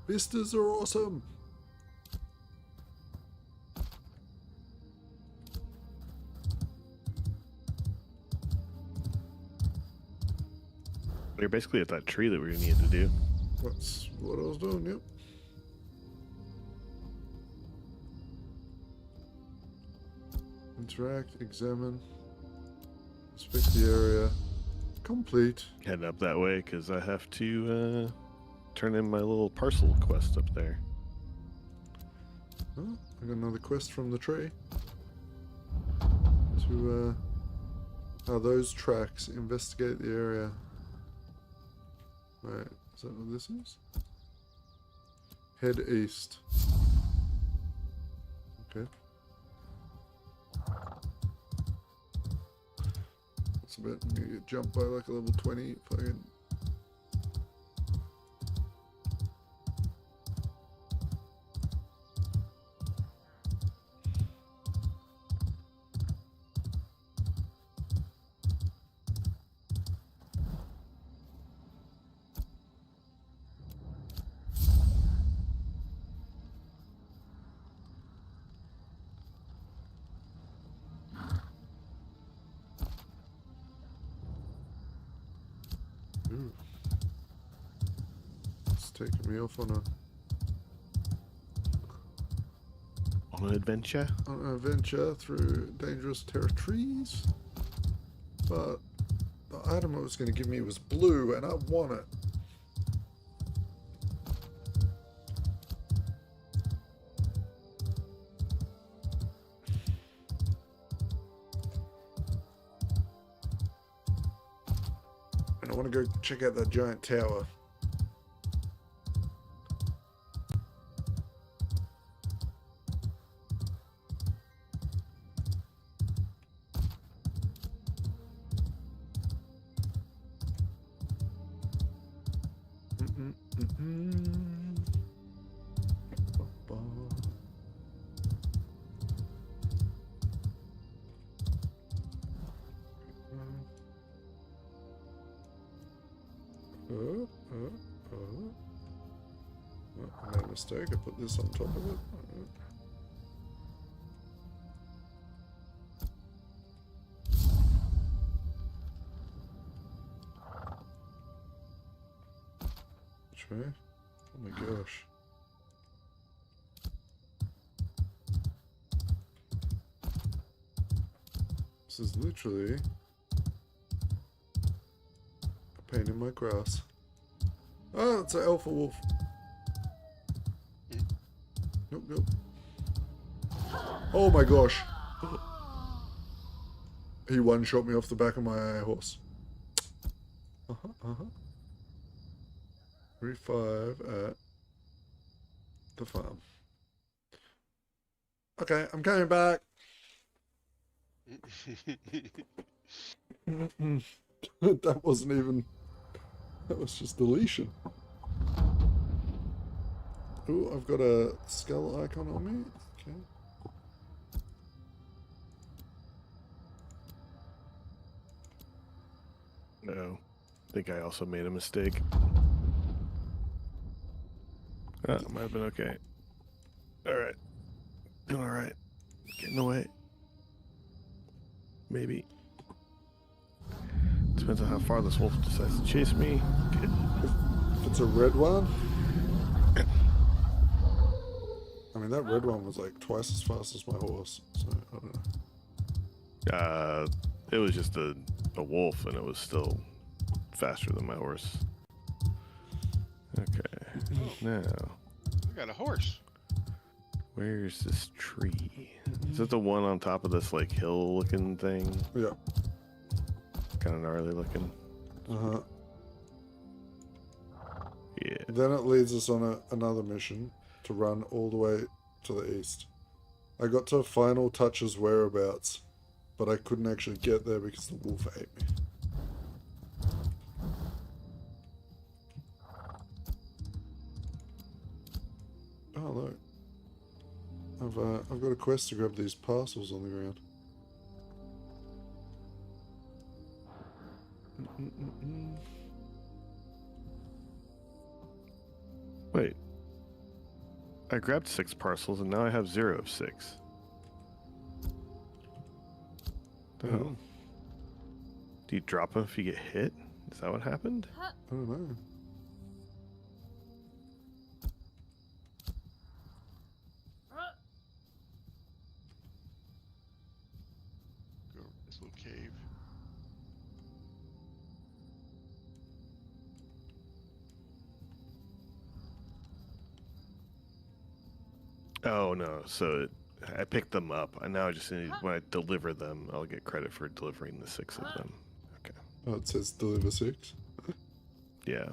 Vistas are awesome. You're basically at that tree that we needed to do. That's what I was doing, yep. Interact, examine, inspect the area. Complete. Heading up that way because I have to turn in my little parcel quest up there. Oh, I got another quest from the tree. To, those tracks. Investigate the area. Wait, is that what this is? Head east. Okay. That's a bit. I'm gonna get jumped by like a level 20 fucking. Ooh. It's taking me off on On an adventure? an adventure through dangerous territories. But the item it was going to give me was blue, and I want it. And I want to go check out that giant tower. I made a mistake. I put this on top of it. Which way? Oh my gosh. This is literally a pain in my grass. Oh, it's an alpha wolf. Nope, nope. Oh my gosh. He one-shot me off the back of my horse. Uh-huh. 3-5 at the farm. Okay, I'm coming back. That wasn't even... That was just deletion. Ooh, I've got a skull icon on me. Okay. No. I think I also made a mistake. Oh, might have been okay. Alright. Doing alright. Getting away. Maybe. Depends on how far this wolf decides to chase me. Good. If it's a red one... I mean, that red one was like twice as fast as my horse, so I don't know. It was just a wolf, and it was still faster than my horse. Okay. Now, I got a horse. where's this tree? Is that the one on top of this like hill-looking thing? Yeah. Kind of gnarly looking. Uh-huh. Yeah. Then it leads us on another mission to run all the way to the east. I got to final touch's whereabouts, but I couldn't actually get there because the wolf ate me. Oh look, I've got a quest to grab these parcels on the ground. Wait. I grabbed 6 parcels and now I have 0 of 6. Oh. Do you drop them if you get hit? Is that what happened? I don't know. Go over this little cave. Oh no, so I picked them up. And now I just need, when I deliver them, I'll get credit for delivering the 6 of them. Okay. Oh, it says deliver 6. Yeah.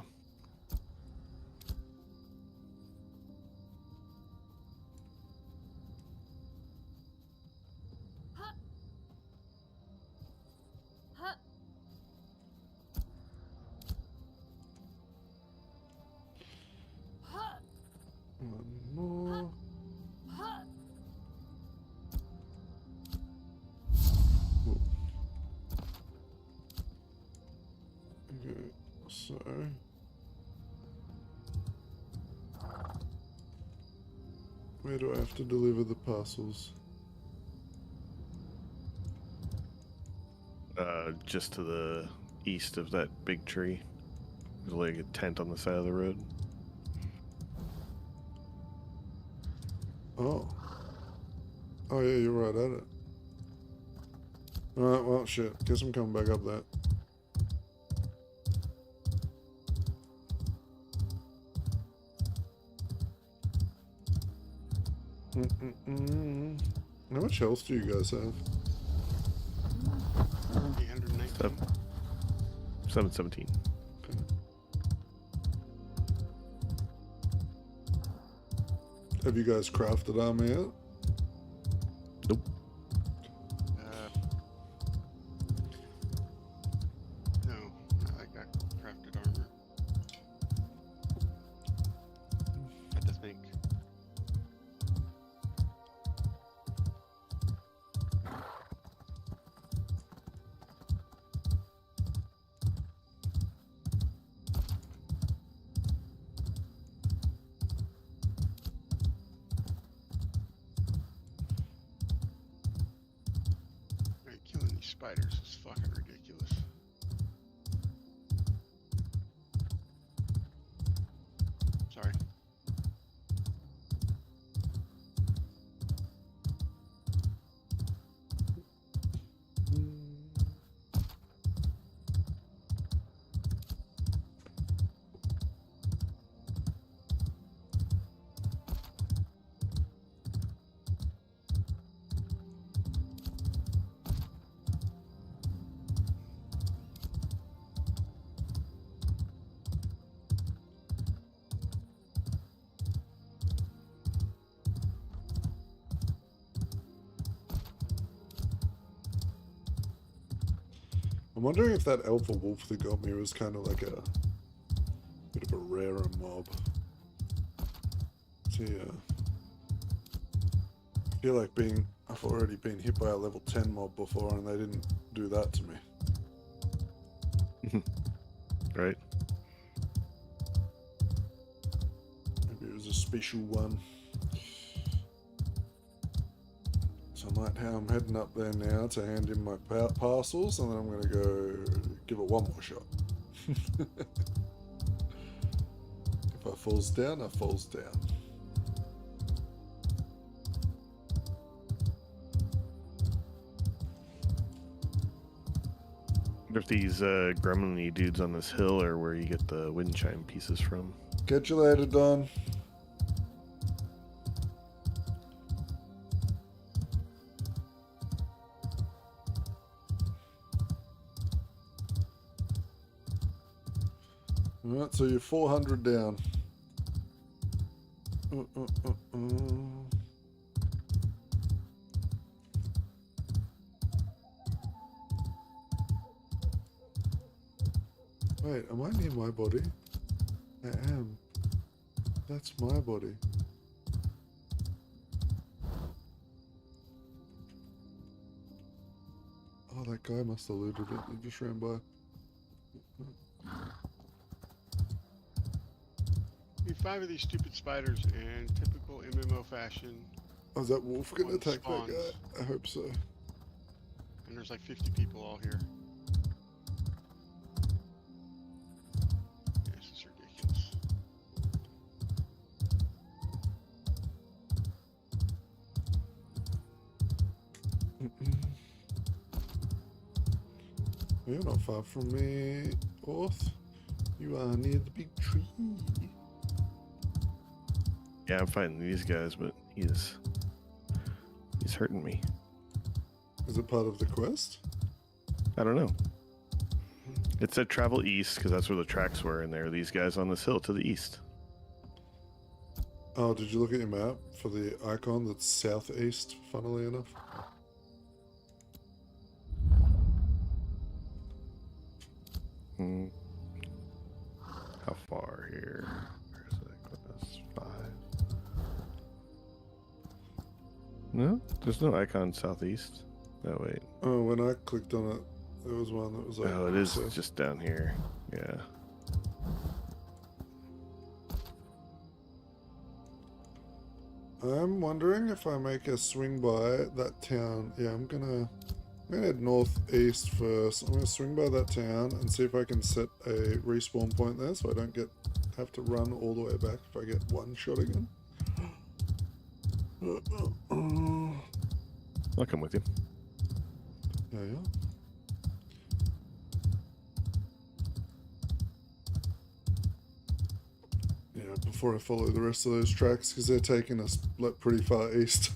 One more. Ooh. Okay, so where do I have to deliver the parcels? Just to the east of that big tree. There's like a tent on the side of the road. Oh. Oh yeah, you're right at it. Alright, well shit. Guess I'm coming back up that. How much health do you guys have? 819. 717. Have you guys crafted armor yet? Nope. No, I got crafted armor. Had to think. Right, killing these spiders is fucking ridiculous. Sorry. I'm wondering if that alpha wolf that got me was kind of like a bit of a rarer mob. See, I feel like I've already been hit by a level 10 mob before and they didn't do that to me. Right? Maybe it was a special one. So I'm heading up there now to hand in my parcels, and then I'm going to go give it one more shot. If I falls down, I falls down. Wonder if these gremlin dudes on this hill are where you get the wind chime pieces from. Catch you later, Don. Alright, so you're 400 down. Wait, am I near my body? I am. That's my body. Oh, that guy must have looted it. He just ran by. Need 5 of these stupid spiders in typical MMO fashion. Oh, is that wolf gonna One attack that spawns. guy? I hope so. And there's like 50 people all here. This is ridiculous. You're not far from me, Orth. You are near the big tree. Yeah, I'm fighting these guys, but he's hurting me. Is it part of the quest? I don't know. It said travel east because that's where the tracks were, and there are these guys on this hill to the east. Oh, did you look at your map for the icon that's southeast, funnily enough? Hmm. How far here? Where's that? That's 5. No, there's no icon southeast. Oh wait. Oh, when I clicked on it, there was one that was like... Oh, it is so- just down here. Yeah. I'm wondering if I make a swing by that town. Yeah, I'm gonna head northeast first. I'm gonna swing by that town and see if I can set a respawn point there, so I don't have to run all the way back if I get one shot again. I'll come with you. Yeah, yeah. Yeah, before I follow the rest of those tracks, because they're taking us like pretty far east.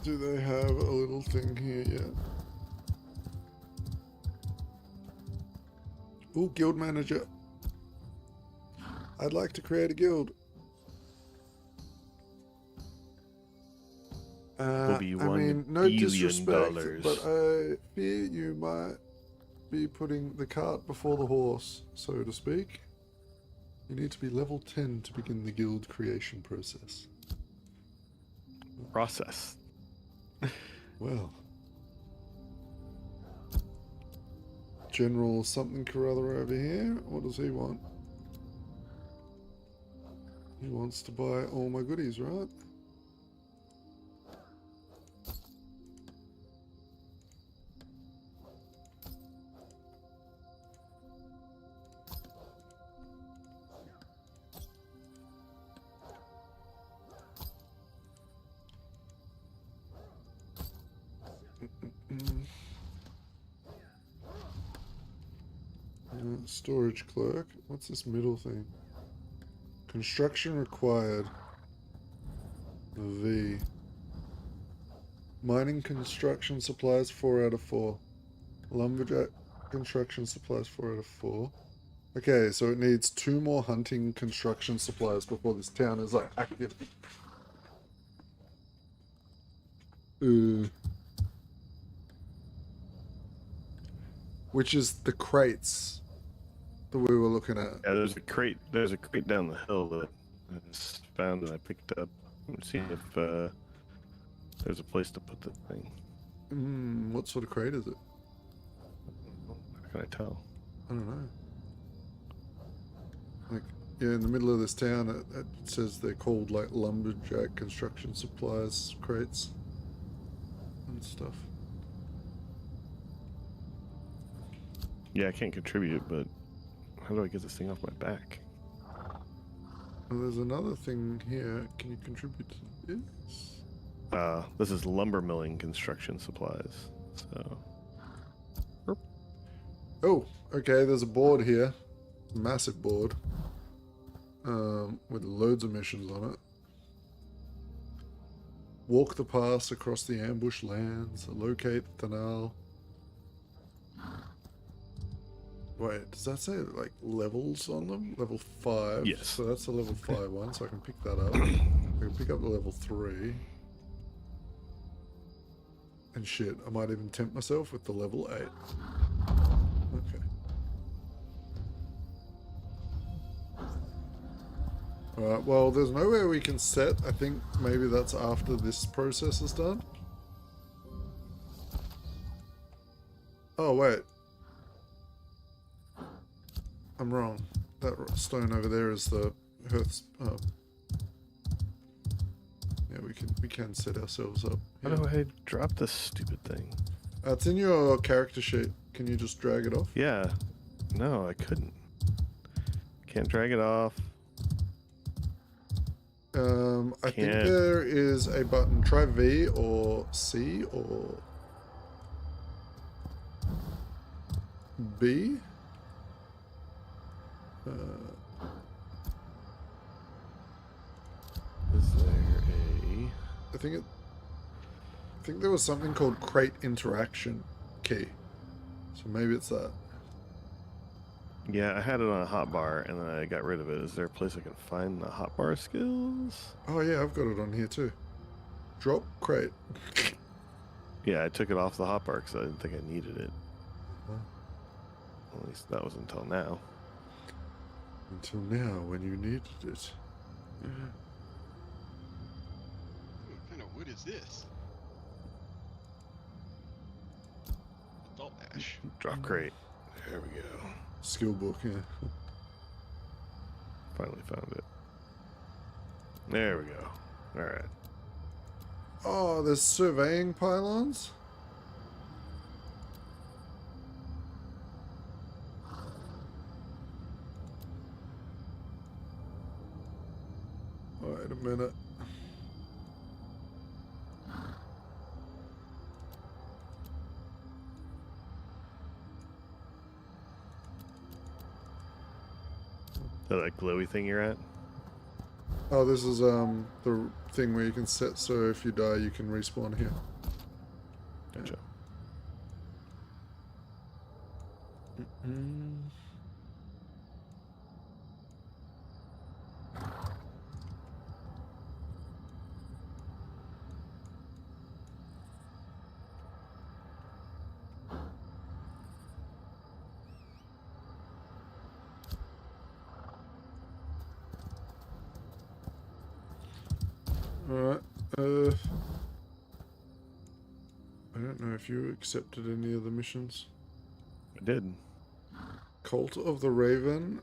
Do they have a little thing here yet? Ooh, guild manager. I'd like to create a guild. Will be I $1 mean, no billion disrespect, but I fear you might be putting the cart before the horse, so to speak. You need to be level 10 to begin the guild creation process. Process. Well. General something or other over here. What does he want? He wants to buy all my goodies, right? Storage clerk. What's this middle thing? Construction required. V. Mining construction supplies 4 out of 4. Lumberjack construction supplies 4 out of 4. Okay, so it needs 2 more hunting construction supplies before this town is like active. Which is the crates that we were looking at. Yeah, there's a crate. There's a crate down the hill that I just found and I picked up. I'm seeing if there's a place to put the thing. What sort of crate is it? How can I tell? I don't know. Like, yeah, in the middle of this town, it says they're called like lumberjack construction supplies crates and stuff. Yeah, I can't contribute, but how do I get this thing off my back? Oh, there's another thing here. Can you contribute to this? This is lumber milling construction supplies. So Oh, okay. There's a board here, massive board, with loads of missions on it. Walk the pass across the ambush lands. Locate the Tanal. Wait, does that say like levels on them? Level 5. Yes. So that's a level 5 one, so I can pick that up. I can pick up the level 3. And shit, I might even tempt myself with the level 8. Okay. Alright, well, there's nowhere we can set. I think maybe that's after this process is done. Oh, wait. I'm wrong. That stone over there is the Hearth's. Yeah, we can set ourselves up. how do I drop this stupid thing? It's in your character sheet. Can you just drag it off? Yeah. No, I couldn't. Can't drag it off. I think Can't. there is a button. Try V or C or B. Is there a... I think there was something called crate interaction key. So maybe it's that. Yeah, I had it on a hotbar and then I got rid of it. Is there a place I can find the hotbar skills? Oh yeah, I've got it on here too. Drop crate. Yeah, I took it off the hotbar because I didn't think I needed it. Well, At least that was until now. until now, when you needed it. What kind of wood is this? Adult ash. Drop crate. There we go. Skill book, yeah. Finally found it. There we go. Alright. Oh, there's surveying pylons? Wait a minute. That glowy thing you're at? Oh, this is the thing where you can set so if you die you can respawn here. Gotcha. Alright, I don't know if you accepted any of the missions. I did. Cult of the Raven,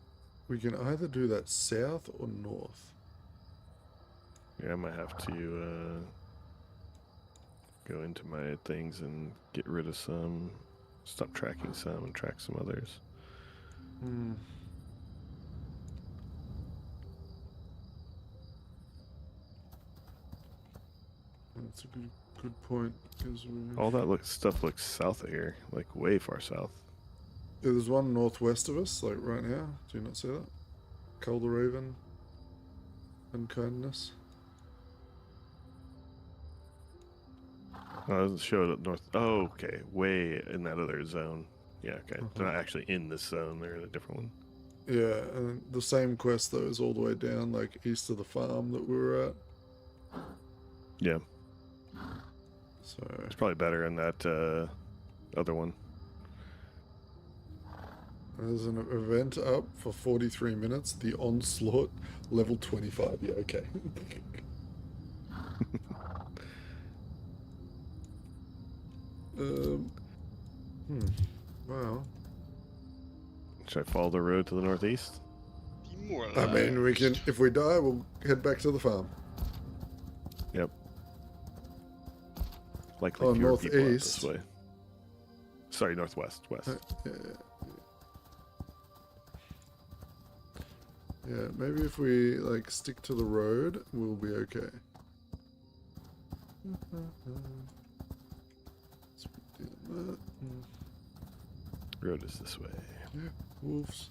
we can either do that south or north. Yeah, I might have to go into my things and get rid of some, stop tracking some and track some others. Hmm. That's a good point, because All that stuff looks south of here, like way far south. yeah, there's one northwest of us, like right now. Do you not see that? Cult of the Raven. Unkindness. Oh, it doesn't show it up north. Oh, okay. Way in that other zone. Yeah, okay. They're not actually in this zone. They're in a different one. Yeah, and the same quest though is all the way down, like east of the farm that we were at. Yeah. So It's probably better in that other one. there's an event up for 43 minutes. The Onslaught, level 25. Yeah, okay. Well, Should I follow the road to the northeast? I mean, we can. If we die, we'll head back to the farm. Yep. Likely Oh, fewer people out northeast. this way. Sorry, northwest, west. Yeah, Yeah, maybe if we like stick to the road, we'll be okay. Let's put that. Road is this way. Yeah, wolves.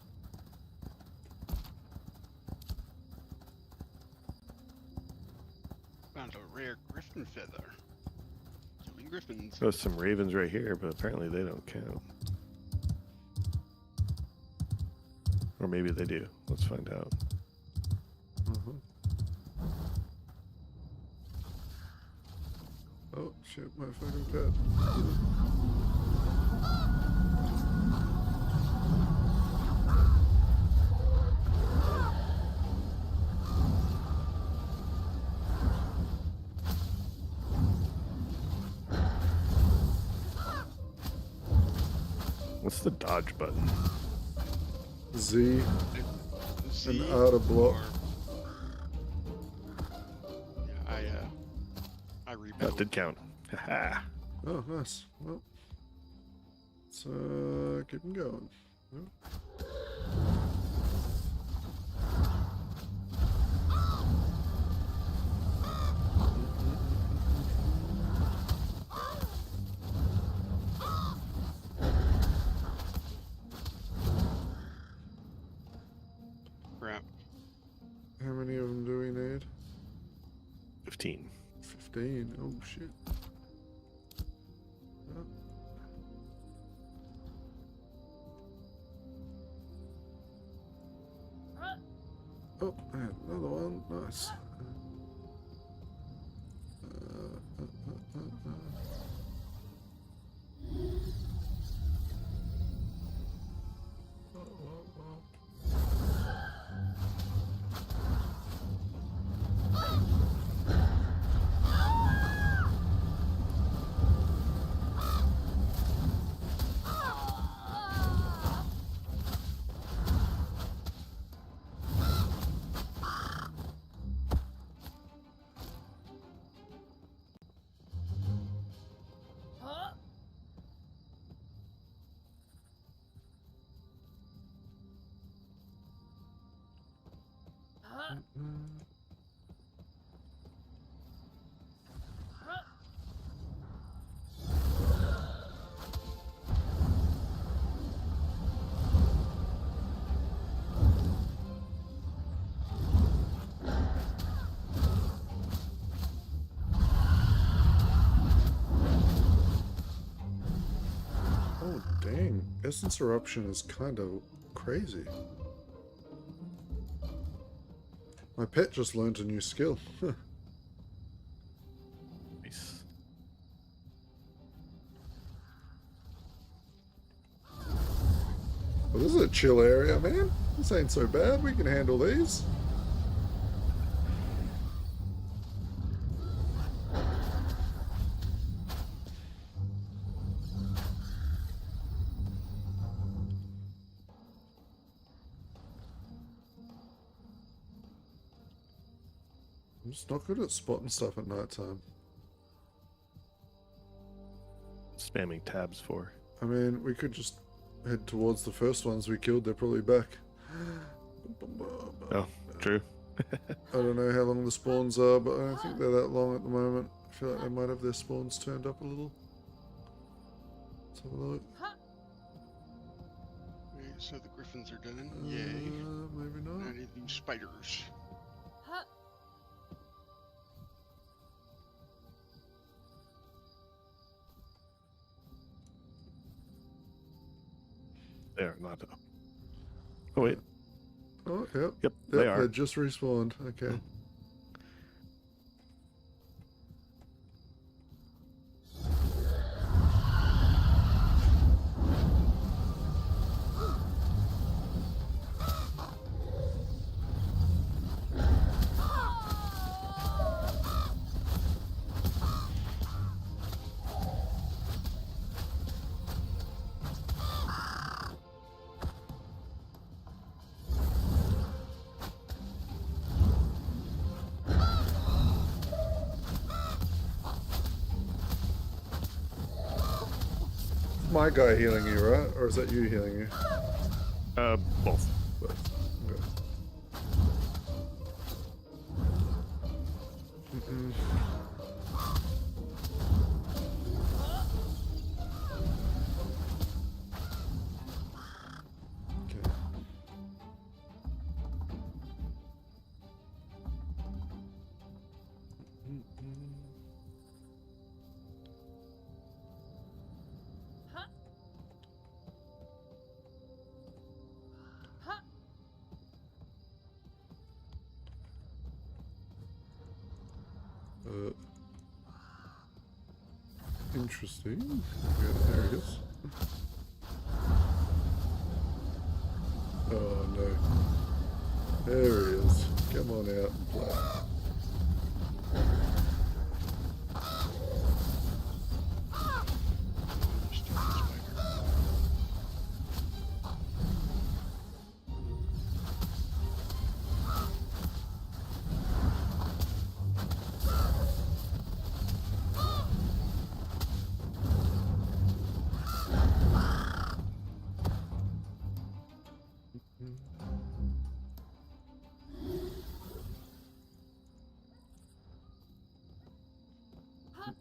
Found a rare griffin feather. Killing griffins. There's some ravens right here, but apparently they don't count. Or maybe they do. Let's find out. Oh shit, my fucking pet. What's the dodge button? Z. See, An out of block. Yeah, I That rebuilt. did count. Haha. Oh, nice. Well, let's keep them going. Crap. How many of them do we need? 15. 15. Oh shit. Oh. Oh, I had another one. Nice. Oh dang, Essence Eruption is kind of crazy. My pet just learned a new skill. Nice. Well, this is a chill area, man. This ain't so bad. We can handle these. I'm just not good at spotting stuff at night time. Spamming tabs for. I mean, we could just head towards the first ones we killed. They're probably back. Oh, true. I don't know how long the spawns are, but I don't think they're that long at the moment. I feel like they might have their spawns turned up a little. Let's have a look. Okay, so the griffins are done. Yay. Maybe Now I not. need these spiders. They are not up. Oh, wait. Oh, yep. Yep, they are. They just respawned. Okay. My guy healing you, right? Or is that you healing you? Both. Both. Okay. Mm. Okay. Uh, Interesting. Yeah, there it is. Oh no. There he is. Come on out and play. Stupid spider.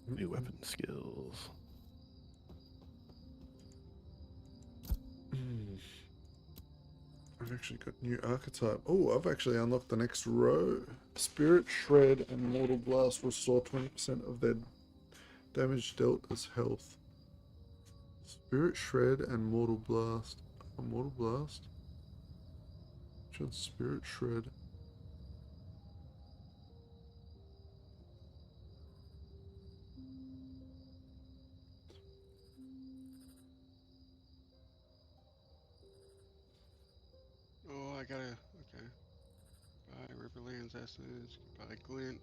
New weapon skills. I've actually got new archetype. Oh, I've actually unlocked the next row. Spirit Shred and Mortal Blast restore 20% of their damage dealt as health. Spirit Shred and Mortal Blast. A Mortal Blast? Which one's Spirit Shred? Oh, I gotta. Okay. Buy Riverlands Essence. Buy Glint.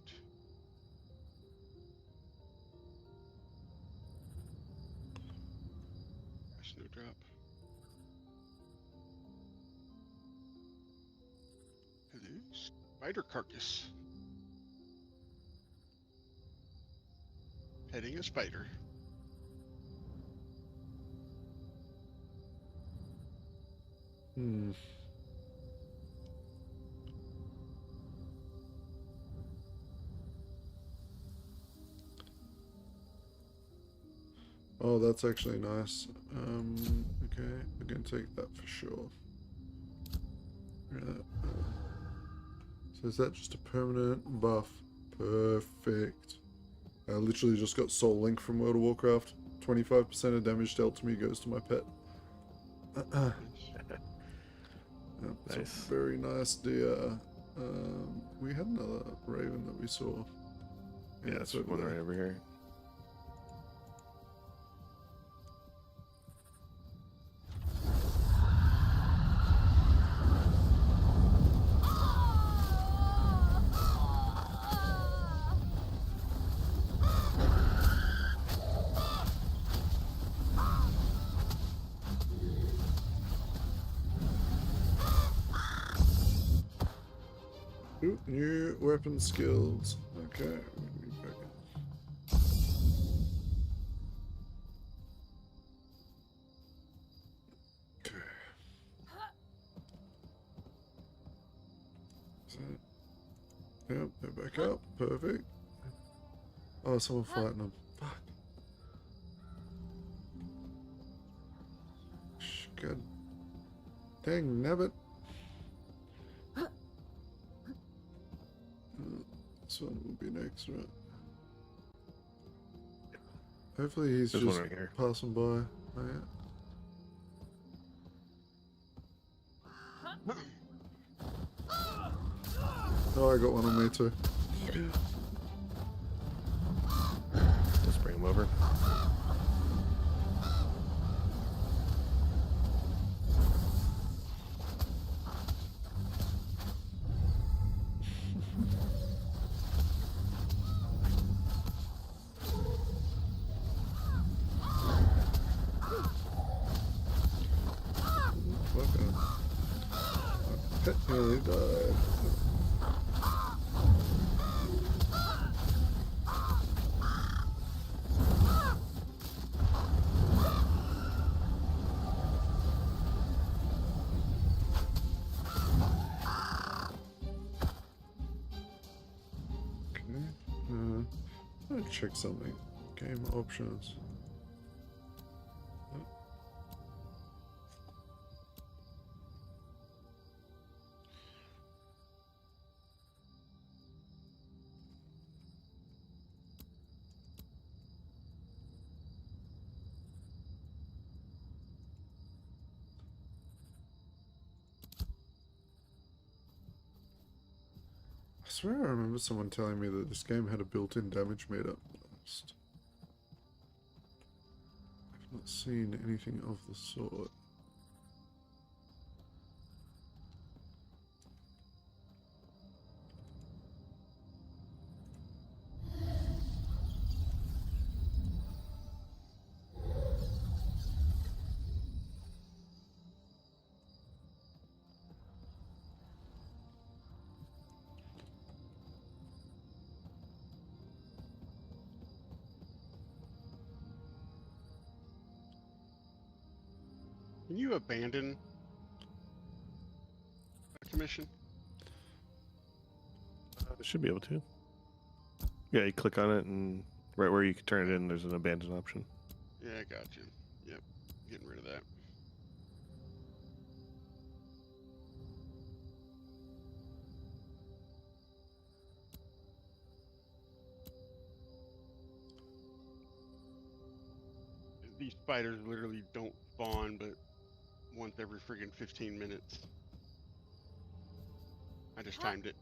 Snowdrop. Hello. Spider Carcass. Petting a spider. Hmm. Oh, that's actually nice. Okay, we're gonna take that for sure. So is that just a permanent buff? Perfect. I literally just got Soul Link from World of Warcraft. 25% of damage dealt to me goes to my pet. That's Nice. a very nice deer. We had another raven that we saw. Yeah, it's that's one right over here. Ooh, new weapon skills. Okay. Okay. So, yep, they're back up. Perfect. Oh, someone fighting them. Fuck. God. Dang nabbit. This one will be next, right? Hopefully he's There's one just right here. passing by. Oh, yeah. Oh, I got one on me too. Let's bring him over. Fucking. My pet nearly died. Okay. Let me check something. Game options. I swear I remember someone telling me that this game had a built-in damage meter. I've not seen anything of the sort. Can you abandon a commission? I should be able to. Yeah, you click on it, and right where you can turn it in, there's an abandon option. Yeah, I got you. Yep, getting rid of that. These spiders literally don't spawn, but once every friggin' 15 minutes. I just timed it.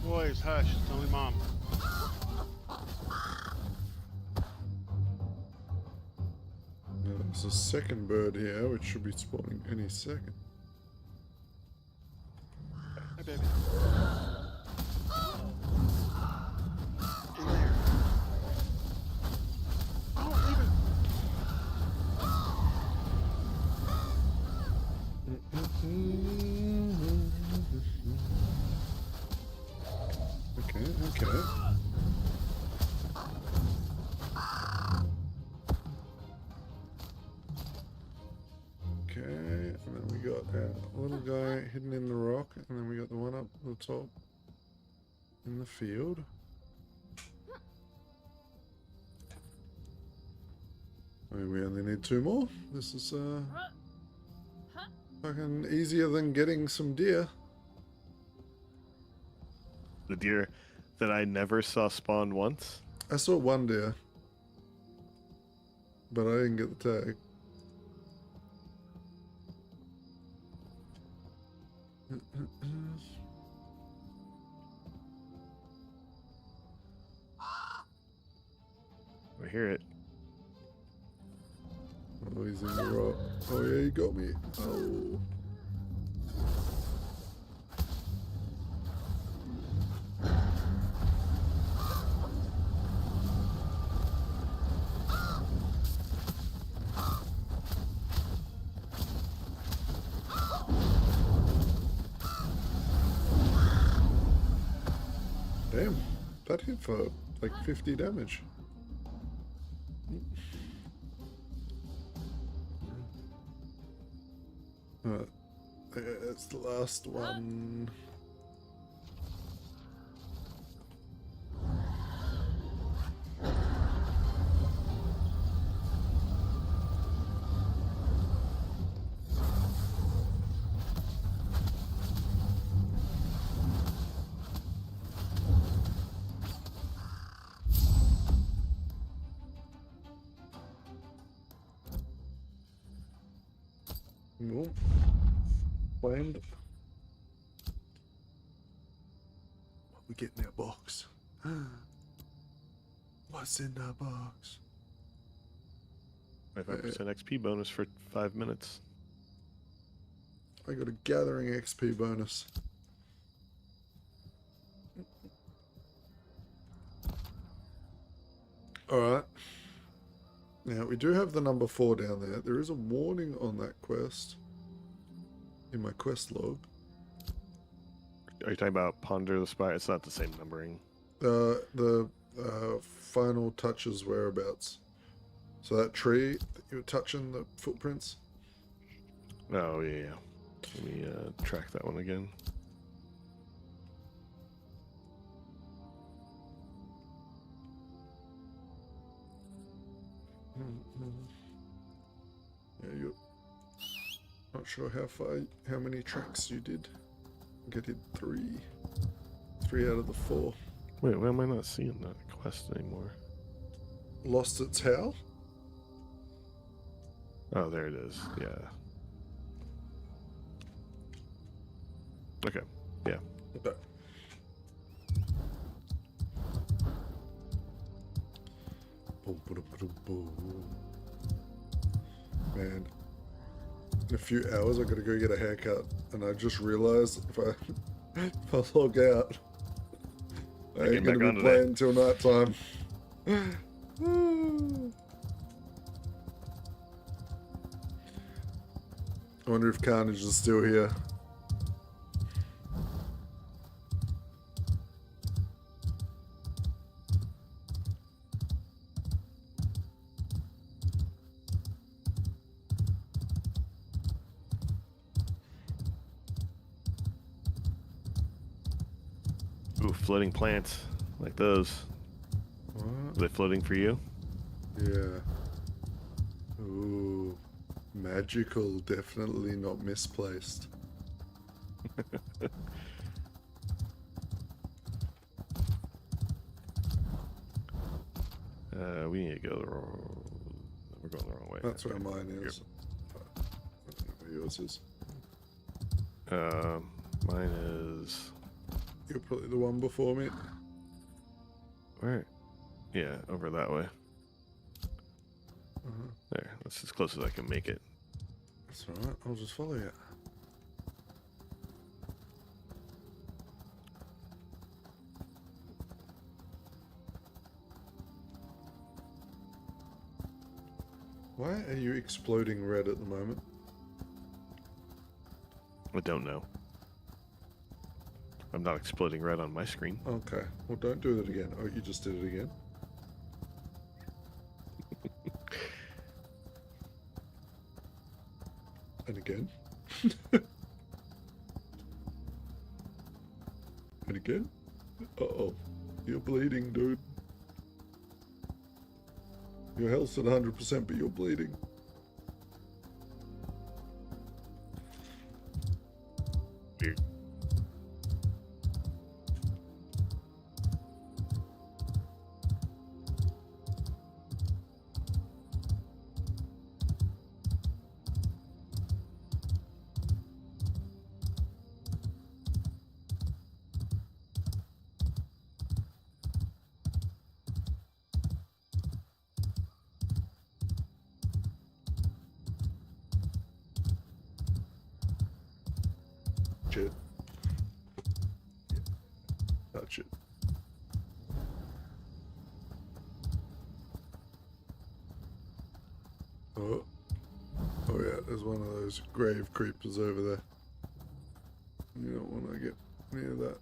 Boys, hush, it's only mom. Now, there's a second bird here, which should be spawning any second. Hi, baby. In there. Don't leave it. Okay. Okay, and then we got our little guy hidden in the rock, and then we got the one up the top in the field. I mean, we only need 2 more. This is fucking easier than getting some deer. The deer that I never saw spawn once. I saw 1 deer, but I didn't get the tag. I hear it. Oh, he's in the rock. Oh yeah, he got me. Oh. Damn, that hit for like 50 damage. Alright, that's the last one. Nope. Flamed. What we get in that box? What's in that box? 25% XP bonus for 5 minutes. I got a gathering XP bonus. Alright. Now, we do have the number 4 down there. There is a warning on that quest in my quest log. Are you talking about Ponder the Spire? It's not the same numbering. The final touches whereabouts. So that tree that you were touching, the footprints. Oh, yeah. Let me track that one again. Yeah, you're not sure how many tracks you did. I think I did 3 out of the 4. Wait, why am I not seeing that quest anymore? Lost its howl? Oh, there it is. Yeah. Okay. Yeah. Okay. Boom, boom, boom, boom. Man, in a few hours I gotta go get a haircut, and I just realized if I log out, I You're ain't getting gonna back be on today. playing until night time. I wonder if Carnage is still here. Ooh, floating plants. Like those. What? Are they floating for you? Yeah. Ooh. Magical, definitely not misplaced. We need to go the wrong... We're going the wrong way. That's where Okay. mine is. I don't know where yours is. Mine is... You're probably the one before me. Where? Yeah, over that way. Uh-huh. There. That's as close as I can make it. That's alright, I'll just follow you. Why are you exploding red at the moment? I don't know. I'm not exploding red on my screen. Okay, well don't do that again. Oh, you just did it again? And again? And again? Uh-oh. You're bleeding, dude. Your health's at 100%, but you're bleeding. Weird. Shit. Touch it. Oh. Oh yeah, there's one of those grave creepers over there. You don't want to get near that.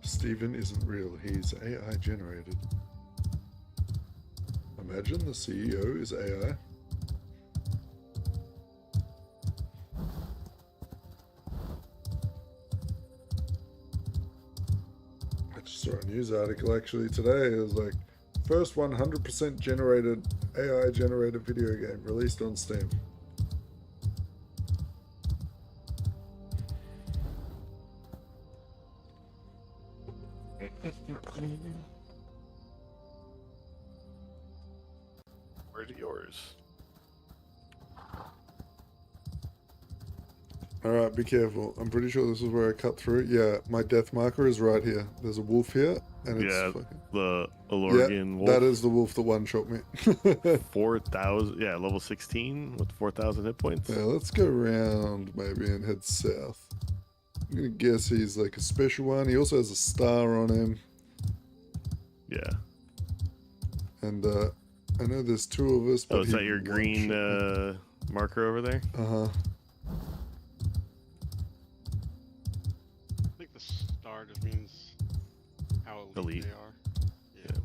Steven isn't real, he's AI generated. Imagine the CEO is AI. I just saw a news article actually today. It was like, first 100% generated AI generated video game released on Steam. Yours, yours. Alright, be careful. I'm pretty sure this is where I cut through. Yeah, my death marker is right here. There's a wolf here, and it's Yeah, fucking... the Yeah, Alorgan wolf. that is the wolf that one-shot me. 4,000. Yeah, level 16 with 4,000 hit points. Yeah, let's go around maybe and head south. I'm gonna guess he's like a special one. He also has a star on him. Yeah. And I know there's two of us. But Oh, is that your green marker over there? Uh-huh. I think the star just means how elite, Elite. they are. Yeah.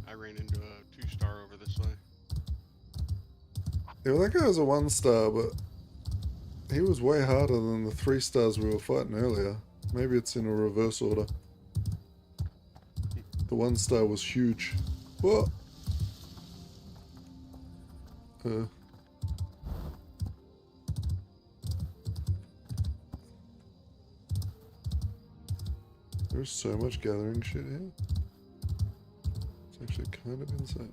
I ran into a 2-star over this way. Yeah, well, that guy was a 1-star, but he was way harder than the 3 stars we were fighting earlier. Maybe it's in a reverse order. The 1-star was huge. Whoa! There's so much gathering shit here. It's actually kind of insane.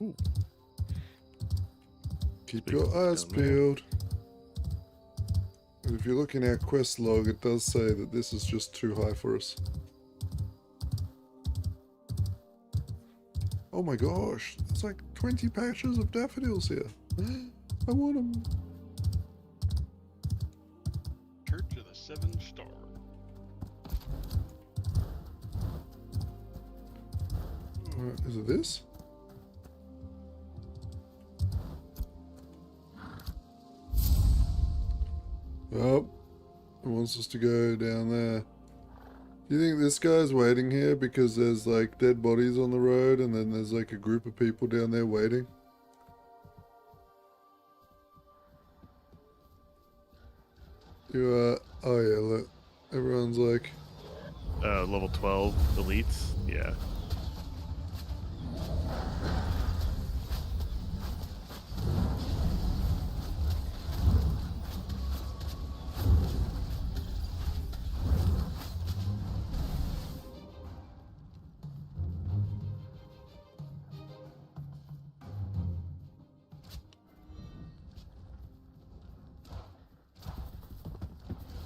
Ooh. Keep Big your ones eyes down there. peeled. And if you look in our quest log, it does say that this is just too high for us. Oh my gosh, there's like 20 patches of daffodils here. I want them. Church of the 7-star. Is it this? Oh, it wants us to go down there. Do you think this guy's waiting here because there's like dead bodies on the road and then there's like a group of people down there waiting? Oh yeah, look. Everyone's like, Level 12 elites. Yeah.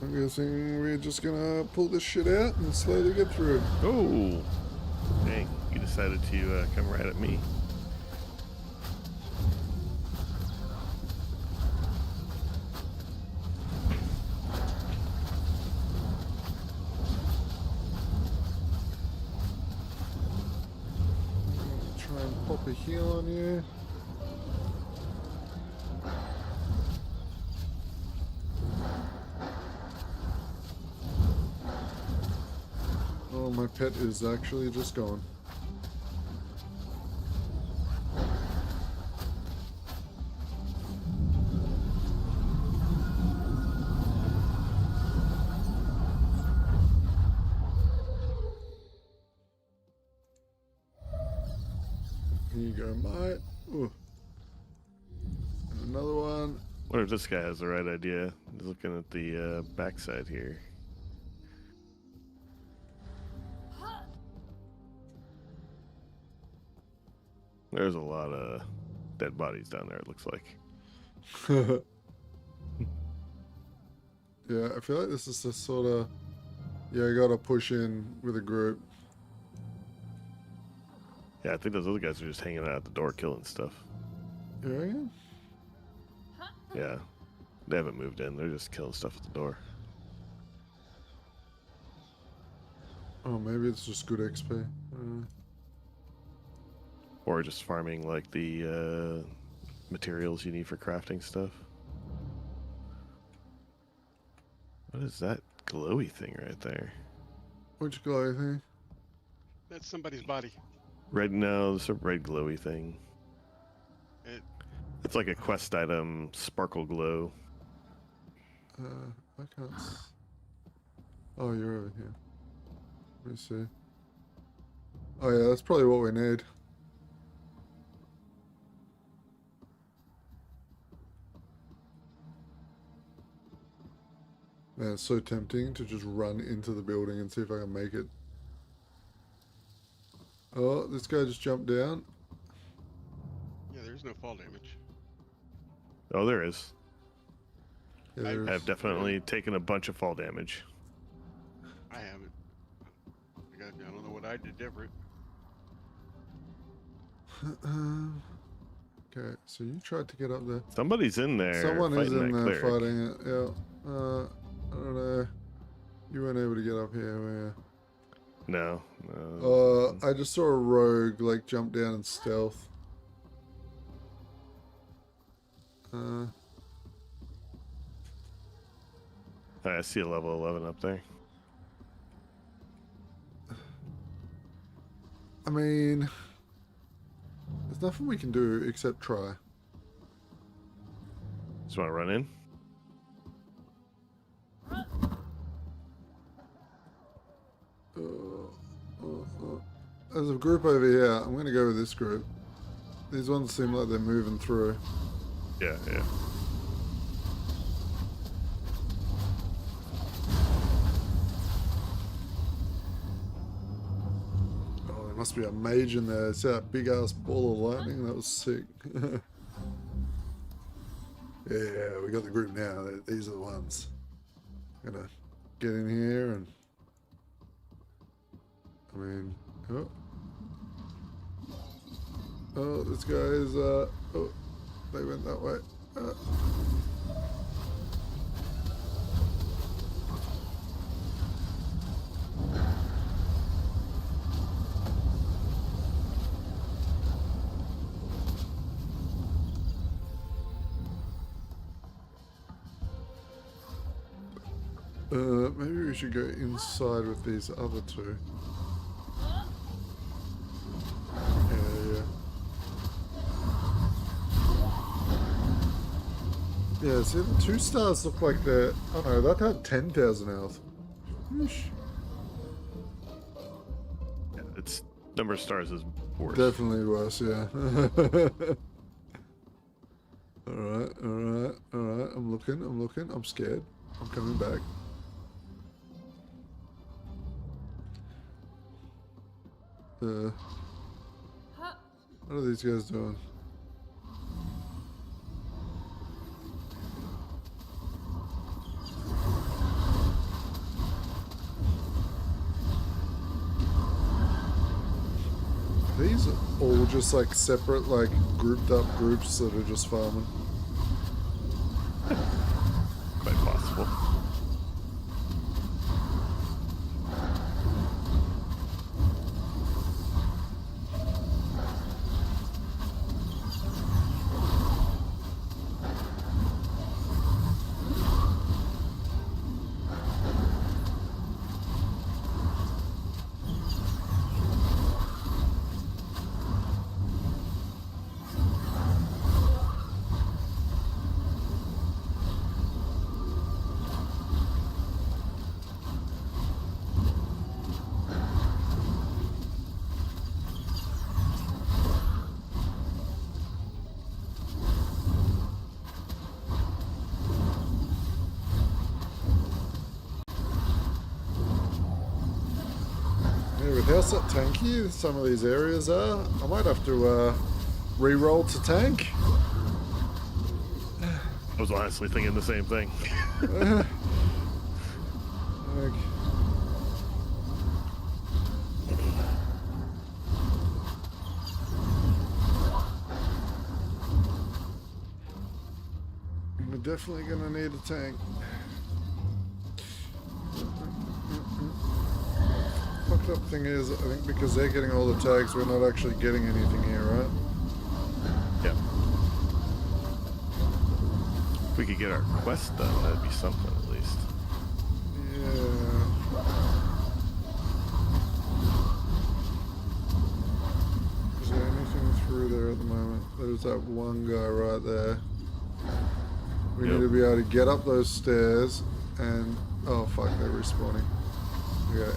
I'm guessing we're just gonna pull this shit out and slowly get through. Oh, dang! You decided to come right at me. Try and pop a heal on you. Oh, my pet is actually just gone. Here you go, mate. Ooh. And another one. Wonder if this guy has the right idea. He's looking at the backside here. There's a lot of dead bodies down there, it looks like. Yeah, I feel like this is the sort of... Yeah, I gotta push in with a group. Yeah, I think those other guys are just hanging out at the door killing stuff. Here I am. Yeah. They haven't moved in, they're just killing stuff at the door. Oh, maybe it's just good XP. Or just farming like the materials you need for crafting stuff. What is that glowy thing right there? Which guy thing? That's somebody's body. Red, no, it's a red glowy thing. It, It's like a quest item, sparkle glow. I can't. Oh, you're over here. Let me see. Oh yeah, that's probably what we need. Man, it's so tempting to just run into the building and see if I can make it. Oh, this guy just jumped down. Yeah, there's no fall damage. Oh, there is. Yeah, I- there's- I've definitely taken a bunch of fall damage. I haven't. I don't know what I did different. Okay, so you tried to get up there. Somebody's in there. Someone is fighting in that there cleric. fighting it. Yeah. I don't know. You weren't able to get up here, were No. you? I just saw a rogue like jump down in stealth. I see a level 11 up there. I mean, there's nothing we can do except try. Just want to run in? There's a group over here. I'm gonna go with this group. These ones seem like they're moving through. Yeah, yeah. Oh, there must be a mage in there. See that big ass ball of lightning? That was sick. Yeah, we got the group now. These are the ones. Gonna get in here and. I mean, oh, this guy is. Oh, they went that way. Maybe we should go inside with these other two. Yeah. Yeah, see, the 2 stars look like they're... Oh no, that had 10,000 health. Yeesh. Yeah, its number of stars is worse. Definitely worse, yeah. Alright. I'm looking. I'm scared. I'm coming back. What are these guys doing? These are all just like separate, like grouped up groups that are just farming. Quite possible. Yeah, with how tanky some of these areas are, I might have to re-roll to tank. I was honestly thinking the same thing. Like, we're definitely gonna need a tank. Fucked up thing is, I think because they're getting all the tags, we're not actually getting anything here, right? Yeah. If we could get our quest done, that'd be something at least. Yeah. Is there anything through there at the moment? There's that one guy right there. We Yep. need to be able to get up those stairs and... Oh fuck, they're respawning. Okay.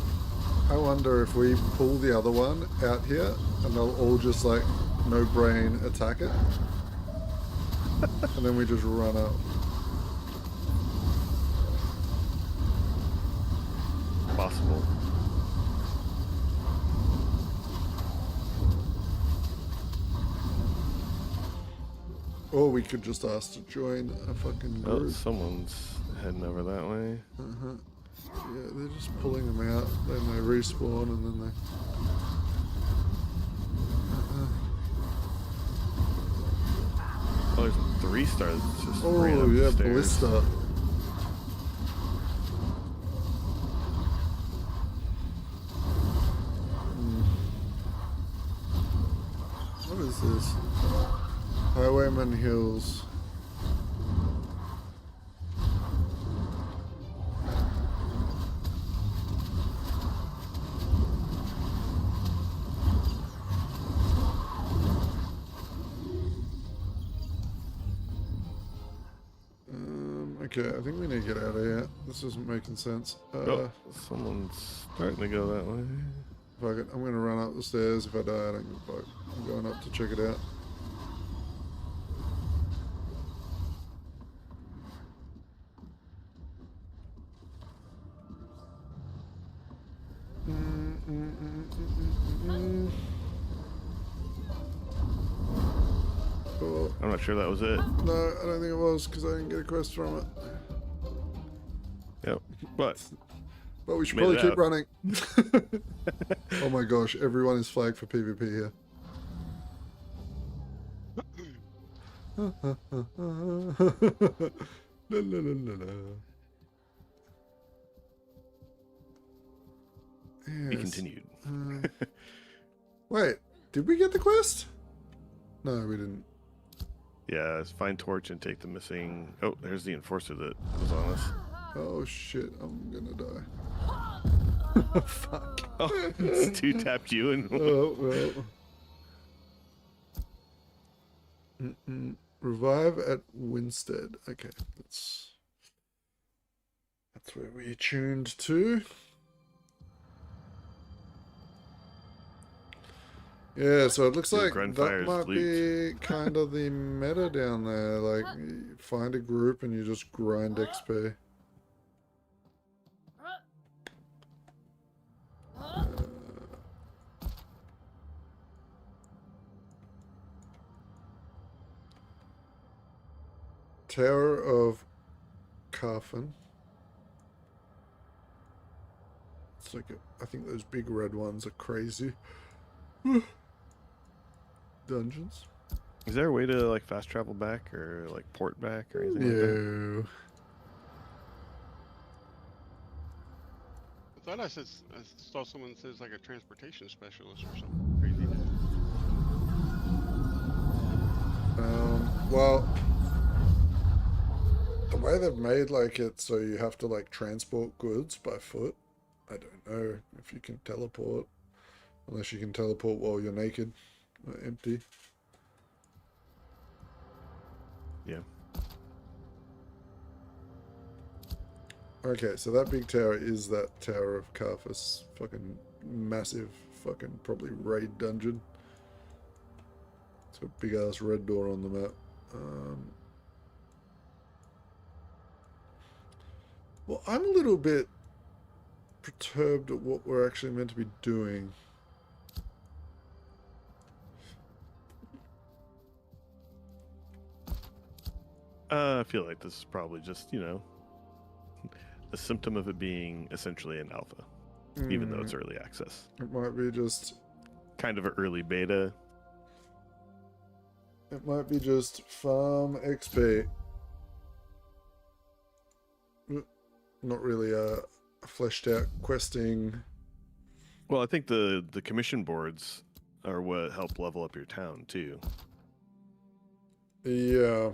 I wonder if we pull the other one out here and they'll all just like no brain attack it. And then we just run up. possible. Or we could just ask to join a fucking Oh, group. someone's heading over that way. Uh-huh. Yeah, they're just pulling them out, then they respawn, and then they... Oh, there's a 3-star that's just ran Oh, up the yeah, stairs. Ballista. What is this? Highwayman Hills. Okay, I think we need to get out of here. This isn't making sense. Oh, someone's starting to go that way. Fuck it, I'm gonna run up the stairs. If I die, I don't give a fuck. I'm going up to check it out. Oh, I'm not sure that was it. no, I don't think it was because I didn't get a quest from it. Yep. But But we should Made probably it keep running. Oh my gosh, everyone is flagged for PvP here. La, la, la, la, la. be Yes. continued. Wait, did we get the quest? No, we didn't. Yeah, it's find torch and take the missing. Oh, there's the enforcer that was on us. Oh shit, I'm gonna die. Fuck. Oh, it's 2 tapped you and Oh, well. Revive at Winstead. Okay, that's where we tuned to. Yeah, so it looks Dude, like Grunfire's that might be kind of the meta down there. Like, you find a group and you just grind XP. Tower of Carfin. It's like I think those big red ones are crazy. Dungeons. Is there a way to like fast travel back or like port back or anything like that? No. I thought I saw someone says like a transportation specialist or something crazy. Well, the way they've made like it so you have to like transport goods by foot. I don't know if you can teleport, unless you can teleport while you're naked or empty. Yeah. Okay, so that big tower is that Tower of Carfus. Fucking massive, fucking probably raid dungeon. It's got a big ass red door on the map. Well, I'm a little bit perturbed at what we're actually meant to be doing. I feel like this is probably just, you know, a symptom of it being essentially an alpha, even though it's early access. It might be just... Kind of an early beta. It might be just farm XP. Not really a fleshed out questing. Well, I think the commission boards are what help level up your town too. Yeah.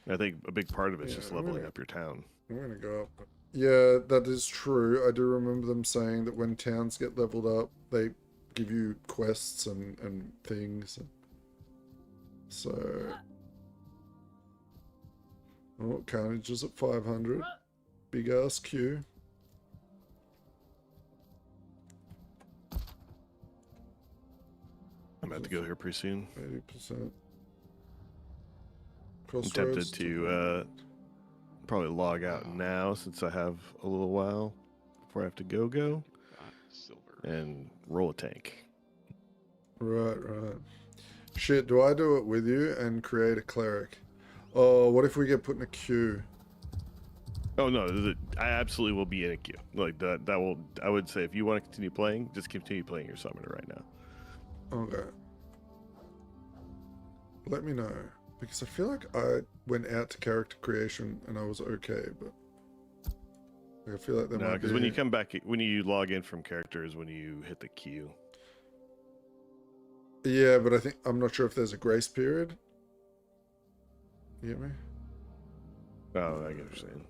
I think a big part of it's Yeah, just I'm leveling gonna- up your town. I'm gonna go up. Yeah, that is true. I do remember them saying that when towns get leveled up, they give you quests and things. So... Oh, Carnage is at 500. Big ass queue. I'm about to go here pretty soon. 80%. I'm tempted to probably log out now since I have a little while before I have to go, Silver. and roll a tank. Right, right. Shit, do I do it with you and create a cleric? Oh, what if we get put in a queue? Oh no, I absolutely will be in a queue. Like that will. I would say if you want to continue playing, just continue playing your summoner right now. Okay. Let me know. Because I feel like I went out to character creation and I was okay, but I feel like there No, might be... because when you come back, when you log in from characters, when you hit the queue. Yeah, but I'm not sure if there's a grace period. You get me? Oh, I get what you're saying.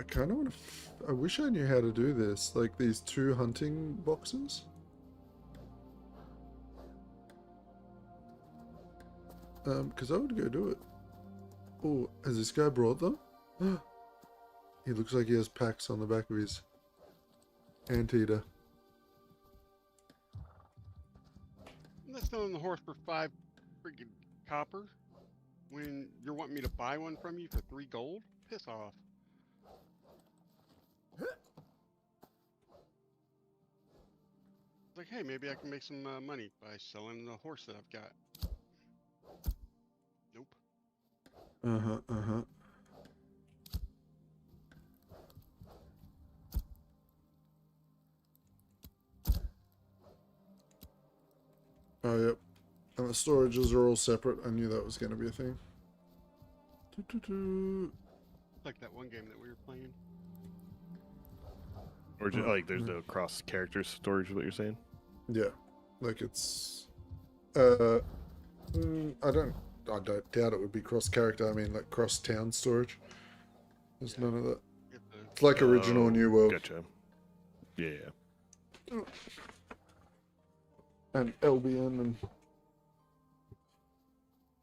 I kind of want to... I wish I knew how to do this. Like these 2 hunting boxes. Because I would go do it. Oh, has this guy brought them? He looks like he has packs on the back of his anteater. I'm not selling the horse for 5 freaking copper when you're wanting me to buy one from you for 3 gold. Piss off. Like, hey, maybe I can make some money by selling the horse that I've got. Nope. Uh-huh. Oh, yep. And the storages are all separate. I knew that was going to be a thing. Like that one game that we were playing. Or just, like there's no cross character storage. Is what you're saying? Yeah. Like it's... I don't doubt it would be cross-character. I mean, like cross-town storage. There's none of that. It's like original New World. Gotcha. Yeah. And LBN and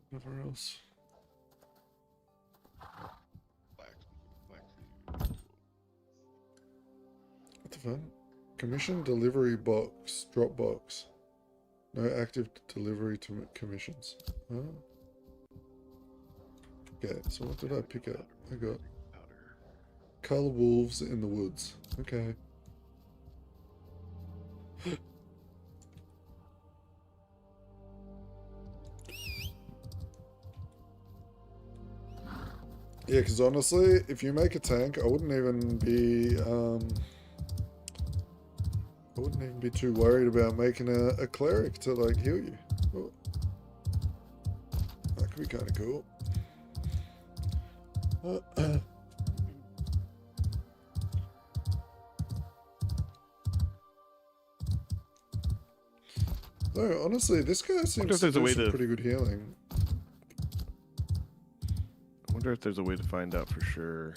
whatever else. What the fuck? Commission delivery box, drop box. No active delivery to commissions. Huh? Okay, so what did I pick up? I got cull wolves in the woods. Okay. Yeah, because honestly, if you make a tank, I wouldn't even be too worried about making a cleric to like heal you. Oh. That could be kind of cool. No, honestly, this guy seems to do some pretty good healing. I wonder if there's a way to find out for sure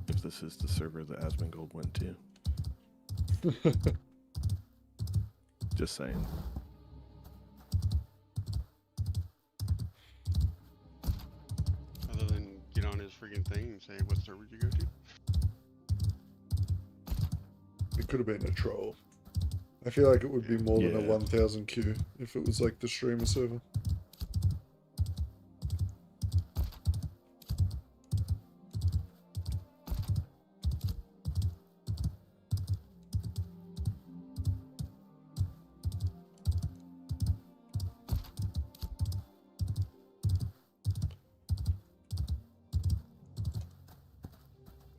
if this is the server that Asmongold went to. Just saying. Other than get on his freaking thing and say, what server did you go to? It could have been a troll. I feel like it would be more than a Yeah. 1000 Q if it was like the streamer server.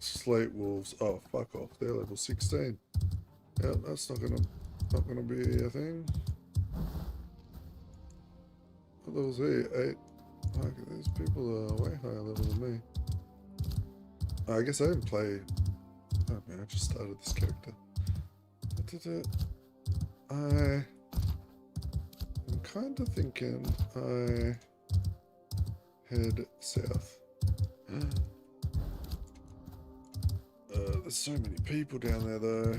Slate wolves. Oh, fuck off. They're level 16. Yeah, that's not gonna be a thing. What level is he? 8. Fuck, these people are way higher level than me. I guess I didn't play. Oh man, I just started this character. I'm kind of thinking I head south. There's so many people down there though.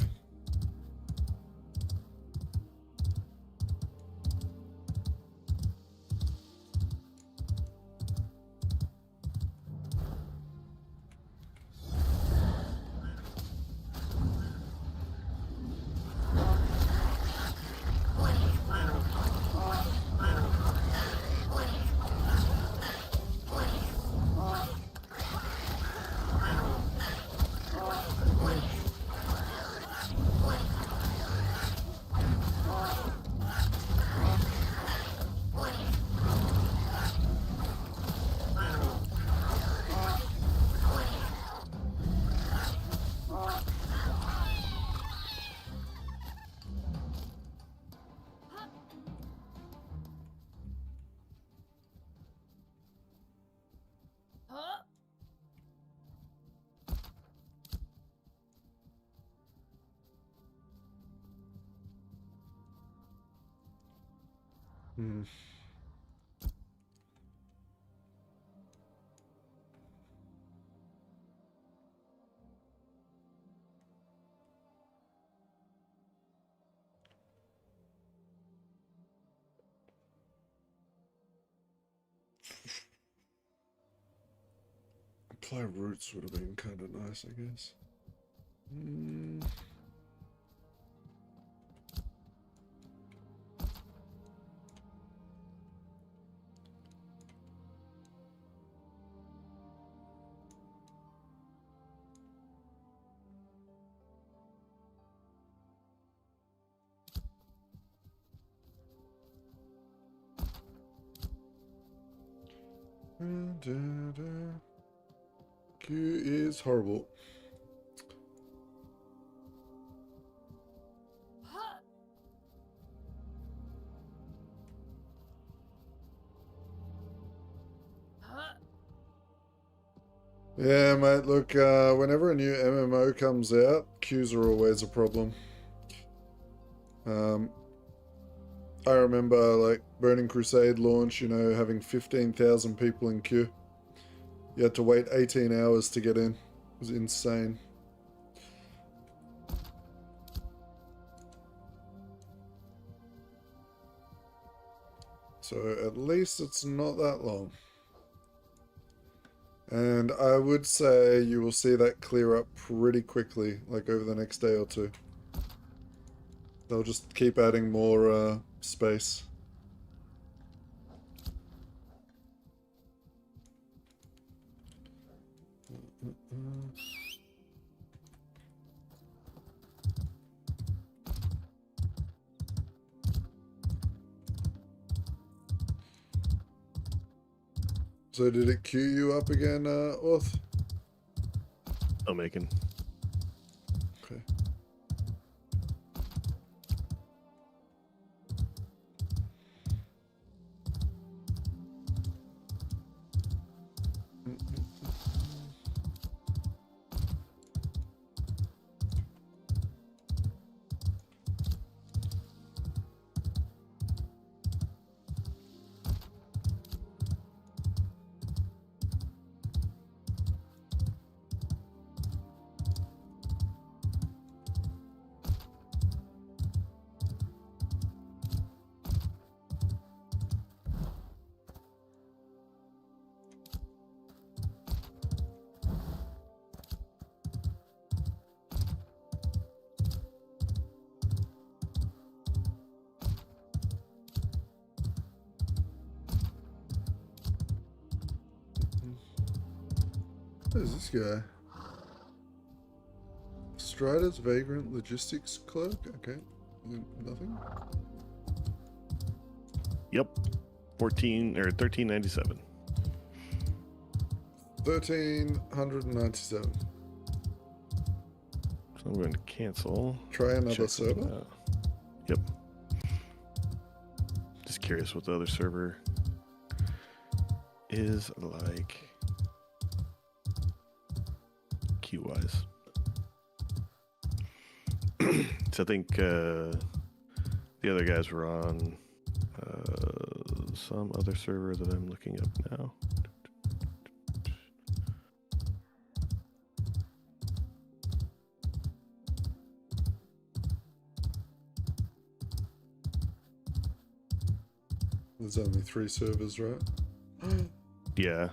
Hmm. Apply roots would have been kind of nice, I guess. Hmm. Q is horrible. Yeah, mate, look, whenever a new MMO comes out, queues are always a problem. I remember, like, Burning Crusade launch, you know, having 15,000 people in queue. You had to wait 18 hours to get in. It was insane. So at least it's not that long. And I would say you will see that clear up pretty quickly, like over the next day or two. They'll just keep adding more space. So did it queue you up again, Orth? I'm making. Okay. What is this guy? Strider's Vagrant Logistics Clerk? Okay. Nothing? Yep. 1397. 1,397. So I'm going to cancel. Try another Check server? something out. Yep. Just curious what the other server is like queue-wise. So I think the other guys were on some other server that I'm looking up now. There's only 3 servers, right? Yeah.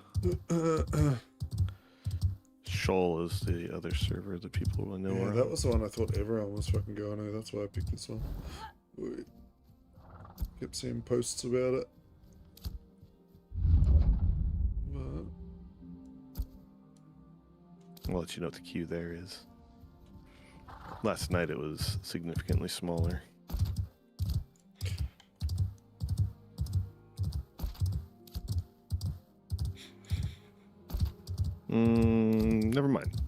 Shoal is the other server that people will know. Yeah, are that on. was the one I thought everyone was fucking going to. That's why I picked this one. We kept seeing posts about it. But I'll let you know what the queue there is. Last night it was significantly smaller. Never mind.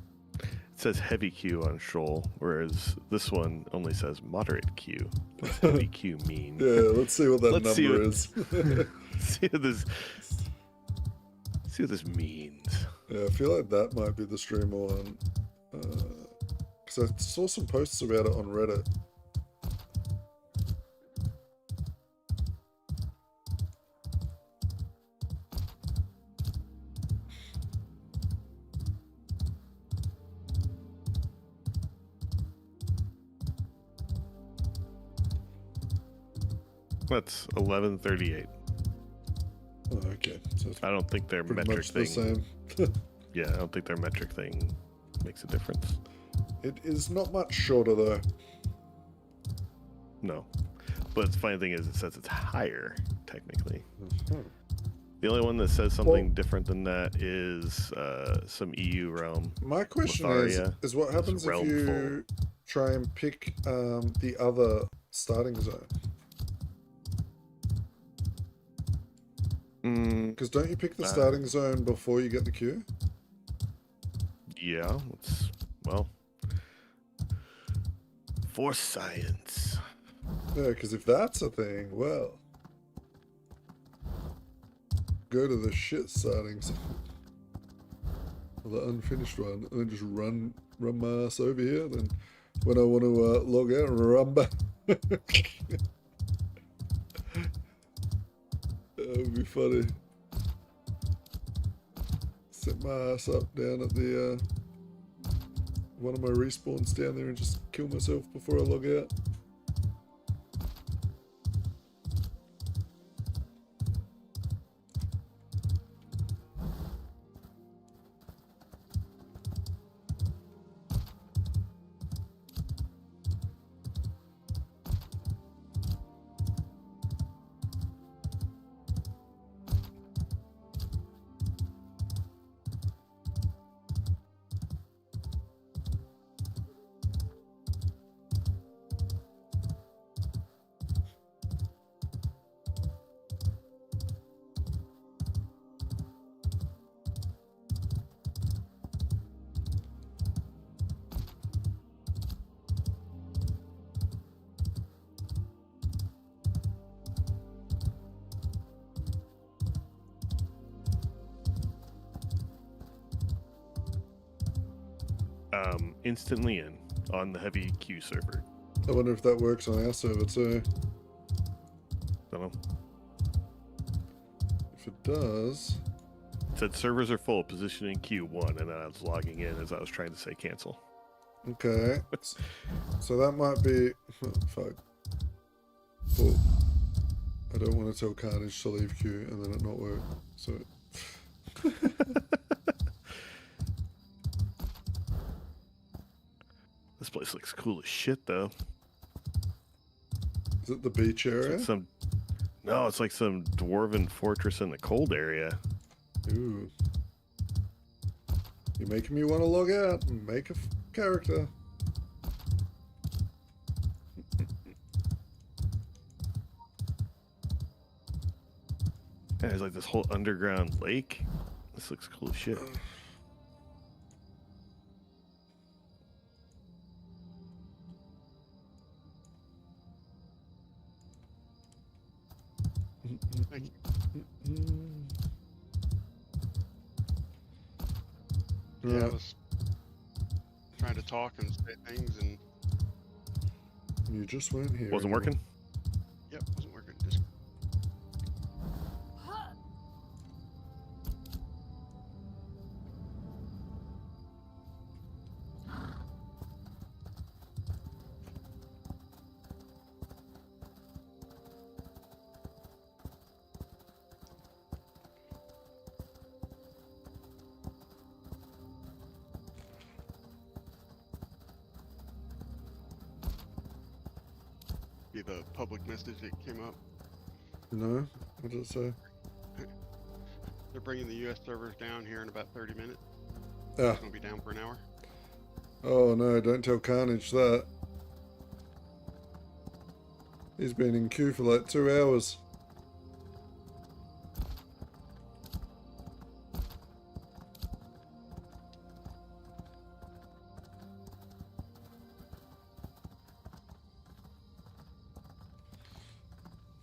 It says heavy queue on Shoal, whereas this one only says moderate queue. What does heavy queue mean? yeah, let's see what that Let's see number what- is. See what this means. Yeah, I feel like that might be the streamer one. Because I saw some posts about it on Reddit. That's 1138. Oh, okay. So it's I don't think their pretty metric much the thing. same. Yeah, I don't think their metric thing makes a difference. It is not much shorter though. No. But the funny thing is, it says it's higher, technically. Mhm. The only one that says something different than that is some EU realm. My question Lotharia is what happens if realm you try and pick the other starting zone? Because don't you pick the starting zone before you get the queue? Yeah, it's, well, for science. Yeah, because if that's a thing, well, go to the shit starting zone. The unfinished one, and then just run my ass over here. Then when I want to log out, run back. That would be funny. Set my ass up down at the one of my respawns down there and just kill myself before I log out. Instantly in on the heavy queue server. I wonder if that works on our server too. Don't know. If it does, It said servers are full, position in queue 1, and then I was logging in as I was trying to say cancel. okay. So that might be. Fuck. Well, I don't want to tell Carnage to leave queue and then it not work. So. This place looks cool as shit, though. Is it the beach It's area? like no, it's like some dwarven fortress in the cold area. Ooh. You're making me want to log out and make a character. And there's like this whole underground lake. This looks cool as shit. Thank you. Yeah, I Right. was trying to talk and say things, and You just weren't here. Wasn't anymore. working? yep, wasn't working. Just be the public message that came up. No? What did it say? They're bringing the U.S. servers down here in about 30 minutes. Ah. It's gonna be down for an hour. Oh no, don't tell Carnage that. He's been in queue for like 2 hours.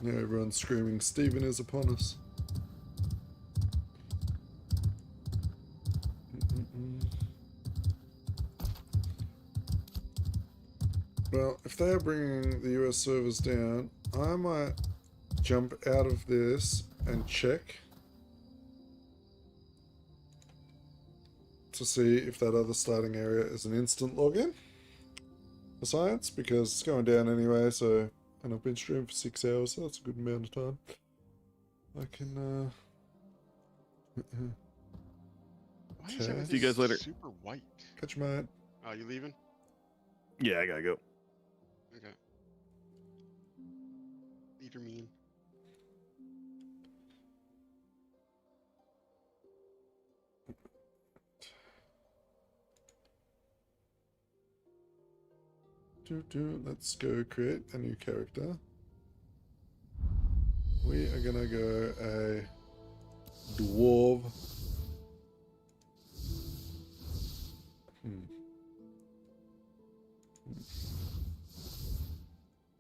Now everyone's screaming, Stephen is upon us. Well, if they are bringing the US servers down, I might jump out of this and check to see if that other starting area is an instant login for science, because it's going down anyway, so and I've been streaming for 6 hours, so that's a good amount of time. I can, Why is Okay. everything See you guys later. super white? catch you, mate. Oh, you leaving? Yeah, I gotta go. Okay. Leader mean. Let's go create a new character. We are gonna go a dwarf.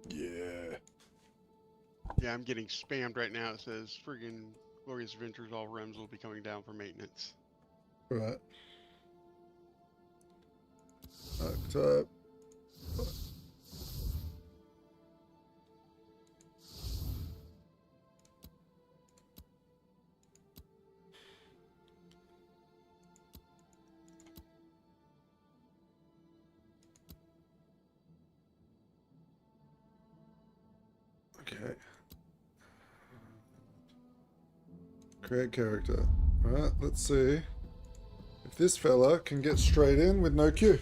Yeah. Yeah, I'm getting spammed right now. It says friggin' Glorious Adventures, all realms will be coming down for maintenance. Right. Archetype. Okay. Create character. Alright, let's see if this fella can get straight in with no queue.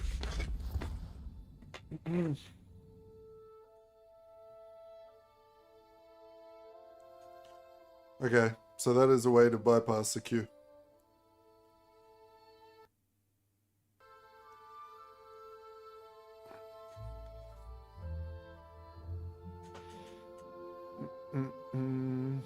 Okay, so that is a way to bypass the queue. Mm-mm.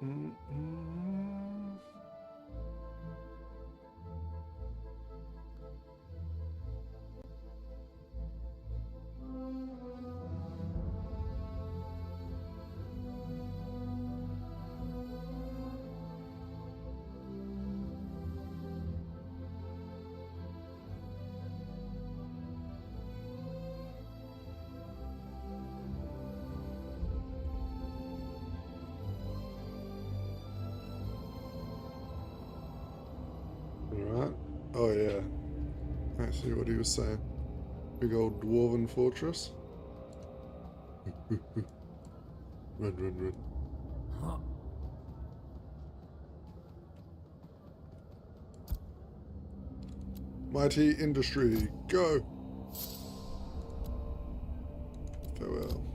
Mm-mm. Alright. Oh yeah. I see what he was saying. Big old dwarven fortress. Run, run, run. Mighty industry, go! Farewell.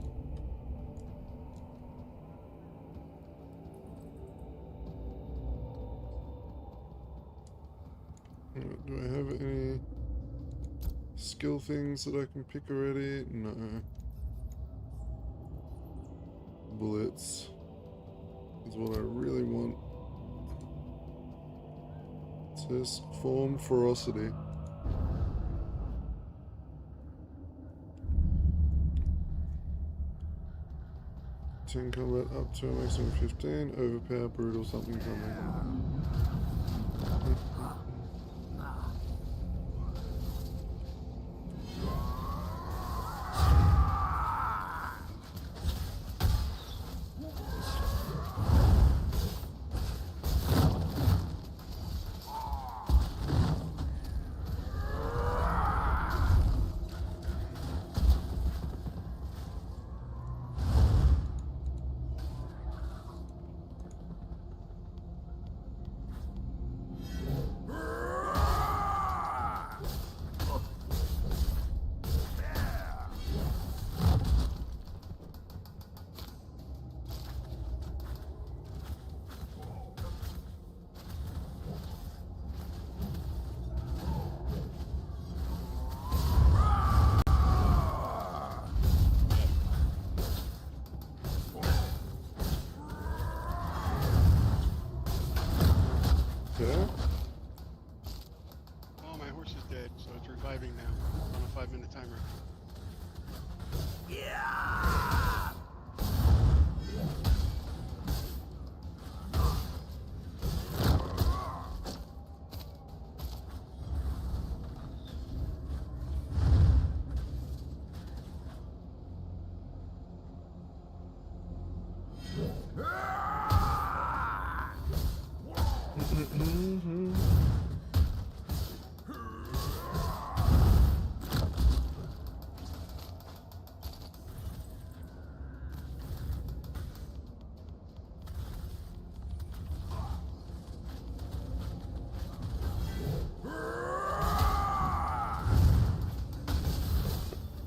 Do I have any skill things that I can pick already? No. Bullets is what I really want. It says form ferocity. Ten combat up to a maximum 15. Overpower, brutal, something.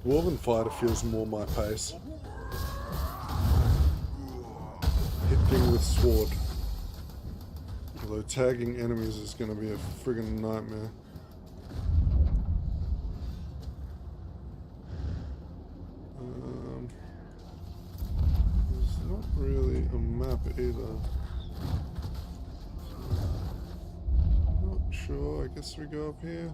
Dwarven Fighter feels more my pace. Hitting with sword. Although tagging enemies is going to be a friggin' nightmare. There's not really a map either. Not sure. I guess we go up here.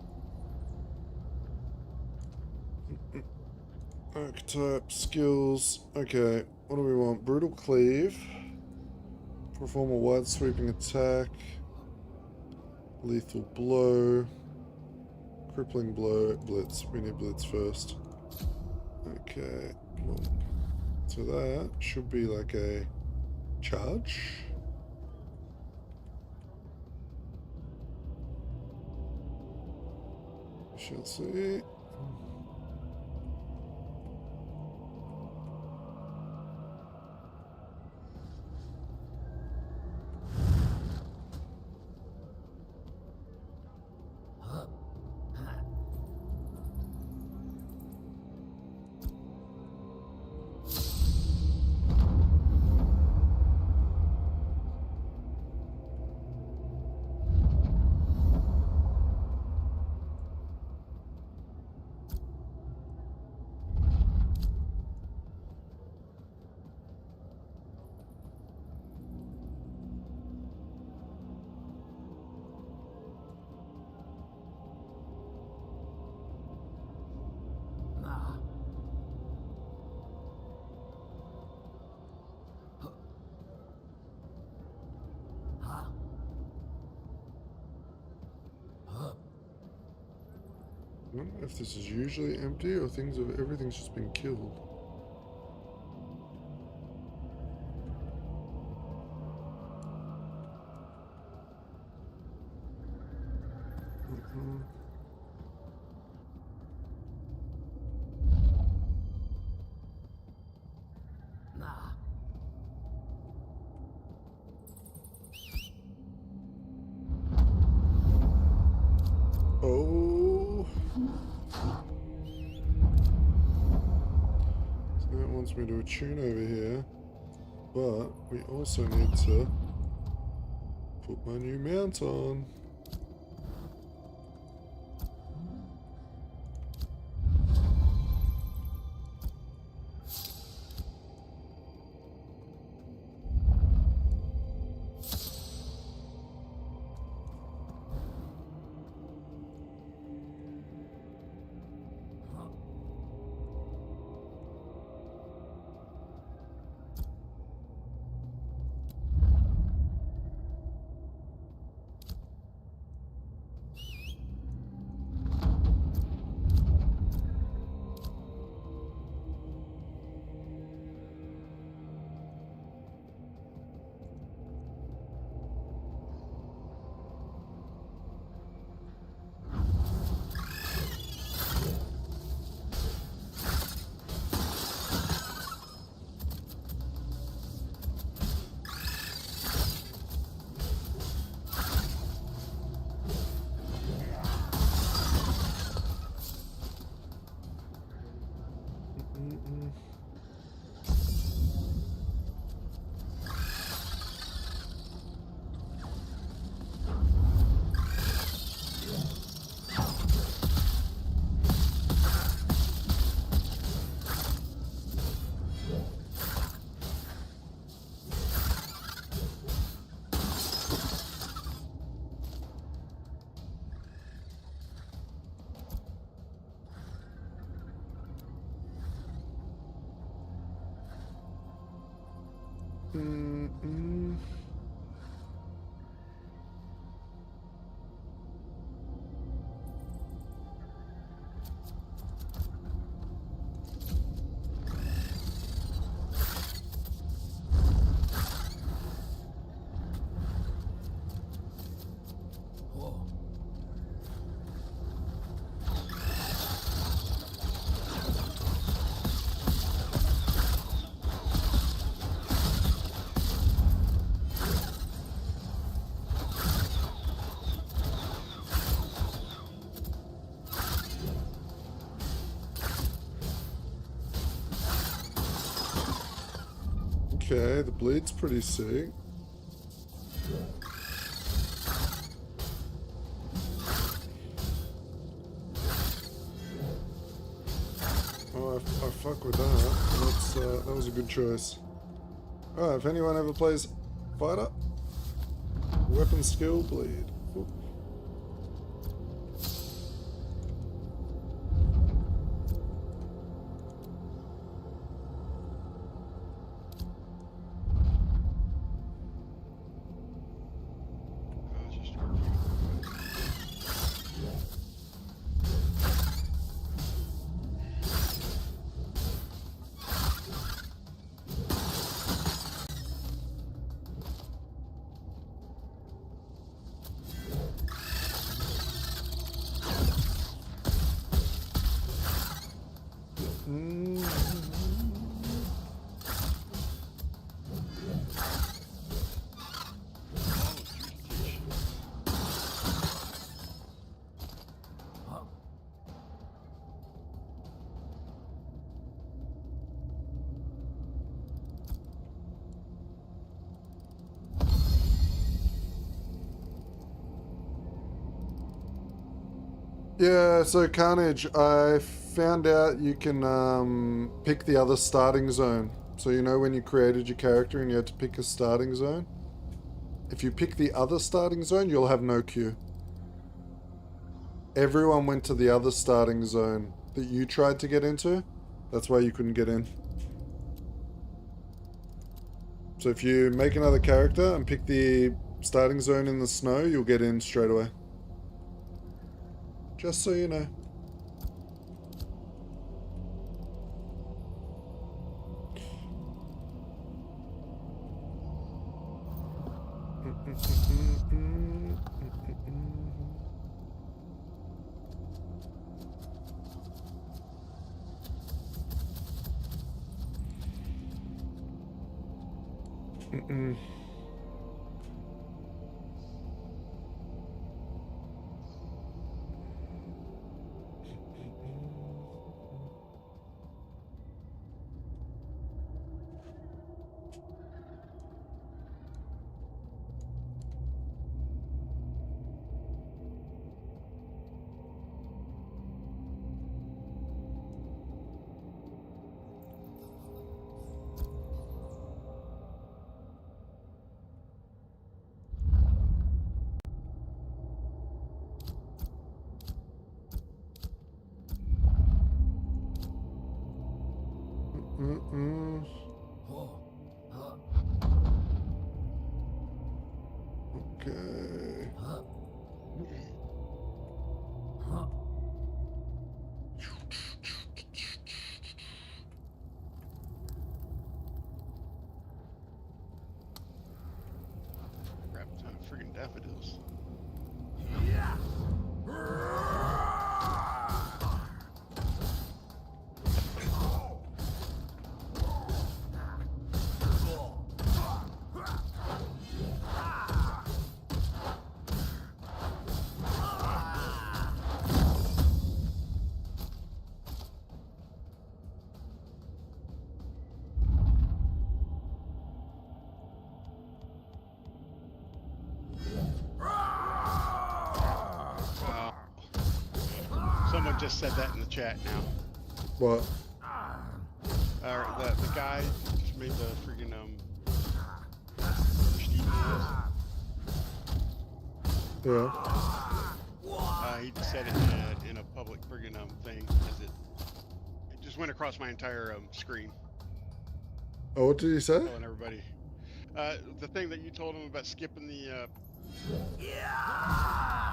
Archetype, skills. Okay, what do we want? Brutal Cleave. Perform a wide sweeping attack. Lethal Blow. Crippling Blow. Blitz. We need Blitz first. Okay, well, so that should be like a charge. We shall see. I don't know if this is usually empty or everything's just been killed. Oh. So that wants me to attune over here, but we also need to put my new mount on. Okay, the bleed's pretty sick. Oh, I fuck with that. That was a good choice. Alright, if anyone ever plays fighter, weapon skill, bleed. Ooh. I was just Yeah, so Carnage, I found out you can pick the other starting zone. So you know when you created your character and you had to pick a starting zone? If you pick the other starting zone, you'll have no queue. Everyone went to the other starting zone that you tried to get into. That's why you couldn't get in. So if you make another character and pick the starting zone in the snow, you'll get in straight away. Just so you know. Okay. crap ton of friggin' daffodils. Someone just said that in the chat now. What? The guy just made the friggin' Steve Yeah. he just said it in a public friggin' thing as it just went across my entire screen. Oh, what did he say? Telling everybody. The thing that you told him about skipping the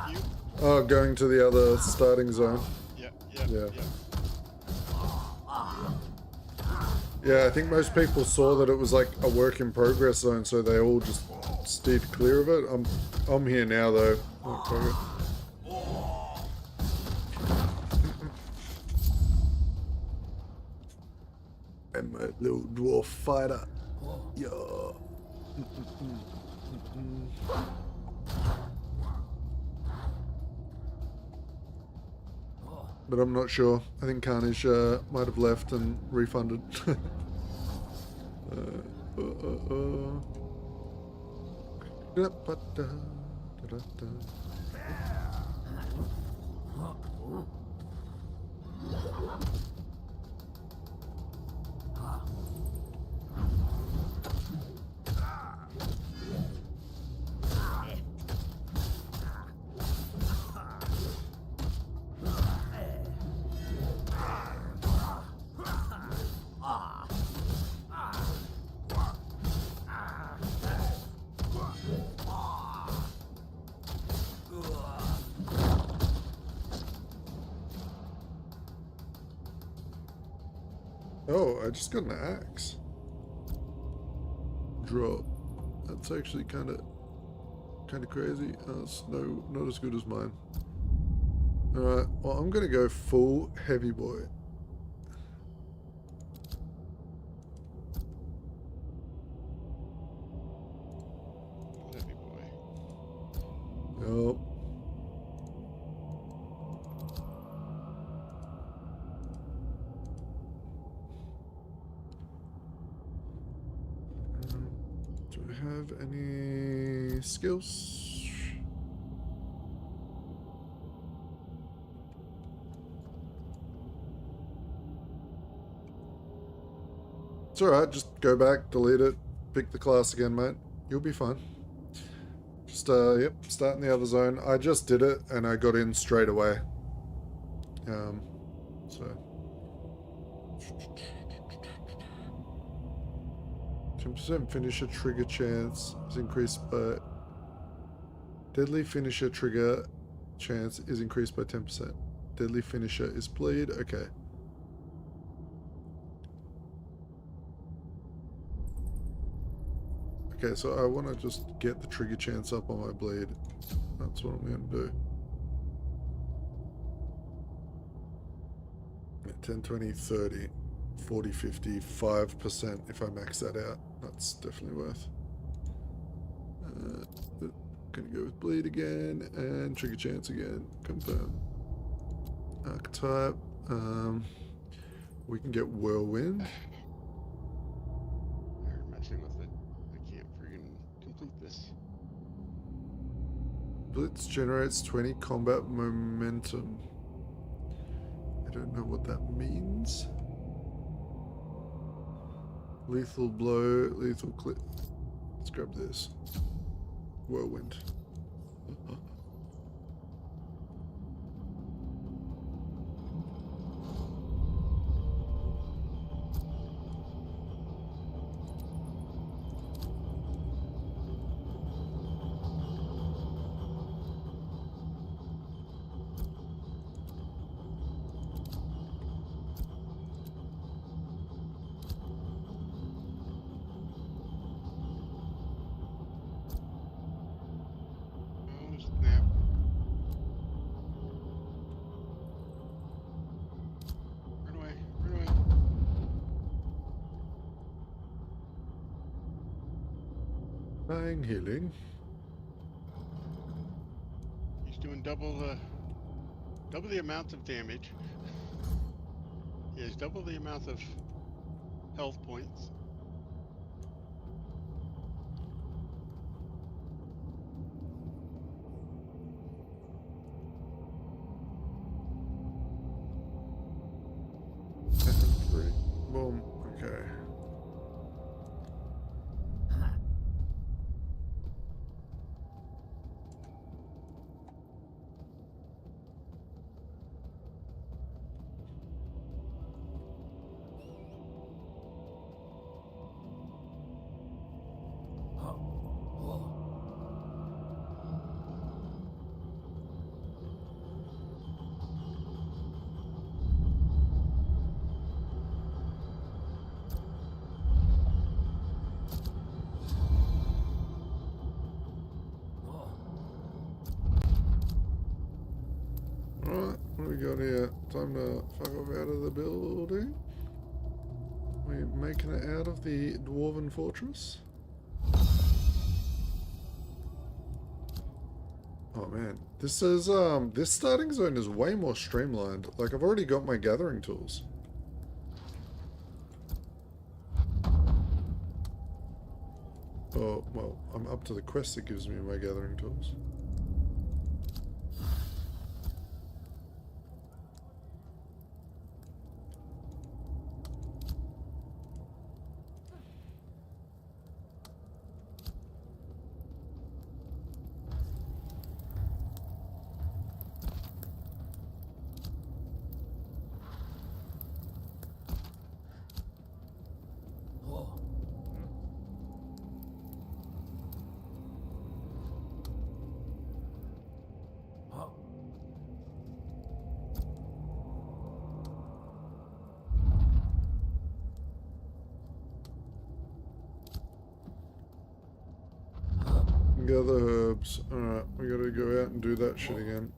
queue. Oh, going to the other starting zone. Yeah. Yeah, I think most people saw that it was like a work in progress zone, so they all just steered clear of it. I'm here now though. Oh, fuck it. I'm a little dwarf fighter. Yo. But I'm not sure. I think Carnage might have left and refunded. Da-ba-da, da-da-da. Oh, I just got an axe. Drop. That's actually kind of crazy. It's not as good as mine. All right. Well, I'm gonna go full heavy boy. Heavy boy. Yup. Do I have any skills? It's alright, just go back, delete it, pick the class again, mate. You'll be fine. Just, yep, start in the other zone. I just did it, and I got in straight away. So... 10% finisher trigger chance is increased by... Deadly finisher trigger chance is increased by 10%. Deadly finisher is bleed. Okay. Okay, so I want to just get the trigger chance up on my bleed. That's what I'm going to do. 10, 20, 30, 40, 50, 5% if I max that out. That's definitely worth. Gonna go with bleed again and trigger chance again. Confirm. Archetype. We can get whirlwind. They're messing with it. I can't freaking complete this. Blitz generates 20 combat momentum. I don't know what that means. Lethal blow, lethal clip. Let's grab this. Whirlwind. Oh, snap. Run away, run away. Bang healing. He's doing double the amount of damage. He has double the amount of health points. And 3. Boom. Okay. Alright, what do we got here? Time to fuck off out of the building. We're making it out of the Dwarven Fortress. Oh man, this is this starting zone is way more streamlined. Like I've already got my gathering tools. I'm up to the quest it gives me in my gathering tools. Gather herbs. Alright, we gotta go out and do that shit again.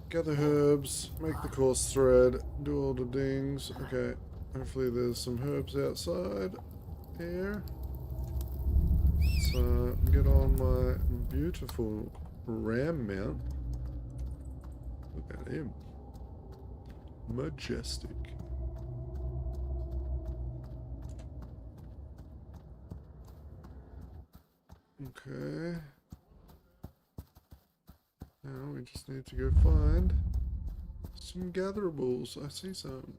Gather herbs, make the course thread, do all the dings. Okay, hopefully there's some herbs outside here. So, get on my beautiful ram mount. Look at him. Majestic. Okay. Now we just need to go find some gatherables. I see some.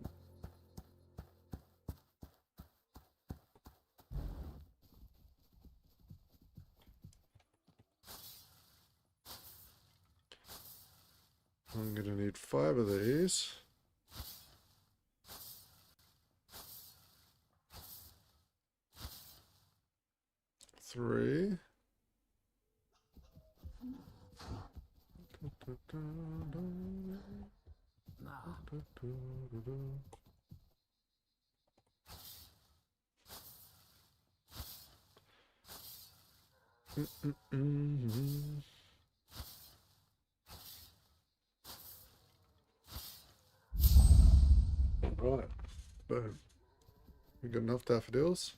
I'm gonna need 5 of these. Three. Right, boom. We got enough daffodils.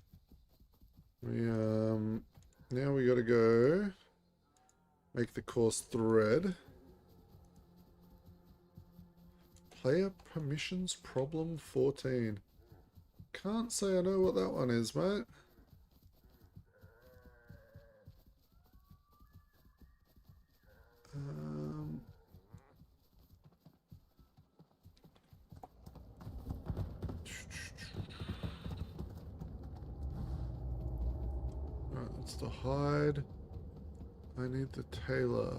We now we gotta go make the course thread. Player permissions problem 14. Can't say I know what that one is, mate. Right, that's the hide. I need the tailor.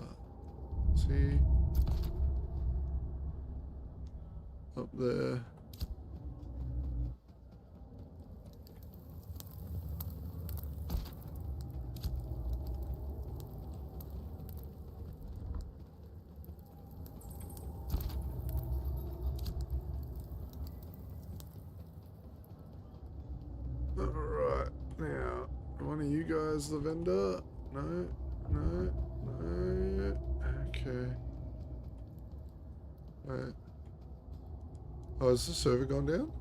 See? Up there. Alright, now, one of you guys the vendor? No, no, no. Okay. Wait. Oh, has the server gone down?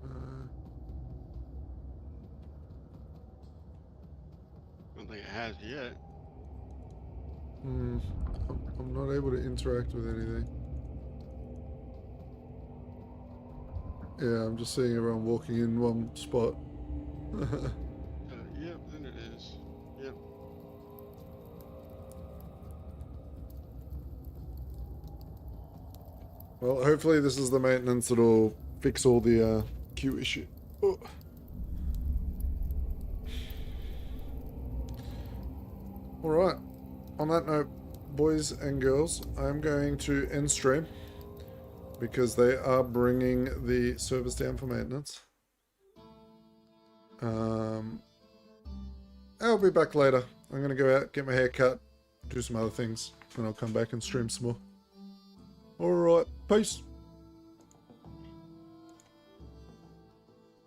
I don't think it has yet. I'm not able to interact with anything. Yeah, I'm just seeing everyone walking in one spot. Yep, then it is. Yep. Well, hopefully this is the maintenance that'll fix all the queue issue. Oh. Alright, on that note, boys and girls, I'm going to end stream because they are bringing the servers down for maintenance. I'll be back later. I'm going to go out, get my hair cut, do some other things, and I'll come back and stream some more. Alright, peace.